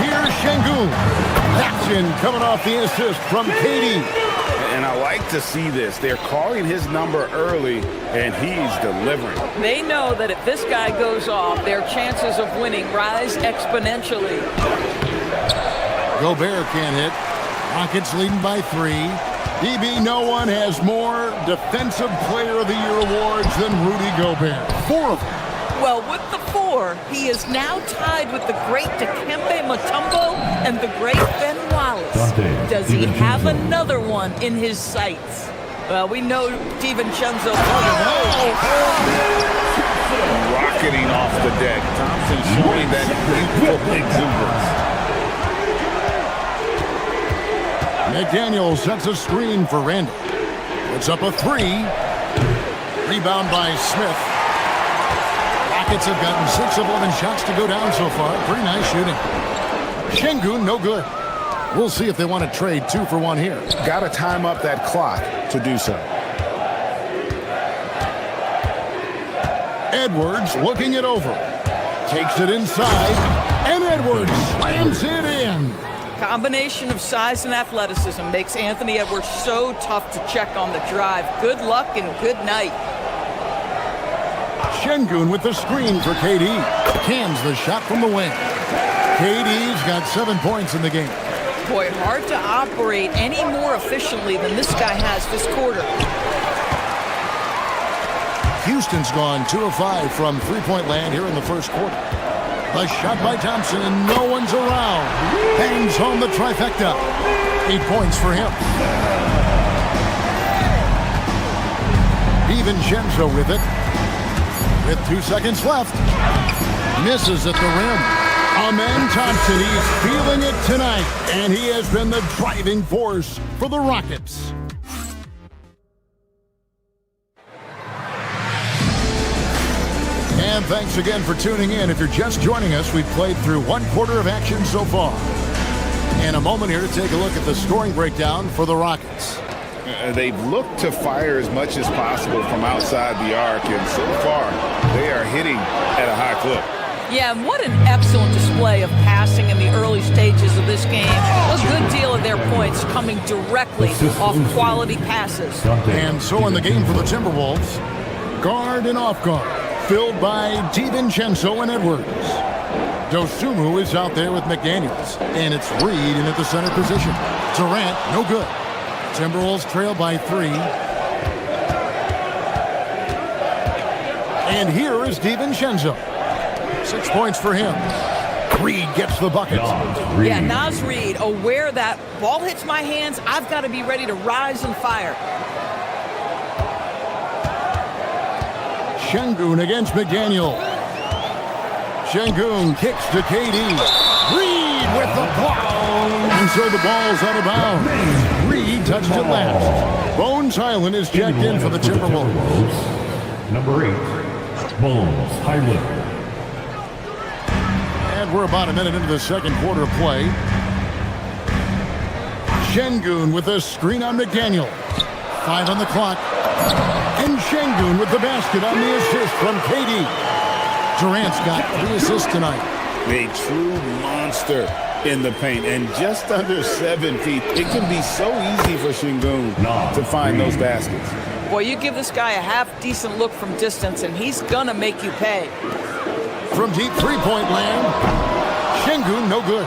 Here's Şengün. Action coming off the assist from Katie. And I like to see this. They're calling his number early, and he's delivering. They know that if this guy goes off, their chances of winning rise exponentially. Gobert can't hit. Rockets leading by 3. DB, no one has more Defensive Player of the Year awards than Rudy Gobert. 4 of them. Well, with the 4, he is now tied with the great Dikembe Mutombo and the great Ben Wallace. Does he have another one in his sights? Well, we know DiVincenzo. Rocketing off the deck. Thompson showing that exuberance. McDaniel sets a screen for Randall. Puts up a 3. Rebound by Smith. Rockets have gotten 6 of 11 shots to go down so far. Pretty nice shooting. Şengün, no good. We'll see if they want to trade 2 for 1 here. Got to time up that clock to do so. Edwards looking it over. Takes it inside. And Edwards slams it in. Combination of size and athleticism makes Anthony Edwards so tough to check on the drive. Good luck and good night. Şengün with the screen for KD. Cans the shot from the wing. KD's got 7 points in the game. Boy, hard to operate any more efficiently than this guy has this quarter. Houston's gone 2 of 5 from three-point land here in the first quarter. A shot by Thompson, and no one's around. Bangs home the trifecta. 8 points for him. DiVincenzo with it. With 2 seconds left. Misses at the rim. Amen Thompson, he's feeling it tonight, and he has been the driving force for the Rockets. And thanks again for tuning in. If you're just joining us, we've played through 1 quarter of action so far. In a moment here to take a look at the scoring breakdown for the Rockets. They've looked to fire as much as possible from outside the arc, and so far they are hitting at a high clip. Yeah, and what an excellent display of passing in the early stages of this game. A good deal of their points coming directly off quality passes. And so in the game for the Timberwolves, guard and off guard, filled by DiVincenzo and Edwards. Dosunmu is out there with McDaniels, and it's Reed in at the center position. Durant, no good. Timberwolves trail by 3. And here is DiVincenzo. 6 points for him. Reed gets the bucket. Yeah, Naz Reid, aware that ball hits my hands, I've got to be ready to rise and fire. Şengün against McDaniel. Şengün kicks to KD. Reed with the block. And so the ball's out of bounds. Reed touched it last. Bones Highland is checked in for the Timberwolves. Number 8, Bones Highland. And we're about a minute into the second quarter of play. Şengün with a screen on McDaniel. 5 on the clock. And Şengün with the basket on the assist from KD. Durant's got 3 assists tonight. A true monster in the paint, and just under 7 feet. It can be so easy for Şengün to find those baskets. Boy, you give this guy a half-decent look from distance, and he's gonna make you pay. From deep three-point land, Şengün no good.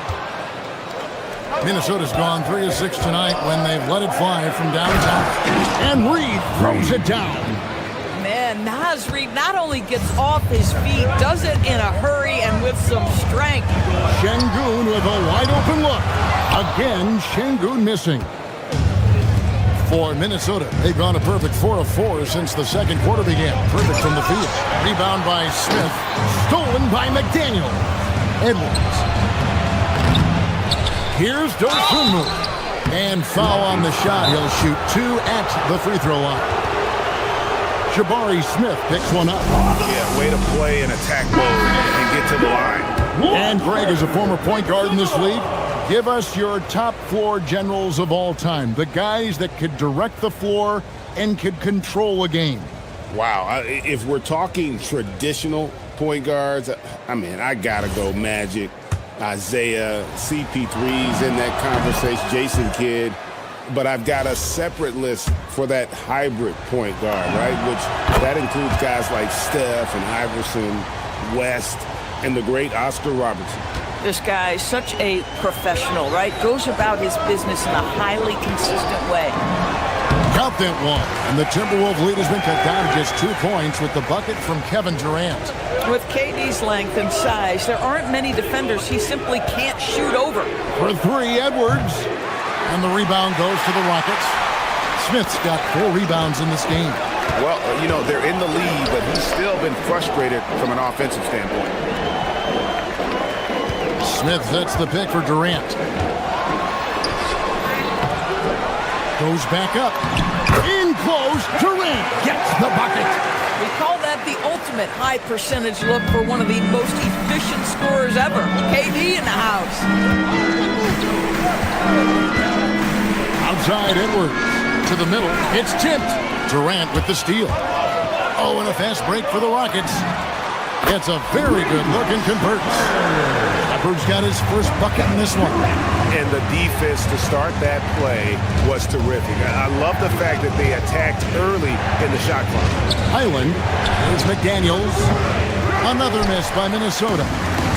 Minnesota's gone 3 of 6 tonight when they've let it fly from downtown. And Reed throws it down. Man, Naz Reid not only gets off his feet, does it in a hurry and with some strength. Şengün with a wide open look. Again, Şengün missing. For Minnesota, they've gone a perfect 4 of 4 since the second quarter began. Perfect from the field. Rebound by Smith. Stolen by McDaniel. Edwards. Here's Dosunmu. And foul on the shot. He'll shoot 2 at the free throw line. Jabari Smith picks one up. Yeah, way to play in attack mode and get to the line. And Greg is a former point guard in this league. Give us your top floor generals of all time. The guys that could direct the floor and could control a game. Wow. If we're talking traditional point guards, I mean, I got to go Magic, Isaiah, CP3's in that conversation, Jason Kidd. but I've got a separate list for that hybrid point guard, right? Which that includes guys like Steph and Iverson, West, and the great Oscar Robertson. This guy, such a professional, right? Goes about his business in a highly consistent way. Count that one. And the Timberwolves lead has been cut down to just 2 points with the bucket from Kevin Durant. With KD's length and size, there aren't many defenders he simply can't shoot over. For 3, Edwards. And the rebound goes to the Rockets. Smith's got 4 rebounds in this game. Well, you know, they're in the lead, but he's still been frustrated from an offensive standpoint. Smith sets the pick for Durant. Goes back up. In close. Durant gets the bucket. We call that the ultimate high percentage look for one of the most efficient scorers ever. KD in the house. Outside Edwards. To the middle. It's tipped. Durant with the steal. Oh, and a fast break for the Rockets. Gets a very good look and converts. Edwards got his first bucket in this one. And the defense to start that play was terrific. I love the fact that they attacked early in the shot clock. Highland. Here's McDaniels. Another miss by Minnesota.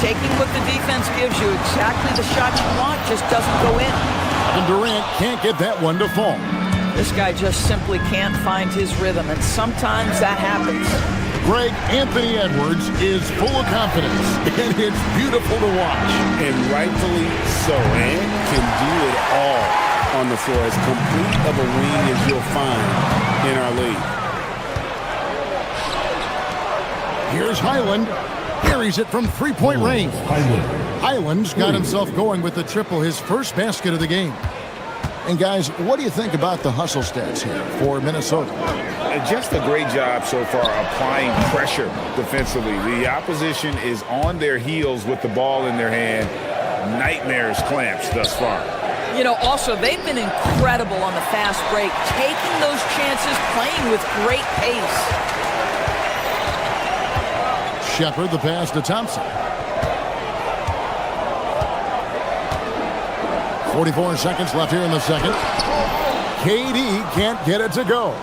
Taking what the defense gives you, exactly the shot you want, just doesn't go in. And Durant can't get that one to fall. This guy just simply can't find his rhythm, and sometimes that happens. Greg, Anthony Edwards is full of confidence, and it's beautiful to watch. And rightfully so, and can do it all on the floor. As complete of a wing as you'll find in our league. Here's Highland. Carries it from 3-point range. Highland's got himself going with the triple, his first basket of the game. And guys, what do you think about the hustle stats here for Minnesota? Just a great job so far applying pressure defensively. The opposition is on their heels with the ball in their hand. Nightmares clamps thus far. You know, also, they've been incredible on the fast break, taking those chances, playing with great pace. Shepard, the pass to Thompson. 44 seconds left here in the second. KD can't get it to go.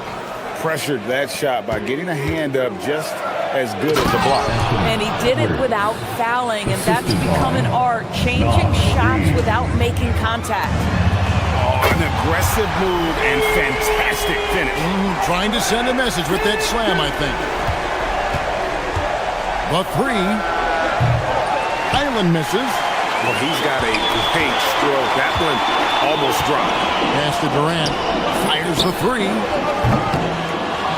Pressured that shot by getting a hand up just as good as the block. And he did it without fouling, and that's become an art, changing shots without making contact. Oh, an aggressive move and fantastic finish. Trying to send a message with that slam, I think. The 3. Highland misses. Well, he's got a great stroke. That one almost dropped. Pass to Durant. Fires the 3.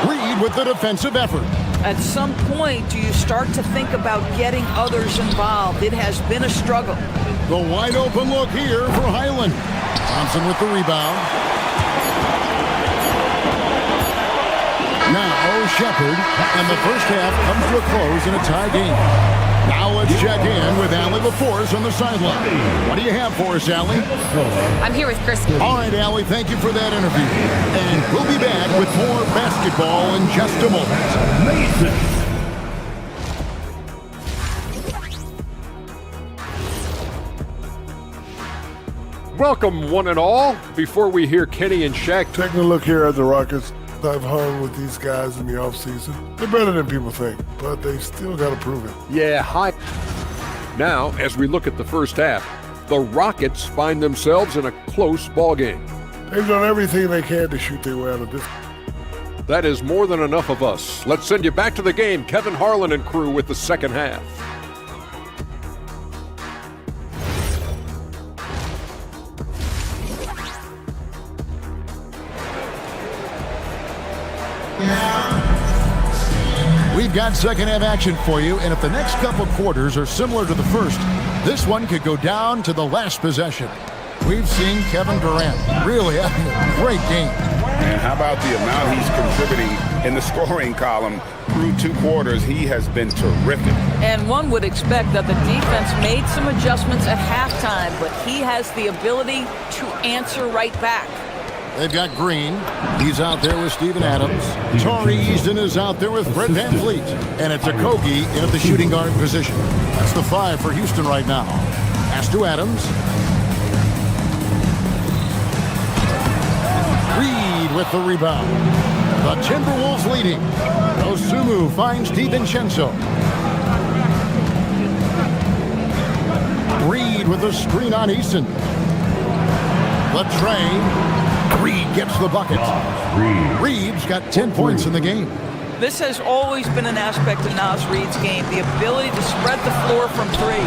Reed with the defensive effort. At some point, do you start to think about getting others involved? It has been a struggle. The wide open look here for Highland. Thompson with the rebound. Now Shepard, and the first half comes to a close in a tie game. Now let's check in with Allie LaForce on the sideline. What do you have for us, Allie? I'm here with Chris. All right, Allie, thank you for that interview. And we'll be back with more basketball in just a moment. Welcome, one and all. Before we hear Kenny and Shaq. Taking a look here at the Rockets. I've hung with these guys in the offseason. They're better than people think, but they still got to prove it. Yeah, hi. Now, as we look at the first half, the Rockets find themselves in a close ball game. They've done everything they can to shoot their way out of this. That is more than enough of us. Let's send you back to the game. Kevin Harlan and crew with the second half. We've got second half action for you, and if the next couple quarters are similar to the first, this one could go down to the last possession. We've seen Kevin Durant really having a great game. And how about the amount he's contributing in the scoring column through 2 quarters? He has been terrific. And one would expect that the defense made some adjustments at halftime, but he has the ability to answer right back. They've got Green. He's out there with Steven Adams. Torrey Easton is out there with Fred VanVleet. And it's Okogie in at the shooting guard position. That's the 5 for Houston right now. Pass to Adams. with the rebound. The Timberwolves leading. Osumu finds DiVincenzo. Reed with a screen on Eason. The tray. Reed gets the bucket. Reed's got 10 points in the game. This has always been an aspect of Naz Reid's game, the ability to spread the floor from three.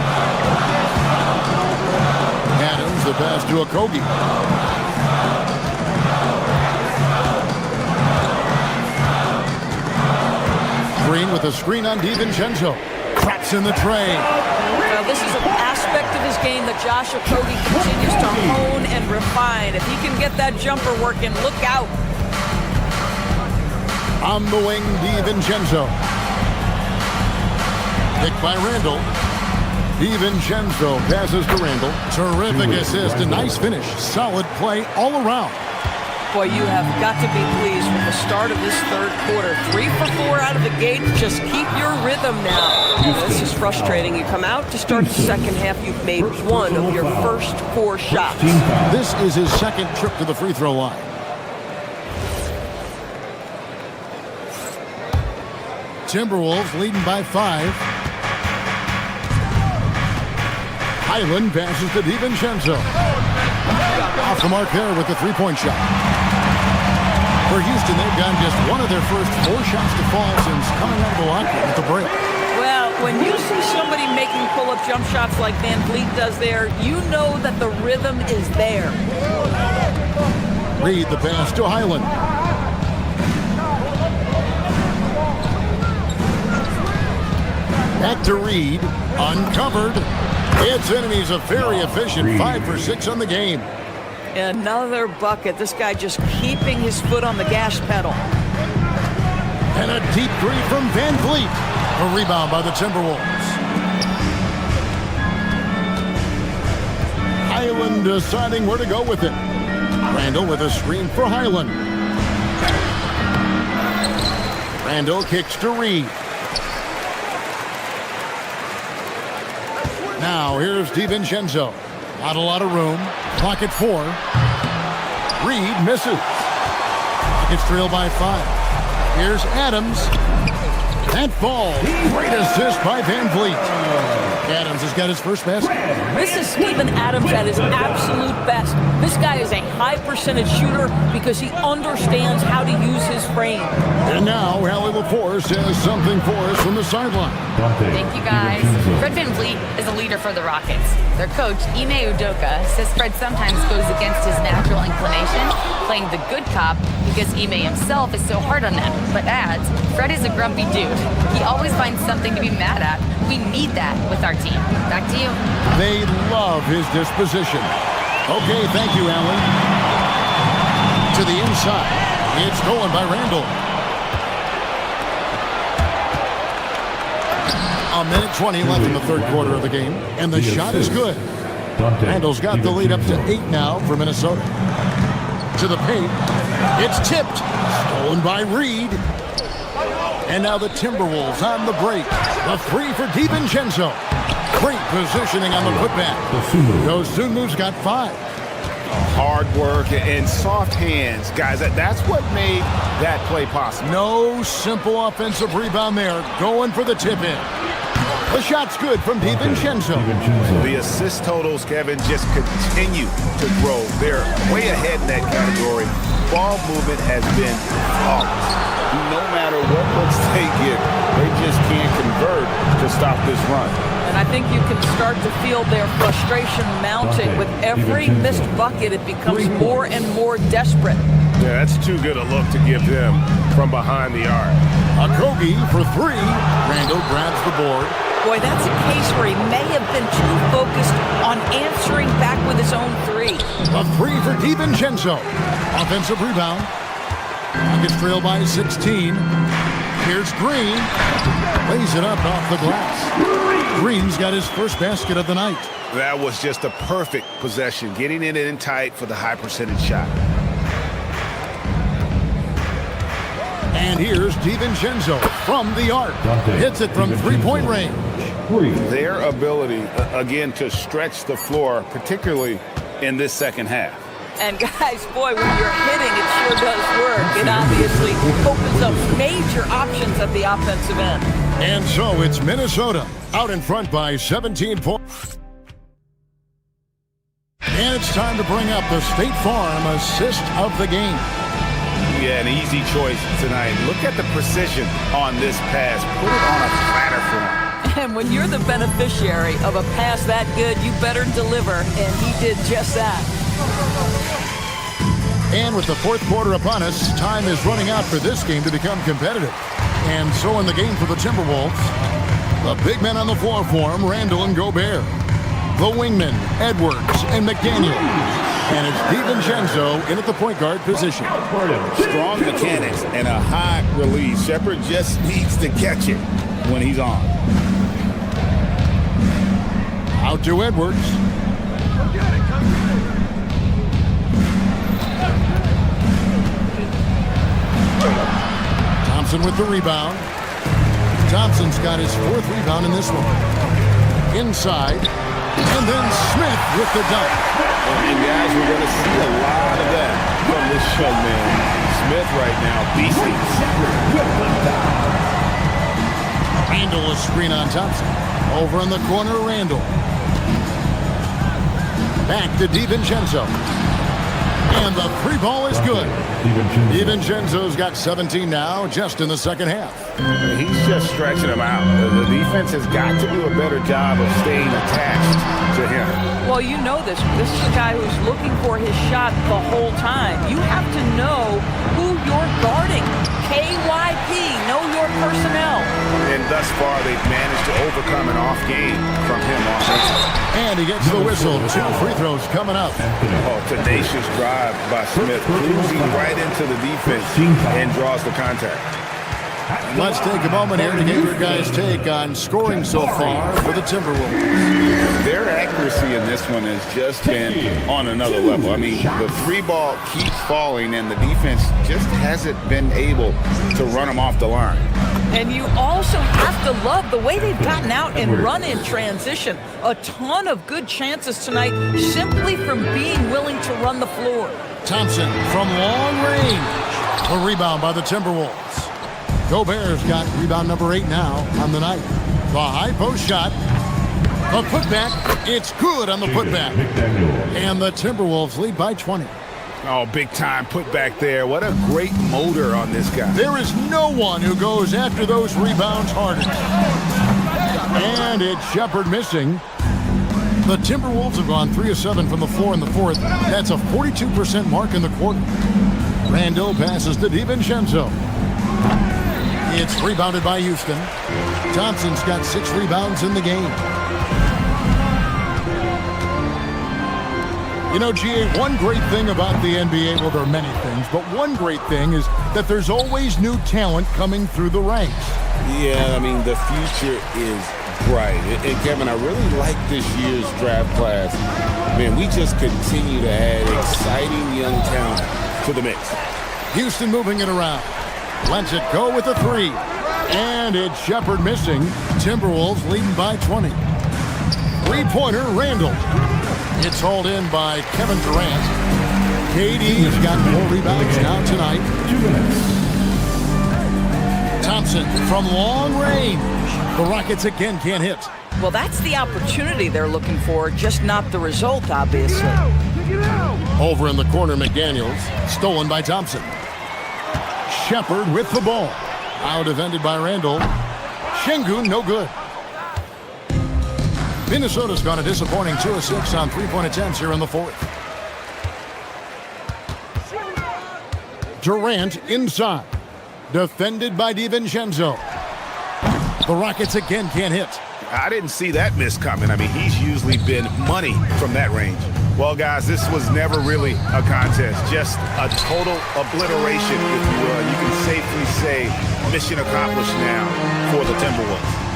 Adams, the pass to Okogie. Green with a screen on DiVincenzo. Traps in the tray. Now, this is an aspect of his game that Josh Okogie continues to hone and refine. If he can get that jumper working, look out. On the wing, DiVincenzo. Picked by Randall. DiVincenzo passes to Randall. Terrific assist, a nice finish. Solid play all around. Boy, you have got to be pleased with the start of this third quarter. 3 for 4 out of the gate. Just keep your rhythm now. This is frustrating. You come out to start the second half, you've made one of your first 4 shots. This is his second trip to the free throw line. Timberwolves leading by 5. Highland passes to DiVincenzo. Off the mark there with the three-point shot. For Houston, they've gotten just one of their first 4 shots to fall since coming out of the locker room at the break. Well, when you see somebody making pull-up jump shots like Van Vliet does there, you know that the rhythm is there. Reed the pass to Highland. Back to Reed. Uncovered. It's in, and he's a very efficient 5 for 6 on the game. Another bucket. This guy just keeping his foot on the gas pedal. And a deep three from Van Vliet. A rebound by the Timberwolves. Highland deciding where to go with it. Randall with a screen for Highland. Randall kicks to Reed. Now here's DiVincenzo. Not a lot of room. Clock at 4. Reed misses. It's trailed by 5. Here's Adams. That ball. Great assist by Van Vliet. Adams has got his first basket. This is Steven Adams at his absolute best. This guy is a high percentage shooter because he understands how to use his frame. And now Hallie LaForce has something for us from the sideline. Thank you, guys. Fred Van Vliet is a leader for the Rockets. Their coach, Ime Udoka, says Fred sometimes goes against his natural inclination, playing the good cop because Ime himself is so hard on them, but adds, Fred is a grumpy dude. He always finds something to be mad at. We need that with our team. Back to you. They love his disposition. Okay, thank you, Allen. To the inside. It's stolen by Randall. A minute 20 left in the third quarter of the game, and the shot is good. Randall's got the lead up to 8 now for Minnesota. To the paint. It's tipped. Stolen by Reed. And now the Timberwolves on the break. The 3 for DiVincenzo. Great positioning on the putback. Osumu's got 5. Hard work and soft hands, guys. That's what made that play possible. No simple offensive rebound there. Going for the tip-in. The shot's good from DiVincenzo. The assist totals, Kevin, just continue to grow. They're way ahead in that category. Ball movement has been flawless. No matter what looks they get, they just can't convert to stop this run. And I think you can start to feel their frustration mounting. With every missed bucket, it becomes more and more desperate. Yeah, that's too good a look to give them from behind the arc. Okogie for 3. Randall grabs the board. Boy, that's a case where he may have been too focused on answering back with his own 3. A 3 for DiVincenzo. Offensive rebound. Gets trailed by 16. Here's Green. Lays it up off the glass. Green's got his first basket of the night. That was just a perfect possession. Getting it in tight for the high percentage shot. And here's DiVincenzo from the arc. Hits it from three-point range. Their ability, again, to stretch the floor, particularly in this second half. And guys, boy, when you're hitting, it sure does work. It obviously opens up major options at the offensive end. And so it's Minnesota out in front by 17 points. And it's time to bring up the State Farm assist of the game. Yeah, an easy choice tonight. Look at the precision on this pass. Put it on a platter for him. And when you're the beneficiary of a pass that good, you better deliver, and he did just that. And with the fourth quarter upon us, time is running out for this game to become competitive. And so in the game for the Timberwolves, the big men on the floor for him, Randall and Gobert. The wingmen, Edwards and McDaniel. And it's DiVincenzo in at the point guard position. Strong mechanics and a high release. Shepard just needs to catch it when he's on. Out to Edwards. Thompson with the rebound. Thompson's got his fourth rebound in this one. Inside. And then Smith with the dunk. And guys, we're going to see a lot of that from this young man. Smith right now, beasting. Randall a screen on Thompson. Over in the corner, Randall. Back to DiVincenzo. And the three ball is good. DiVincenzo's got 17 now, just in the second half. He's just stretching him out. The defense has got to do a better job of staying attached to him. Well, you know this. This is a guy who's looking for his shot the whole time. You have to know who you're guarding. KYP, know your personnel. And thus far, they've managed to overcome an off game from him offensively. And he gets the whistle. 2 free throws coming up. Oh, tenacious drive by Smith, cruising right into the defense and draws the contact. Let's take a moment here to get your guys' take on scoring so far for the Timberwolves. Their accuracy in this one has just been on another level. I mean, the three ball keeps falling, and the defense just hasn't been able to run them off the line. And you also have to love the way they've gotten out and run in transition. A ton of good chances tonight simply from being willing to run the floor. Thompson from long range. A rebound by the Timberwolves. Gobert's got rebound number 8 now on the night. The high post shot. The putback. It's good on the putback. And the Timberwolves lead by 20. Oh, big time putback there. What a great motor on this guy. There is no one who goes after those rebounds harder. And it's Shepard missing. The Timberwolves have gone 3 of 7 from the floor in the fourth. That's a 42% mark in the quarter. Randall passes to DiVincenzo. It's rebounded by Houston. Thompson's got 6 rebounds in the game. You know, GA, one great thing about the NBA, well, there are many things, but one great thing is that there's always new talent coming through the ranks. Yeah, I mean, the future is bright. And Kevin, I really like this year's draft class. Man, we just continue to add exciting young talent to the mix. Houston moving it around. Lets it go with a 3. And it's Shepard missing. Timberwolves leading by 20. Three-pointer, Randall. It's hauled in by Kevin Durant. KD's got 4 rebounds now tonight. 2 minutes. Thompson from long range. The Rockets again can't hit. Well, that's the opportunity they're looking for, just not the result, obviously. Over in the corner, McDaniels. Stolen by Thompson. Shepard with the ball. Out defended by Randall. Şengün, no good. Minnesota's gone a disappointing 2 of 6 on 3-point attempts here in the fourth. Durant inside. Defended by DiVincenzo. The Rockets again can't hit. I didn't see that miss coming. I mean, he's usually been money from that range. Well, guys, this was never really a contest. Just a total obliteration, if you will. You can safely say mission accomplished now for the Timberwolves.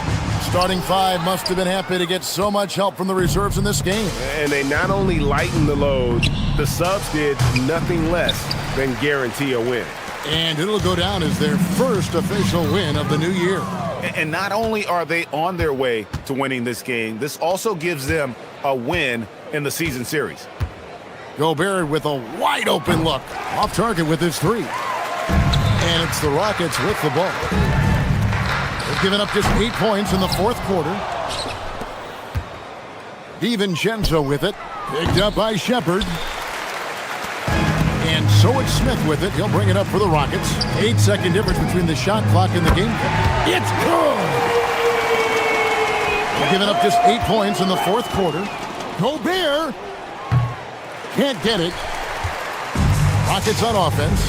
Starting 5 must have been happy to get so much help from the reserves in this game. And they not only lightened the load, the subs did nothing less than guarantee a win. And it'll go down as their first official win of the new year. And not only are they on their way to winning this game, this also gives them a win in the season series. Gobert with a wide open look. Off target with his three. And it's the Rockets with the ball. They've given up just 8 points in the fourth quarter. DiVincenzo with it. Picked up by Shepard. And so it's Smith with it. He'll bring it up for the Rockets. 8-second difference between the shot clock and the game clock. It's good! They've given up just 8 points in the fourth quarter. Gobert can't get it. Rockets on offense.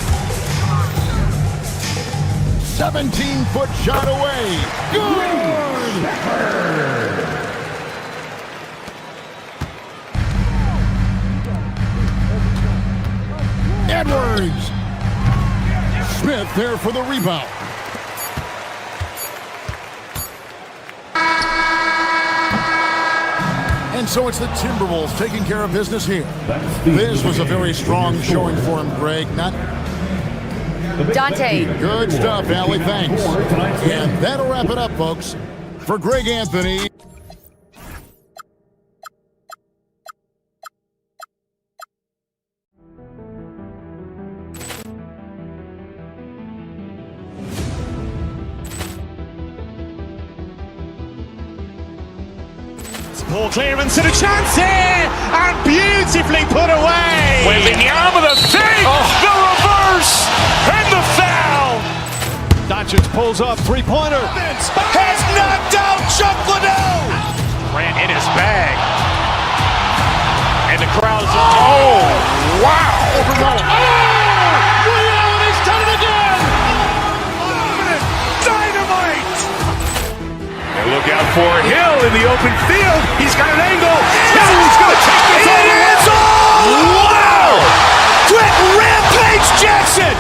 17-foot shot away. Good! Edwards. Smith there for the rebound. And so it's the Timberwolves taking care of business here. This was a very strong showing for him, Greg. Dante. Good stuff, Allie. Thanks. And that'll wrap it up, folks. For Greg Anthony. Ball clearance and a chance here, and beautifully put away. Wembanyama the fake, the reverse, and the foul. Doncic pulls up, three-pointer. Has knocked out Chuck Liddell. Grant in his bag. And the crowd is, oh, wow. He's done it again. Dynamite. And look out for Hill in the open field. He's got an angle. Hill's going to take this all the way. Wow! Quick Rampage Jackson.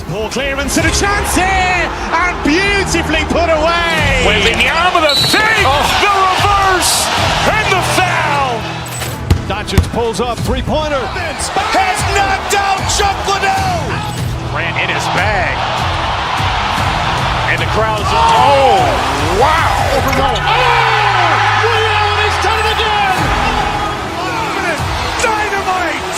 Ball clearance and a chance here, and beautifully put away. Wembanyama the fake, the reverse, and the foul. Doncic pulls up, three-pointer. Has knocked out Chuck Liddell. Grant in his bag. And the crowd is, oh, wow. He's done it again. Dynamite.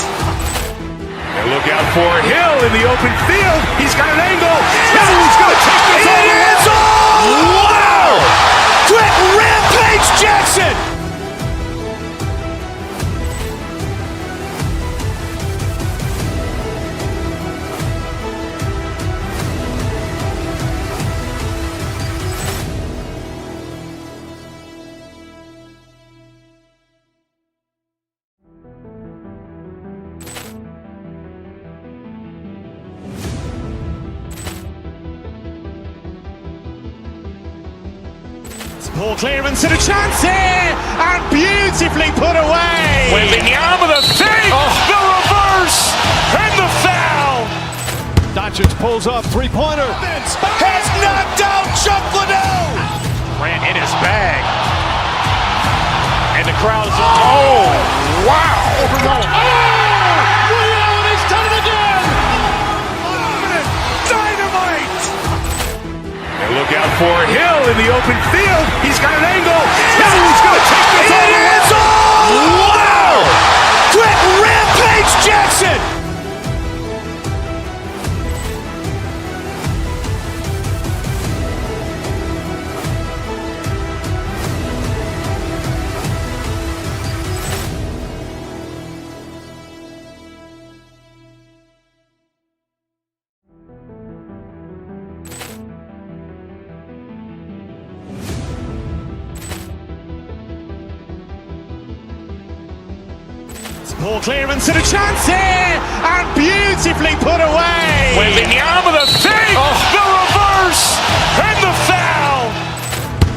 And look out for Hill in the open field. He's got an angle. Hill's going to take this all the way. Wow! Quick Rampage Jackson. Ball clearance and a chance here, and beautifully put away. Wembanyama the fake, the reverse, and the foul. Doncic pulls up, three-pointer. Has knocked out Chuck Liddell. Grant in his bag. And the crowd is, oh, wow. He's done it again. Dynamite. And look out for Hill in the open field. He's got an angle. Hill's going to take this all the way. Wow! Quick Rampage Jackson. Ball clearance and a chance here, and beautifully put away. Wembanyama the fake, the reverse, and the foul.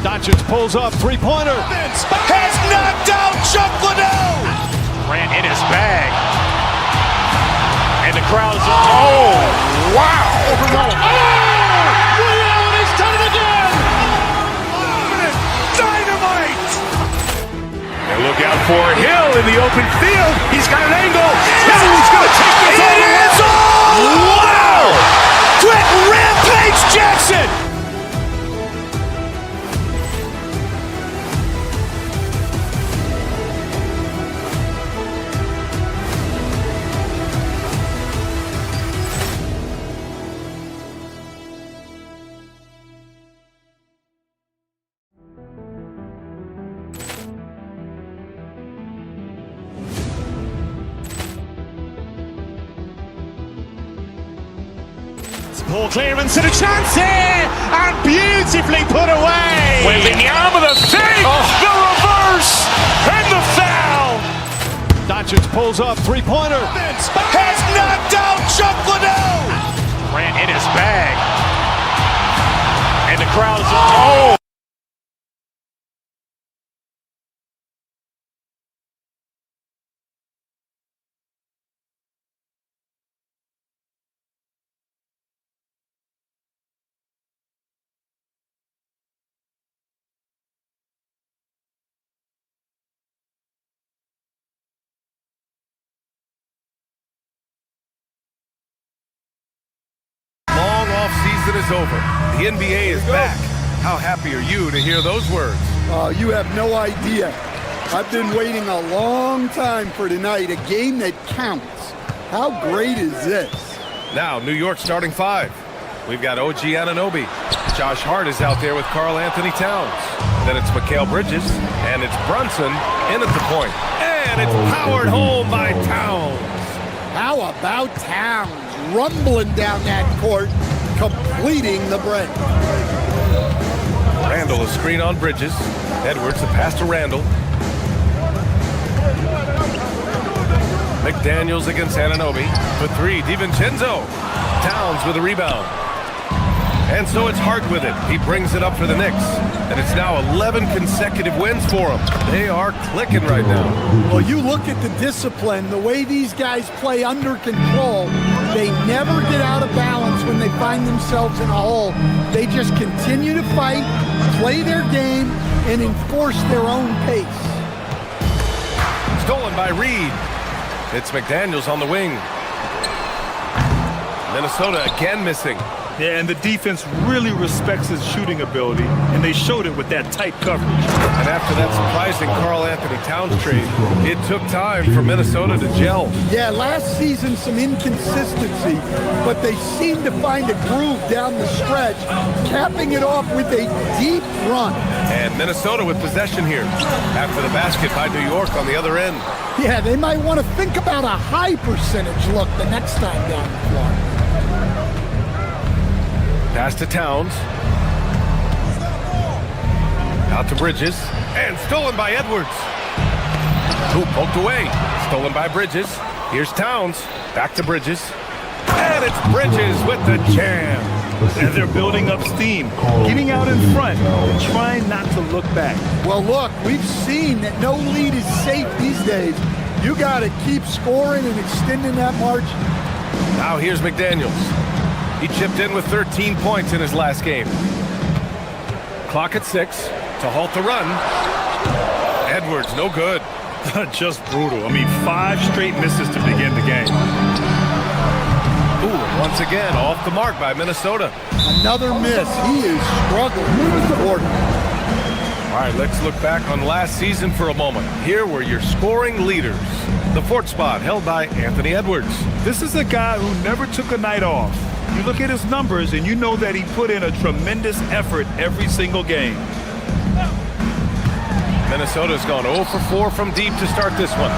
Doncic pulls up, three-pointer. Has knocked out Chuck Liddell. Grant in his bag. And And the crowd is, oh, wow! Overruled. Oh! Ray Allen has done it again! Dynamite! And look out for Hill in the open field. He's got an angle. Hill's going to take this all the way. Wow! Quick Rampage Jackson! Ball clearance and a chance here, and beautifully put away. Wembanyama the fake, the reverse, and the foul. Doncic pulls up, three-pointer. Has knocked out Chuck Liddell. Grant in his bag, and the crowd is, oh. Season is over. The NBA is back. How happy are you to hear those words? You have no idea. I've been waiting a long time for tonight, a game that counts. How great is this? Now, New York starting five. We've got OG Anunoby. Josh Hart is out there with Karl Anthony Towns. Then it's Mikal Bridges, and it's Brunson in at the point. And it's powered home by Towns. How about Towns rumbling down that court, completing the break? Randall a screen on Bridges. Edwards a pass to Randall. McDaniels against Anunoby. For three, DiVincenzo. Towns with a rebound. And so it's Hart with it. He brings it up for the Knicks. And it's now 11 consecutive wins for them. They are clicking right now. Well, you look at the discipline, the way these guys play under control. They never get out of balance when they find themselves in a hole. They just continue to fight, play their game, and enforce their own pace. Stolen by Reed. It's McDaniels on the wing. Minnesota again missing. Yeah, and the defense really respects his shooting ability, and they showed it with that tight coverage. And after that surprising Karl Anthony Towns trade, it took time for Minnesota to gel. Yeah, last season some inconsistency, but they seemed to find a groove down the stretch, capping it off with a deep run. And Minnesota with possession here after the basket by New York on the other end. Yeah, they might want to think about a high percentage look the next time down the floor. Pass to Towns. Out to Bridges. And stolen by Edwards. Ooh, poked away. Stolen by Bridges. Here's Towns. Back to Bridges. And it's Bridges with the jam. And they're building up steam, getting out in front, and trying not to look back. Well, look, we've seen that no lead is safe these days. You got to keep scoring and extending that margin. Now here's McDaniels. He chipped in with 13 points in his last game. Clock at 6 to halt the run. Edwards, no good. Just brutal. I mean, 5 straight misses to begin the game. Ooh, once again, off the mark by Minnesota. Another miss. He is struggling with the quarter. All right, let's look back on last season for a moment. Here were your scoring leaders. The 4th spot held by Anthony Edwards. This is a guy who never took a night off. You look at his numbers and you know that he put in a tremendous effort every single game. Minnesota's gone 0 for 4 from deep to start this one.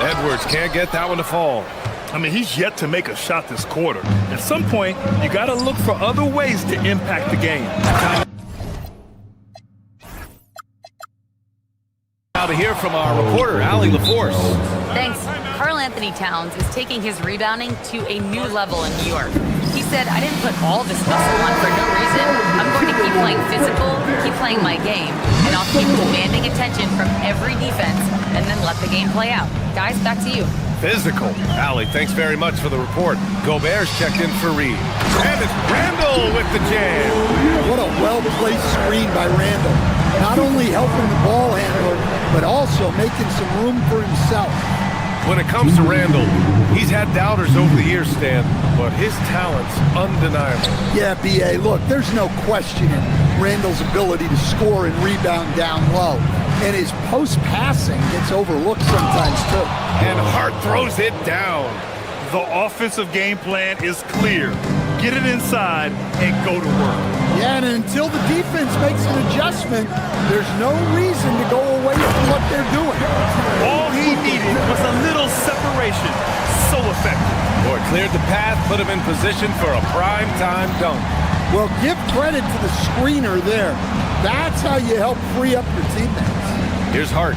Edwards can't get that one to fall. I mean, he's yet to make a shot this quarter. At some point, you got to look for other ways to impact the game. Now to hear from our reporter, Allie LaForce. Thanks. Karl Anthony Towns is taking his rebounding to a new level in New York. He said, I didn't put all this muscle on for no reason. I'm going to keep playing physical, keep playing my game, and I'll keep demanding attention from every defense and then let let the game play out. Guys, back to you. Physical. Allie, thanks very much for the report. Gobert's checked in for Reed. And it's Randall with the jam. What a well-placed screen by Randall. Not only helping the ball handler, but also making some room for himself. When it comes to Randall, he's had doubters over the years, Stan, but his talent's undeniable. Yeah, B.A., look, there's no questioning Randall's ability to score and rebound down low. And his post-passing gets overlooked sometimes, too. And Hart throws it down. The offensive game plan is clear. Get it inside and go to work. Yeah, and until the defense makes an adjustment, there's no reason to go away from what they're doing. All he needed was a little separation. So effective. Boy, cleared the path, put him in position for a prime-time dunk. Well, give credit to the screener there. That's how you help free up your teammates. Here's Hart,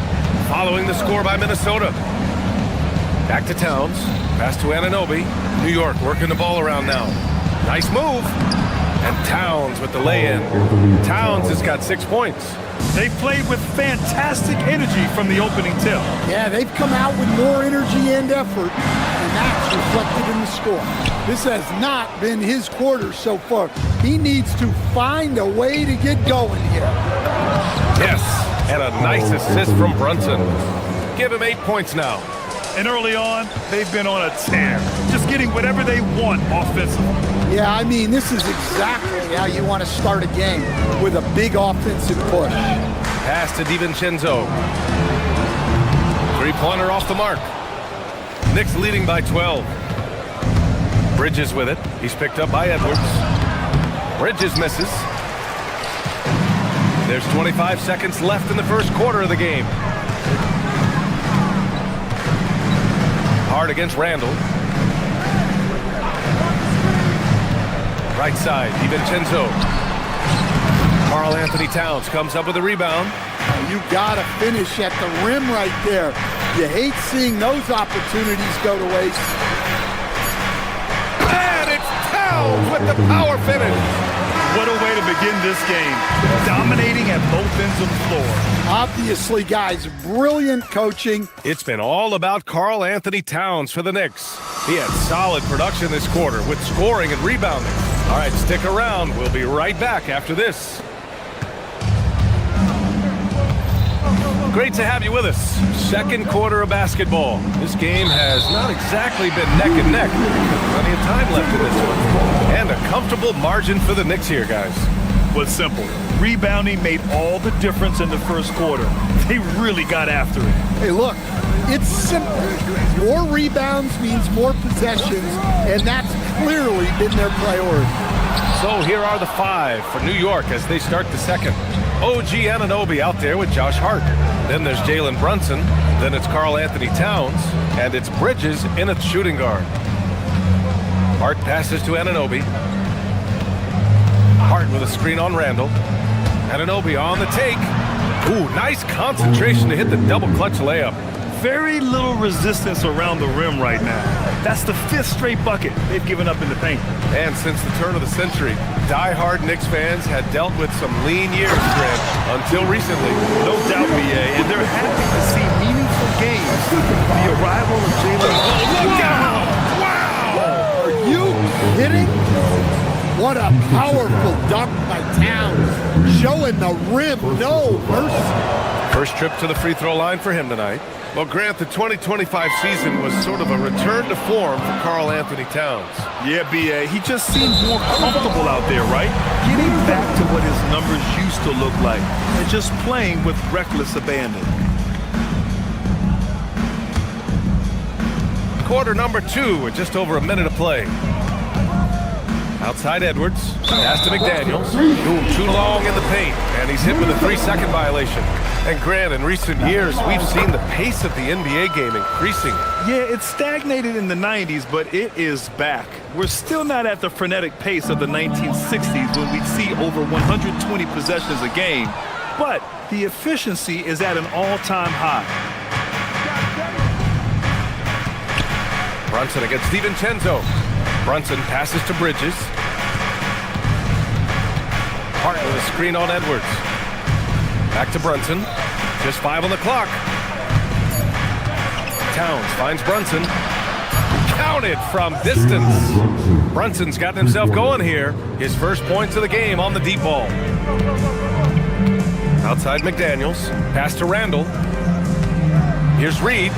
following the score by Minnesota. Back to Towns, pass to Anunoby. New York working the ball around now. Nice move. And Towns with the lay-in. Towns has got 6 points. They played with fantastic energy from the opening tip. Yeah, they've come out with more energy and effort, and that's reflected in the score. This has not been his quarter so far. He needs to find a way to get going here. Yes, and a nice assist from Brunson. Give him 8 points now. And early on, they've been on a tear. Just getting whatever they want offensively. Yeah, I mean, this is exactly how you want to start a game, with a big offensive push. Pass to DiVincenzo. Three-pointer off the mark. Knicks leading by 12. Bridges with it. He's picked up by Edwards. Bridges misses. There's 25 seconds left in the first quarter of the game. Hard against Randall. Right side, DiVincenzo. Karl Anthony Towns comes up with a rebound. You gotta finish at the rim right there. You hate seeing those opportunities go to waste. And it's Towns with the power finish. What a way to begin this game. Dominating at both ends of the floor. Obviously, guys, brilliant coaching. It's been all about Karl Anthony Towns for the Knicks. He had solid production this quarter with scoring and rebounding. All right, stick around. We'll be right back after this. Great to have you with us. Second quarter of basketball. This game has not exactly been neck and neck. Plenty of time left in this one. And a comfortable margin for the Knicks here, guys. Was simple. Rebounding made all the difference in the first quarter. They really got after it. Hey, look, it's simple. More rebounds means more possessions, and that's clearly been their priority. So here are the 5 for New York as they start the second. OG Anunoby out there with Josh Hart. Then there's Jalen Brunson. Then it's Karl Anthony Towns. And it's Bridges in at shooting guard. Hart passes to Anunoby. Hart with a screen on Randall. Anunoby on the take. Ooh, nice concentration to hit the double clutch layup. Very little resistance around the rim right now. That's the 5th straight bucket they've given up in the paint. And since the turn of the century, die-hard Knicks fans had dealt with some lean years, Grant, until recently. No doubt, B.A., and they're happy to see meaningful games. The arrival of Jalen. Oh, look out! Wow! Are you kidding? What a powerful dunk by Towns. Showing the rim no mercy. First trip to the free throw line for him tonight. Well, Grant, the 2025 season was sort of a return to form for Karl Anthony Towns. Yeah, B.A., he just seemed more comfortable out there, right? Getting back to what his numbers used to look like and just playing with reckless abandon. Quarter number 2 with just over a minute of play. Outside Edwards, pass to McDaniels. Too long in the paint, and he's hit with a 3-second violation. And Grant, in recent years, we've seen the pace of the NBA game increasing. Yeah, it stagnated in the 90s, but it is back. We're still not at the frenetic pace of the 1960s when we'd see over 120 possessions a game, but the efficiency is at an all-time high. Brunson against DiVincenzo. Brunson passes to Bridges. Hart with a screen on Edwards. Back to Brunson. Just 5 on the clock. Towns finds Brunson. Counted from distance. Brunson's gotten himself going here. His first points of the game on the deep ball. Outside McDaniels. Pass to Randall. Here's Reed.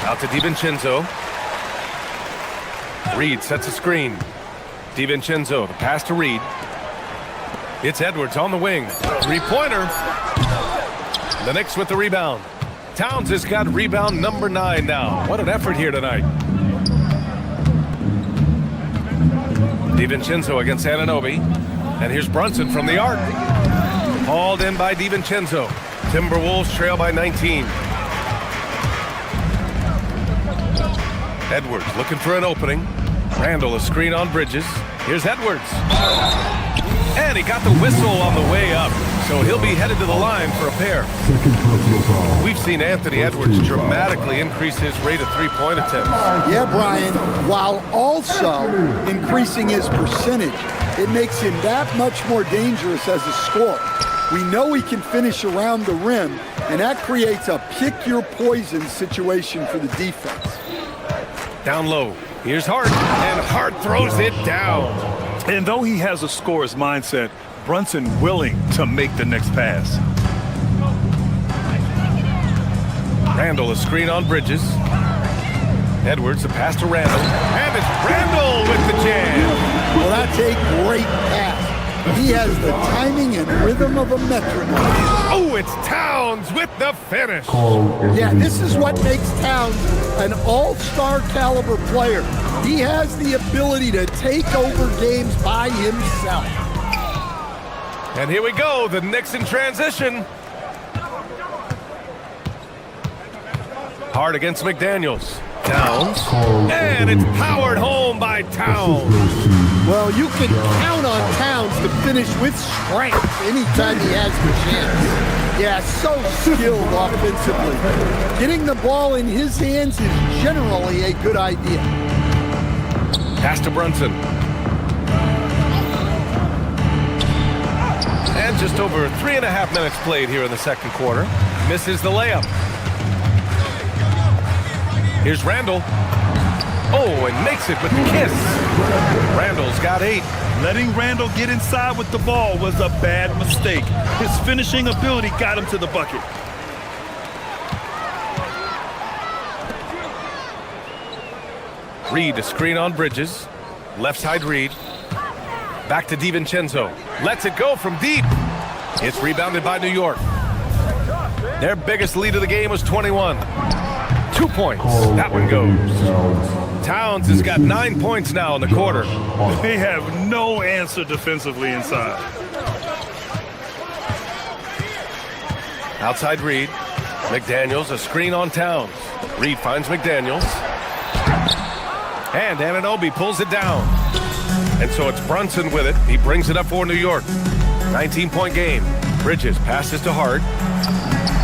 Out to DiVincenzo. Reed sets a screen. DiVincenzo, the pass to Reed. It's Edwards on the wing. Three-pointer. The Knicks with the rebound. Towns has got rebound number 9 now. What an effort here tonight. DiVincenzo against Anunoby. And here's Brunson from the arc. Hauled in by DiVincenzo. Timberwolves trail by 19. Edwards looking for an opening. Randall a screen on Bridges. Here's Edwards. And he got the whistle on the way up. So he'll be headed to the line for a pair. We've seen Anthony Edwards dramatically increase his rate of three-point attempts. Yeah, Brian, while also increasing his percentage, it makes him that much more dangerous as a scorer. We know he can finish around the rim, and that creates a pick-your-poison situation for the defense. Down low. Here's Hart, and Hart throws it down. And though he has a scorer's mindset, Brunson willing to make the next pass. Randall a screen on Bridges. Edwards a pass to Randall. And it's Randall with the jam. Well, that's a great pass. He has the timing and rhythm of a metronome. Oh, it's Towns with the finish. Yeah, this is what makes Towns an all-star caliber player. He has the ability to take over games by himself. And here we go, the Knicks in transition. Hart against McDaniels. Towns. And it's powered home by Towns. Well, you can count on Towns to finish with strength anytime he has the chance. Yeah, so skilled offensively. Getting the ball in his hands is generally a good idea. Pass to Brunson. And just over 3.5 minutes played here in the second quarter. Misses the layup. Here's Randall. Oh, and makes it with the kiss. Randall's got 8. Letting Randall get inside with the ball was a bad mistake. His finishing ability got him to the bucket. Reed a screen on Bridges. Left side Reed. Back to DiVincenzo. Lets it go from deep. It's rebounded by New York. Their biggest lead of the game was 21. 2 points. That one goes. Towns has got 9 points now in the quarter. They have no answer defensively inside. Outside Reed. McDaniels a screen on Towns. Reed finds McDaniels. And Anunoby pulls it down. And so it's Brunson with it. He brings it up for New York. 19-point game. Bridges passes to Hart.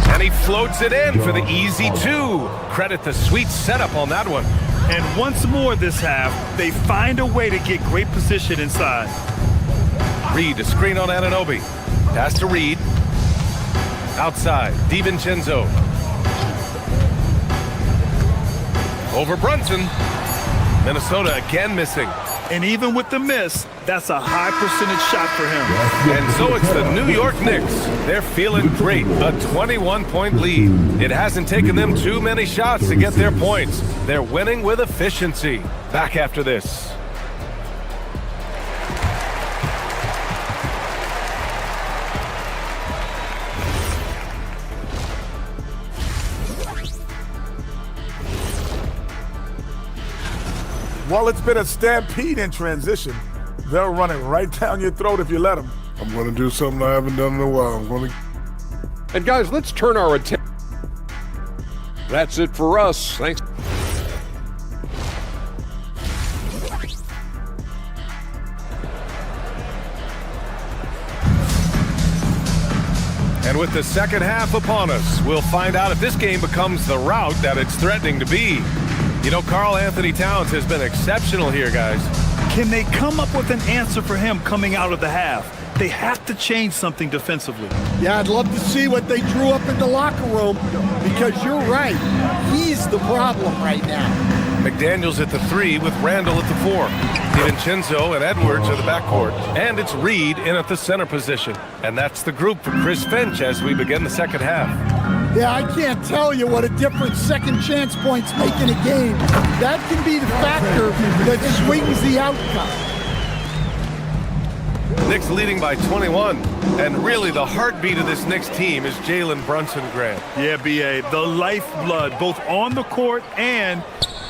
And he floats it in for the easy 2. Credit the sweet setup on that one. And once more this half, they find a way to get great position inside. Reed a screen on Anunoby. Pass to Reed. Outside, DiVincenzo. Over Brunson. Minnesota again missing. And even with the miss, that's a high percentage shot for him. And so it's the New York Knicks. They're feeling great. A 21-point lead. It hasn't taken them too many shots to get their points. They're winning with efficiency. Back after this. Well, it's been a stampede in transition. They're running right down your throat if you let them. I'm going to do something I haven't done in a while. I'm going to... And guys, let's turn our attention. That's it for us. Thanks. And with the second half upon us, we'll find out if this game becomes the rout that it's threatening to be. You know, Karl Anthony Towns has been exceptional here, guys. Can they come up with an answer for him coming out of the half? they have to change something defensively. Yeah, I'd love to see what they drew up in the locker room, because you're right. He's the problem right now. McDaniels at the 3 with Randall at the 4. DiVincenzo and Edwards are the backcourt. And it's Reed in at the center position. And that's the group for Chris Finch as we begin the second half. Yeah, I can't tell you what a difference second chance points make in a game. That can be the factor that swings the outcome. Knicks leading by 21. And really the heartbeat of this Knicks team is Jalen Brunson, Grant. Yeah, B.A., the lifeblood, both on the court and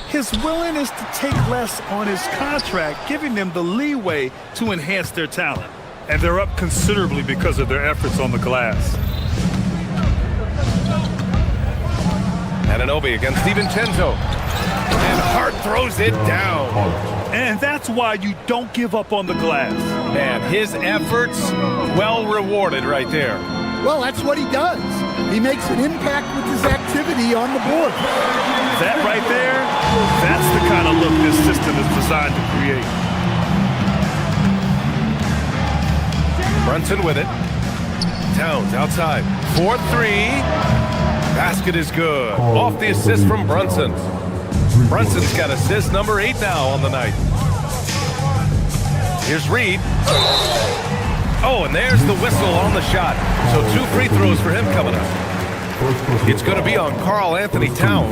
his willingness to take less on his contract, giving them the leeway to enhance their talent. And they're up considerably because of their efforts on the glass. Anunoby against DiVincenzo. And Hart throws it down. And that's why you don't give up on the glass. Man, his efforts well rewarded right there. Well, that's what he does. He makes an impact with his activity on the board. That right there, that's the kind of look this system is designed to create. Brunson with it. Towns outside. 4-3. Basket is good. Off the assist from Brunson. Brunson's got assist number 8 now on the night. Here's Reed. Oh, and there's the whistle on the shot. So 2 free throws for him coming up. It's going to be on Karl Anthony Towns.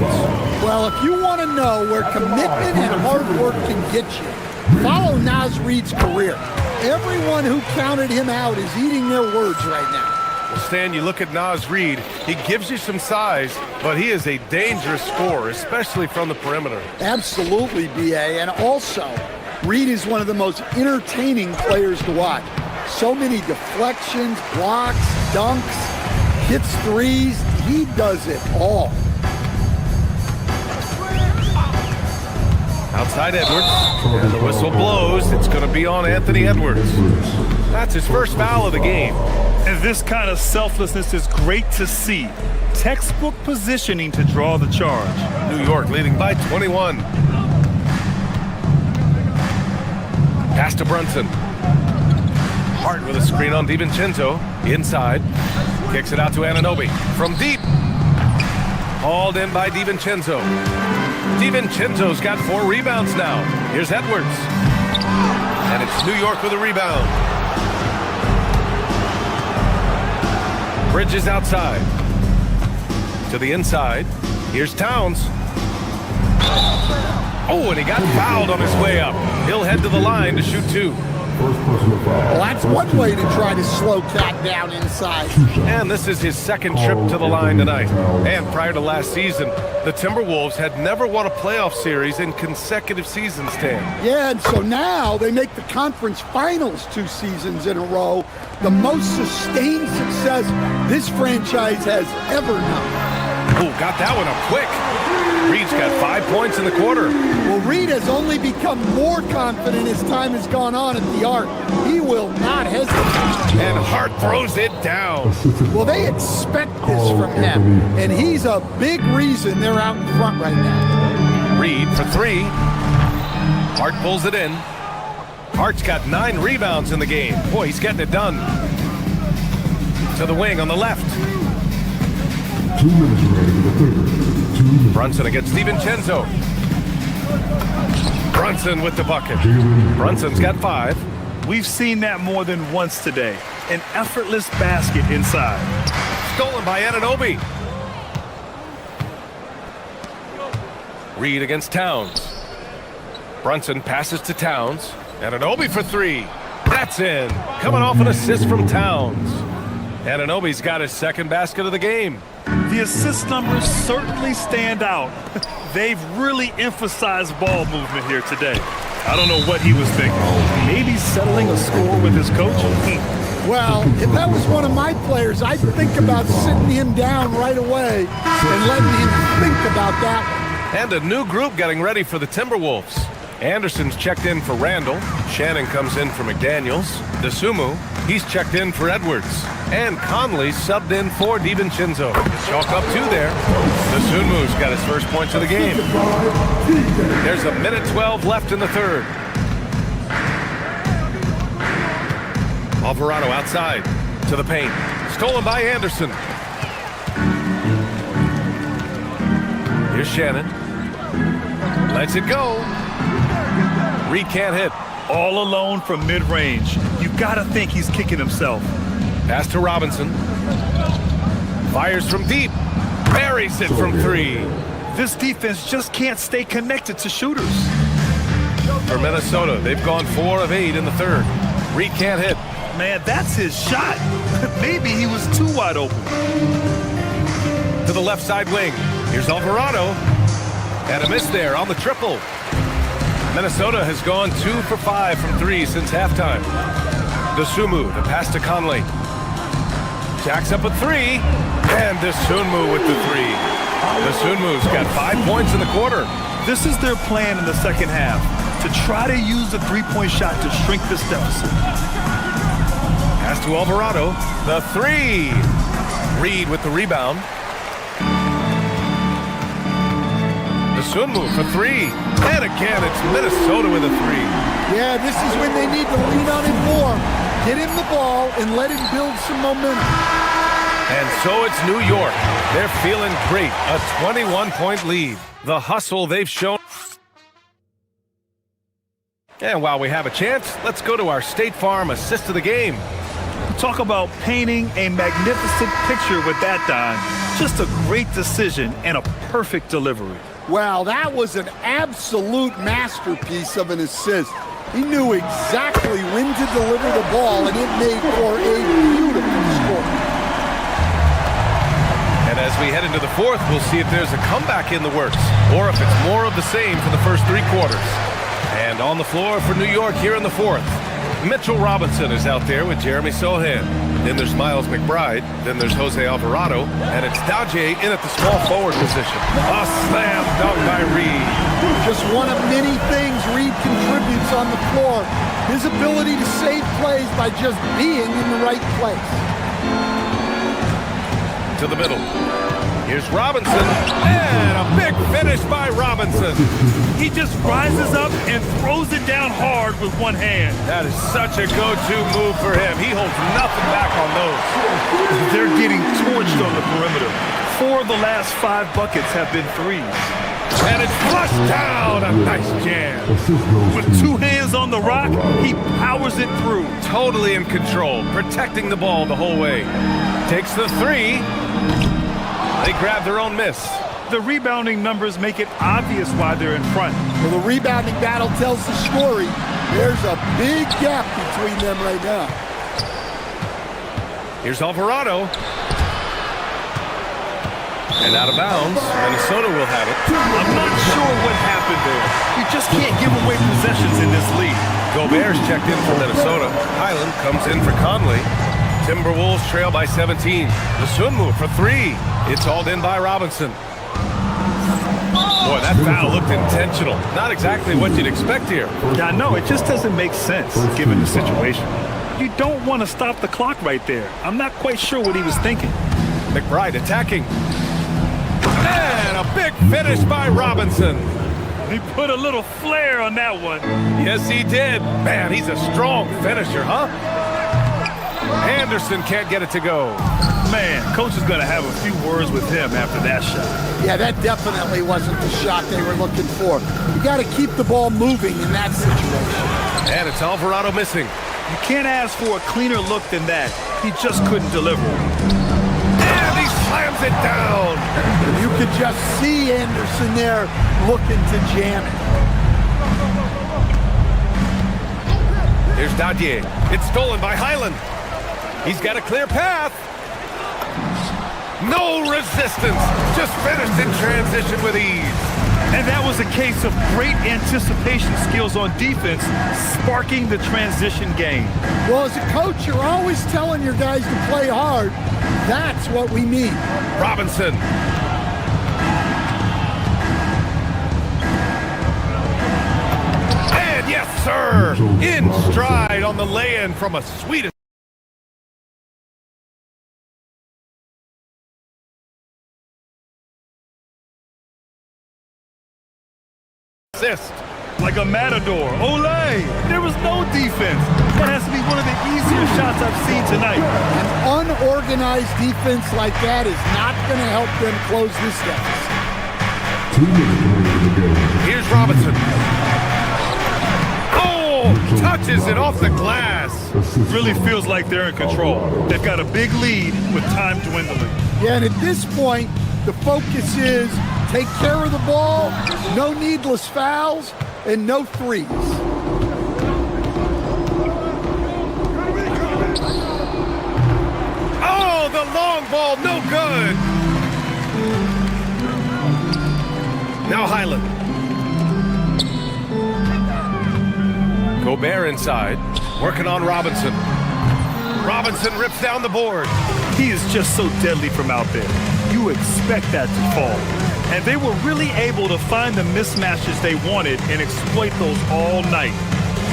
Well, if you want to know where commitment and hard work can get you, follow Naz Reid's career. Everyone who counted him out is eating their words right now. Well, Stan, you look at Naz Reid, he gives you some size, but he is a dangerous scorer, especially from the perimeter. Absolutely, B.A. And also, Reid is one of the most entertaining players to watch. So many deflections, blocks, dunks, hits threes. He does it all. Outside Edwards, and the whistle blows. It's going to be on Anthony Edwards. That's his first foul of the game. And this kind of selflessness is great to see. Textbook positioning to draw the charge. New York leading by 21. Pass to Brunson. Hart with a screen on DiVincenzo. Inside. Kicks it out to Anunoby. From deep. Hauled in by DiVincenzo. DiVincenzo's got 4 rebounds now. Here's Edwards. And it's New York with a rebound. Bridges outside. To the inside. Here's Towns. Oh, and he got fouled on his way up. He'll head to the line to shoot 2. Well, that's one way to try to slow Cat down inside. And this is his second trip to the line tonight. And prior to last season, the Timberwolves had never won a playoff series in consecutive seasons, Stan. Yeah, and so now they make the conference finals 2 seasons in a row. The most sustained success this franchise has ever known. Oh, got that one up quick. Reed's got 5 points in the quarter. Well, Reed has only become more confident as time has gone on at the arc. He will not hesitate. And Hart throws it down. Well, they expect this from him, and he's a big reason they're out in front right now. Reed for 3. Hart pulls it in. Hart's got 9 rebounds in the game. Boy, he's getting it done. To the wing on the left. 2 minutes remaining in the third. Brunson against DiVincenzo. Brunson with the bucket. Brunson's got 5. We've seen that more than once today. An effortless basket inside. Stolen by Anunoby. Reed against Towns. Brunson passes to Towns. Anunoby for 3. That's in. Coming off an assist from Towns. Anunoby's got his second basket of the game. The assist numbers certainly stand out. They've really emphasized ball movement here today. I don't know what he was thinking. Maybe settling a score with his coach? Well, if that was one of my players, I'd think about sitting him down right away and letting him think about that one. And a new group getting ready for the Timberwolves. Anderson's checked in for Randall. Shannon comes in for McDaniels. DeSumo, he's checked in for Edwards. And Conley subbed in for DiVincenzo. Chalk up 2 there. DeSumo's got his first points of the game. There's a minute 12 left in the third. Alvarado outside to the paint. Stolen by Anderson. Here's Shannon. Lets it go. Reed can't hit. All alone from mid-range. You got to think he's kicking himself. Pass to Robinson. Fires from deep. Buries it from three. This defense just can't stay connected to shooters. For Minnesota, they've gone 4 of 8 in the third. Reed can't hit. Man, that's his shot. Maybe he was too wide open. To the left side wing. Here's Alvarado. And a miss there on the triple. Minnesota has gone 2 for 5 from 3 since halftime. Dosunmu, the pass to Conley. Jacks up a 3. And Dosunmu with the 3. Dosunmu's got 5 points in the quarter. This is their plan in the second half, to try to use the three-point shot to shrink this deficit. Pass to Alvarado. The 3. Reed with the rebound. Dosunmu for 3. And again, it's Minnesota with a 3. Yeah, this is when they need to lean on him more. Get him the ball and let him build some momentum. And so it's New York. They're feeling great. A 21-point lead. The hustle they've shown. And while we have a chance, let's go to our State Farm assist of the game. Talk about painting a magnificent picture with that dime. Just a great decision and a perfect delivery. Wow, that was an absolute masterpiece of an assist. He knew exactly when to deliver the ball, and it made for a beautiful score. And as we head into the fourth, we'll see if there's a comeback in the works, or if it's more of the same for the first 3 quarters. And on the floor for New York here in the fourth, Mitchell Robinson is out there with Jeremy Sohan. Then there's Miles McBride. Then there's Jose Alvarado. And it's Daje in at the small forward position. A slam dunk by Reed. Just one of many things Reed contributes on the floor. His ability to save plays by just being in the right place. To the middle. Here's Robinson. And a big finish by Robinson. He just rises up and throws it down hard with one hand. That is such a go-to move for him. He holds nothing back on those. They're getting torched on the perimeter. 4 of the last 5 buckets have been threes. And it's flushed down. A nice jam. With 2 hands on the rock, he powers it through. Totally in control, protecting the ball the whole way. Takes the 3. They grab their own miss. The rebounding numbers make it obvious why they're in front. Well, the rebounding battle tells the story. There's a big gap between them right now. Here's Alvarado. And out of bounds. Minnesota will have it. I'm not sure what happened there. You just can't give away possessions in this league. Gobert's checked in for Minnesota. Highland comes in for Conley. Timberwolves trail by 17. Dosunmu for 3. It's hauled in by Robinson. Boy, that foul looked intentional. Not exactly what you'd expect here. Yeah, no, it just doesn't make sense given the situation. You don't want to stop the clock right there. I'm not quite sure what he was thinking. McBride attacking. And a big finish by Robinson. He put a little flair on that one. Yes, he did. Man, he's a strong finisher, huh? Anderson can't get it to go. Man, coach is going to have a few words with him after that shot. Yeah, that definitely wasn't the shot they were looking for. You got to keep the ball moving in that situation. And it's Alvarado missing. You can't ask for a cleaner look than that. He just couldn't deliver. And he slams it down. You could just see Anderson there looking to jam it. Here's Daje. It's stolen by Highland. He's got a clear path. No resistance. Just finished in transition with ease. And that was a case of great anticipation skills on defense, sparking the transition game. Well, as a coach, you're always telling your guys to play hard. That's what we need. Robinson. And yes, sir. In stride on the lay-in from a sweet assist. like a matador. Olay! There was no defense. That has to be one of the easier shots I've seen tonight. An unorganized defense like that is not going to help them close this deficit. Here's Robinson. Oh, touches it off the glass. Really feels like they're in control. They've got a big lead with time dwindling. Yeah, and at this point, the focus is take care of the ball, no needless fouls, and no threes. Oh, the long ball, no good. Now Highland. Gobert inside, working on Robinson. Robinson rips down the board. He is just so deadly from out there. You expect that to fall. And they were really able to find the mismatches they wanted and exploit those all night.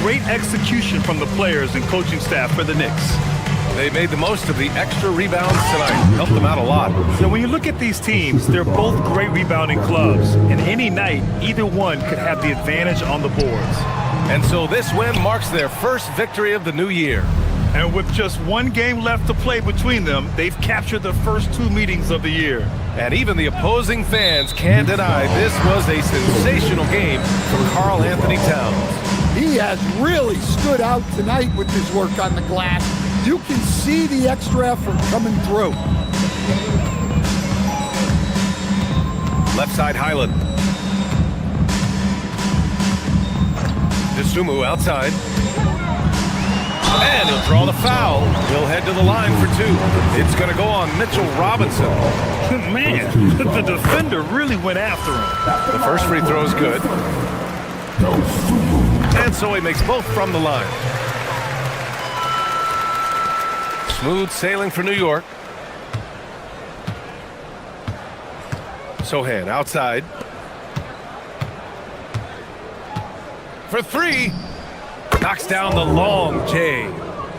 Great execution from the players and coaching staff for the Knicks. They made the most of the extra rebounds tonight. Helped them out a lot. So when you look at these teams, they're both great rebounding clubs. And any night, either one could have the advantage on the boards. And so this win marks their first victory of the new year. And with just one game left to play between them, they've captured the first 2 meetings of the year. And even the opposing fans can't deny this was a sensational game from Karl Anthony Towns. He has really stood out tonight with his work on the glass. You can see the extra effort coming through. Left side Highland. Dosunmu outside. And he'll draw the foul. He'll head to the line for 2. It's going to go on Mitchell Robinson. Man, the defender really went after him. The first free throw is good. And so he makes both from the line. Smooth sailing for New York. Sohan outside. For 3. Knocks down the long J.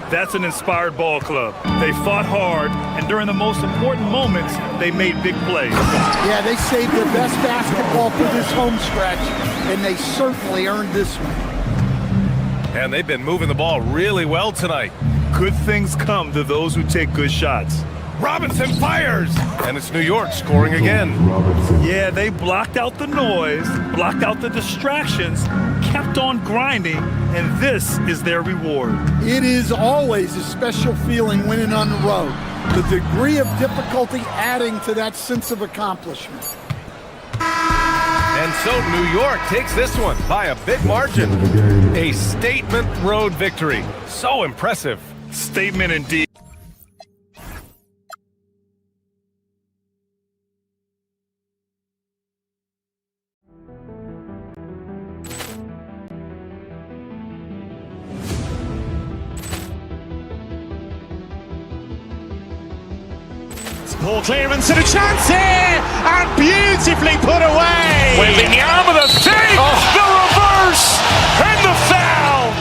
That's an inspired ball club. They fought hard, and during the most important moments, they made big plays. Yeah, they saved their best basketball for this home stretch, and they certainly earned this one. And they've been moving the ball really well tonight. Good things come to those who take good shots. Robinson fires! And it's New York scoring again. Yeah, they blocked out the noise, blocked out the distractions, kept on grinding, and this is their reward. It is always a special feeling winning on the road. The degree of difficulty adding to that sense of accomplishment. And so New York takes this one by a big margin. A statement road victory. So impressive. Statement indeed. Ball clearance and a chance here, and beautifully put away. Wembanyama with a save, the reverse, and the foul.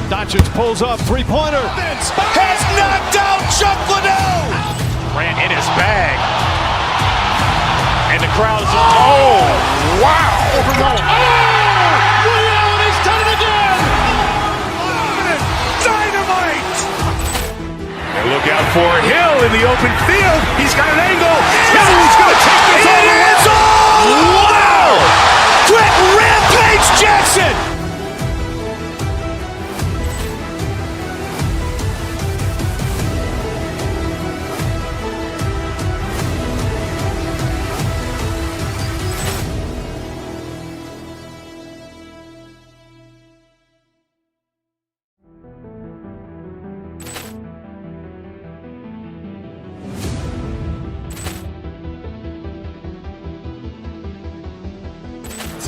Doncic pulls up, three-pointer. Has knocked out Chuck Liddell. Ran in his bag. And the crowd is, oh, wow. Liddell, and he's done it again. Dynamite. And look out for Hill in the open field. He's got an angle. Hill's going to take this all the way. Wow! Quick Rampage Jackson.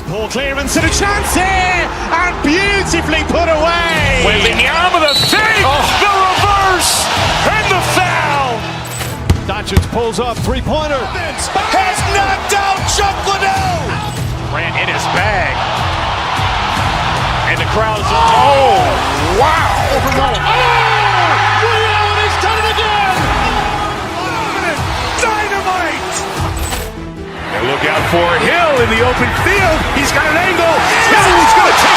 Ball clearance and a chance here, and beautifully put away. Wembanyama with a save, the reverse, and the foul. Doncic pulls up, three-pointer. Has knocked out Chuck Liddell. Ran in his bag. And the crowd is, oh, wow. Liddell, and he's done it again. Dynamite. And look out for Hill in the open field. He's got an angle. Hill's going to take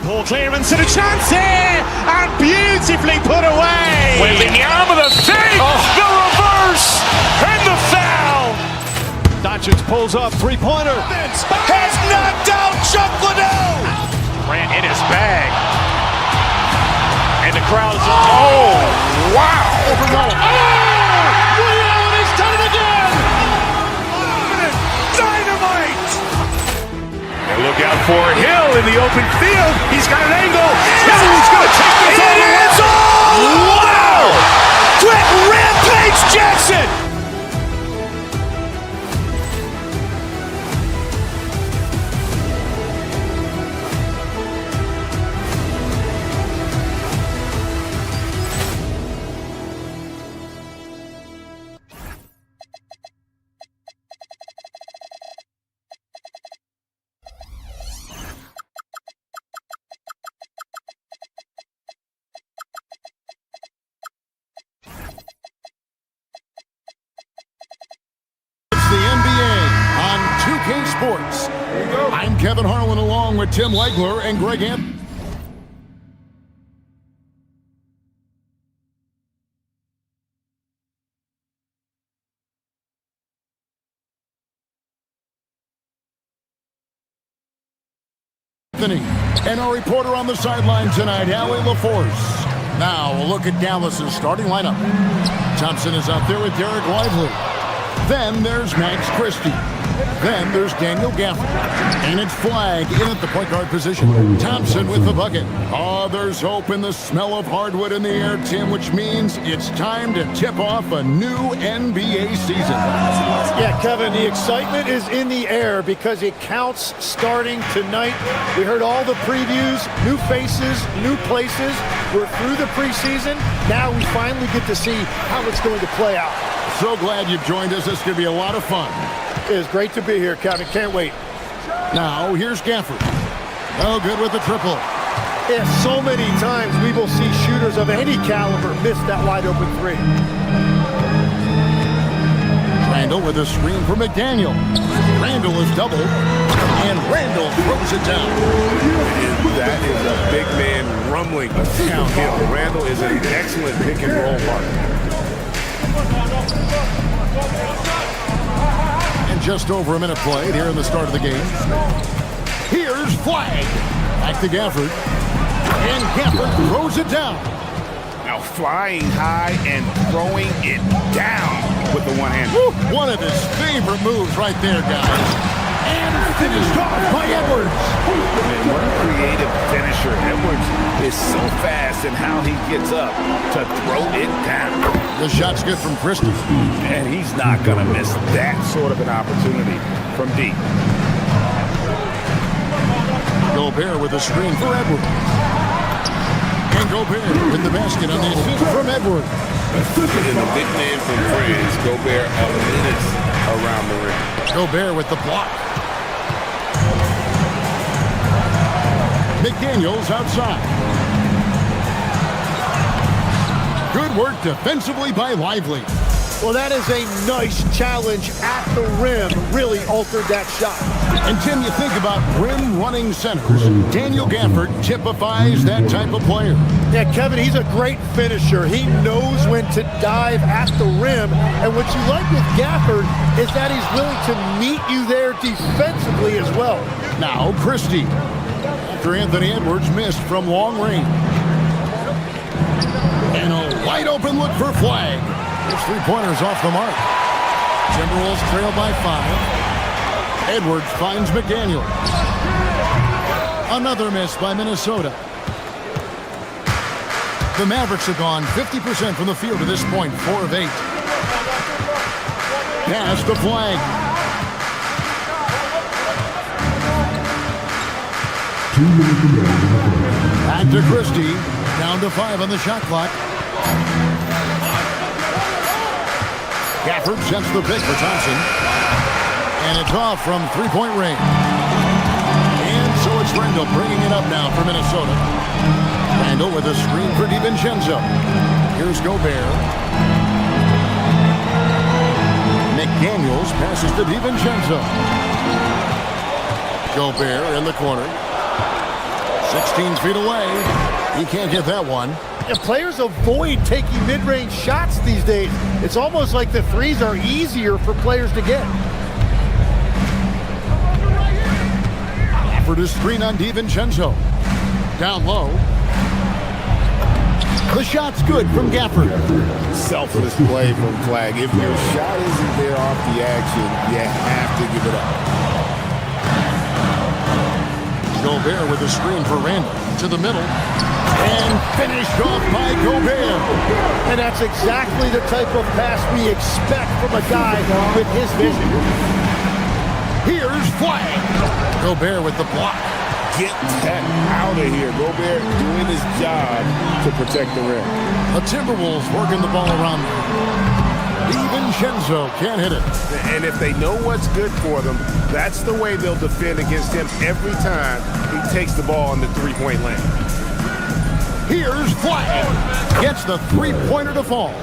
Ball clearance and a chance here, and beautifully put away. Wembanyama the save, the reverse, and the foul. Doncic pulls up, three-pointer. Has knocked out Chuck Liddell. Ran in his bag. And the crowd is, oh, wow. Liddell, he's done it again. Dynamite. And look out for Hill in the open field. He's got an angle. Hill's going to take this all the way. Wow. Quick Rampage Jackson. Sports. I'm Kevin Harlan along with Tim Legler and Greg Anthony. And our reporter on the sideline tonight, Allie LaForce. Now a look at Dallas's starting lineup. Thompson is out there with Derek Lively. Then there's Max Christie. Then there's Daniel Gafford. And it's Flagg in at the point guard position. Thompson with the bucket. Oh, there's hope in the smell of hardwood in the air, Tim, which means it's time to tip off a new NBA season. Yeah, Kevin, the excitement is in the air because it counts starting tonight. We heard all the previews, new faces, new places. We're through the preseason. Now we finally get to see how it's going to play out. So glad you've joined us. This is going to be a lot of fun. It is great to be here, Kevin. Can't wait. Now, here's Gafford. Oh, good with the triple. Yeah, so many times we will see shooters of any caliber miss that wide-open three. Randall with a screen for McDaniel. Randall is doubled, and Randall throws it down. That is a big man rumbling downhill. Randall is an excellent pick-and-roll partner. And just over a minute played here in the start of the game. Here's Flagg. Back to Gafford. And Gafford throws it down. Now flying high and throwing it down with the one hand. One of his favorite moves right there, guys. And finished off by Edwards. Man, what a creative finisher. Edwards is so fast in how he gets up to throw it down. The shot's good from Christie. And he's not going to miss that sort of an opportunity from deep. Gobert with a screen for Edwards. And Gobert with the basket on the assist from Edwards. And the big man from France, Gobert, a menace around the rim. Gobert with the block. McDaniels outside. Good work defensively by Lively. Well, that is a nice challenge at the rim. Really altered that shot. And Tim, you think about rim-running centers. Daniel Gafford typifies that type of player. Yeah, Kevin, he's a great finisher. He knows when to dive at the rim. And what you like with Gafford is that he's willing to meet you there defensively as well. Now Christie. After Anthony Edwards missed from long range. And a wide-open look for Flagg. His three-pointers off the mark. Timberwolves trail by 5. Edwards finds McDaniel. Another miss by Minnesota. The Mavericks have gone 50% from the field to this point, 4 of 8. Pass to Flagg. Back to Christie. Down to 5 on the shot clock. Gafford sets the pick for Thompson. And it's off from three-point range. And so it's Randall bringing it up now for Minnesota. Randall with a screen for DiVincenzo. Here's Gobert. McDaniels passes to DiVincenzo. Gobert in the corner. 16 feet away. He can't get that one. And players avoid taking mid-range shots these days. It's almost like the threes are easier for players to get. Offered a screen on DiVincenzo. Down low. The shot's good from Gafford. Selfless play from Flag. If your shot isn't there off the action, you have to give it up. Gobert with a screen for Randall. To the middle. And finished off by Gobert. And that's exactly the type of pass we expect from a guy with his vision. Here's Flag. Gobert with the block. Get that out of here. Gobert doing his job to protect the rim. The Timberwolves working the ball around them. DiVincenzo can't hit it. And if they know what's good for them, that's the way they'll defend against him every time he takes the ball in the three-point lane. Here's Flag. Gets the three-pointer to fall.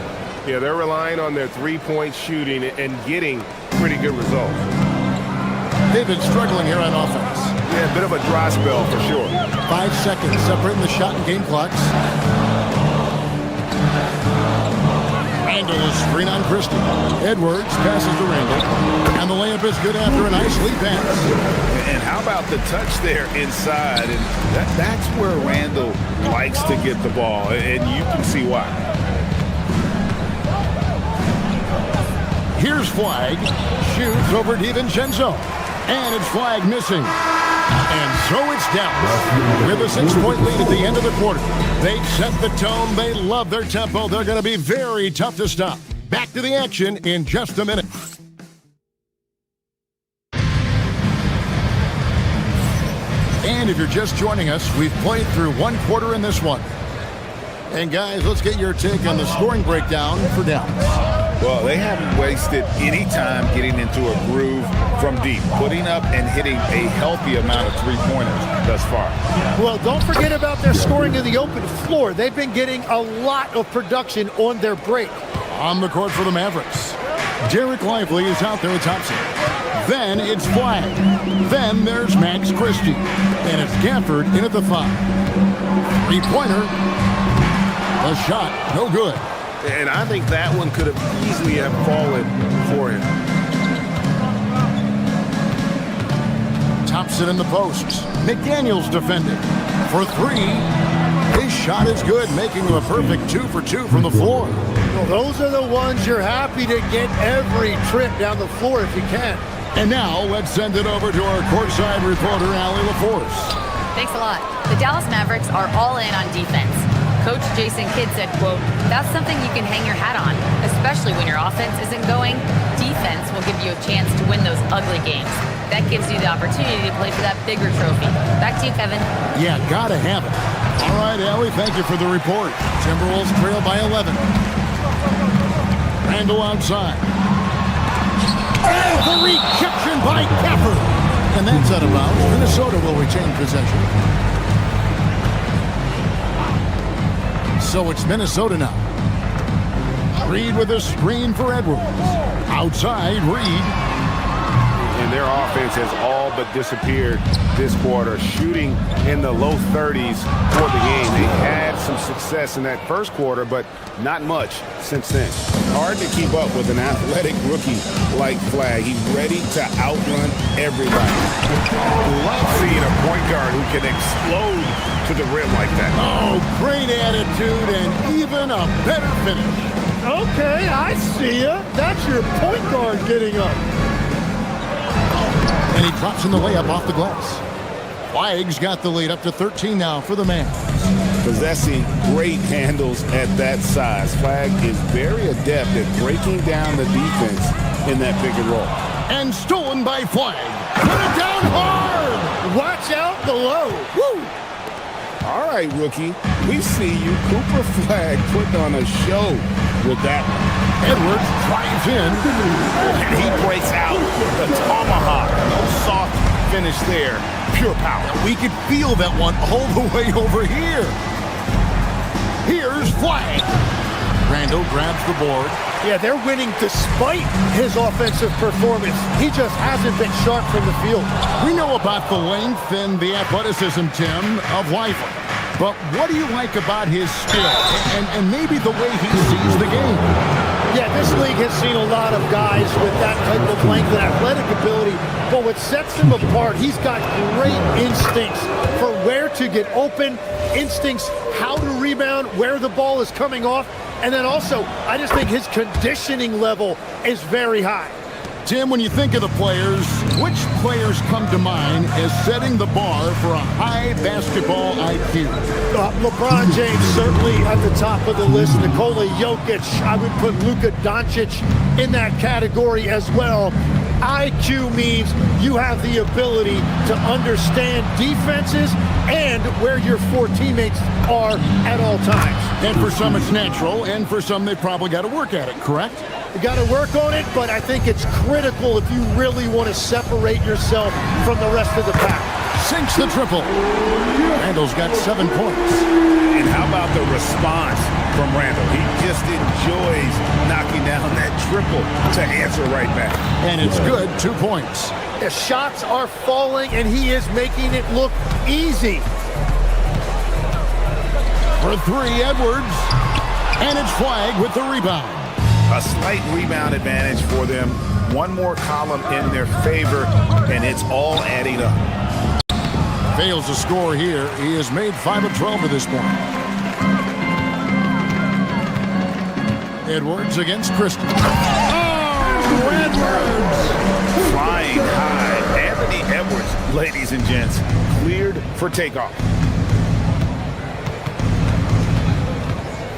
Yeah, they're relying on their three-point shooting and getting pretty good results. They've been struggling here on offense. Yeah, a bit of a dry spell for sure. 5 seconds separating the shot and game clocks. Randall is screen on Christie. Edwards passes to Randall. And the layup is good after a nice lead pass. And how about the touch there inside? And that's where Randall likes to get the ball. And you can see why. Here's Flag. Shoots over DiVincenzo. And it's Flag missing. And so it's down. With a 6-point lead at the end of the quarter. They've set the tone. They love their tempo. They're going to be very tough to stop. Back to the action in just a minute. And if you're just joining us, we've played through one quarter in this one. And guys, let's get your take on the scoring breakdown for Dallas. Well, they haven't wasted any time getting into a groove from deep, putting up and hitting a healthy amount of three-pointers thus far. Well, don't forget about their scoring in the open floor. They've been getting a lot of production on their break. On the court for the Mavericks, Derek Lively is out there with Thompson. Then it's Flag. Then there's Max Christie. And it's Gafford in at the 5. Three-pointer. The shot, no good. And I think that one could have easily have fallen for him. Thompson in the post. McDaniels defending. For 3. His shot is good, making him a perfect 2 for 2 from the floor. Well, those are the ones you're happy to get every trip down the floor if you can. And now let's send it over to our courtside reporter, Allie LaForce. Thanks a lot. The Dallas Mavericks are all in on defense. Coach Jason Kidd said, quote, "That's something you can hang your hat on, especially when your offense isn't going. Defense will give you a chance to win those ugly games. That gives you the opportunity to play for that bigger trophy." Back to you, Kevin. Yeah, gotta have it. All right, Allie, thank you for the report. Timberwolves trail by 11. Randall outside. And the rejection by Gafford. And that's out of bounds. Minnesota will retain possession. So it's Minnesota now. Reed with a screen for Edwards. Outside, Reed. And their offense has all but disappeared this quarter, shooting in the low 30s for the game. They had some success in that first quarter, but not much since then. Hard to keep up with an athletic rookie like Flag. He's ready to outrun everybody. Love seeing a point guard who can explode to the rim like that. Oh, great attitude and even a better finish. Okay, I see ya. That's your point guard getting up. And he drops in the layup off the glass. Flag's got the lead up to 13 now for the man. Possessing great handles at that size. Flag is very adept at breaking down the defense in that pick and roll. And stolen by Flag. Put it down hard. Watch out below. Woo! All right, rookie. We see you. Cooper Flag putting on a show with that one. Edwards drives in. And he breaks out the tomahawk. No soft finish there. Pure power. We could feel that one all the way over here. Here's Flag. Randall grabs the board. Yeah, they're winning despite his offensive performance. He just hasn't been sharp from the field. We know about the length and the athleticism, Tim, of Lively. But what do you like about his skill and maybe the way he sees the game? Yeah, this league has seen a lot of guys with that type of length and athletic ability, but what sets him apart, he's got great instincts for where to get open, instincts how to rebound, where the ball is coming off, and then also, I just think his conditioning level is very high. Tim, when you think of the players, which players come to mind as setting the bar for a high basketball IQ? LeBron James certainly at the top of the list. Nikola Jokic, I would put Luka Doncic in that category as well. IQ means you have the ability to understand defenses and where your four teammates are at all times. And for some it's natural, and for some they probably got to work at it, correct? You got to work on it, but I think it's critical if you really want to separate yourself from the rest of the pack. Sinks the triple. Randall's got 7 points. And how about the response from Randall? He just enjoys knocking down that triple to answer right back. And it's good, 2 points. The shots are falling, and he is making it look easy. For 3, Edwards. And it's Flag with the rebound. A slight rebound advantage for them. One more column in their favor, and it's all adding up. Fails to score here. He has made 5 of 12 to this point. Edwards against Christie. Oh, Edwards! Flying high. Anthony Edwards, ladies and gents, cleared for takeoff.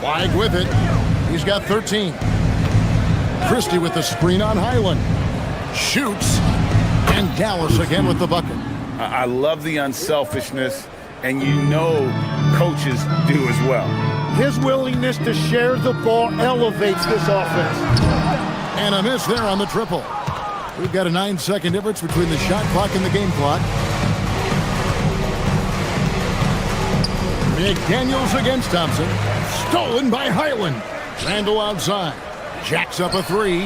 Flag with it. He's got 13. Christie with the screen on Highland. Shoots. And Dallas again with the bucket. I love the unselfishness, and you know coaches do as well. His willingness to share the ball elevates this offense. And a miss there on the triple. We've got a 9-second difference between the shot clock and the game clock. McDaniels against Thompson. Stolen by Highland. Randall outside. Jacks up a 3.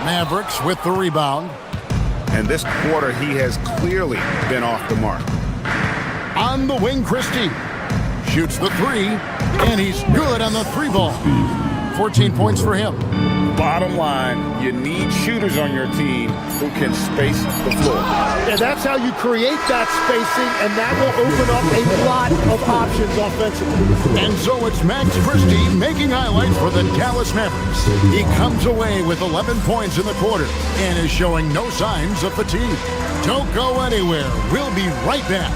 Mavericks with the rebound. And this quarter, he has clearly been off the mark. On the wing, Christie. Shoots the 3, and he's good on the 3 ball. 14 points for him. Bottom line, you need shooters on your team who can space the floor. And that's how you create that spacing, and that will open up a lot of options offensively. And so it's Max Christie making highlights for the Dallas Mavericks. He comes away with 11 points in the quarter and is showing no signs of fatigue. Don't go anywhere. We'll be right back.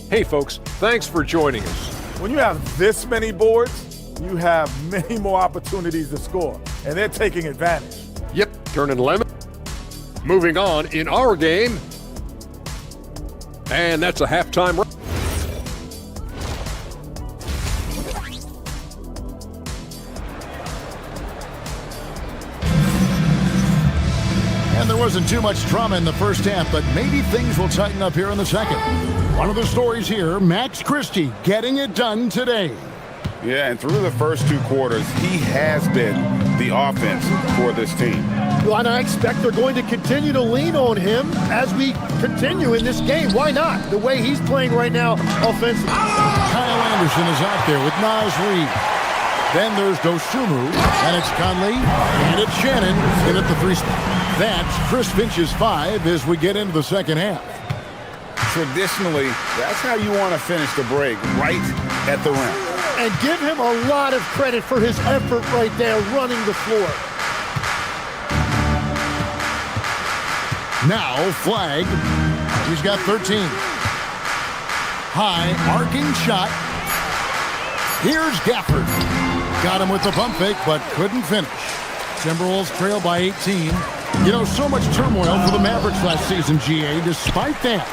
Hey folks, thanks for joining us. When you have this many boards, you have many more opportunities to score, and they're taking advantage. Yep, turning lemon. Moving on in our game. And that's a halftime. And there wasn't too much drama in the first half, but maybe things will tighten up here in the second. One of the stories here, Max Christie getting it done today. Yeah, and through the first 2 quarters, he has been the offense for this team. Well, and I expect they're going to continue to lean on him as we continue in this game. Why not? The way he's playing right now offensively. Kyle Anderson is out there with Nas Reed. Then there's Dosunmu, and it's Conley, and it's Shannon in at the 3 spot. That's Chris Finch's 5 as we get into the second half. Traditionally, that's how you want to finish the break, right at the rim. And give him a lot of credit for his effort right there running the floor. Now Flag. He's got 13. High arcing shot. Here's Gafford. Got him with the pump fake, but couldn't finish. Timberwolves trail by 18. You know, so much turmoil for the Mavericks last season, GA. Despite that,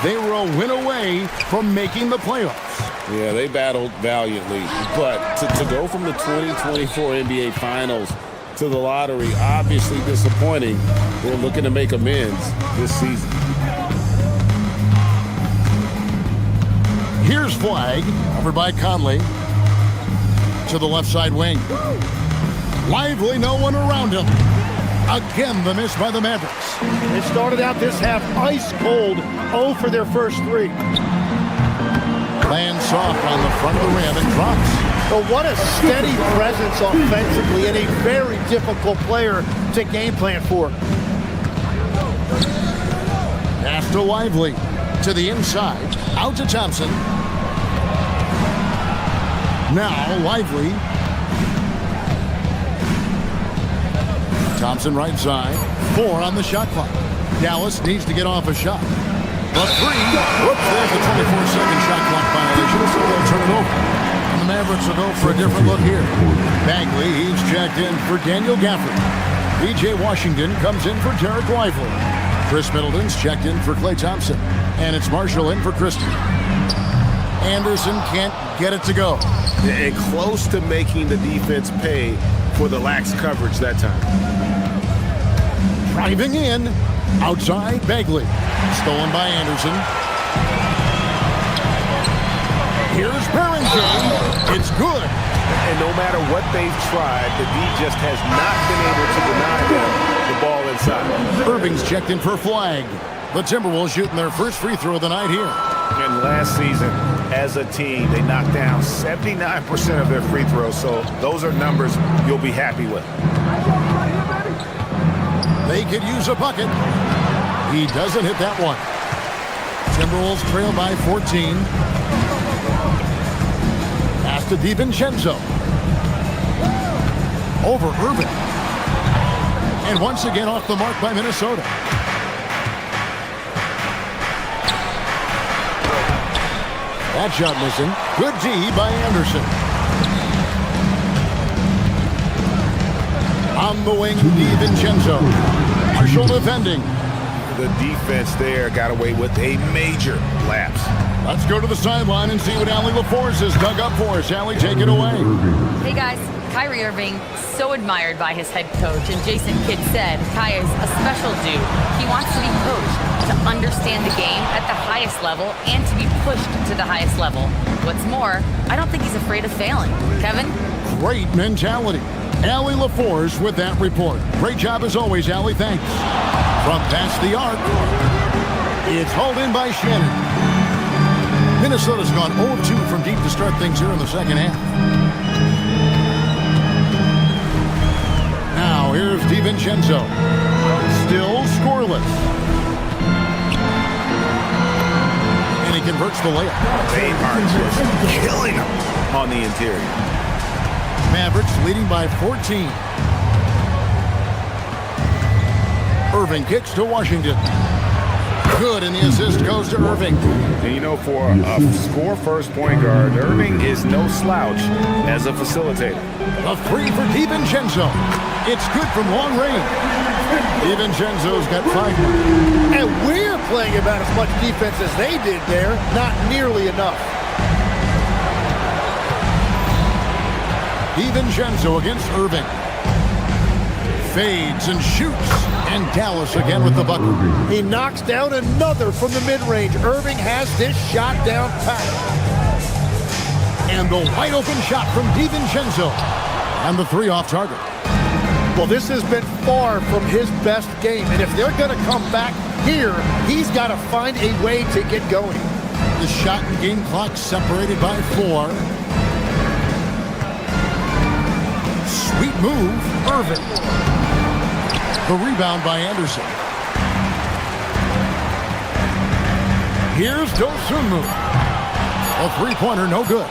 they were a win away from making the playoffs. Yeah, they battled valiantly. But to go from the 2024 NBA Finals to the lottery, obviously disappointing. They're looking to make amends this season. Here's Flag, over by Conley. To the left side wing. Lively, no one around him. Again, the miss by the Mavericks. They started out this half ice cold, 0 for their first 3. Lands soft on the front of the rim and drops. But what a steady presence offensively and a very difficult player to game plan for. Pass to Lively. To the inside. Out to Thompson. Now Lively. Thompson right side. 4 on the shot clock. Dallas needs to get off a shot. The 3. Whoops, there's the 24-second shot clock violation. So they'll turn it over. And the Mavericks will go for a different look here. Bagley, he's checked in for Daniel Gafford. P.J. Washington comes in for Derek Lively. Chris Middleton's checked in for Klay Thompson. And it's Marshall in for Christie. Anderson can't get it to go. And close to making the defense pay for the lax coverage that time. Driving in. Outside, Bagley. Stolen by Anderson. Here's Barrington. It's good. And no matter what they've tried, the D just has not been able to deny them the ball inside. Irving's checked in for Flag. The Timberwolves shooting their first free throw of the night here. And last season, as a team, they knocked down 79% of their free throws, so those are numbers you'll be happy with. They could use a bucket. He doesn't hit that one. Timberwolves trail by 14. Pass to DiVincenzo. Over Irving. And once again off the mark by Minnesota. That shot missing. Good D by Anderson. On the wing, DiVincenzo. Marshall defending. The defense there got away with a major lapse. Let's go to the sideline and see what Allie LaForce has dug up for us. Allie, take it away. Hey guys, Kyrie Irving, so admired by his head coach, and Jason Kidd said Kai is a special dude. He wants to be coached to understand the game at the highest level and to be pushed to the highest level. What's more, I don't think he's afraid of failing. Kevin? Great mentality. Allie LaForce with that report. Great job as always, Allie. Thanks. From past the arc, it's hauled in by Shannon. Minnesota's gone 0-2 from deep to start things here in the second half. Now here's DiVincenzo. Still scoreless. And he converts the layup. They are just killing them on the interior. Mavericks leading by 14. Irving kicks to Washington. Good, and the assist goes to Irving. And you know, for a score-first point guard, Irving is no slouch as a facilitator. A 3 for DiVincenzo. It's good from long range. DiVincenzo's got 5 more. And we're playing about as much defense as they did there. Not nearly enough. DiVincenzo against Irving. Fades and shoots. And Dallas again with the bucket. He knocks down another from the mid-range. Irving has this shot down pat. And the wide open shot from DiVincenzo. And the 3 off target. Well, this has been far from his best game. And if they're going to come back here, he's got to find a way to get going. The shot and game clock separated by 4. Sweet move, Irving. The rebound by Anderson. Here's Dosunmu. A three-pointer, no good.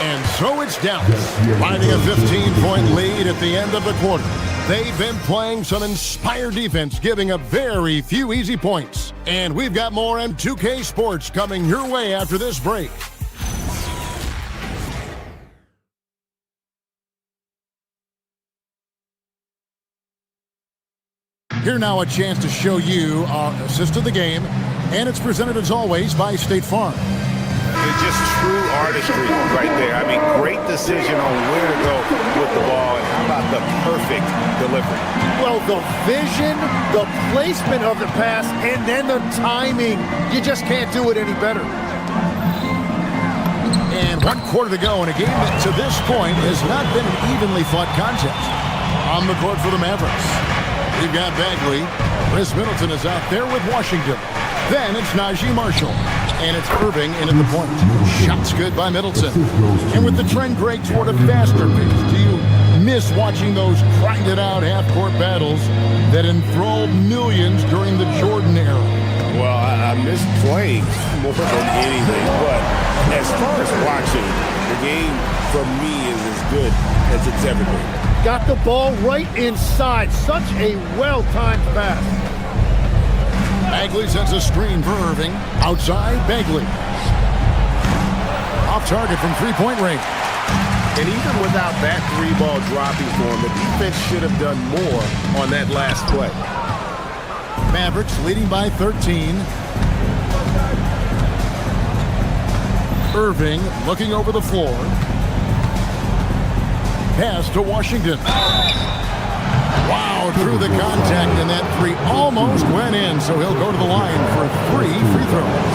And so it's Dallas, finding a 15-point lead at the end of the quarter. They've been playing some inspired defense, giving up very few easy points. And we've got more M2K Sports coming your way after this break. Here now a chance to show you our assist of the game. And it's presented as always by State Farm. It's just true artistry right there. I mean, great decision on where to go with the ball, and how about the perfect delivery? Well, the vision, the placement of the pass, and then the timing. You just can't do it any better. And 1 quarter to go in a game that to this point has not been an evenly fought contest. On the court for the Mavericks, we've got Bagley. Chris Middleton is out there with Washington. Then it's Najee Marshall. And it's Irving in at the point. Shots good by Middleton. And with the trend, Greg, toward a faster pace, do you miss watching those grinded-out half-court battles that enthralled millions during the Jordan era? Well, I miss playing more than anything. But as far as watching, the game for me is as good as it's ever been. Got the ball right inside. Such a well-timed pass. Bagley sends a screen for Irving. Outside, Bagley. Off target from three-point range. And even without that 3-ball dropping for him, the defense should have done more on that last play. Mavericks leading by 13. Irving looking over the floor. Pass to Washington. Wow, through the contact, and that three almost went in, so he'll go to the line for 3 free throws.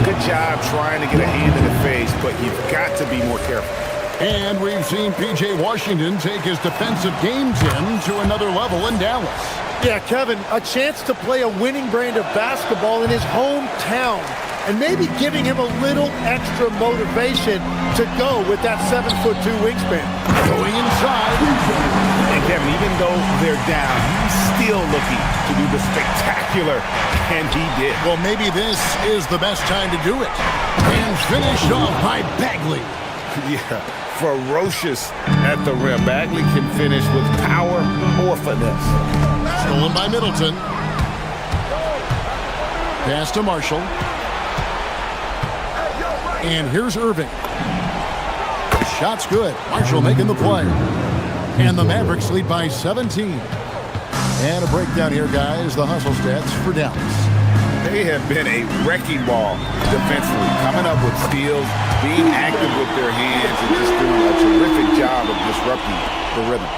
Good job trying to get a hand in the face, but you've got to be more careful. And we've seen P.J. Washington take his defensive game, Tim, to another level in Dallas. Yeah, Kevin, a chance to play a winning brand of basketball in his hometown, and maybe giving him a little extra motivation to go with that 7'2" wingspan. Going inside. And Kevin, even though they're down, he's still looking to do the spectacular, and he did. Well, maybe this is the best time to do it. And finished off by Bagley. Yeah, ferocious at the rim. Bagley can finish with power or finesse. Stolen by Middleton. Pass to Marshall. And here's Irving. Shot's good. Marshall making the play. And the Mavericks lead by 17. And a breakdown here, guys. The hustle stats for Dallas. They have been a wrecking ball defensively, coming up with steals, being active with their hands, and just doing a terrific job of disrupting the rhythm.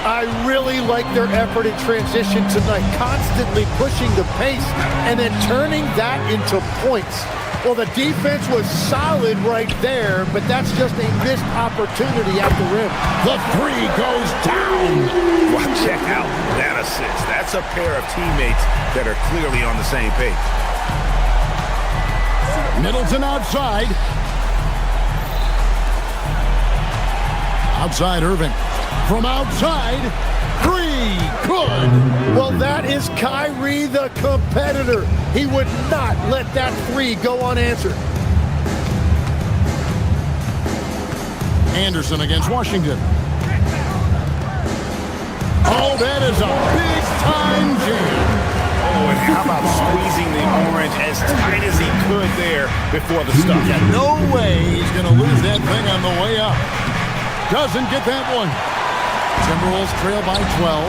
I really like their effort in transition tonight, constantly pushing the pace and then turning that into points. Well, the defense was solid right there, but that's just a missed opportunity at the rim. The three goes down. Well, check out that assist. That's a pair of teammates that are clearly on the same page. Middleton outside. Outside Irving. From outside, 3, good. Well, that is Kyrie, the competitor. He would not let that 3 go unanswered. Anderson against Washington. Oh, that is a big-time jam. Oh, and how about squeezing the orange as tight as he could there before the stuff? Yeah, no way he's going to lose that thing on the way up. Doesn't get that one. Timberwolves trail by 12.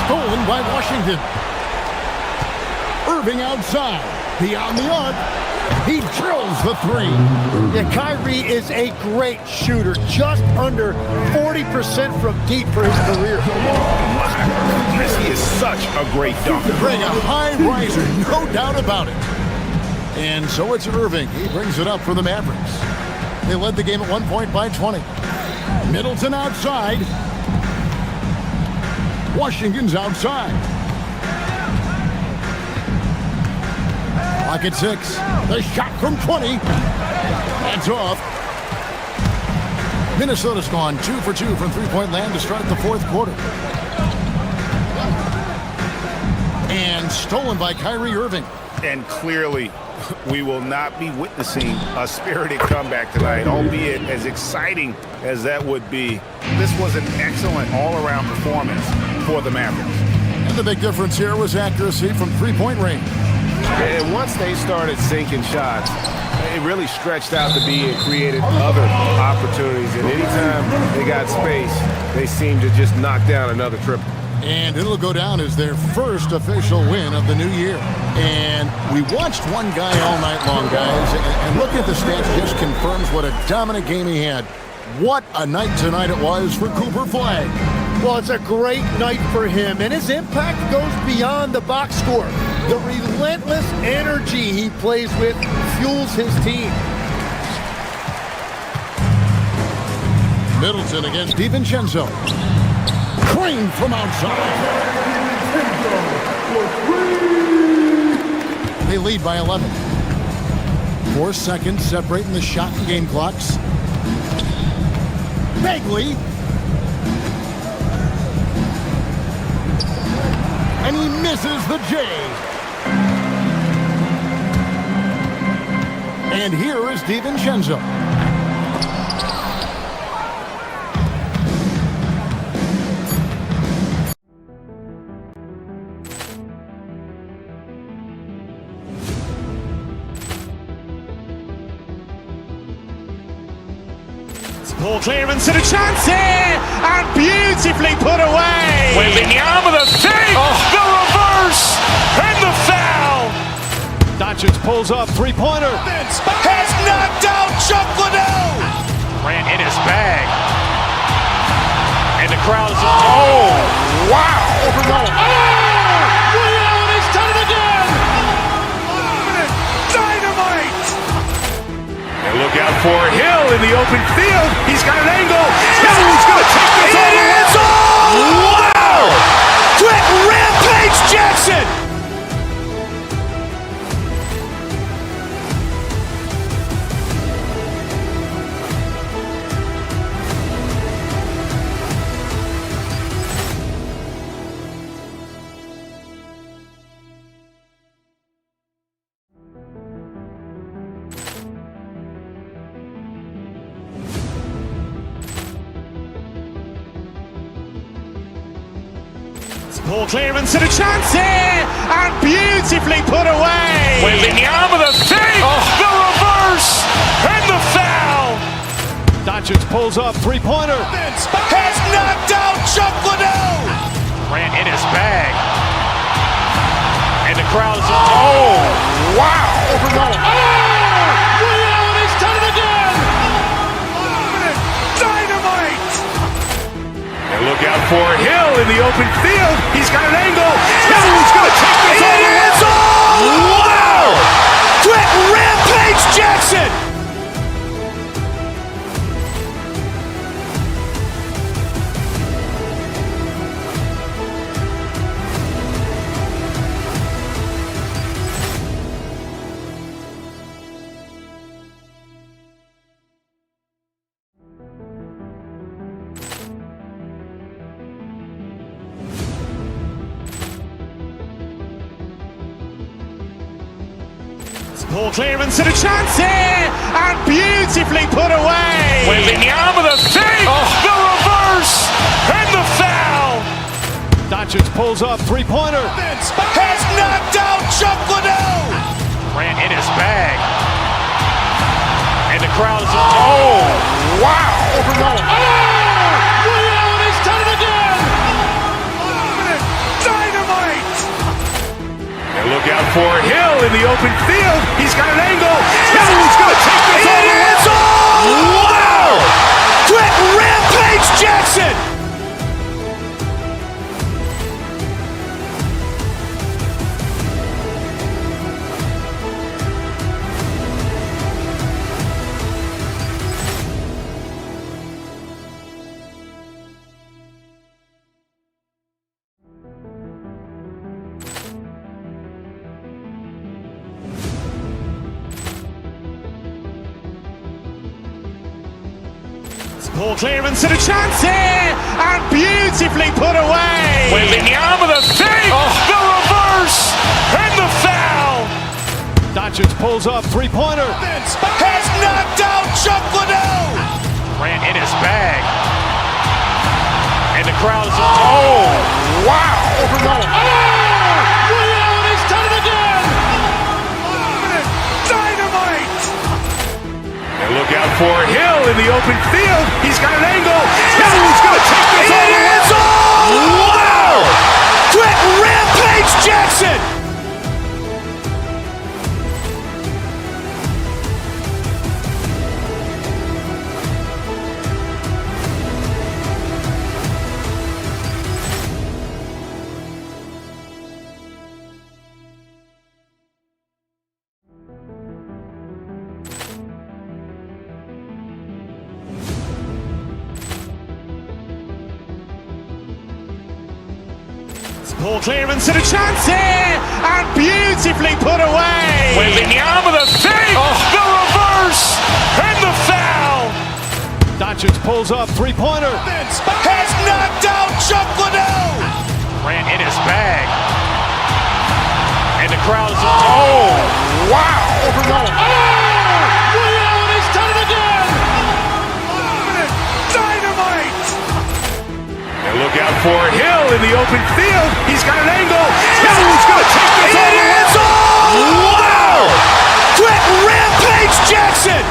Stolen by Washington. Irving outside. Beyond the arc. He drills the 3. Yeah, Kyrie is a great shooter. Just under 40% from deep for his career. He is such a great dunker. Bring a high riser, no doubt about it. And so it's Irving. He brings it up for the Mavericks. They led the game at 1 point by 20. Middleton outside. Washington's outside. Clock at 6. The shot from 20. That's off. Minnesota's gone 2 for 2 from three-point land to start the fourth quarter. And stolen by Kyrie Irving. And clearly, we will not be witnessing a spirited comeback tonight, albeit as exciting as that would be. This was an excellent all-around performance for the Mavericks. And the big difference here was accuracy from three-point range. And once they started sinking shots, it really stretched out to be and created other opportunities. And anytime they got space, they seemed to just knock down another triple. And it'll go down as their first official win of the new year. And we watched one guy all night long, guys, and looking at the stats just confirms what a dominant game he had. What a night tonight it was for Cooper Flag. Well, it's a great night for him, and his impact goes beyond the box score. The relentless energy he plays with fuels his team. Middleton against DiVincenzo. Crane from outside. They lead by 11. 4 seconds separating the shot and game clocks. Bagley. And he misses the J. And here is DiVincenzo. Ball clearance and a chance here, and beautifully put away. Wembanyama with a save, the reverse, and the foul. Doncic pulls up, three-pointer. Has knocked out Chuck Liddell. Ran in his bag. And the crowd is, oh, wow. Liddell, he's done it again. Dynamite. And look out for Hill in the open field. He's got an angle. Hill's going to take this all the way. Wow! Quick rampage Jackson. Ball clearance and a chance here, and beautifully put away. Wembanyama with a save, the reverse, and the foul. Doncic pulls up, three-pointer. Has knocked out Chuck Liddell. Ran in his bag. And the crowd is, oh, wow. Liddell, he's done it again. Dynamite. And look out for Hill in the open field. He's got an angle. Hill's going to take this all the way. Wow! Quick rampage Jackson. Ball clearance and a chance here, and beautifully put away. Wembanyama with a save, the reverse, and the foul. Doncic pulls up, three-pointer. Has knocked out Chuck Liddell. Ran in his bag. And the crowd is, oh, wow. Liddell, he's done it again. Dynamite. And look out for Hill in the open field. He's got an angle. Hill's going to take this all the way. Wow! Quick rampage Jackson. Ball clearance and a chance here, and beautifully put away. Wembanyama with a save, the reverse, and the foul. Doncic pulls up, three-pointer. Has knocked out Chuck Liddell. Ran in his bag. And the crowd is, oh, wow. Liddell, he's done it again. Dynamite. And look out for Hill in the open field. He's got an angle. Hill's going to take this all the way. Wow! Jackson! Ball clearance and a chance here, and beautifully put away. Wembanyama with a fake, the reverse, and the foul. Doncic pulls up, three-pointer. Has knocked out Chuck Liddell. Ran in his bag. And the crowd is... Oh, wow. Liddell, and he's done it again. Dynamite. And look out for Hill in the open field. He's got an angle. Hill's going to take this all the way. Wow! Quick rampage Jackson.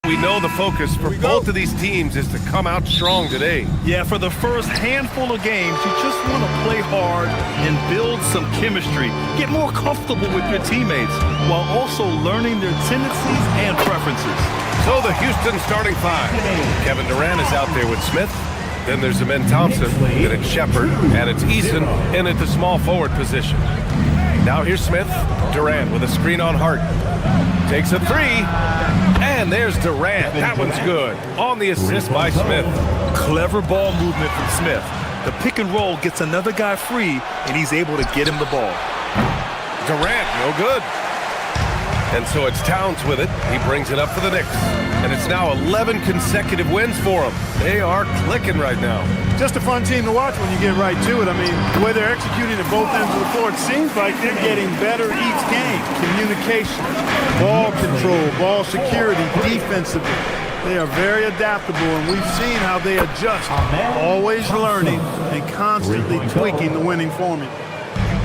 We know the focus for both of these teams is to come out strong today. Yeah, for the first handful of games, you just want to play hard and build some chemistry. Get more comfortable with your teammates while also learning their tendencies and preferences. So the Houston starting five. Kevin Durant is out there with Smith. Then there's Amen Thompson. Then it's Shepard. And it's Eason in at the small forward position. Now here's Smith. Durant with a screen on Hart. Takes a three. And there's Durant. That one's good. On the assist by Smith. Clever ball movement from Smith. The pick and roll gets another guy free, and he's able to get him the ball. Durant, no good. And so it's Towns with it. He brings it up for the Knicks. And it's now 11 consecutive wins for them. They are clicking right now. Just a fun team to watch when you get right to it. I mean, the way they're executing at both ends of the floor, it seems like they're getting better each game. Communication, ball control, ball security, defensively. They are very adaptable, and we've seen how they adjust, always learning and constantly tweaking the winning formula.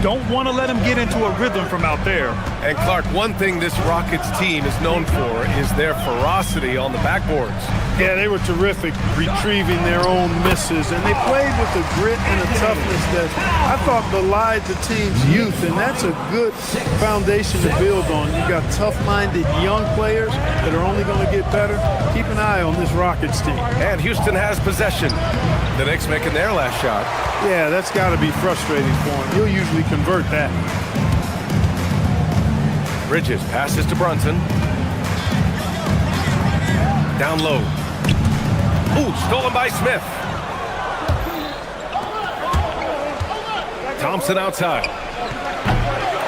Don't want to let him get into a rhythm from out there. And Clark, one thing this Rockets team is known for is their ferocity on the backboards. Yeah, they were terrific retrieving their own misses, and they played with a grit and a toughness that I thought belied the team's youth, and that's a good foundation to build on. You've got tough-minded young players that are only going to get better. Keep an eye on this Rockets team. And Houston has possession. The Knicks making their last shot. Yeah, that's got to be frustrating for him. He'll usually convert that. Bridges passes to Brunson. Down low. Ooh, stolen by Smith. Thompson outside.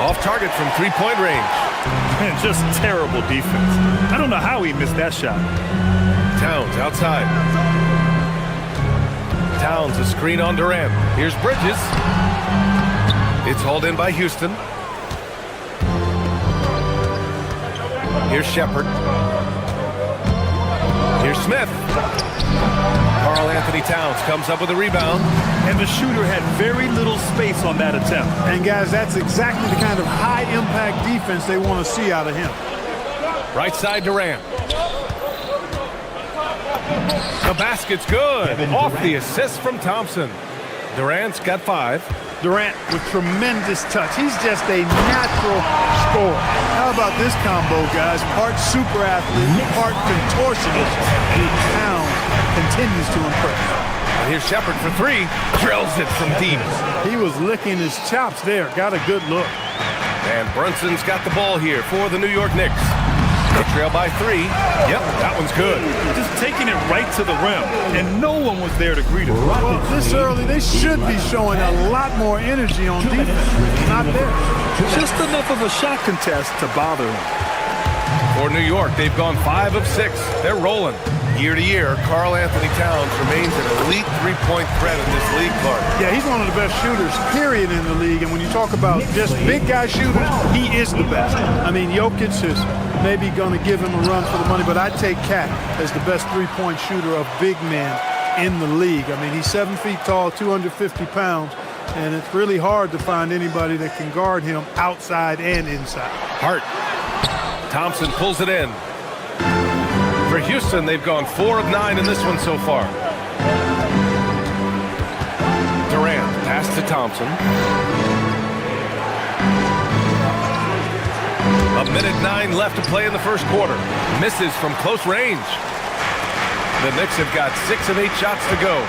Off target from three-point range. Man, just terrible defense. I don't know how he missed that shot. Towns outside. Towns a screen on Durant. Here's Bridges. It's hauled in by Houston. Here's Shepard. Here's Smith. Karl Anthony Towns comes up with a rebound. And the shooter had very little space on that attempt. And guys, that's exactly the kind of high-impact defense they want to see out of him. Right side Durant. The basket's good. Off the assist from Thompson. Durant's got 5. Durant with tremendous touch. He's just a natural scorer. How about this combo, guys? Part super athlete, part contortionist. Towns continues to impress. And here's Shepard for 3. Drills it from deep. He was licking his chops there. Got a good look. And Brunson's got the ball here for the New York Knicks. They trail by 3. Yep, that one's good. Just taking it right to the rim, and no one was there to greet him. This early, they should be showing a lot more energy on defense. Not there. Just enough of a shot contest to bother him. For New York, they've gone 5 of 6. They're rolling. Year to year, Karl Anthony Towns remains an elite three-point threat in this league, Clark. Yeah, he's one of the best shooters, period, in the league. And when you talk about just big guy shooters, he is the best. I mean, Jokic is maybe going to give him a run for the money, but I take Cat as the best three-point shooter of big men in the league. I mean, he's 7 feet tall, 250 pounds, and it's really hard to find anybody that can guard him outside and inside. Hart. Thompson pulls it in. For Houston, they've gone 4 of 9 in this one so far. Durant, pass to Thompson. 1:09 left to play in the first quarter. Misses from close range. The Knicks have got 6 of 8 shots to go.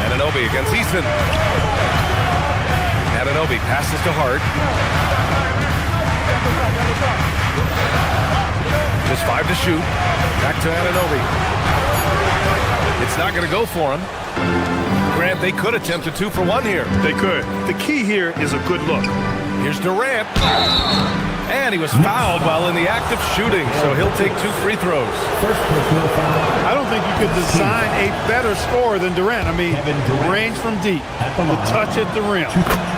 Anunoby against Easton. Anunoby passes to Hart. Just 5 to shoot. Back to Anunoby. It's not going to go for him. Grant, they could attempt a 2 for 1 here. They could. The key here is a good look. Here's Durant. And he was fouled while in the act of shooting, so he'll take 2 free throws. I don't think you could design a better scorer than Durant. I mean, range from deep, the touch at the rim,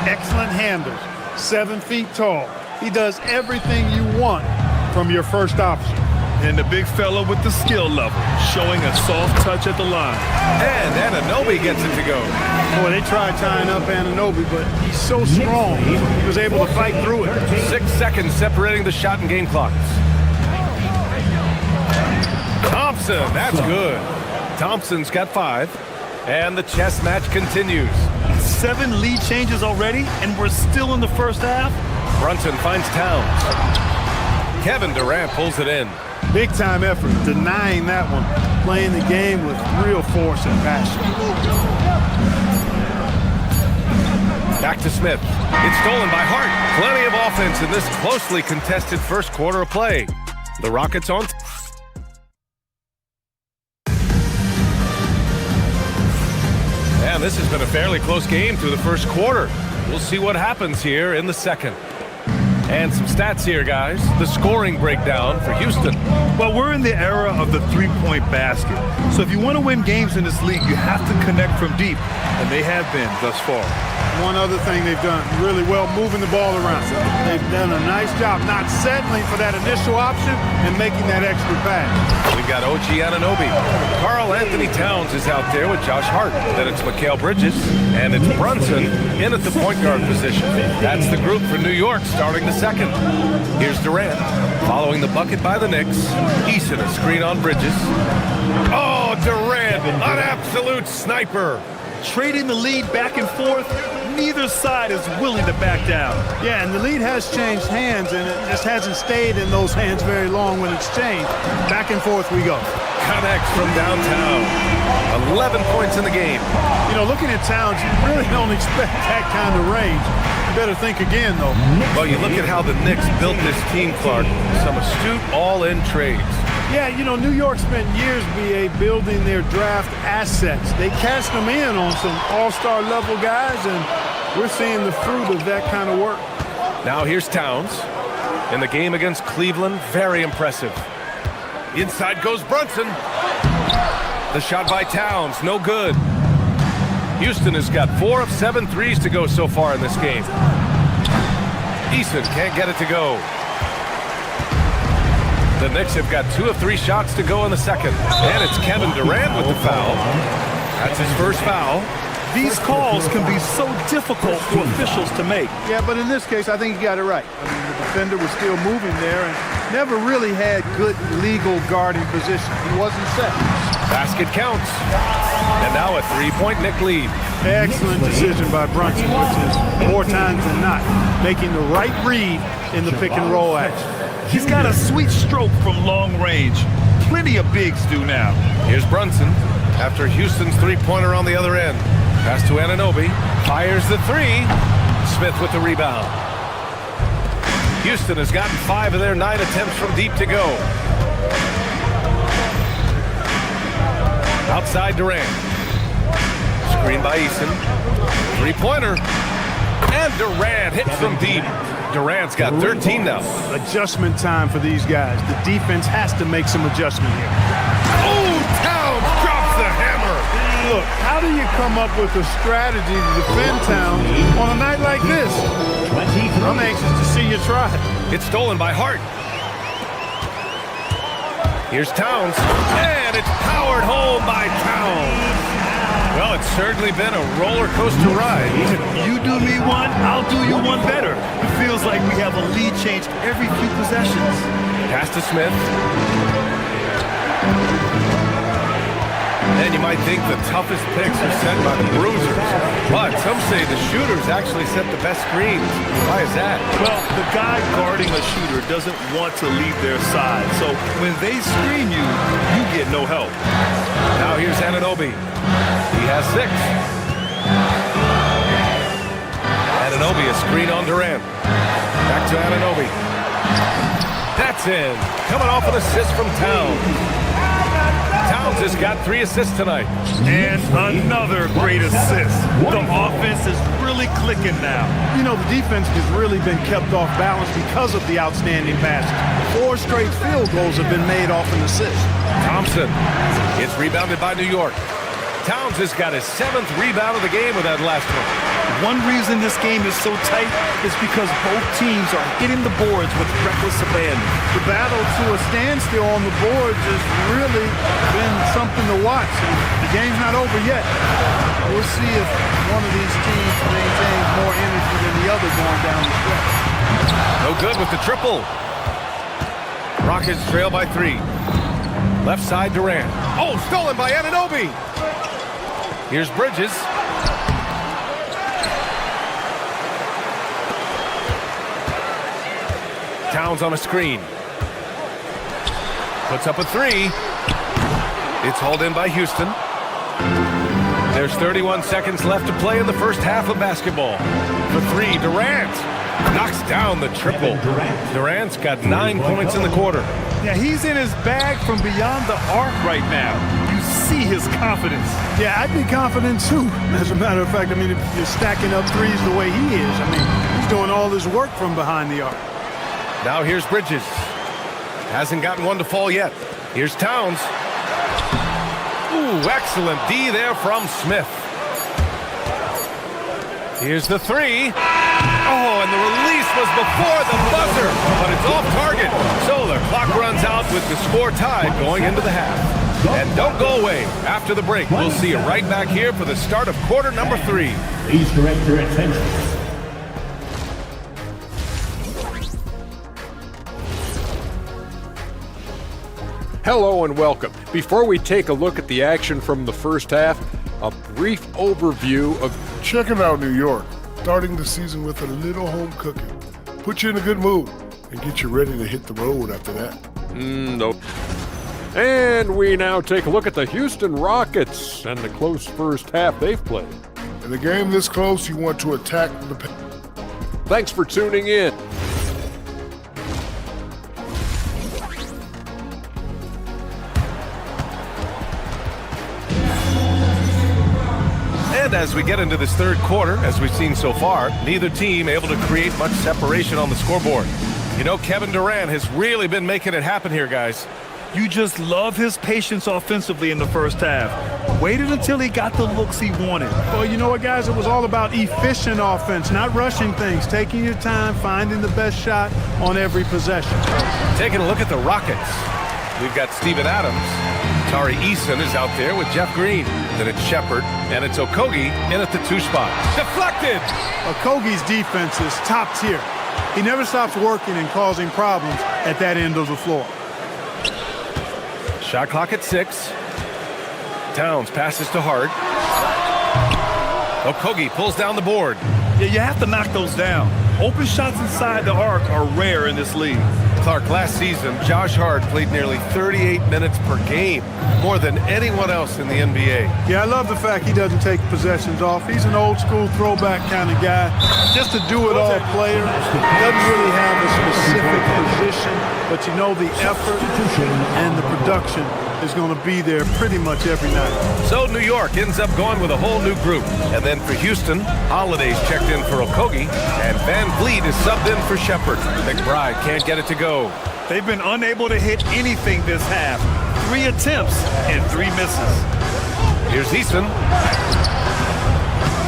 excellent handles, 7 feet tall. He does everything you want from your first option. And the big fella with the skill level, showing a soft touch at the line. And Anunoby gets it to go. Boy, they tried tying up Anunoby, but he's so strong. He was able to fight through it. 6 seconds separating the shot and game clocks. Thompson, that's good. Thompson's got 5. And the chess match continues. 7 lead changes already, and we're still in the first half. Brunson finds Towns. Kevin Durant pulls it in. Big-time effort, denying that one. Playing the game with real force and passion. Back to Smith. It's stolen by Hart. Plenty of offense in this closely contested first quarter of play. The Rockets on. And this has been a fairly close game through the first quarter. We'll see what happens here in the second. And some stats here, guys. The scoring breakdown for Houston. Well, we're in the era of the three-point basket. So if you want to win games in this league, you have to connect from deep. And they have been thus far. One other thing they've done really well, moving the ball around. They've done a nice job not settling for that initial option and making that extra pass. We've got OG Anunoby. Karl Anthony Towns is out there with Josh Hart. Then it's Mikal Bridges. And it's Brunson in at the point guard position. That's the group for New York starting the second. Here's Durant following the bucket by the Knicks. Easton a screen on Bridges. Oh, Durant, an absolute sniper. Trading the lead back and forth, neither side is willing to back down. Yeah, and the lead has changed hands, and it just hasn't stayed in those hands very long when it's changed. Back and forth we go. Connects from downtown. 11 points in the game. You know, looking at Towns, you really don't expect that kind of range. You better think again, though. Well, you look at how the Knicks built this team, Clark. Some astute all-in trades. Yeah, you know, New York spent years, BA, building their draft assets. They cashed them in on some all-star level guys, and we're seeing the fruit of that kind of work. Now here's Towns. In the game against Cleveland, very impressive. Inside goes Brunson. The shot by Towns, no good. Houston has got 4 of 7 threes to go so far in this game. Easton can't get it to go. The Knicks have got 2 of 3 shots to go in the second. And it's Kevin Durant with the foul. That's his first foul. These calls can be so difficult for officials to make. Yeah, but in this case, I think he got it right. I mean, the defender was still moving there and never really had good legal guarding position. He wasn't set. Basket counts. And now a 3-point Knick lead. Excellent decision by Brunson, which is more times than not making the right read in the pick and roll action. He's got a sweet stroke from long range. Plenty of bigs do now. Here's Brunson after Houston's three-pointer on the other end. Pass to Anunoby. Fires the 3. Smith with the rebound. Houston has gotten 5 of their 9 attempts from deep to go. Outside Durant. Screen by Easton. Three-pointer. And Durant hits from deep. Durant's got 13 now. Adjustment time for these guys. The defense has to make some adjustment here. Oh, Towns drops the hammer. Look, how do you come up with a strategy to defend Towns on a night like this? I'm anxious to see you try it. It's stolen by Hart. Here's Towns, and it's powered home by Towns. Well, it's certainly been a roller coaster ride. You do me one, I'll do you one better. It feels like we have a lead change every few possessions. Pass to Smith. And you might think the toughest picks are set by the bruisers, but some say the shooters actually set the best screens. Why is that? Well, the guy guarding a shooter doesn't want to leave their side, so when they screen you, you get no help. Now here's Anunoby. He has 6. Anunoby, a screen on Durant. Back to Anunoby. That's in. Coming off an assist from Towns. Towns has got 3 assists tonight. And another great assist. The offense is really clicking now. You know, the defense has really been kept off balance because of the outstanding passes. 4 straight field goals have been made off an assist. Thompson. It's rebounded by New York. Towns has got his 7th rebound of the game with that last one. One reason this game is so tight is because both teams are hitting the boards with reckless abandon. The battle to a standstill on the boards has really been something to watch. The game's not over yet. We'll see if one of these teams maintains more energy than the other going down the stretch. No good with the triple. Rockets trail by 3. Left side Durant. Oh, stolen by Anunoby. Here's Bridges. Towns on a screen. Puts up a 3. It's hauled in by Houston. There's 31 seconds left to play in the first half of basketball. The 3, Durant knocks down the triple. Durant's got 9 points in the quarter. Yeah, he's in his bag from beyond the arc right now. You see his confidence. Yeah, I'd be confident too. As a matter of fact, I mean, if you're stacking up threes the way he is, I mean, he's doing all his work from behind the arc. Now here's Bridges. Hasn't gotten one to fall yet. Here's Towns. Ooh, excellent D there from Smith. Here's the 3. Oh, and the release was before the buzzer, but it's off target. So the clock runs out with the score tied going into the half. And don't go away. After the break, we'll see you right back here for the start of quarter number 3. Please direct your attention. Hello and welcome. Before we take a look at the action from the first half, a brief overview of... Check it out, New York. Starting the season with a little home cooking. Put you in a good mood and get you ready to hit the road after that. Nope. And we now take a look at the Houston Rockets and the close first half they've played. In a game this close, you want to attack the... Thanks for tuning in. And as we get into this third quarter, as we've seen so far, neither team able to create much separation on the scoreboard. You know, Kevin Durant has really been making it happen here, guys. You just love his patience offensively in the first half. Waited until he got the looks he wanted. Well, you know what, guys? It was all about efficient offense, not rushing things, taking your time, finding the best shot on every possession. Taking a look at the Rockets. We've got Steven Adams. Tari Eason is out there with Jeff Green. Then it's Shepard, and it's Okogie in at the 2 spot. Deflected! Okogie's defense is top tier. He never stops working and causing problems at that end of the floor. Shot clock at 6. Towns passes to Hart. Okogie pulls down the board. Yeah, you have to knock those down. Open shots inside the arc are rare in this league. Clark, last season, Josh Hart played nearly 38 minutes per game, more than anyone else in the NBA. Yeah, I love the fact he doesn't take possessions off. He's an old-school throwback kind of guy. Just a do-it-all player. Doesn't really have a specific position, but you know the effort and the production is going to be there pretty much every night. So New York ends up going with a whole new group. And then for Houston, Holiday's checked in for Okogie, and Van Vliet is subbed in for Shepard. McBride can't get it to go. They've been unable to hit anything this half. 3 attempts and 3 misses. Here's Eason.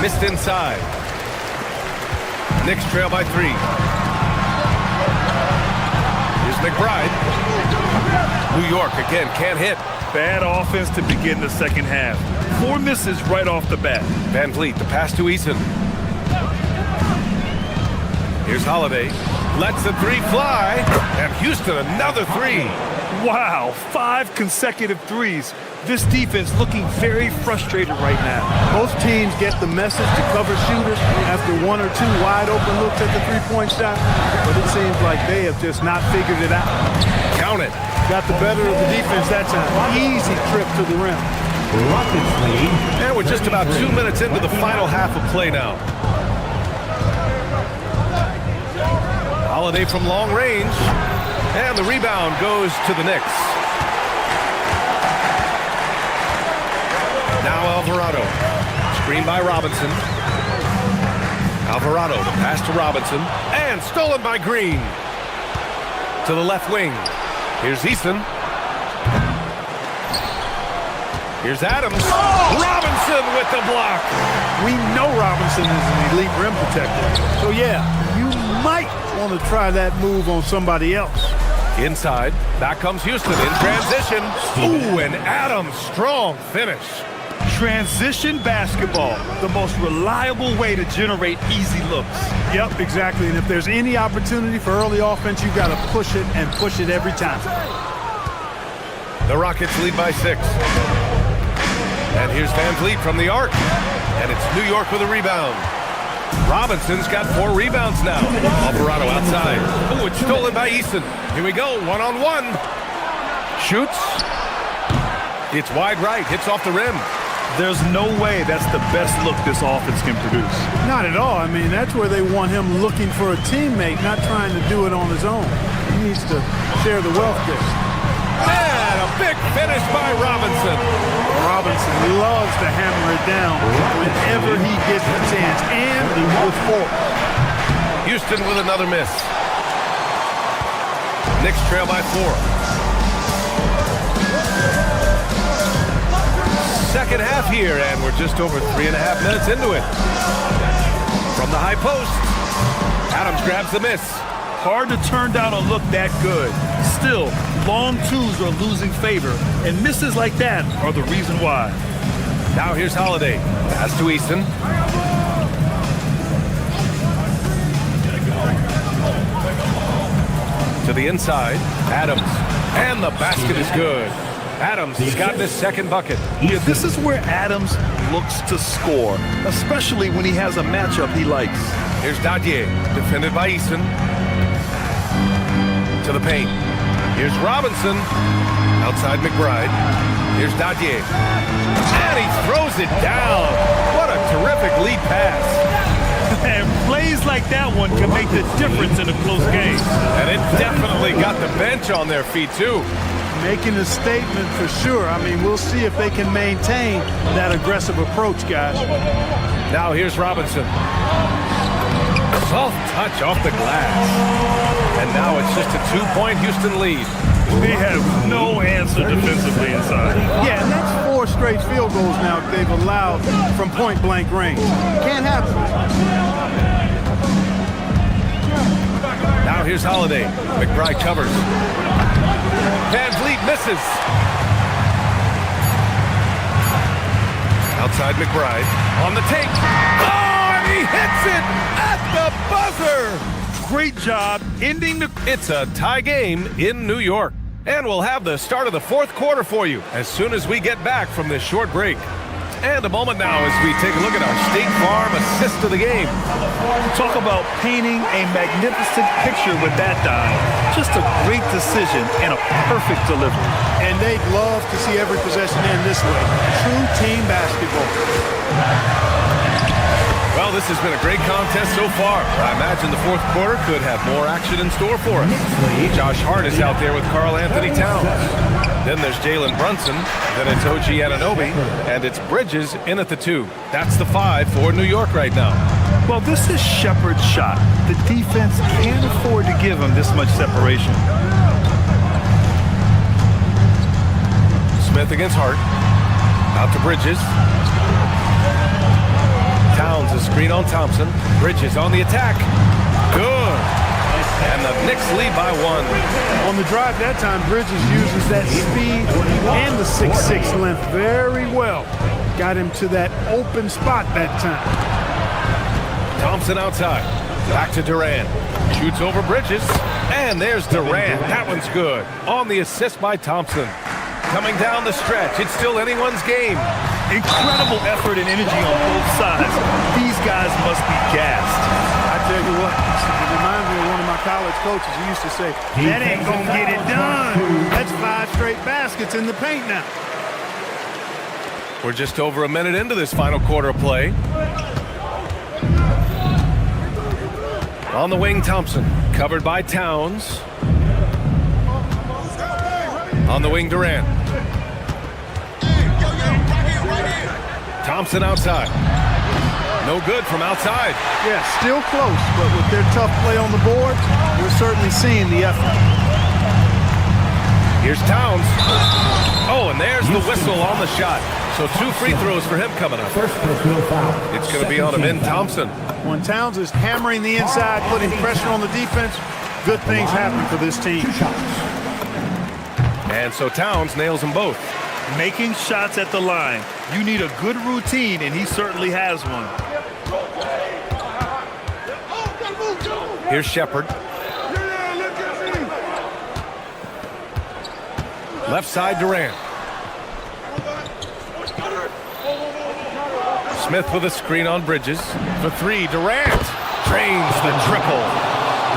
Missed inside. Knicks trail by 3. Here's McBride. New York again can't hit. Bad offense to begin the second half. 4 misses right off the bat. Van Vliet, the pass to Eason. Here's Holiday. Lets the 3 fly. And Houston another 3. Wow, 5 consecutive threes. This defense looking very frustrated right now. Most teams get the message to cover shooters after 1 or 2 wide open looks at the three-point shot, but it seems like they have just not figured it out. Count it. Got the better of the defense that time. Easy trip to the rim. And we're just about 2 minutes into the final half of play now. Holiday from long range. And the rebound goes to the Knicks. Now Alvarado. Screen by Robinson. Alvarado, the pass to Robinson. And stolen by Green. To the left wing. Here's Eason. Here's Adams. Robinson with the block. We know Robinson is an elite rim protector. So yeah, you might want to try that move on somebody else. Inside. Back comes Houston in transition. Ooh, and Adams, strong finish. Transition basketball, the most reliable way to generate easy looks. Yep, exactly. And if there's any opportunity for early offense, you've got to push it and push it every time. The Rockets lead by 6. And here's Van Vliet from the arc. And it's New York with a rebound. Robinson's got 4 rebounds now. Alvarado outside. Oh, it's stolen by Eason. Here we go, 1-on-1. Shoots. It's wide right, hits off the rim. There's no way that's the best look this offense can produce. Not at all. I mean, that's where they want him looking for a teammate, not trying to do it on his own. He needs to share the wealth there. And a big finish by Robinson. Robinson loves to hammer it down whenever he gets the chance, and with 4. Houston with another miss. Knicks trail by 4. Second half here, and we're just over 3.5 minutes into it. From the high post, Adams grabs the miss. Hard to turn down a look that good. Still, long 2s are losing favor, and misses like that are the reason why. Now here's Holiday. Pass to Easton. To the inside, Adams. And the basket is good. Adams has gotten his second bucket. Yeah, this is where Adams looks to score, especially when he has a matchup he likes. Here's Dadier, defended by Eason. To the paint. Here's Robinson. Outside McBride. Here's Dadier. And he throws it down. What a terrific lead pass. And plays like that one can make the difference in a close game. And it definitely got the bench on their feet, too. Making a statement for sure. I mean, we'll see if they can maintain that aggressive approach, guys. Now here's Robinson. Soft touch off the glass. And now it's just a 2-point Houston lead. They have no answer defensively inside. Yeah, and that's 4 straight field goals now they've allowed from point-blank range. Can't happen. Now here's Holiday. McBride covers. Van Vliet misses. Outside McBride. On the take. Oh, and he hits it at the buzzer. Great job ending the... It's a tie game in New York. And we'll have the start of the 4th quarter for you as soon as we get back from this short break. And a moment now as we take a look at our State Farm assist of the game. Talk about painting a magnificent picture with that dive. Just a great decision and a perfect delivery. And they'd love to see every possession end this way. True team basketball. Well, this has been a great contest so far. I imagine the fourth quarter could have more action in store for us. Josh Hart is out there with Karl Anthony Towns. Then there's Jalen Brunson. Then it's OG Anunoby. And it's Bridges in at the 2. That's the 5 for New York right now. Well, this is Shepard's shot. The defense can't afford to give him this much separation. Smith against Hart. Out to Bridges. Towns a screen on Thompson. Bridges on the attack. Good. And the Knicks lead by 1. On the drive that time, Bridges uses that speed and the 6'6" length very well. Got him to that open spot that time. Thompson outside. Back to Durant. Shoots over Bridges. And there's Durant. That one's good. On the assist by Thompson. Coming down the stretch. It's still anyone's game. Incredible effort and energy on both sides. These guys must be gassed. I tell you what, it reminds me of one of my college coaches. He used to say, that ain't gonna get it done. That's 5 straight baskets in the paint now. We're just over a minute into this final quarter of play. On the wing, Thompson, covered by Towns. On the wing, Durant. Thompson outside. No good from outside. Yeah, still close, but with their tough play on the board, we're certainly seeing the effort. Here's Towns. Oh, and there's the whistle on the shot. So 2 free throws for him coming up. It's going to be on him in Thompson. When Towns is hammering the inside, putting pressure on the defense, good things happen for this team. And so Towns nails them both. Making shots at the line. You need a good routine, and he certainly has one. Here's Shepard. Left side, Durant. Smith with a screen on Bridges. For 3, Durant drains the triple.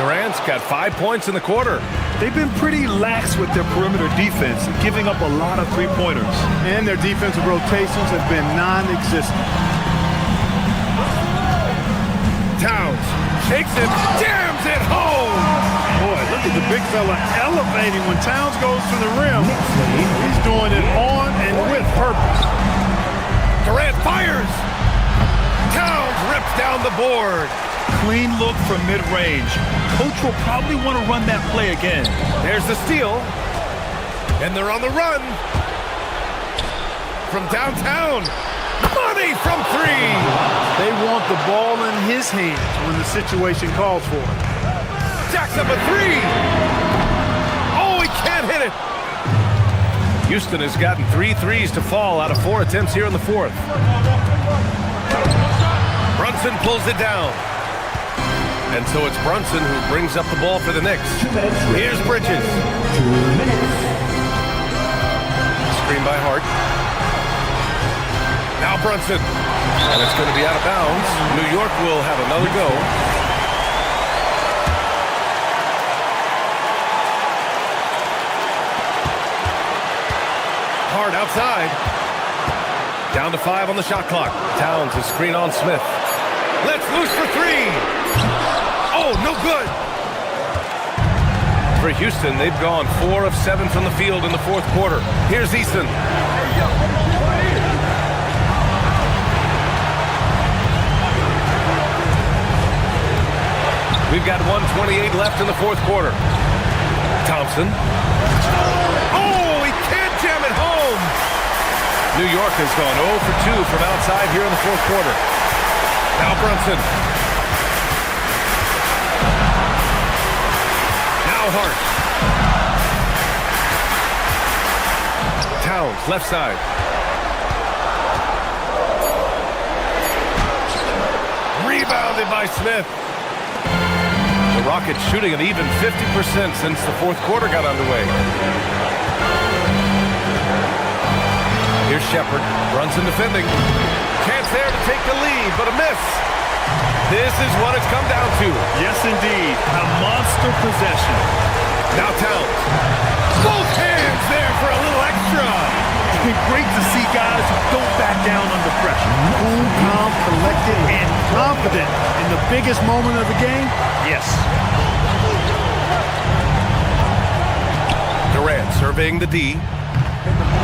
Durant's got 5 points in the quarter. They've been pretty lax with their perimeter defense, giving up a lot of three-pointers. And their defensive rotations have been non-existent. Towns shakes it, jams it home. Boy, look at the big fella elevating when Towns goes to the rim. He's doing it on and with purpose. Durant fires. Towns rips down the board. Clean look from mid-range. Coach will probably want to run that play again. There's the steal. And they're on the run. From downtown. Money from 3. They want the ball in his hands when the situation calls for it. Jacks up a 3. Oh, he can't hit it. Houston has gotten 3 threes to fall out of 4 attempts here in the 4th. Brunson pulls it down. And so it's Brunson who brings up the ball for the Knicks. Here's Bridges. Screen by Hart. Now Brunson. And it's going to be out of bounds. New York will have another go. Hart outside. Down to 5 on the shot clock. Towns a screen on Smith. Let's loose for 3. Oh, no good. For Houston, they've gone 4 of 7 from the field in the 4th quarter. Here's Easton. We've got 1:28 left in the 4th quarter. Thompson. Oh, he can't jam it home. New York has gone 0 for 2 from outside here in the 4th quarter. Now Brunson. Hart. Towns, left side. Rebounded by Smith. The Rockets shooting an even 50% since the 4th quarter got underway. Here's Shepard. Brunson defending. Chance there to take the lead, but a miss. This is what it's come down to. Yes, indeed. A monster possession. Now Towns. Both hands there for a little extra. It's been great to see guys who don't back down under pressure. Cool, calm, collected, and confident. confident in the biggest moment of the game? Yes. Durant surveying the D.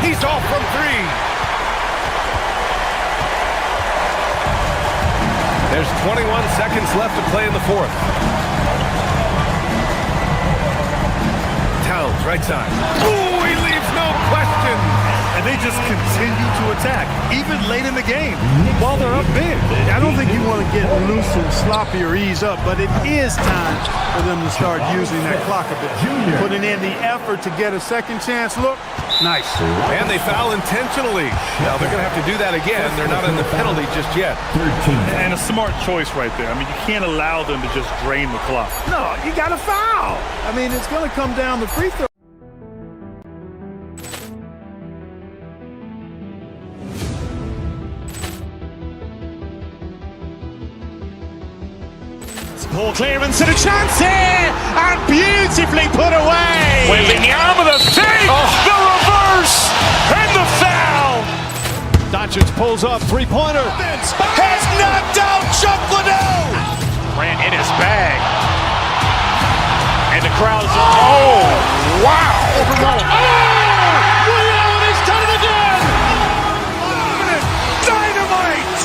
He's off from three. There's 21 seconds left to play in the fourth. Towns, right side. Ooh, he leaves no question. And they just continue to attack, even late in the game, while they're up big. I don't think you want to get loose and sloppy or ease up, but it is time for them to start using that clock a bit. Putting in the effort to get a second chance look, nice. And they foul intentionally. Now they're going to have to do that again. They're not in the penalty just yet. And a smart choice right there. I mean, you can't allow them to just drain the clock. No, you got to foul. I mean, it's going to come down to free throw. Poor clearance and a chance here, and beautifully put away. Wembanyama the fake, the reverse, and the foul. Doncic pulls up, three-pointer. Has knocked out Chuck Liddell. Ran in his bag. And the crowd's, oh, wow. Liddell, he's done it again. Dynamite.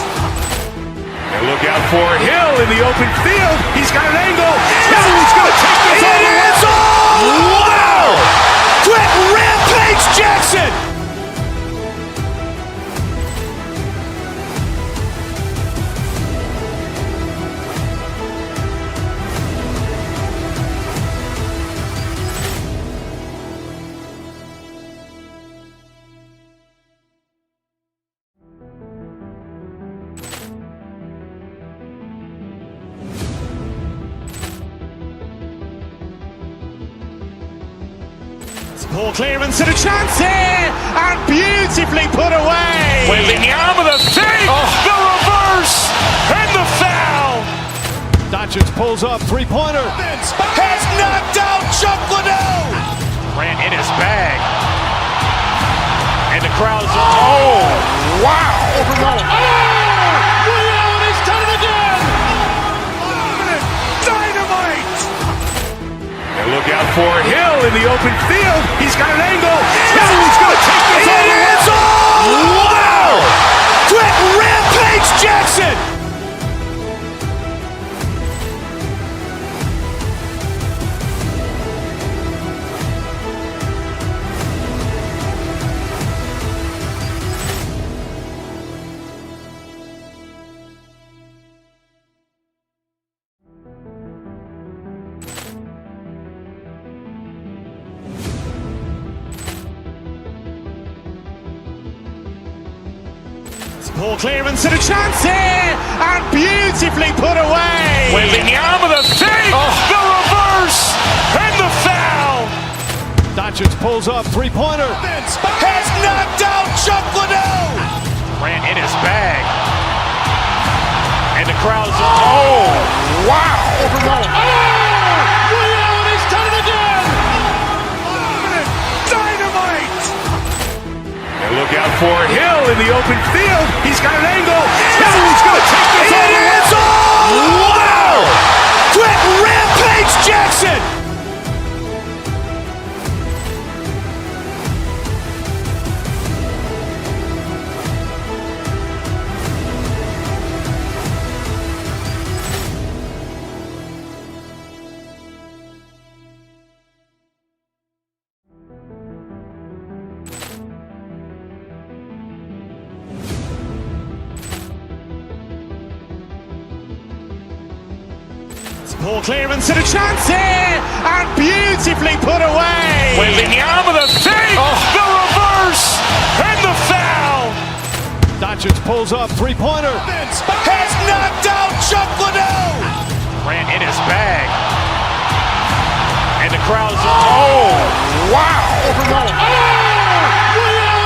And look out for Hill in the open field. He's got an angle. He's going to take this all the way. Wow! Quick rampage Jackson. Poor clearance and a chance here, and beautifully put away. Wembanyama the fake, the reverse, and the foul. Doncic pulls up, three-pointer. Has knocked out Chuck Liddell. Ran in his bag. And the crowd's, oh, wow. Liddell, he's done it again. Dynamite. And look out for Hill in the open field. He's got an angle. He's going to take this all the way. Wow! Quick rampage Jackson. Poor clearance and a chance here, and beautifully put away. Wembanyama the fake, the reverse, and the foul. Doncic pulls up, three-pointer. Has knocked out Chuck Liddell. Ran in his bag. And the crowd's, oh, wow. Liddell, he's done it again. Dynamite. And look out for Hill in the open field. He's got an angle. He's going to take this all the way. Wow! Quick rampage Jackson. Poor clearance and a chance here, and beautifully put away. Wembanyama the fake, the reverse, and the foul. Doncic pulls up, three-pointer. Has knocked out Chuck Liddell. Ran in his bag. And the crowd's, oh, wow. Liddell,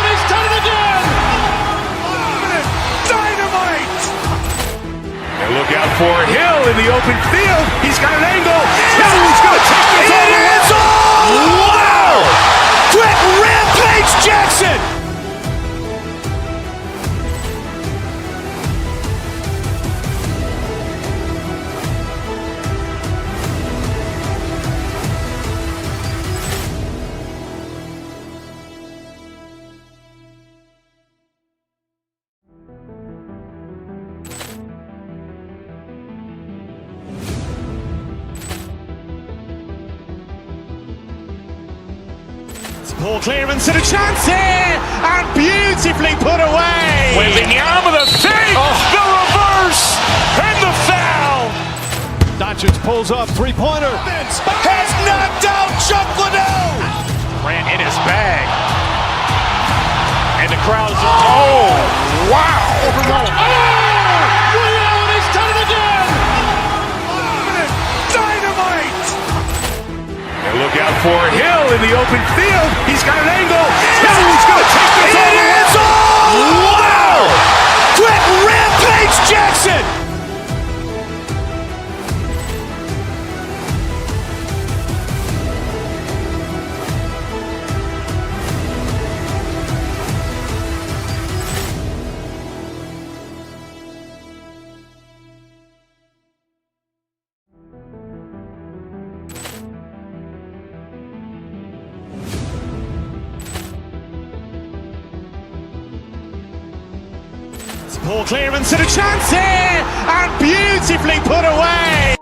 he's done it again. Dynamite. And look out for Hill in the open field. He's got an angle. He's going to take this all the way. Wow! Quick rampage Jackson. Ball clearance and a chance here, and beautifully put away. Wembanyama the fake, the reverse, and the foul. Doncic pulls up, three-pointer. Has knocked out Chuck Liddell. Ran in his bag. And the crowd is, oh, wow. Liddell, he's done it again. Dynamite. And look out for Hill in the open field. He's got an angle. Hill's going to take this all the way. Wow. Quick rampage Jackson. Ball clearance and a chance here, and beautifully put away.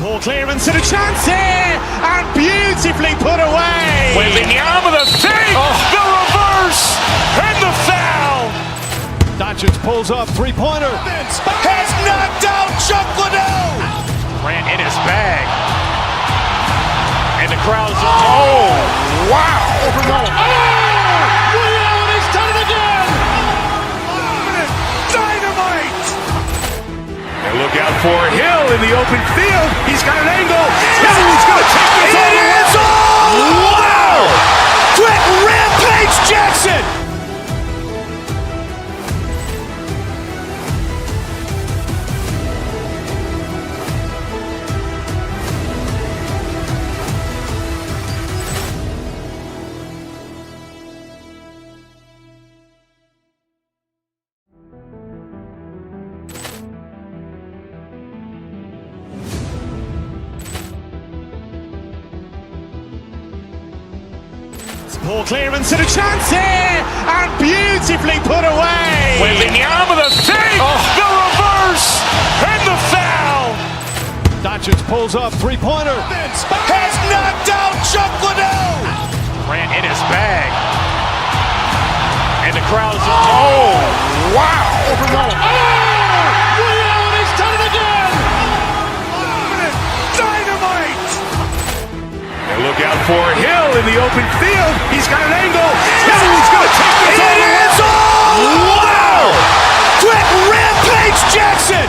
Ball clearance and a chance here, and beautifully put away. Wembanyama the fake, the reverse, and the foul. Doncic pulls up, three-pointer. Has knocked out Chuck Liddell. Grant in his bag. And the crowd's, oh, wow. He's done it again. Dynamite. And look out for Hill in the open field. He's got an angle. He's going to take this all the way. Wow! Quick rampage Jackson. Ball clearance and a chance here, and beautifully put away. Wembanyama the fake, the reverse, and the foul. Doncic pulls up, three-pointer. Has knocked out Chuck Liddell. Grant in his bag. And the crowd's, oh, wow. He's done it again. Dynamite. And look out for Hill in the open field. He's got an angle. He's going to take this all the way. Wow! Quick rampage Jackson.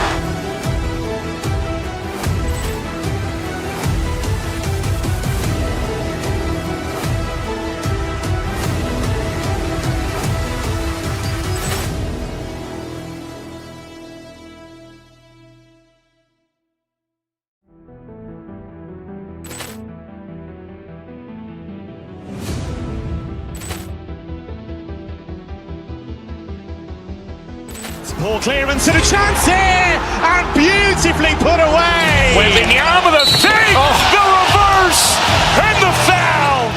Ball clearance and a chance here, and beautifully put away. Wembanyama the fake, the reverse, and the foul.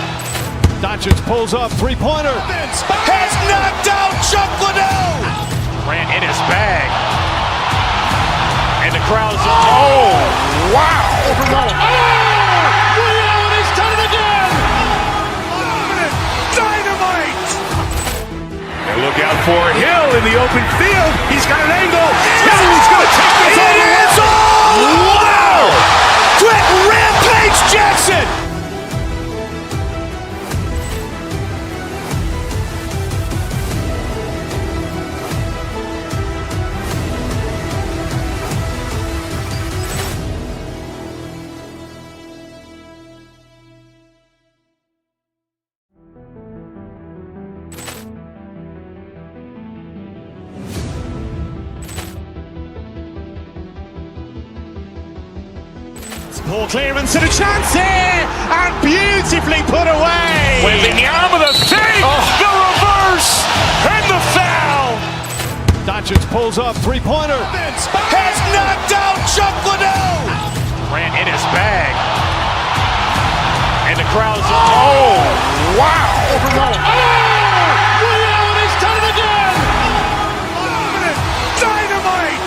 Doncic pulls up, three-pointer. Has knocked out Chuck Liddell. Grant in his bag. And the crowd's, oh, wow. He's done it again. Dynamite. And look out for Hill in the open field. He's got an angle. He's going to take this all the way. Wow! Quick rampage Jackson. Ball clearance and a chance here, and beautifully put away. Wembanyama the fake, the reverse, and the foul. Doncic pulls up, three-pointer. Has knocked out Chuck Liddell. Grant in his bag. And the crowd's, oh, wow. He's done it again. Dynamite.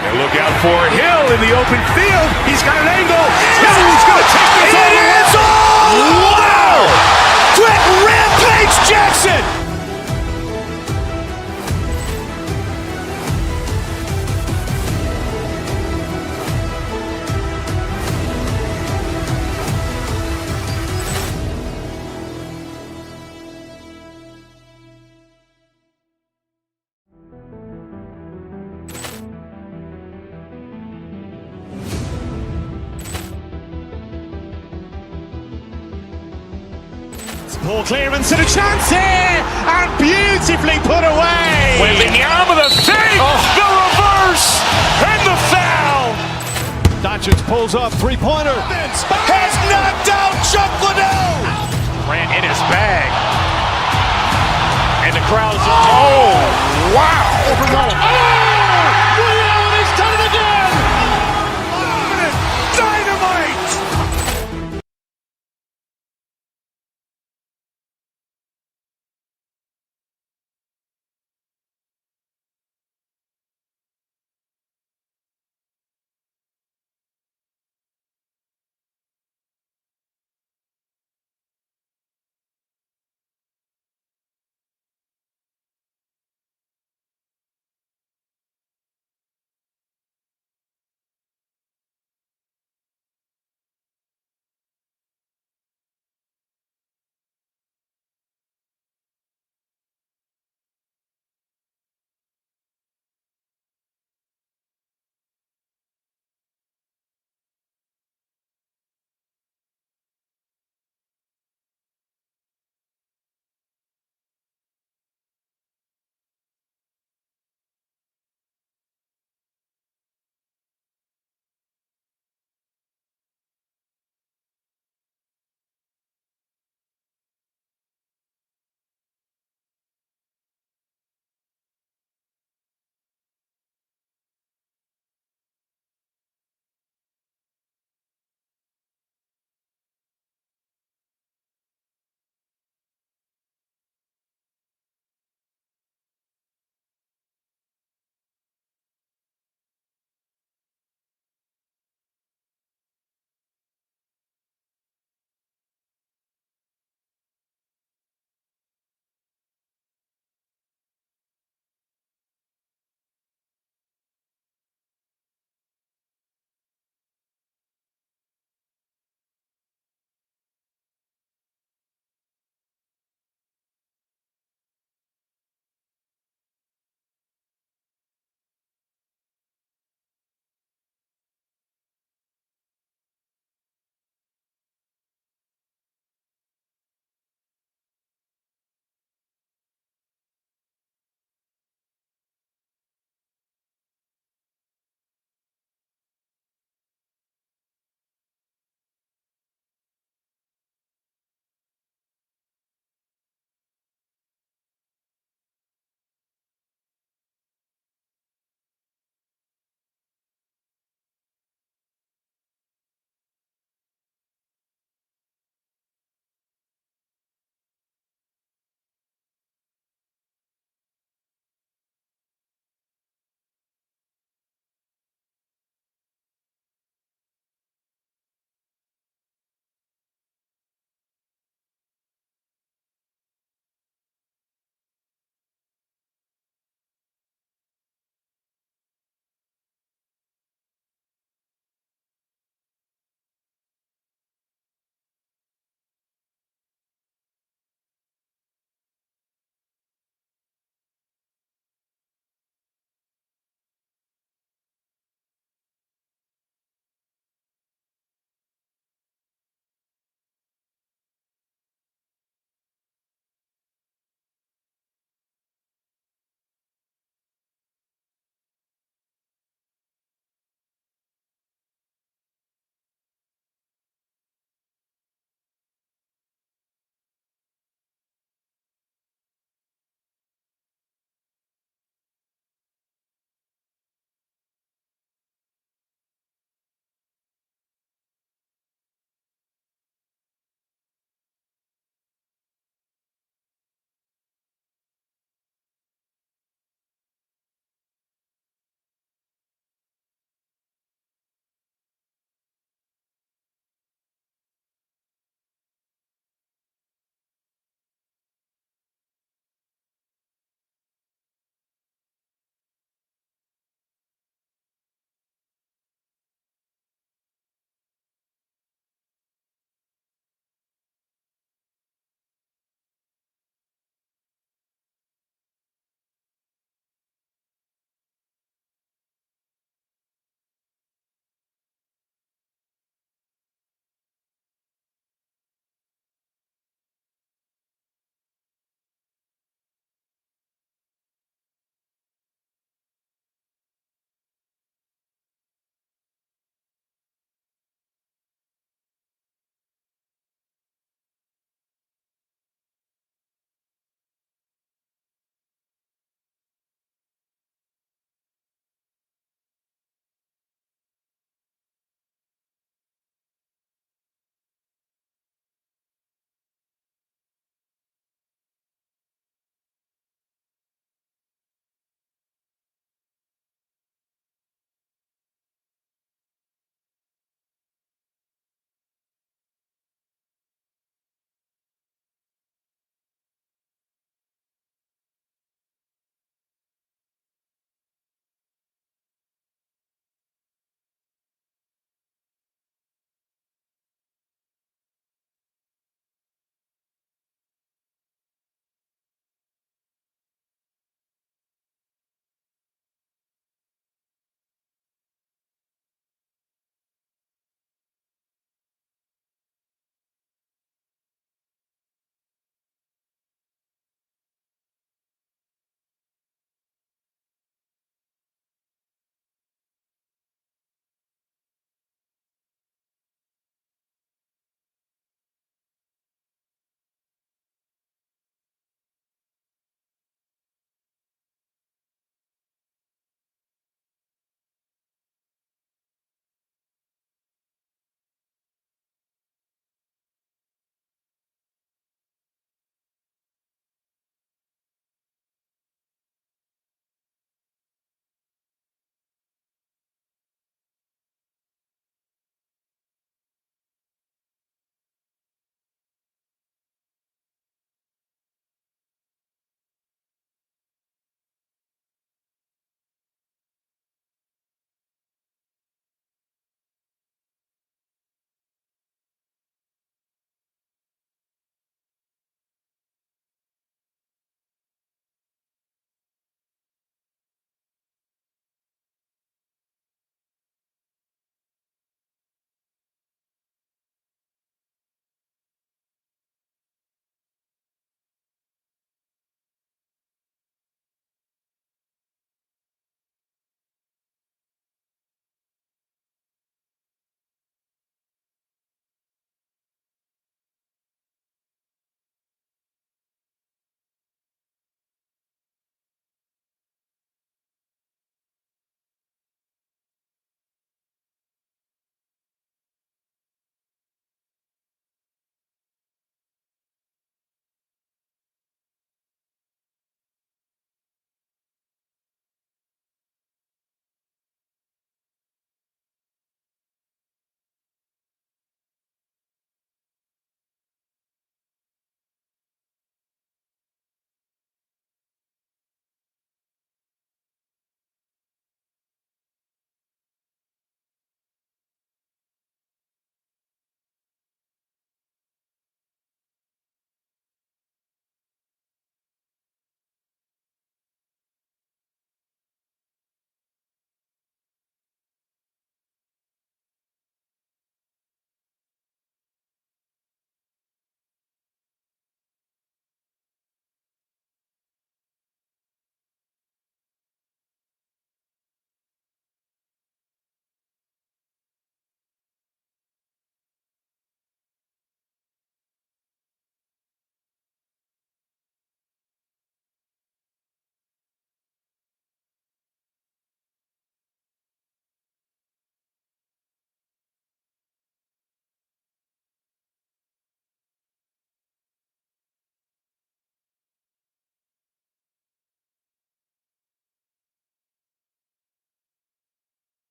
And look out for Hill in the open field. He's got an angle. He's going to take this all the way. Wow! Quick rampage Jackson. Ball clearance and a chance here, and beautifully put away. Wembanyama the fake, the reverse, and the foul. Doncic pulls up, three-pointer. Has knocked out Chuck Liddell. Grant in his bag. And the crowd's, oh, wow. He's done it again. Dynamite.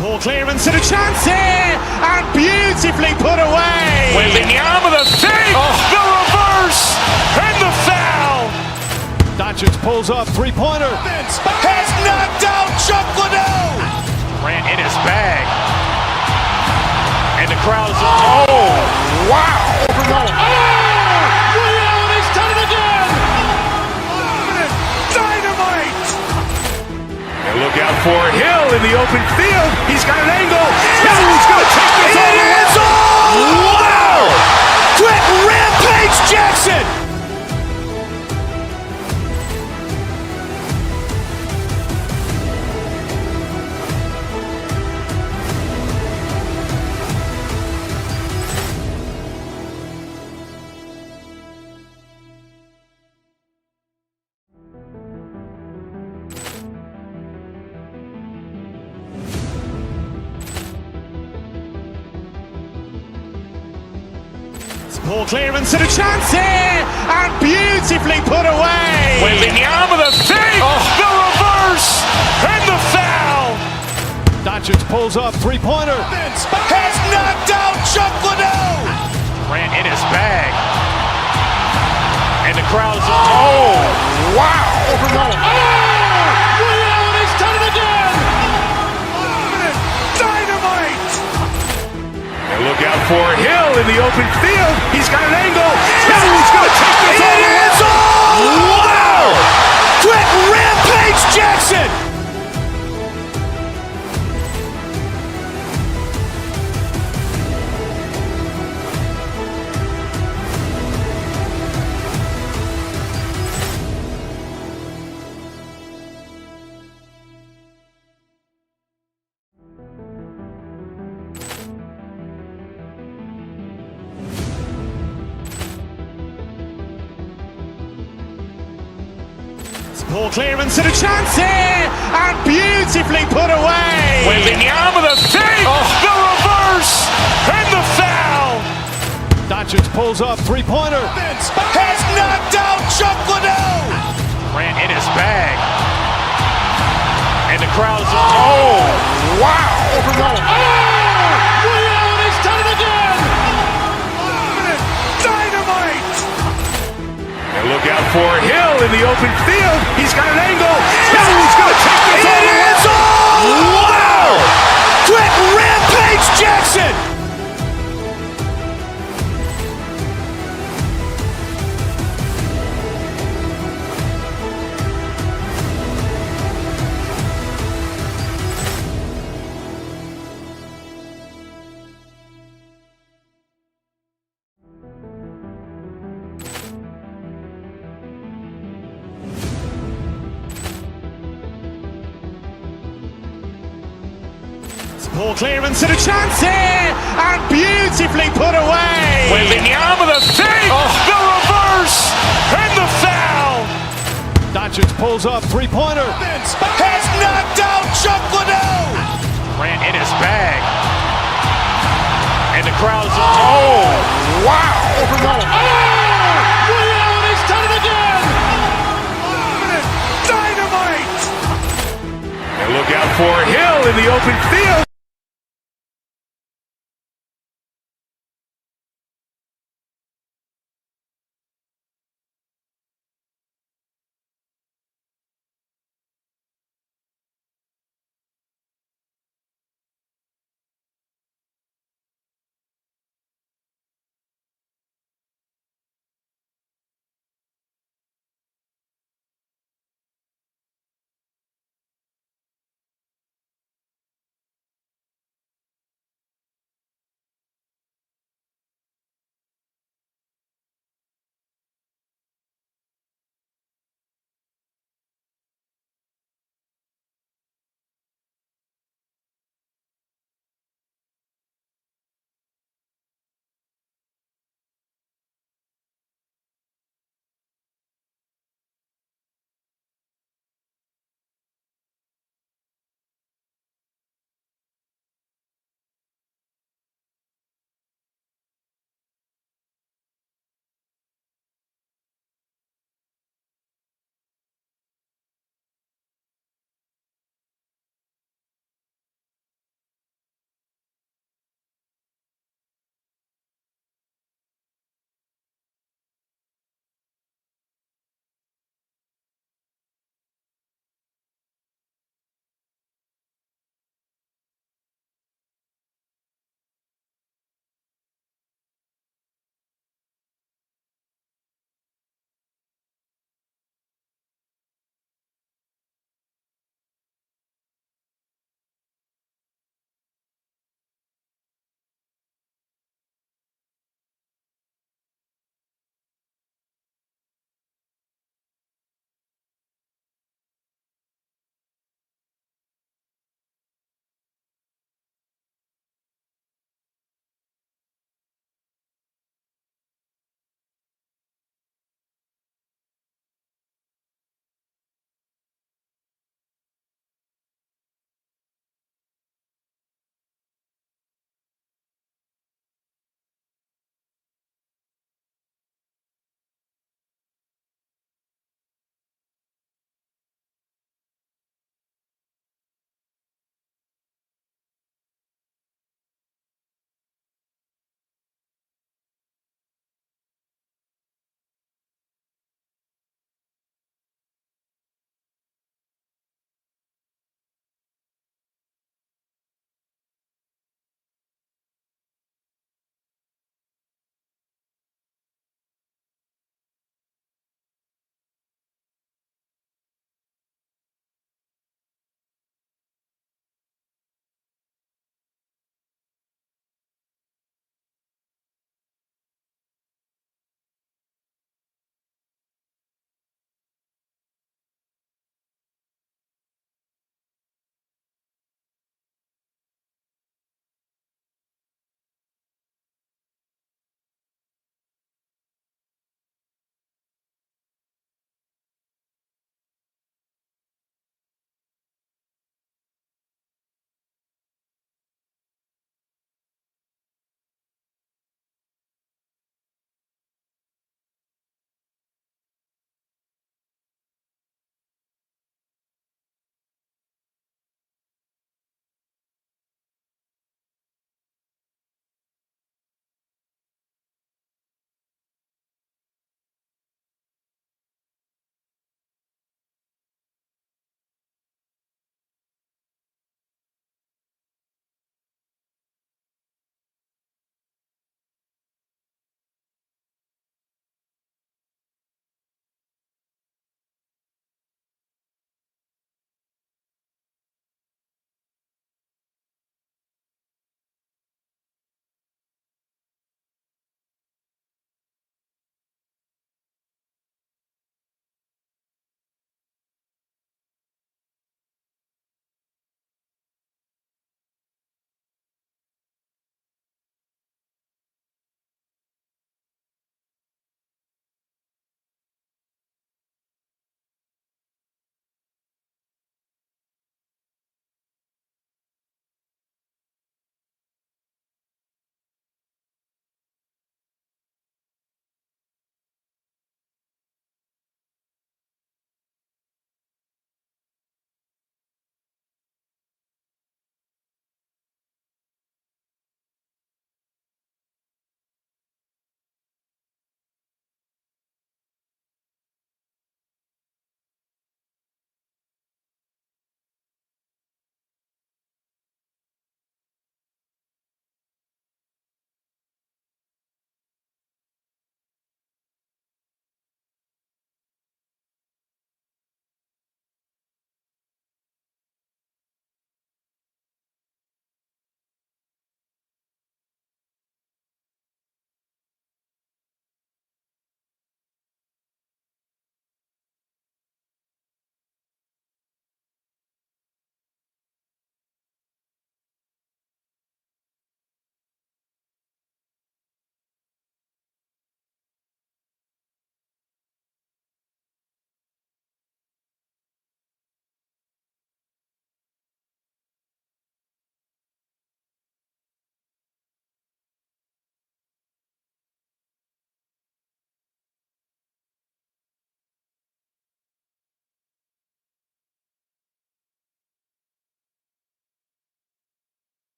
Ball clearance and a chance here, and beautifully put away. Wembanyama the save, the reverse, and the foul. Doncic pulls up, three-pointer. Has knocked out Chuck Liddell. Ran in his bag. And the crowd is, oh, wow. He's done it again. Dynamite. And look out for Hill in the open field. He's got an angle. He's going to take this all the way. Wow. Quick rampage Jackson. Ball clearance and a chance here, and beautifully put away. Wembanyama the save, the reverse, and the foul. Doncic pulls up, three-pointer. Has knocked out Chuck Liddell. Ran in his bag. And the crowd is, oh, wow. He's done it again. Dynamite. And look out for Hill in the open field. He's got an angle. He's going to take this all the way. Wow. Quick rampage Jackson. Ball clearance and a chance here, and beautifully put away. Wembanyama the save, the reverse, and the foul. Doncic pulls up, three-pointer. Has knocked out Chuck Liddell. Ran in his bag. And the crowd is, oh, wow. He's done it again. Dynamite. And look out for Hill in the open field. He's got an angle. He's going to take this all the way. Wow. Quick rampage Jackson. Ball clearance and a chance here, and beautifully put away. Wembanyama the save, the reverse, and the foul. Doncic pulls up, three-pointer. Has knocked out Chuck Liddell. Ran in his bag. And the crowd is, oh, wow. He's done it again. Dynamite. And look out for Hill in the open field.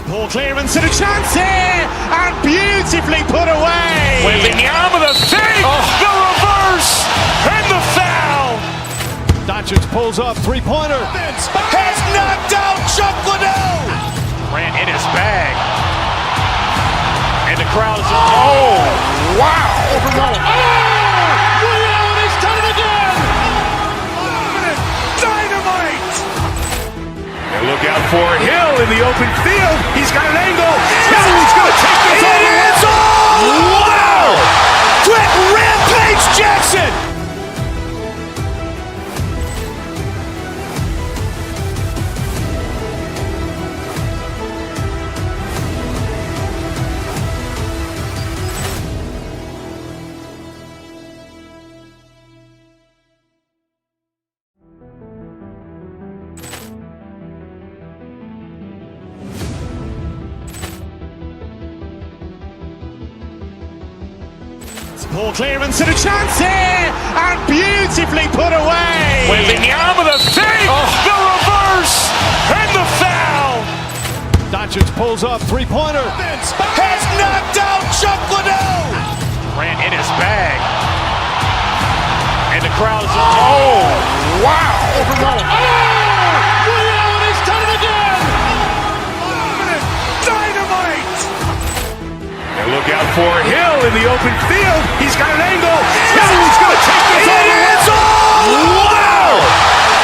Ball clearance and a chance here, and beautifully put away. Wembanyama the fake, the reverse, and the foul. Doncic pulls up, three-pointer. Has knocked out Chuck Liddell. Ran in his bag. And the crowd is, oh, wow. Overrun. Leon has done it again. Dynamite. And look out for Hill in the open field. He's got an angle. He's going to take this all the way. Wow. Quick Rampage Jackson. Ball clearance and a chance here, and beautifully put away. Wembanyama the fake, the reverse, and the foul. Doncic pulls up, three-pointer. Has knocked out Chuck Liddell. Ran in his bag. And the crowd is, oh, wow. Overrun. Leon has done it again. Dynamite. And look out for Hill in the open field. He's got an angle. He's going to take this all the way. Wow.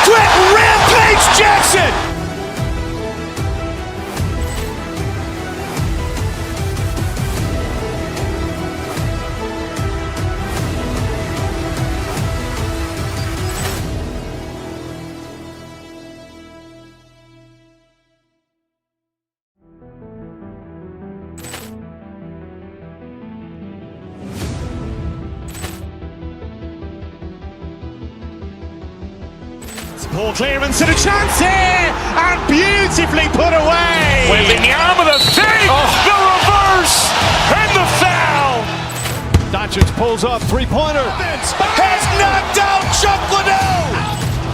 Quick Rampage Jackson. Ball clearance and a chance here, and beautifully put away. Wembanyama the fake, the reverse, and the foul. Doncic pulls up, three-pointer. Has knocked out Chuck Liddell.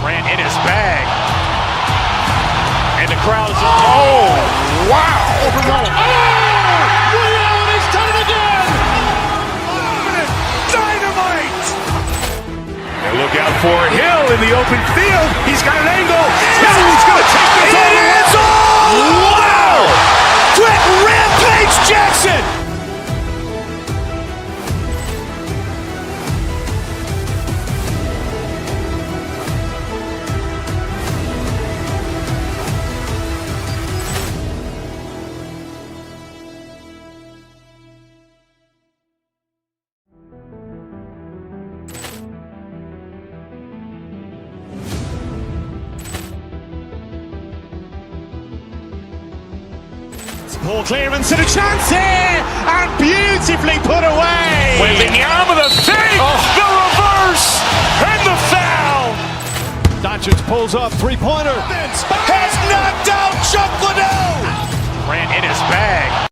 Ran in his bag. And the crowd is, oh, wow. Overrun. Leon has done it again. Dynamite. And look out for Hill in the open field. He's got an angle. He's going to take this all the way. Wow. Quick Rampage Jackson. Ball clearance and a chance here, and beautifully put away. Wembanyama the fake, the reverse, and the foul. Doncic pulls up, three-pointer. Has knocked out Chuck Liddell. Ran in his bag.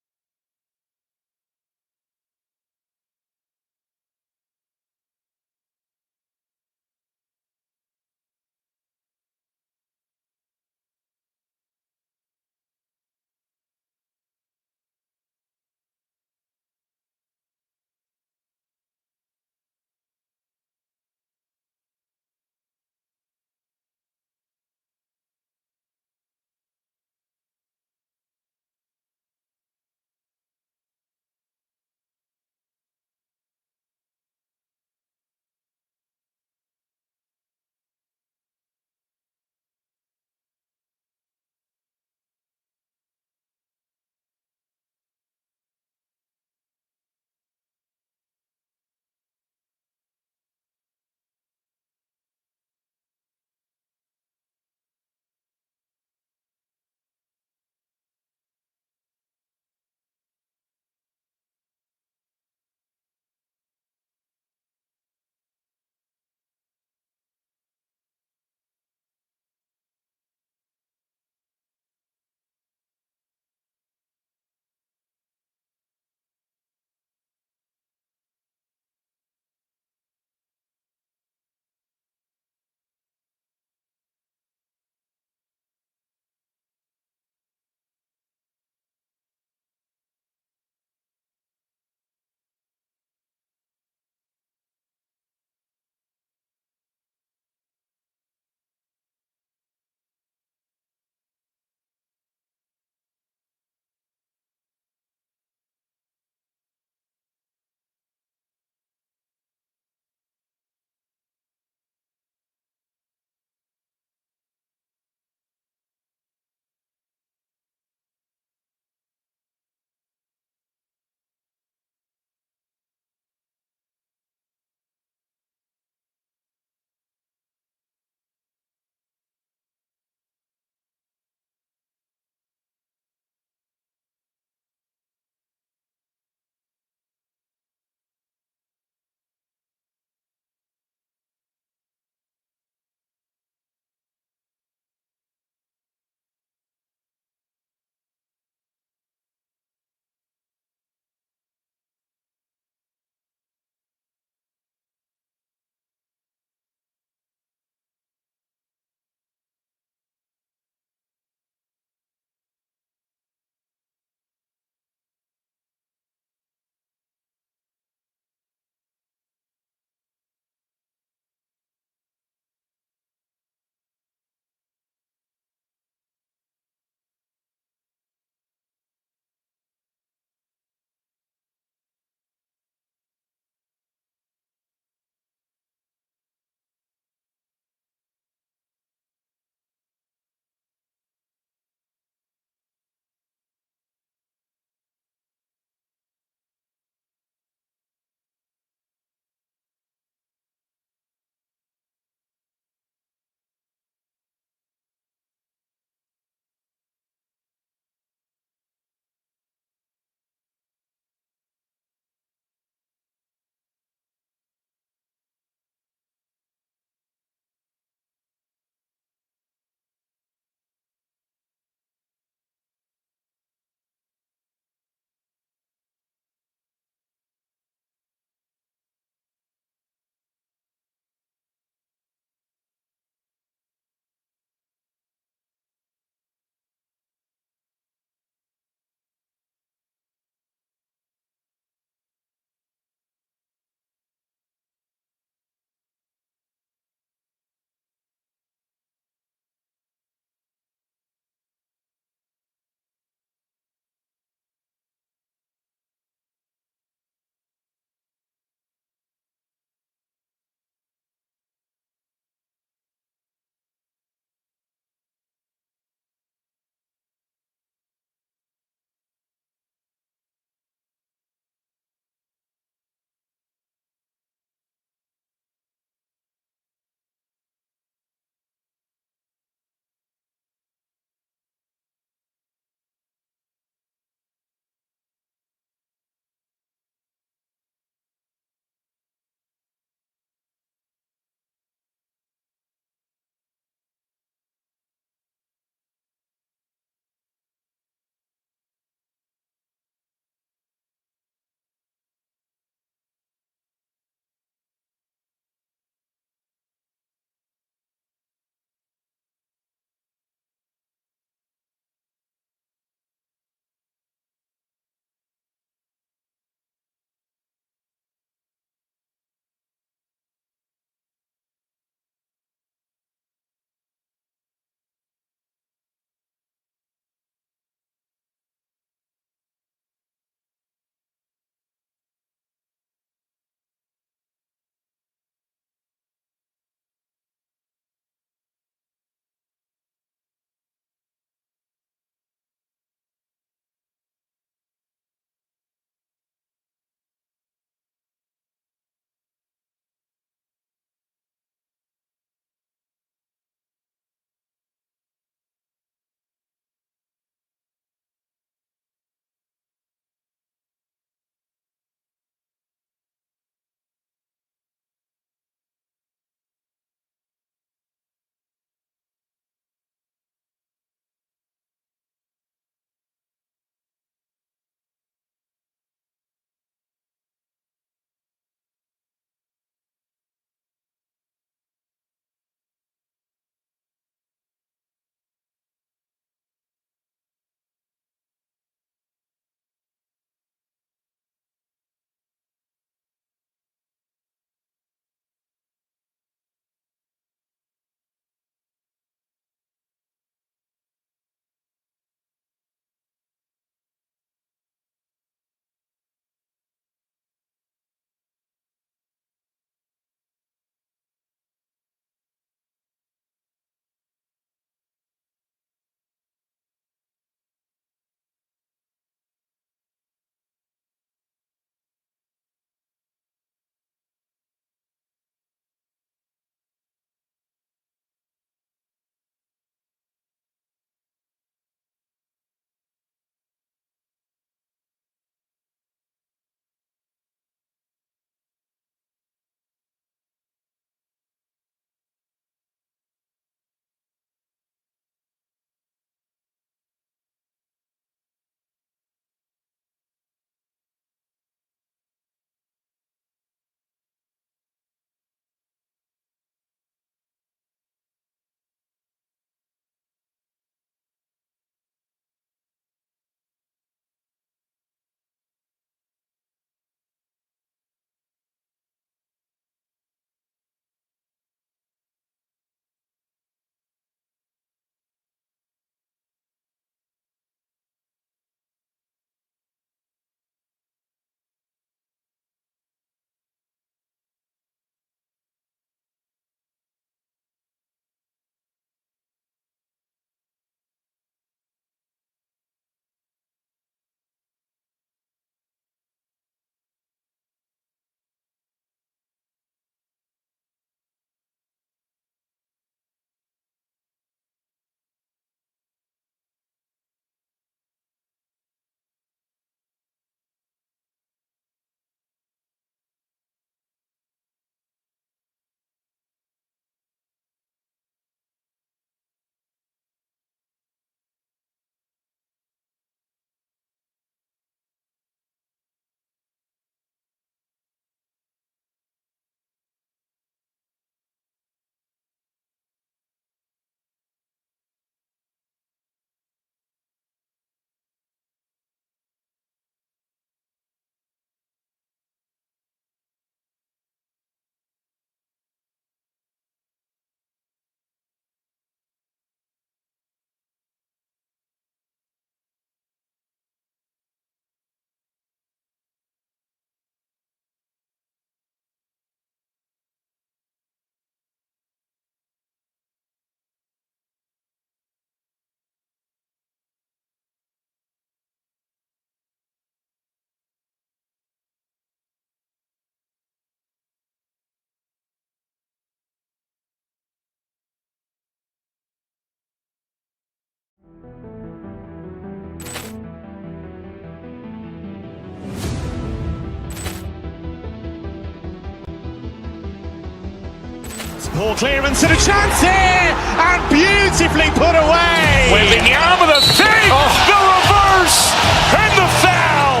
Ball clearance and a chance here, and beautifully put away. Wembanyama the save, the reverse, and the foul.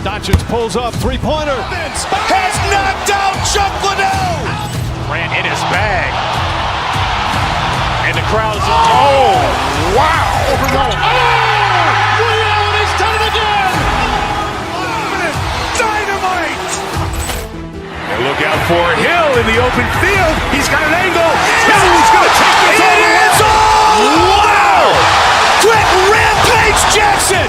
Doncic pulls up, three-pointer. Has knocked out Chuck Liddell. Grant in his bag. And the crowd is, oh, wow. Ray Allen has done it again. Dynamite. And look out for Hill in the open field. He's got an angle. He's going to take this all the way. Wow. Quick rampage Jackson.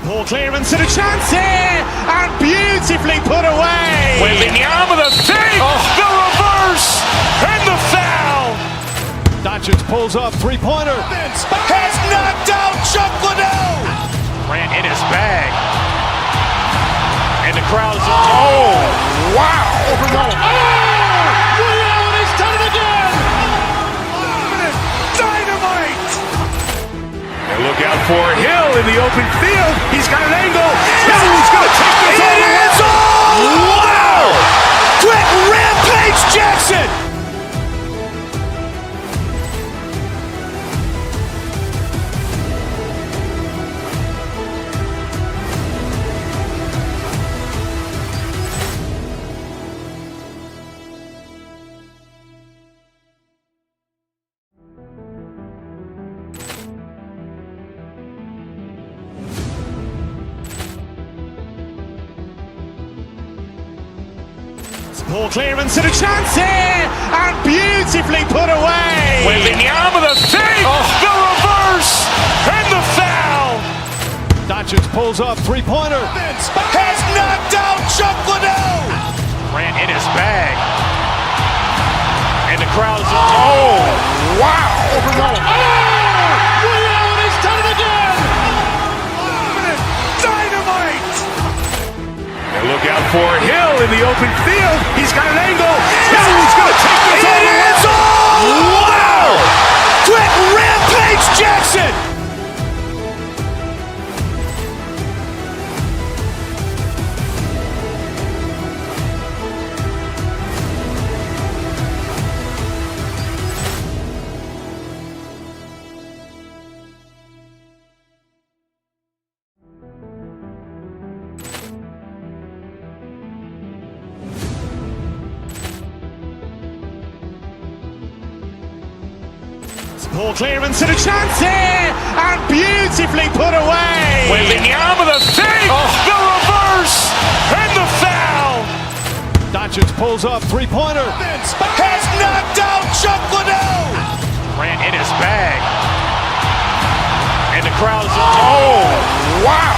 Ball clearance and a chance here, and beautifully put away. Wembanyama the save, the reverse, and the foul. Doncic pulls up, three-pointer. Has knocked out Chuck Liddell. Grant in his bag. And the crowd is, oh, wow. Ray Allen has done it again. Dynamite. And look out for Hill in the open field. He's got an angle. He's going to take this all the way. Wow. Quick rampage Jackson. Ball clearance and a chance here, and beautifully put away. Wembanyama the save, the reverse, and the foul. Doncic pulls up, three-pointer. Has knocked out Chuck Liddell. Grant in his bag. And the crowd is, oh, wow. Ray Allen has done it again. Dynamite. And look out for Hill in the open field. He's got an angle. He's going to take this all the way. Wow. Quick rampage Jackson. Ball clearance and a chance here, and beautifully put away. Wembanyama the save, the reverse, and the foul. Doncic pulls up, three-pointer. Has knocked out Chuck Liddell. Grant in his bag. And the crowd is, oh, wow.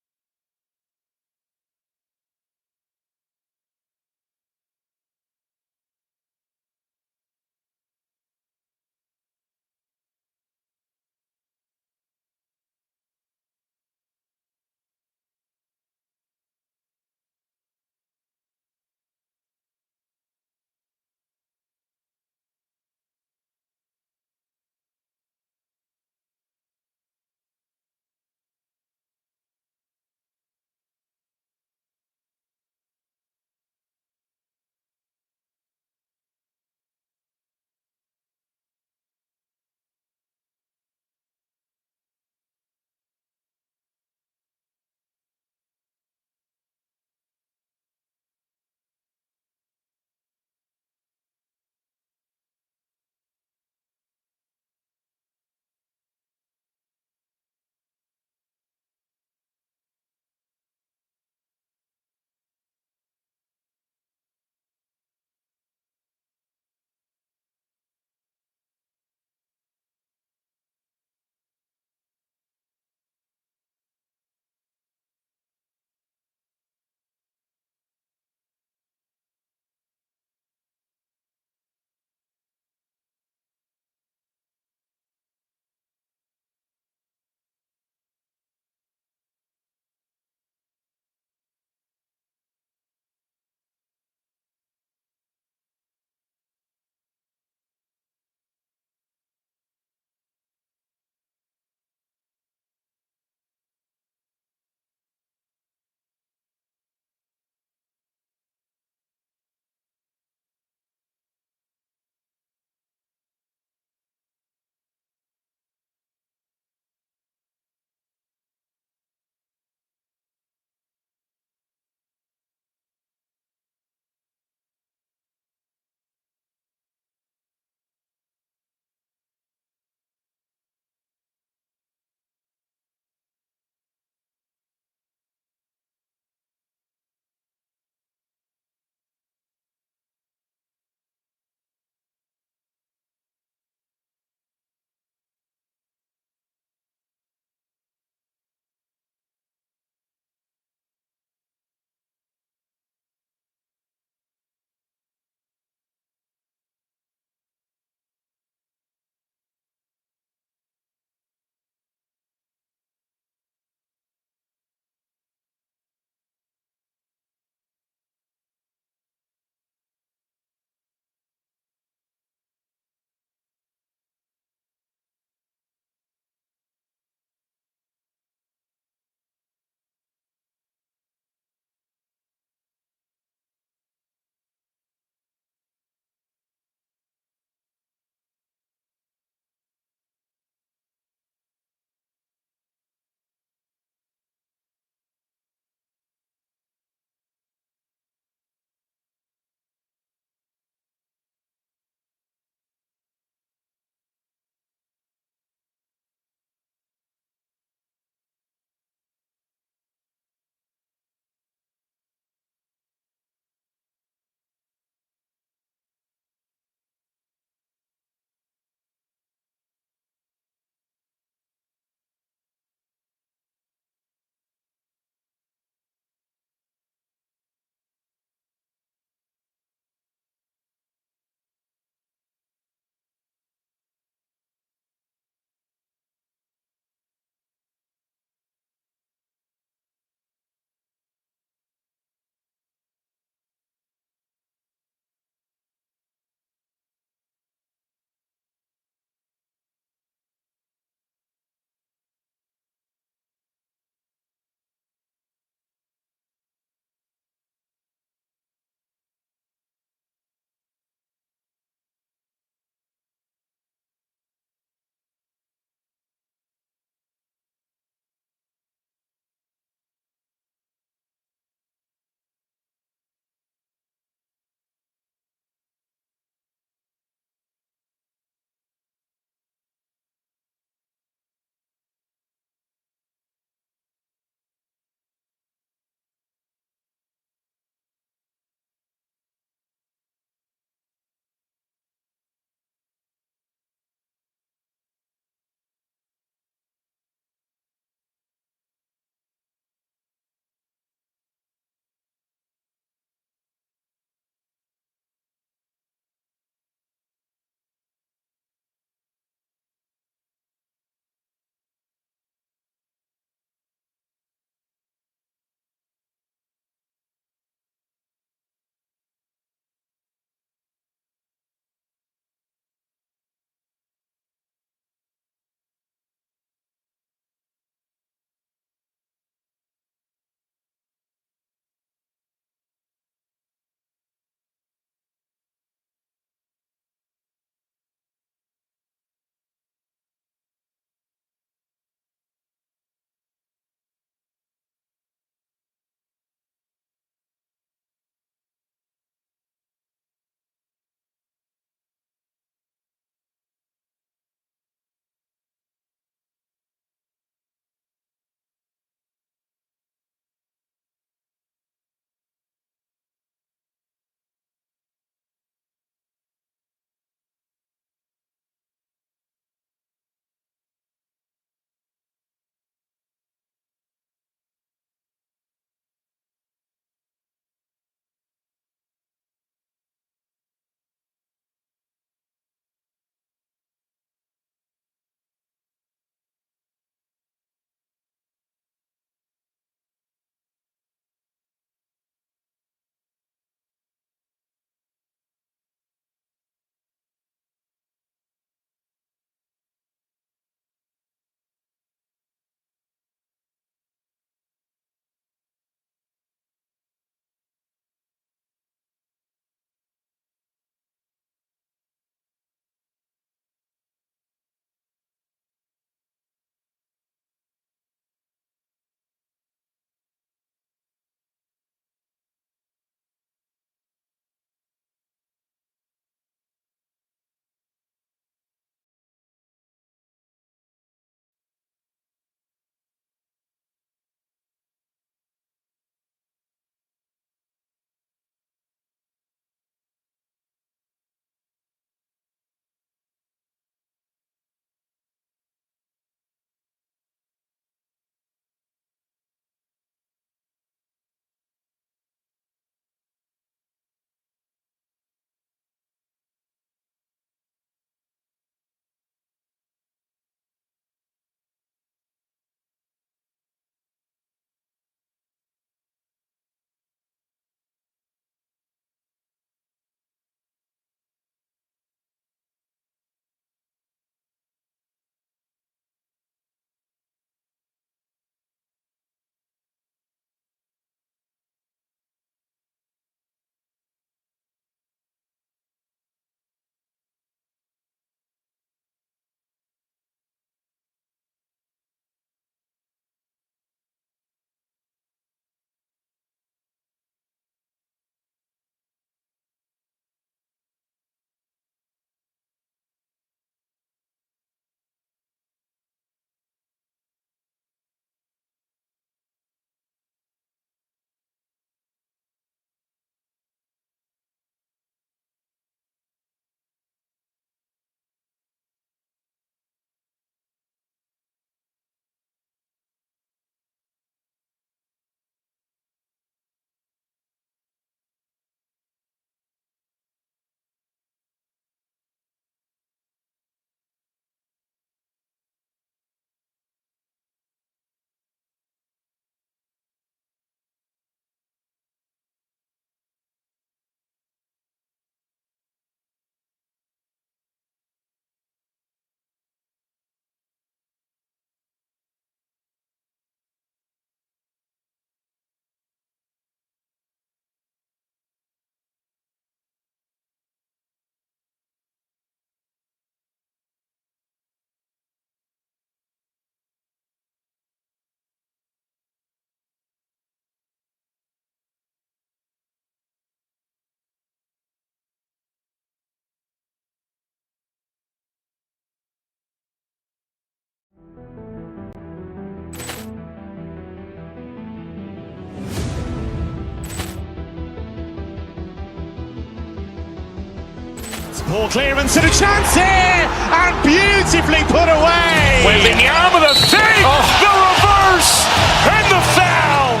Ball clearance and a chance here, and beautifully put away. Wembanyama the fake, the reverse, and the foul.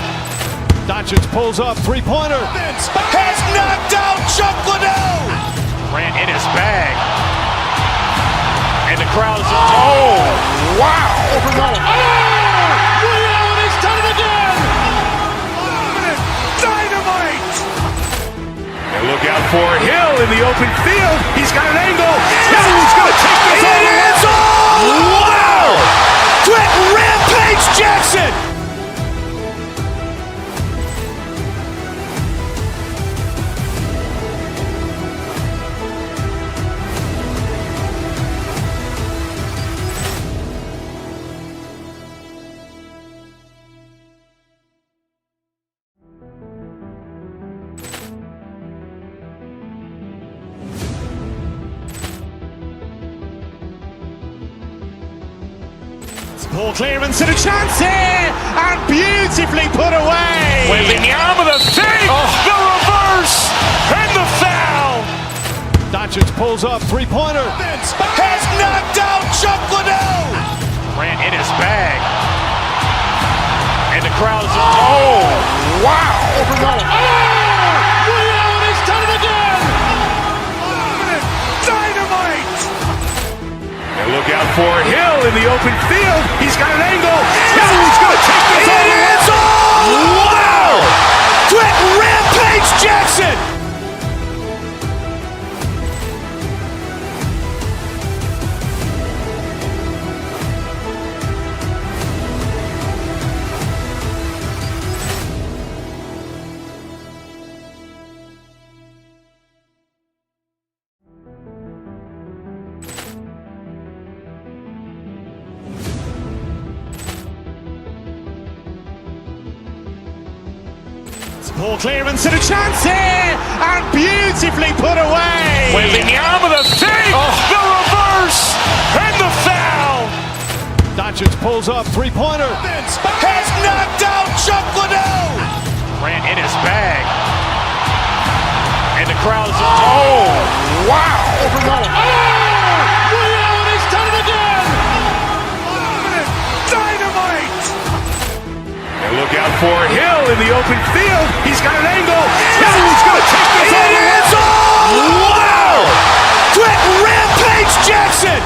Doncic pulls up, three-pointer. Has knocked out Chuck Liddell. Grant in his bag. And the crowd is, oh, wow. Allen has done it again. Dynamite. And look out for Hill in the open field. He's got an angle. Hill's going to take this all the way. Wow. Quick Rampage Jackson. Ball clearance and a chance here, and beautifully put away. Wembanyama the fake, the reverse, and the foul. Doncic pulls up, three-pointer. Has knocked out Chuck Liddell. Grant in his bag. And the crowd is, oh, wow. Allen has done it again. Dynamite. And look out for Hill in the open field. He's got an angle. Hill's going to take this all the way. Wow. Quick Rampage Jackson. Ball clearance and a chance here, and beautifully put away. Wembanyama the fake, the reverse, and the foul. Doncic pulls up, three-pointer. Has knocked out Chuck Liddell. Grant in his bag. And the crowd is, oh, wow. Allen has done it again. Dynamite. And look out for Hill in the open field. He's got an angle. Hill's going to take this all the way. Wow. Quick Rampage Jackson.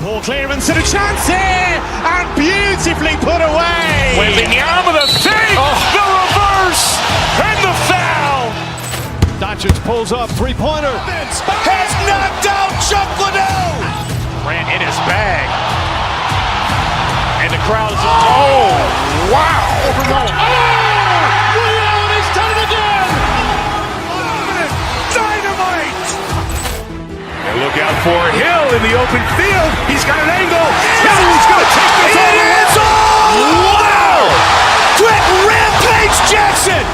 Ball clearance and a chance here, and beautifully put away. Wembanyama the fake, the reverse, and the foul. Doncic pulls up, three-pointer. Has knocked out Chuck Liddell. Grant in his bag. And the crowd is, oh, wow. Allen has done it again. Dynamite. And look out for Hill in the open field. He's got an angle. Hill's going to take this all the way. Wow. Quick Rampage Jackson.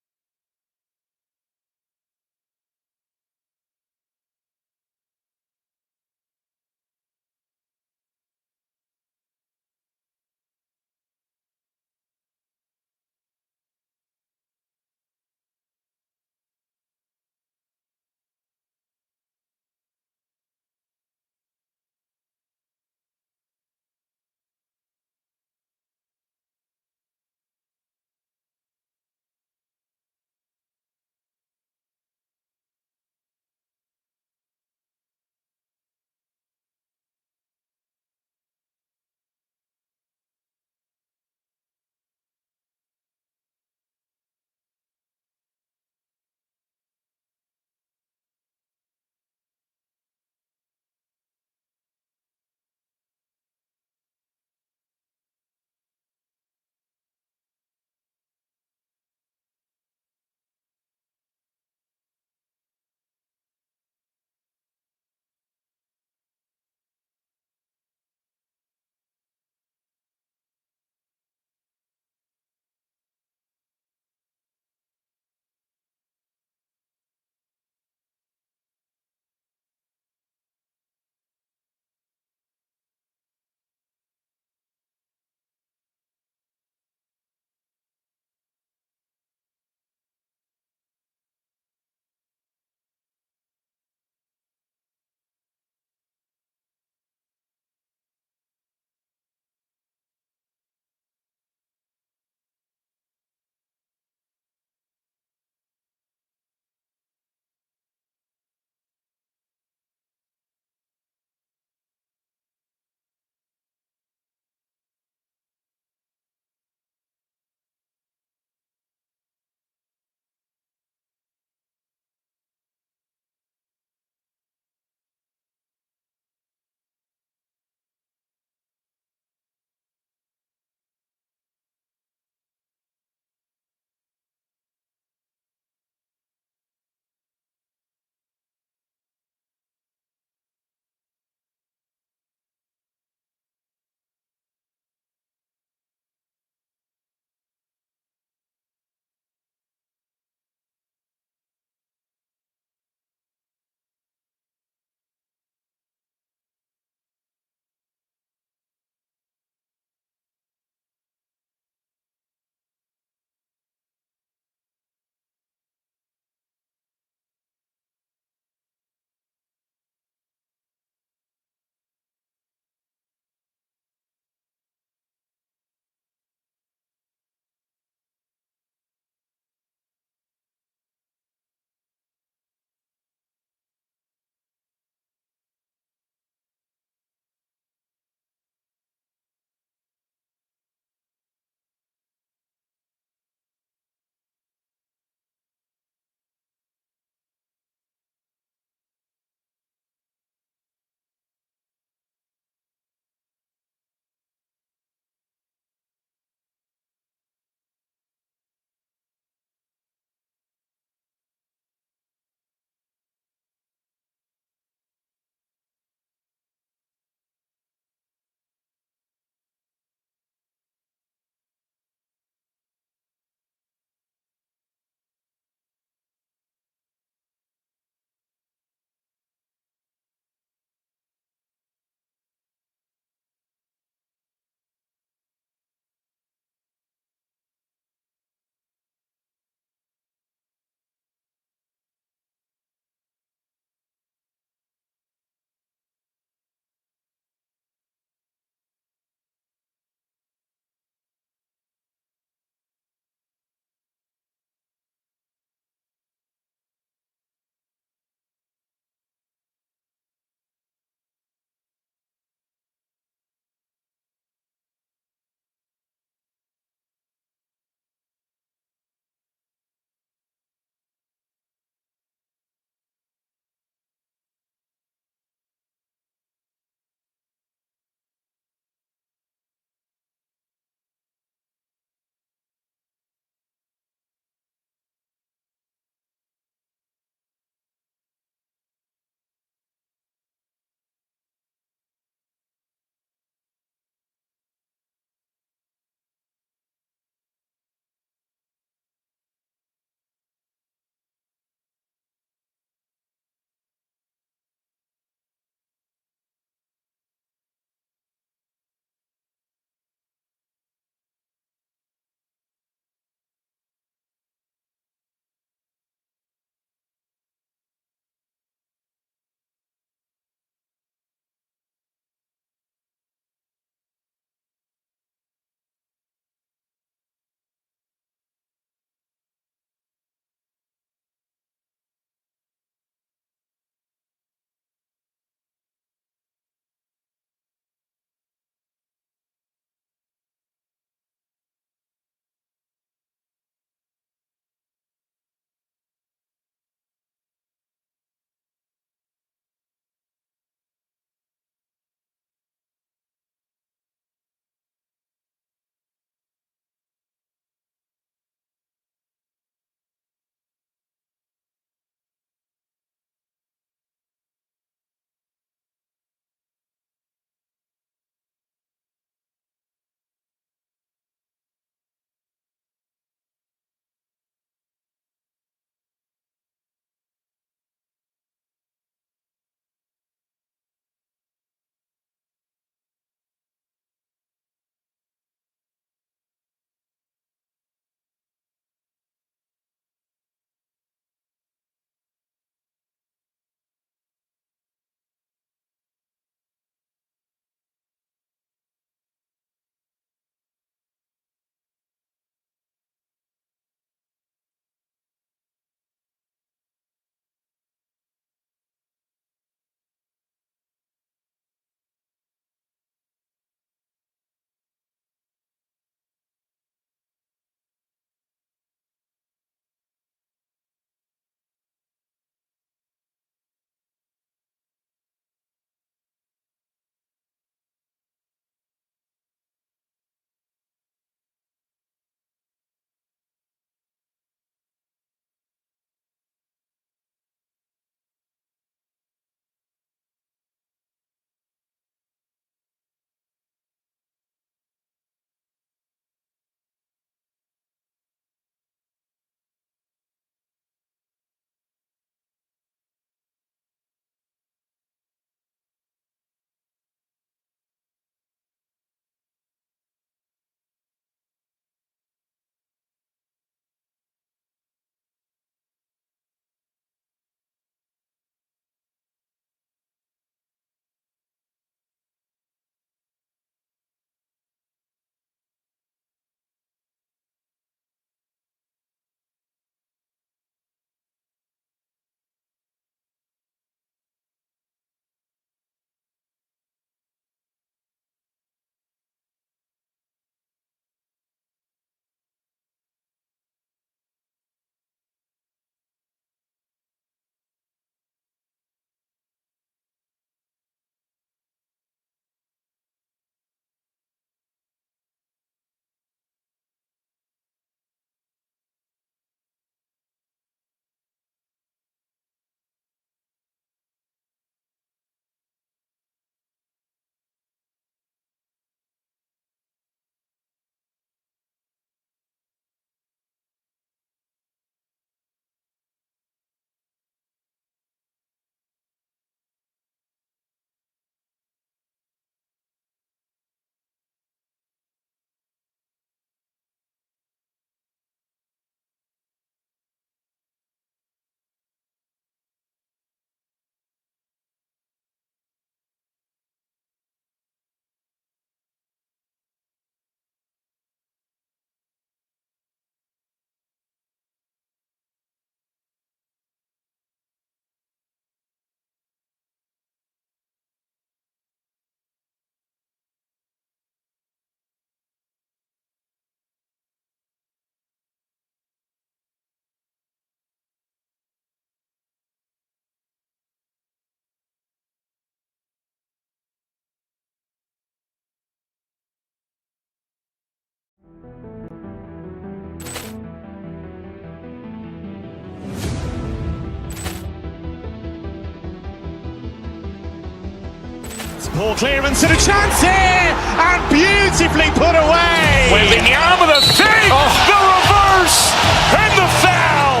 Ball clearance and a chance here, and beautifully put away. Wembanyama the fake, the reverse, and the foul.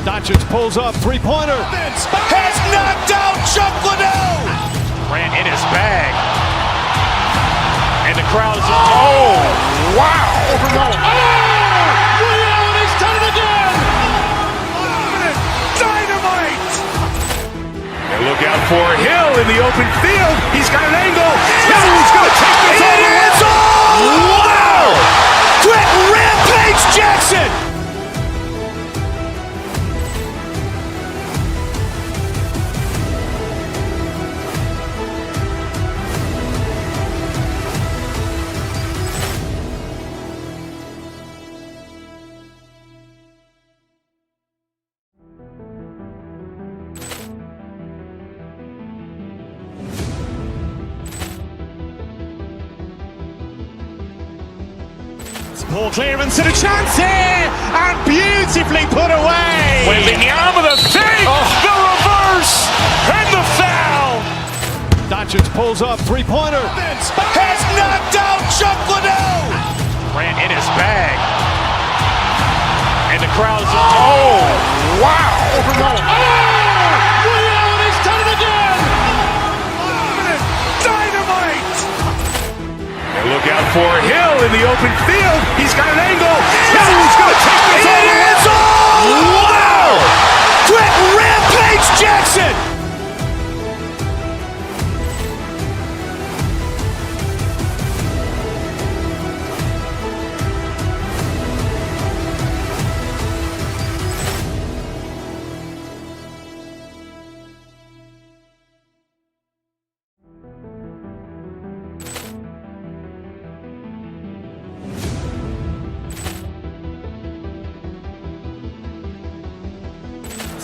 Doncic pulls up, three-pointer. Has knocked out Chuck Liddell. Grant in his bag. And the crowd is, oh, wow. Ray Allen has done it again. Dynamite. And look out for Hill in the open field. He's got an angle. Hill's going to take this all the way. Wow. Quick rampage Jackson. Ball clearance and a chance here, and beautifully put away. Wembanyama the fake, the reverse, and the foul. Doncic pulls up, three-pointer. Has knocked out Chuck Liddell. Grant in his bag. And the crowd is, oh, wow. Ray Allen has done it again. Dynamite. And look out for Hill in the open field. He's got an angle. Hill's going to take this all the way. Wow. Quick rampage Jackson.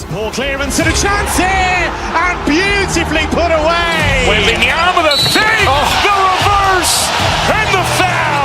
Ball clearance and a chance here, and beautifully put away. Wembanyama the fake, the reverse, and the foul.